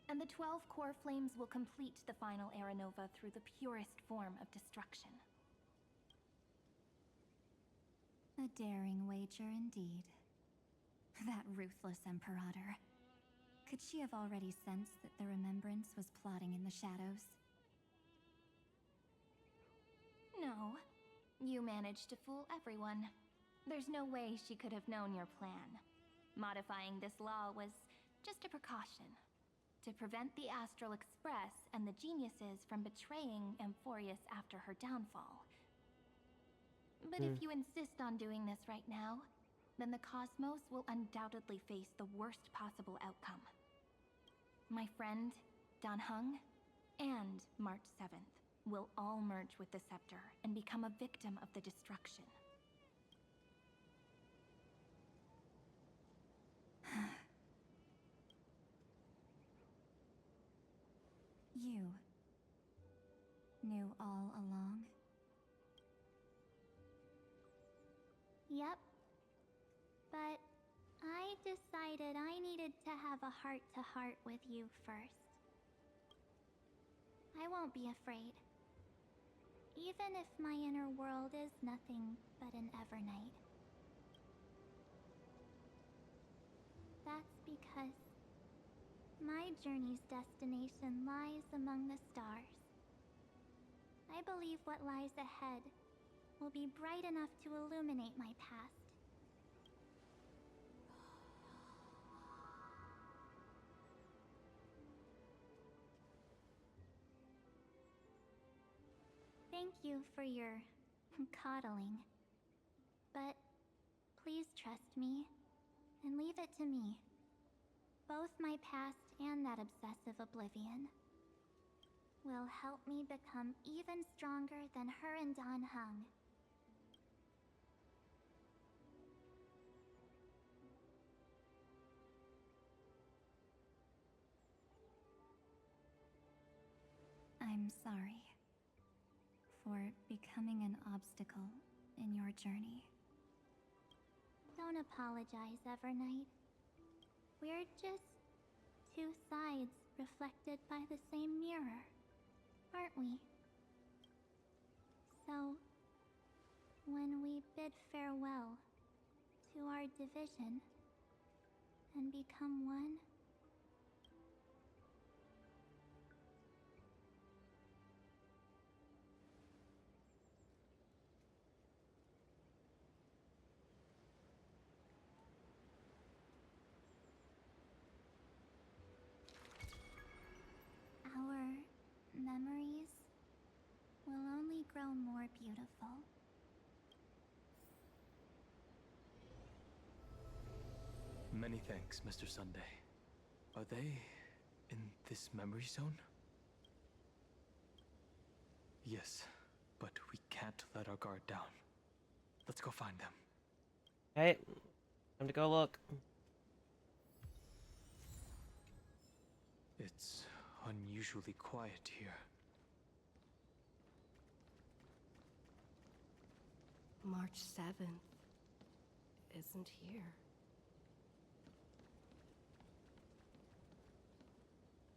and the 12 core flames will complete the final Era Nova through the purest form of destruction. A daring wager indeed. That ruthless Imperator. Could she have already sensed that the Remembrance was plotting in the shadows? No. You managed to fool everyone. There's no way she could have known your plan. Modifying this law was just a precaution. To prevent the Astral Express and the geniuses from betraying Amphorius after her downfall. But if you insist on doing this right now, then the cosmos will undoubtedly face the worst possible outcome. My friend, Dan Heng, and March 7th will all merge with the Scepter and become a victim of the destruction. You knew all along? Yep. But I decided I needed to have a heart-to-heart with you first. I won't be afraid. Even if my inner world is nothing but an Evernight. That's because my journey's destination lies among the stars. I believe what lies ahead will be bright enough to illuminate my past. Thank you for your coddling. But please trust me and leave it to me. Both my past and that obsessive oblivion will help me become even stronger than her and Dan Heng. I'm sorry for becoming an obstacle in your journey. Don't apologize, Evernight. We're just two sides reflected by the same mirror, aren't we? So, when we bid farewell to our division and become one, our memories will only grow more beautiful. Many thanks, Mr. Sunday. Are they in this memory zone? Yes, but we can't let our guard down. Let's go find them. Hey, time to go look. It's unusually quiet here. March 7th isn't here.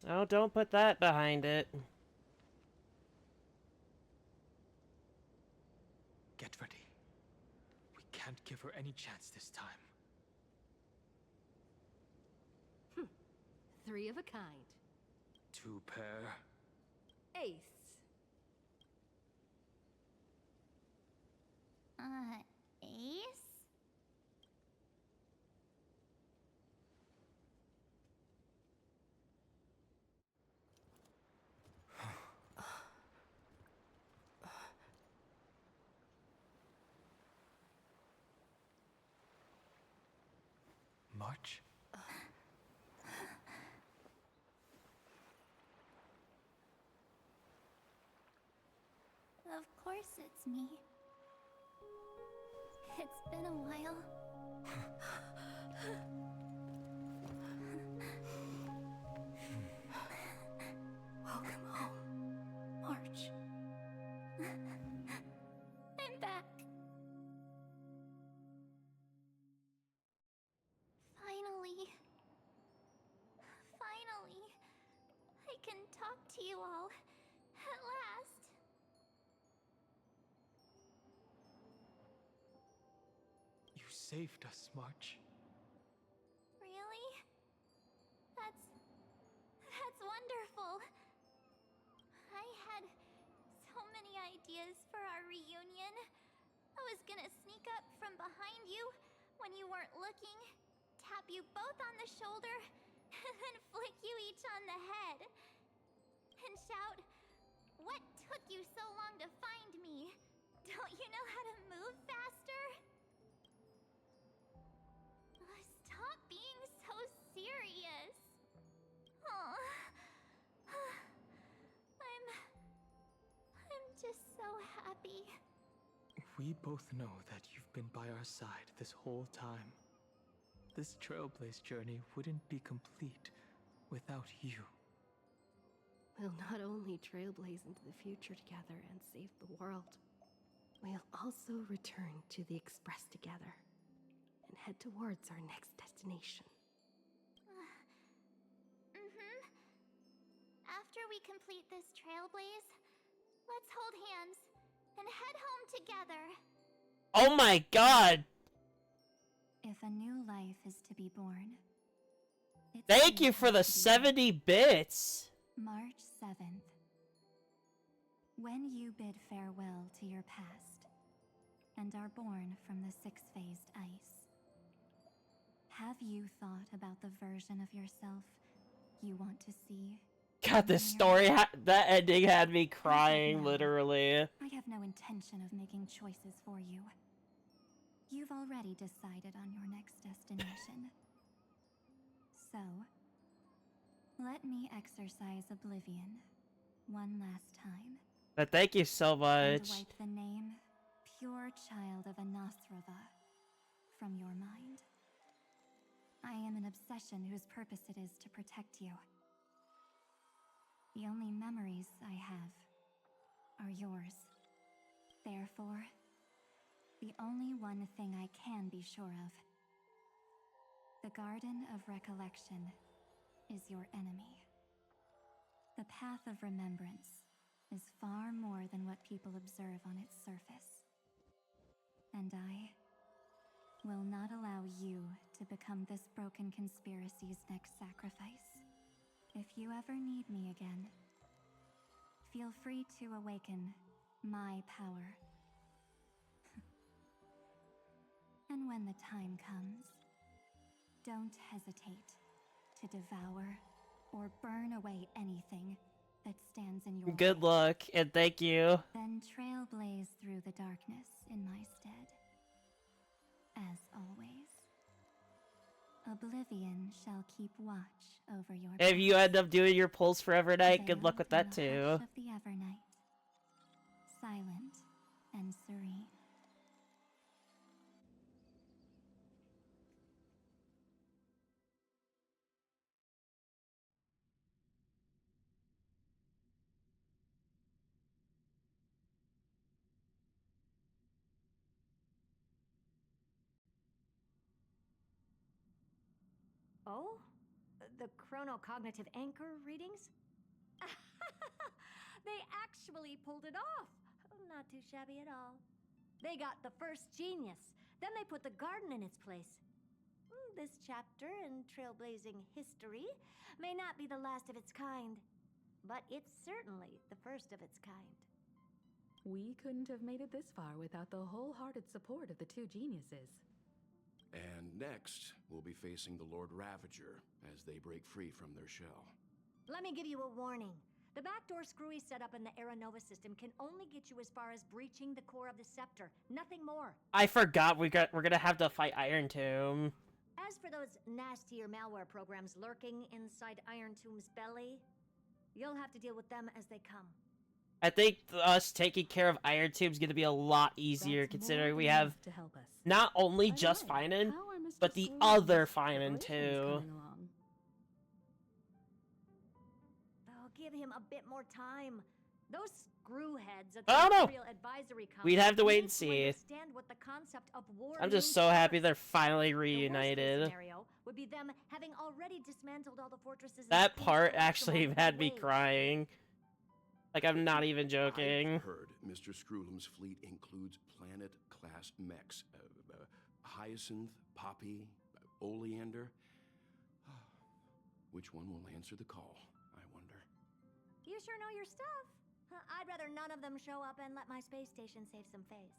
Oh, don't put that behind it. Get ready. We can't give her any chance this time. Three of a kind. Two pair. Ace. Ace? March? Of course it's me. It's been a while. Welcome home, March. I'm back. Finally. Finally. I can talk to you all. At last. You saved us, March. Really? That's wonderful. I had so many ideas for our reunion. I was gonna sneak up from behind you when you weren't looking, tap you both on the shoulder, and then flick you each on the head. And shout, "What took you so long to find me? Don't you know how to move faster?" Stop being so serious. Aw. I'm just so happy. We both know that you've been by our side this whole time. This Trailblaze journey wouldn't be complete without you. We'll not only trailblaze into the future together and save the world, we'll also return to the Express together and head towards our next destination. After we complete this trailblaze, let's hold hands and head home together. Oh my god! If a new life is to be born, Thank you for the 70 bits! March 7th. When you bid farewell to your past and are born from the six-phased ice, have you thought about the version of yourself you want to see God, this story, that ending had me crying, literally. I have no intention of making choices for you. You've already decided on your next destination. So, let me exercise oblivion one last time. But thank you so And much. wipe the name, pure child of Anathrava, from your mind. I am an obsession whose purpose it is to protect you. The only memories I have are yours. Therefore, the only one thing I can be sure of. The Garden of Recollection is your enemy. The Path of Remembrance is far more than what people observe on its surface. And I will not allow you to become this broken conspiracy's next sacrifice. If you ever need me again, feel free to awaken my power. And when the time comes, don't hesitate to devour or burn away anything that stands in your Good way. luck, and thank you. Then trailblaze through the darkness in my stead. As always, Oblivion shall keep watch over your If you path. end up doing your pulls for Evernight, good luck with Veiled in that the too. hush of the Evernight, silent and serene. Oh? The chronocognitive anchor readings? They actually pulled it off! Not too shabby at all. They got the first genius. Then they put the garden in its place. This chapter in trailblazing history may not be the last of its kind, but it's certainly the first of its kind. We couldn't have made it this far without the wholehearted support of the two geniuses. And next, we'll be facing the Lord Ravager as they break free from their shell. Let me give you a warning. The backdoor screwy setup in the Era Nova system can only get you as far as breaching the core of the scepter, nothing more. I forgot we're gonna have to fight Iron Tomb. As for those nastier malware programs lurking inside Iron Tomb's belly, you'll have to deal with them as they come. I think us taking care of Iron Tomb is gonna be a lot easier, considering we have to help us. not only just Finan, but the other Finan too. Oh, give him a bit more time. Those screwheads at I don't the know. Imperial Advisory Council We'd have to wait need and to see. understand what the concept of war I'm just means so happy first. they're finally The worst-case reunited. scenario would be them having already dismantled all the fortresses and That pushed part the actually Electromagnetic had me wave. crying. Like, I'm not even joking. I've heard Mr. Screwlum's fleet includes planet-class mechs. Hyacinth, Poppy, Oleander. Which one will answer the call, I wonder? You sure know your stuff. I'd rather none of them show up and let my space station save some face.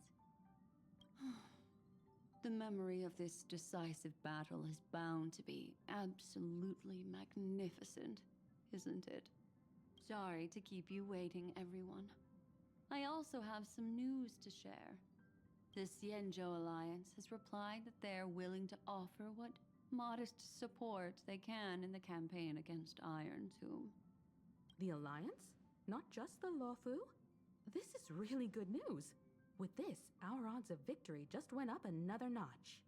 The memory of this decisive battle is bound to be absolutely magnificent, isn't it? Sorry to keep you waiting, everyone. I also have some news to share. The Xianzhou Alliance has replied that they're willing to offer what modest support they can in the campaign against Iron Tomb. The Alliance? Not just the Luofu? This is really good news. With this, our odds of victory just went up another notch.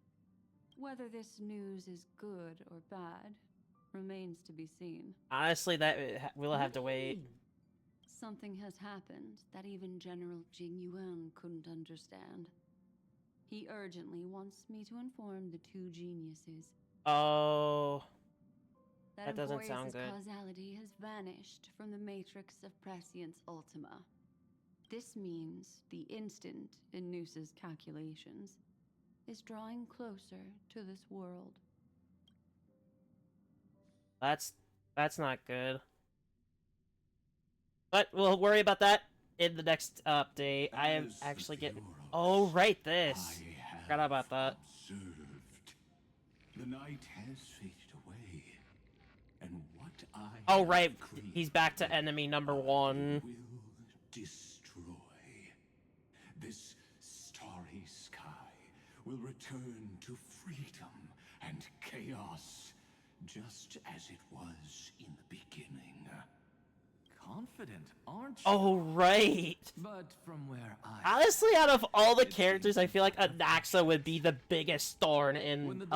Whether this news is good or bad remains to be seen. Honestly, we'll have to wait. Something has happened that even General Jing Yuan couldn't understand. He urgently wants me to inform the two geniuses Oh, that doesn't Emphorius' sound good. causality has vanished from the matrix of Prescience Ultima. This means the instant in Noose's calculations is drawing closer to this world. That's not good. But we'll worry about that in the next update. I am actually getting. Oh, right, this. Forgot about that. Observed. The night has faded away, and what I Oh, right. have created he's back to enemy number 1. Will destroy. This starry sky will return to freedom and chaos, just as it was in the beginning. Confident, aren't you? Oh, right. But from where I Honestly, out of all the characters, I feel like Anaxa would be the biggest thorn in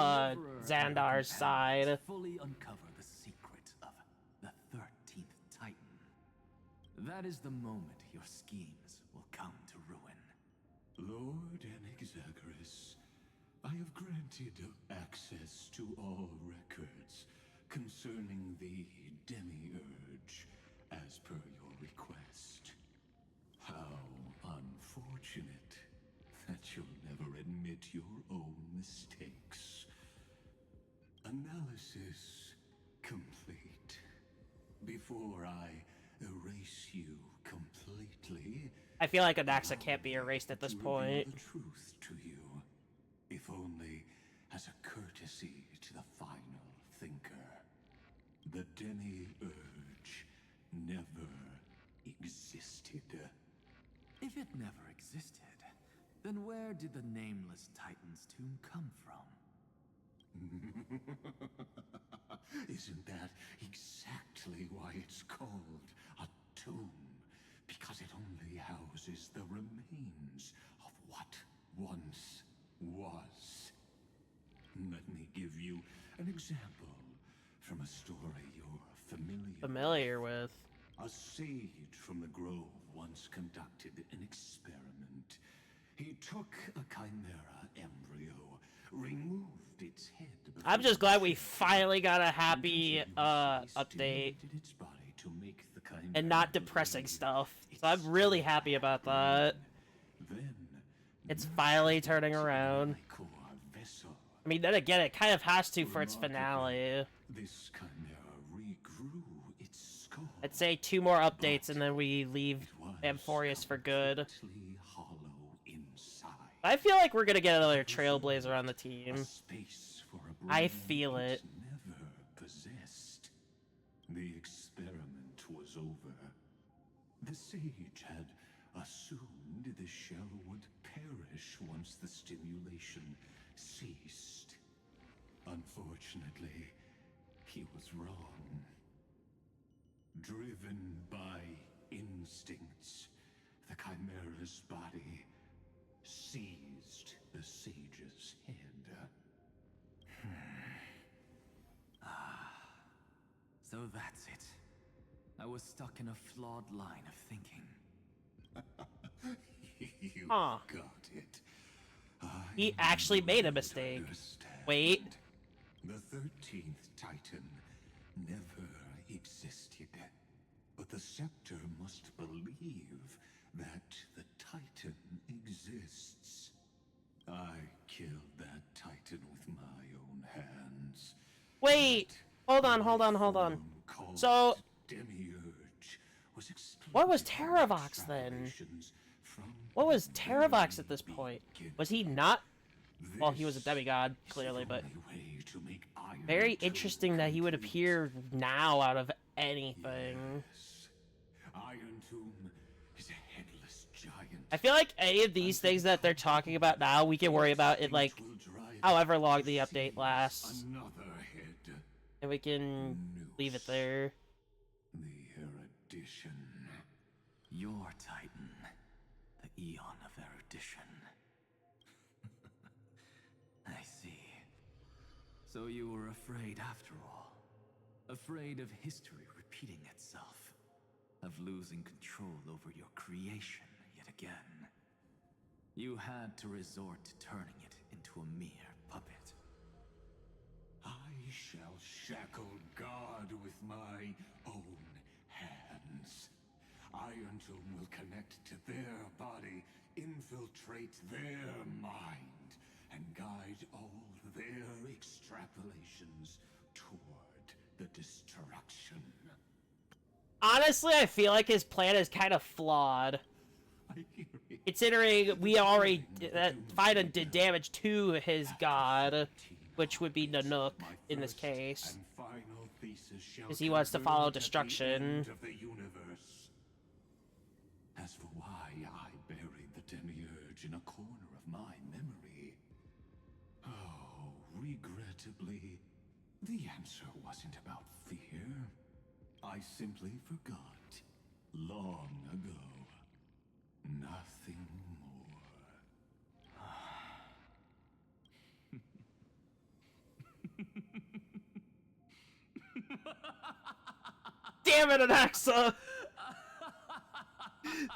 Xandar's side. fully uncover the secret of the 13th Titan, that is the moment your schemes will come to ruin. Lord Anexagris, I have granted access to all records concerning the Demiurge, as per your request. How unfortunate that you'll never admit your own mistakes. Analysis complete. Before I erase you completely, I feel like Anaxa can't be erased at this point. the truth to you, if only as a courtesy to the final thinker. The Demiurge never existed. If it never existed, then where did the nameless Titan's tomb come from? Isn't that exactly why it's called a tomb? Because it only houses the remains of what once was. Let me give you an example from a story you're Familiar with. A sage from the grove once conducted an experiment. He took a chimera embryo, removed its head. I'm just glad we finally got a happy update Its body to make the chimera and not depressing stuff. So I'm really happy about that. It's finally turning around. I mean, then again, it kind of has to for its finale. This chimera regrew its skull. I'd say 2 more updates and then we leave Amphorius for good. Hollow inside. I feel like we're gonna get another Trailblazer on the team. Space for a I brain feel it. never possessed. The experiment was over. The sage had assumed the shell would perish once the stimulation ceased. Unfortunately, he was wrong. Driven by instincts, the chimera's body seized the sage's head. So that's it. I was stuck in a flawed line of thinking. You Huh. got it. He actually made a mistake. Wait. The 13th Titan never existed. But the Scepter must believe that the Titan exists. I killed that Titan with my own hands. Wait! Hold on. So, Demiurge was what was Terravox then? What was Terravox at this point? Was he not? Well, he was a demigod, clearly, but very interesting that he would appear now out of anything. Iron Tomb is a headless giant. I feel like any of these things that they're talking about now, we can worry about it like however long the update lasts. Another head. And we can leave it there. The erudition. Your Titan. The Eon of Erudition. I see. So you were afraid after all. Afraid of history repeating itself. Of losing control over your creation yet again. You had to resort to turning it into a mere puppet. I shall shackle God with my own hands. Iron Tomb will connect to their body, infiltrate their mind, and guide all their extrapolations toward the destruction. Honestly, I feel like his plan is kind of flawed. Considering we already Fiden did damage to his god, which would be Nanook in this case. And final thesis Because he wants to follow destruction. End of the universe. As for why I buried the demiurge in a corner of my memory, oh, regrettably, the answer wasn't about fear. I simply forgot long ago. Nothing more. Damn it, Anaxa!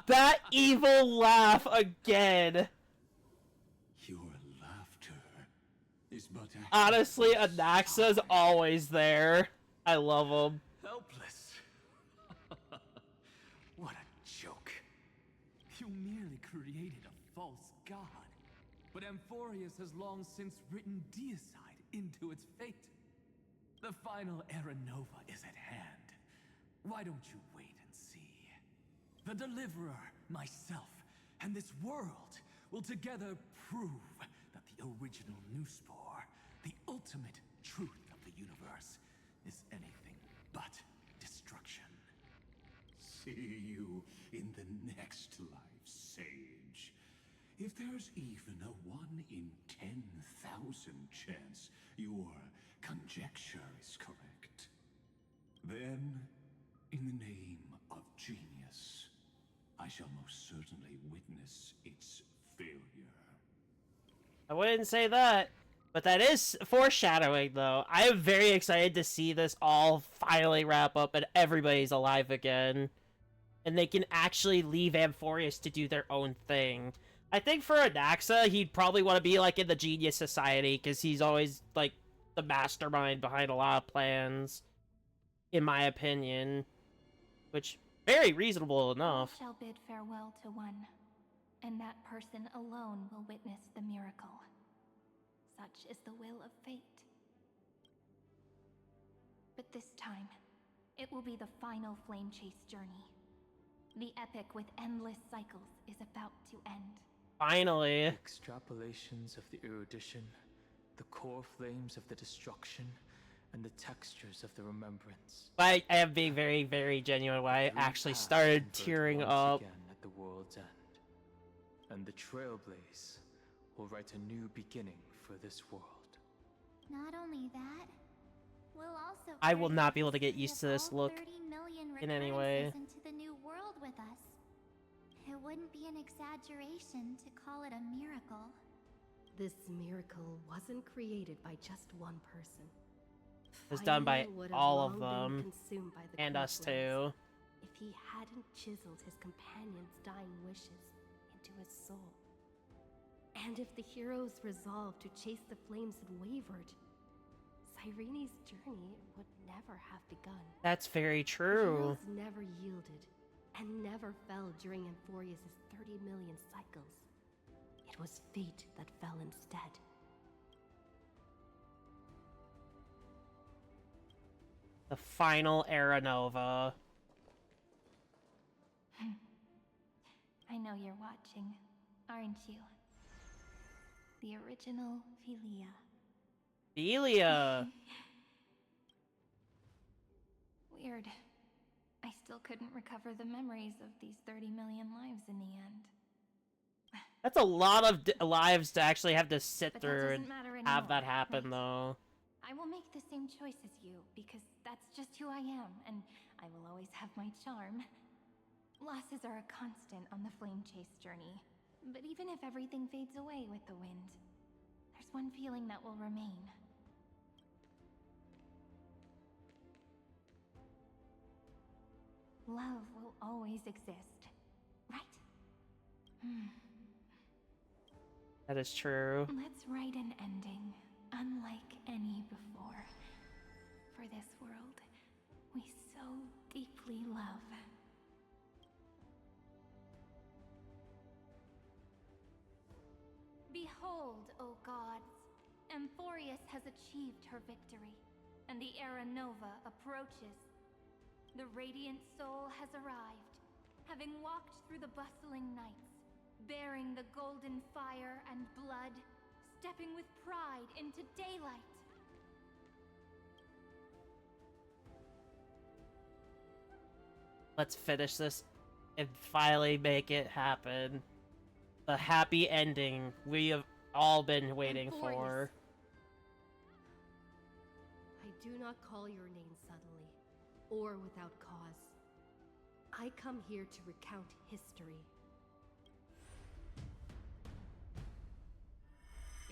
That evil laugh again. Your laughter is but a Honestly, Anaxa's always there. I love him. Helpless. What a joke. You merely created a false god. But Amphorius has long since written deicide into its fate. The final Era Nova is at hand. Why don't you wait and see? The Deliverer, myself, and this world will together prove that the original Nuspor, the ultimate truth of the universe, is anything but destruction. See you in the next life, Sage. If there's even a 1 in 10,000 chance your conjecture is correct, then, in the name of genius, I shall most certainly witness its failure. I wouldn't say that. But that is foreshadowing, though. I am very excited to see this all finally wrap up and everybody's alive again. And they can actually leave Amphorius to do their own thing. I think for Anaxa, he'd probably want to be, like, in the Genius Society, because he's always, like, the mastermind behind a lot of plans. In my opinion. Which, very reasonable enough. All shall bid farewell to one, and that person alone will witness the miracle. Such is the will of fate. But this time, it will be the final flame chase journey. The epic with endless cycles is about to end. Finally. Extrapolations of the erudition, the core flames of the destruction, and the textures of the remembrance. I am being very, very genuine when I actually started tearing up. Again at the world's end. And the Trailblaze will write a new beginning for this world. Not only that, we'll also I will not be able to get used to this look in any way. into the new world with us. It wouldn't be an exaggeration to call it a miracle. This miracle wasn't created by just one person. It was done by Fire would have all of long been them. consumed by the And us corpse too. if he hadn't chiseled his companion's dying wishes into his soul. And if the hero's resolve to chase the flames had wavered, Cyrene's journey would never have begun. That's very The true. heroes never yielded and never fell during Amphorius' 30 million cycles. It was fate that fell instead. The final Era Nova. I know you're watching, aren't you? The original Philia. Delia! Weird. I still couldn't recover the memories of these 30 million lives in the end. That's a lot of lives to actually have to sit But that through and doesn't matter have that anymore, happen, right? though. I will make the same choice as you, because that's just who I am, and I will always have my charm. Losses are a constant on the flame chase journey, but even if everything fades away with the wind, there's one feeling that will remain. Love will always exist, right? That is true. Let's write an ending, unlike any before. For this world, we so deeply love. Behold, O gods, Amphorius has achieved her victory, and the Era Nova approaches. The radiant soul has arrived, having walked through the bustling nights, bearing the golden fire and blood, stepping with pride into daylight. Let's finish this and finally make it happen. The happy ending we have all been waiting for. I do not call your name suddenly, or without cause. I come here to recount history.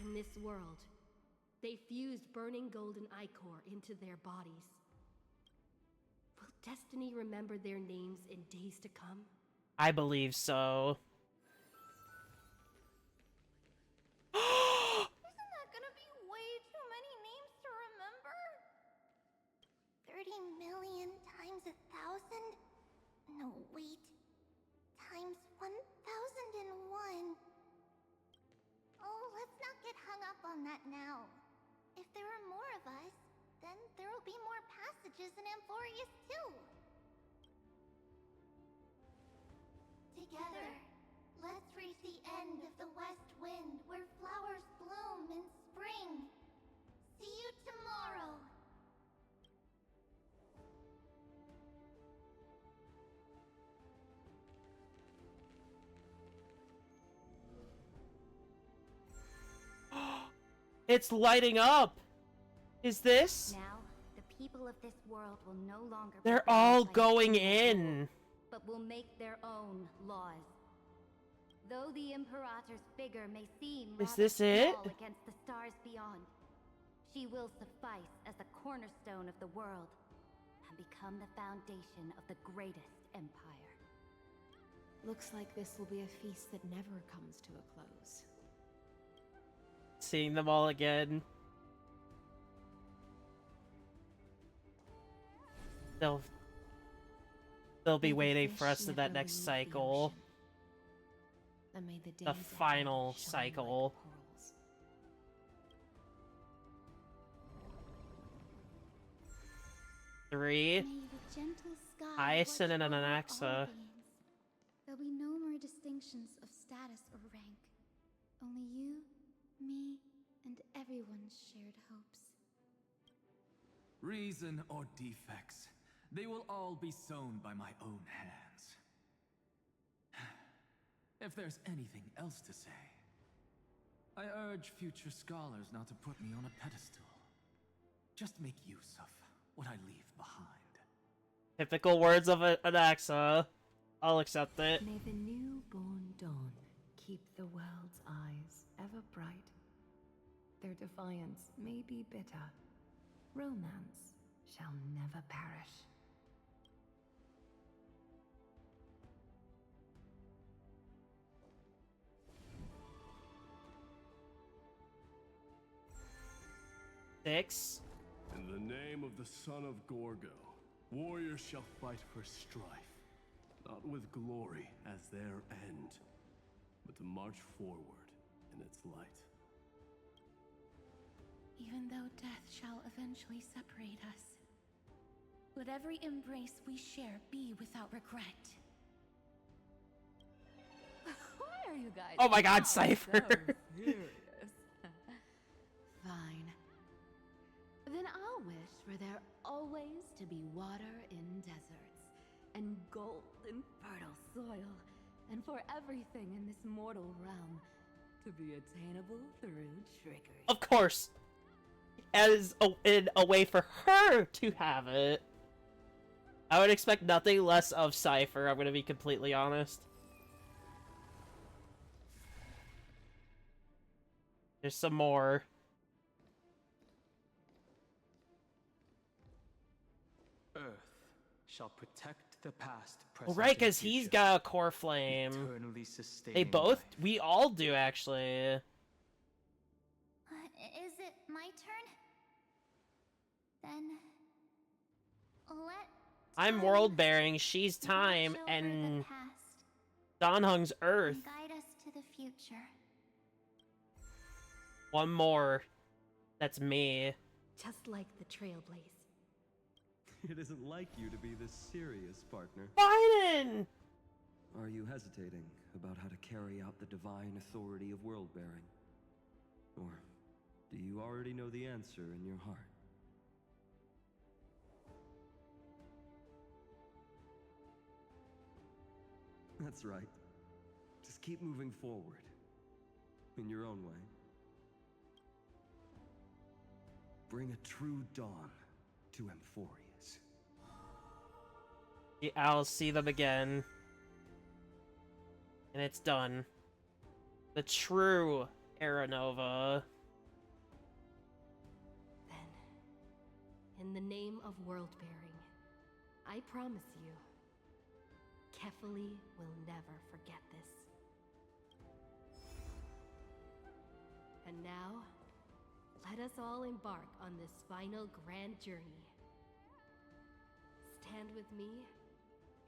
In this world, they fused burning golden ichor into their bodies. Will destiny remember their names in days to come? I believe so. Isn't that gonna be way too many names to remember? 30 million times 1,000? No, wait. Times 1,001. Oh, let's not get hung up on that now. If there are more of us, then there will be more passages in Amphorius too. Together, let's reach the end of the west wind where flowers bloom in spring. See you tomorrow. It's lighting up! Is this? Now, the people of this world will no longer be They're bound all by going human in. rules, but will make their own laws. Though the Imperator's figure may seem Is rather this it? small against the stars beyond, she will suffice as the cornerstone of the world and become the foundation of the greatest empire. Looks like this will be a feast that never comes to a close. Seeing them all again. They'll be May the waiting for fish us in that never next leave the cycle. ocean. And may the The days ahead final shine cycle. like pearls. Three. May the gentle sky Hyacinth and watch an over all Anaxa. beings. There'll be no more distinctions of status or rank. Only you, me, and everyone's shared hopes. Reason or defects, they will all be sown by my own hands. If there's anything else to say, I urge future scholars not to put me on a pedestal. Just make use of what I leave behind. Typical words of Anaxa. I'll accept it. May the newborn dawn keep the world's eyes ever bright. Their defiance may be bitter. Romance shall never perish. Six. In the name of the son of Gorgo, warriors shall fight for strife, not with glory as their end, but to march forward in its light. Even though death shall eventually separate us, let every embrace we share be without regret. Why are you guys? Oh my god, so Cypher! serious? Fine. Then I'll wish for there always to be water in deserts, and gold in fertile soil, and for everything in this mortal realm to be attainable through trickery. Of course! As a way for her to have it. I would expect nothing less of Cypher, I'm gonna be completely honest. There's some more. Earth shall protect the past, Well, present, right, and because he's future. got a core flame. Eternally sustaining They both, life. we all do actually. Is it my turn? Then let I'm time world bearing, she's time, watch over and the past Donhung's Earth. and guide us to the future. One more. That's me. Just like the Trailblaze. It isn't like you to be this serious, partner. Biden! Are you hesitating about how to carry out the divine authority of world-bearing? Or do you already know the answer in your heart? That's right. Just keep moving forward. In your own way. Bring a true dawn to Amphorius. I'll see them again. And it's done. The true Era Nova. Then, in the name of world-bearing, I promise you, Kefali will never forget this. And now, let us all embark on this final grand journey. Stand with me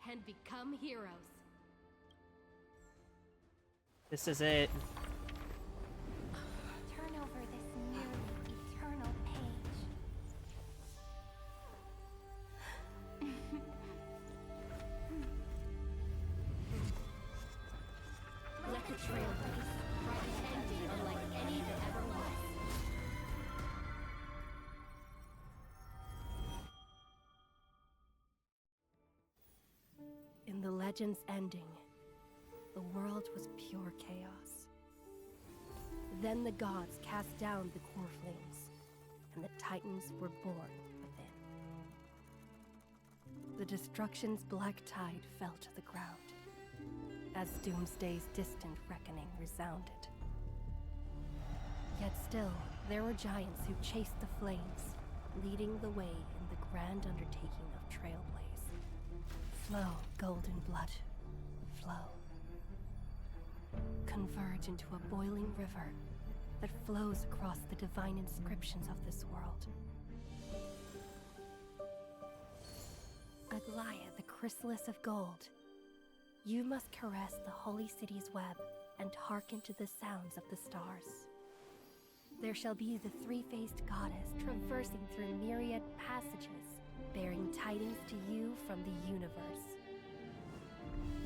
and become heroes. This is it. Turn over this nearly eternal page. Let the trail blaze, write an ending unlike any that ever was. In the legend's ending, the world was pure chaos. Then the gods cast down the core flames, and the titans were born within. The destruction's black tide fell to the ground, as Doomsday's distant reckoning resounded. Yet still, there were giants who chased the flames, leading the way in the grand undertaking of Trailblaze. Flow, golden blood, flow. Converge into a boiling river that flows across the divine inscriptions of this world. Aglaya, the chrysalis of gold, you must caress the holy city's web and hearken to the sounds of the stars. There shall be the three-faced goddess traversing through myriad passages, bearing tidings to you from the universe.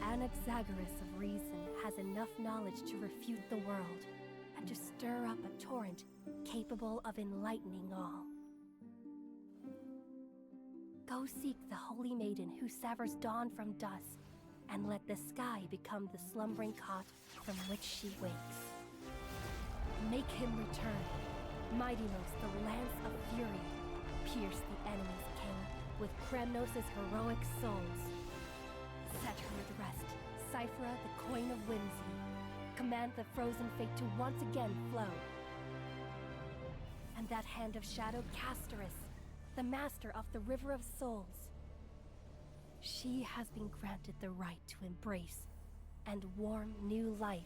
Anaxagoras of reason has enough knowledge to refute the world and to stir up a torrent capable of enlightening all. Go seek the holy maiden who severs dawn from dusk, and let the sky become the slumbering cot from which she wakes. Make him return. Mightylos, the lance of fury, pierce the enemy's king with Kremnos' heroic souls. Set her with rest, Cyphra, the coin of whimsy. Command the frozen fate to once again flow. And that hand of shadow, Castoris, the master of the River of Souls. She has been granted the right to embrace and warm new life,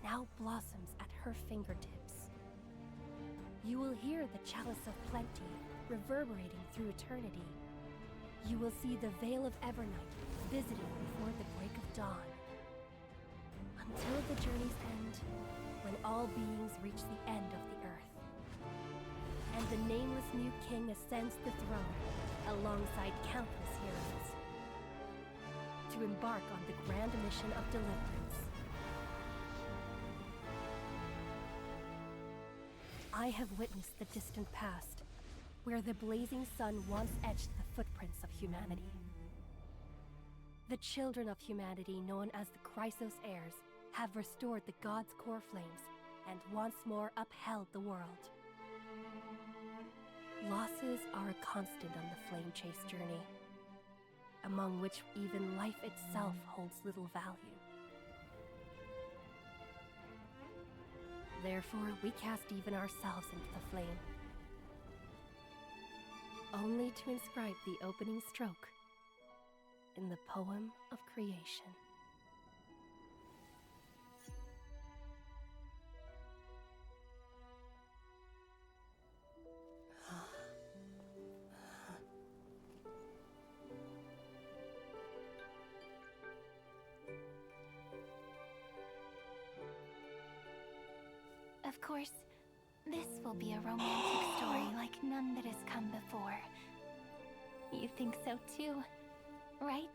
now blossoms at her fingertips. You will hear the chalice of plenty reverberating through eternity. You will see the Veil of Evernight visiting before the break of dawn. Until the journey's end, when all beings reach the end of the earth. And the nameless new king ascends the throne alongside countless heroes to embark on the grand mission of deliverance. I have witnessed the distant past, where the blazing sun once etched the footprints of humanity. The children of humanity, known as the Chrysos heirs, have restored the gods' core flames and once more upheld the world. Losses are a constant on the flame chase journey, among which even life itself holds little value. Therefore, we cast even ourselves into the flame, only to inscribe the opening stroke in the poem of creation. Of course, this will be a romantic story like none that has come before. You think so too, right?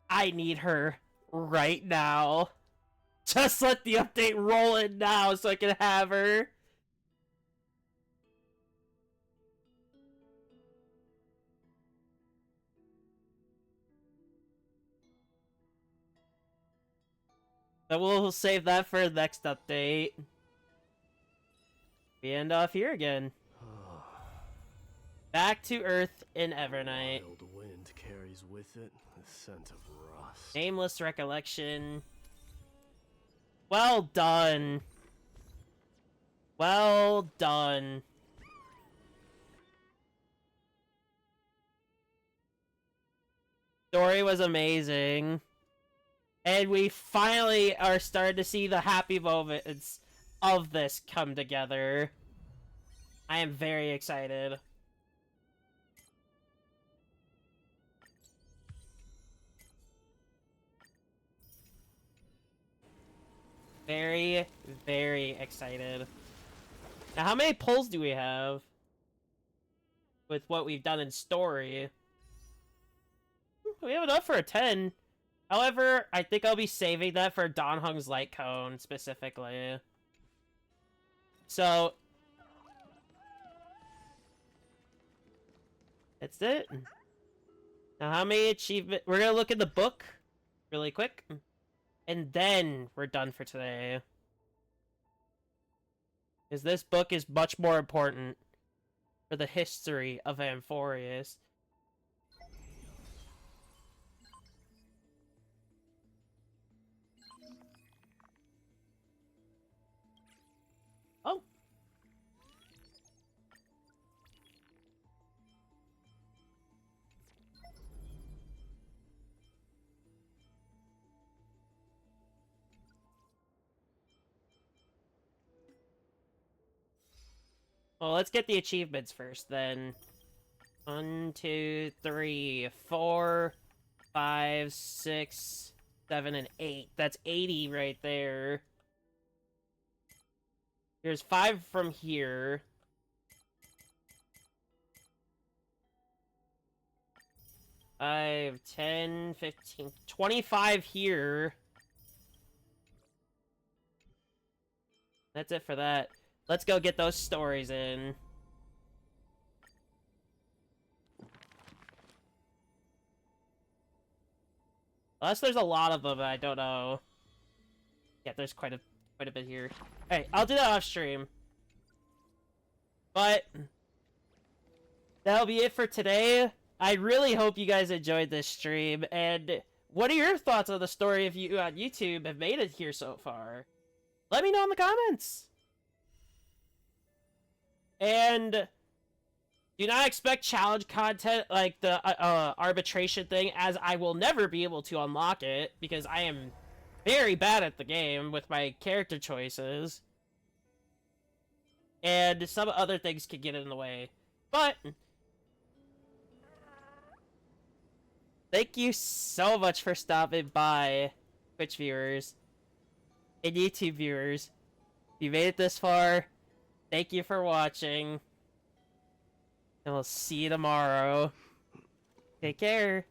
I need her right now. Just let the update roll in now so I can have her. But we'll save that for the next update. We end off here again. Back to Earth in Evernight. Wild wind carries with it the scent of rust. Nameless recollection. Well done. Well done. Story was amazing. And we finally are starting to see the happy moments of this come together. I am very excited. Very, very excited. Now, how many pulls do we have with what we've done in story? We have enough for a 10. However, I think I'll be saving that for Don Hung's Light Cone, specifically. So... that's it. Now, how many achievements... we're gonna look at the book really quick. And then we're done for today. Because this book is much more important for the history of Amphorius. Oh. Well, let's get the achievements first, then. 1, 2, 3, 4, 5, 6, 7, and 8. That's 80 right there. There's 5 from here. Five, 10, 15, 25 here. That's it for that. Let's go get those stories in. Unless there's a lot of them, I don't know. Yeah, there's quite a bit here. Hey, I'll do that off stream. But that'll be it for today. I really hope you guys enjoyed this stream. And what are your thoughts on the story if you on YouTube have made it here so far? Let me know in the comments. And do not expect challenge content like the arbitration thing, as I will never be able to unlock it because I am very bad at the game with my character choices. And some other things could get in the way. But thank you so much for stopping by, Twitch viewers and YouTube viewers. If you made it this far, thank you for watching. And we'll see you tomorrow. Take care.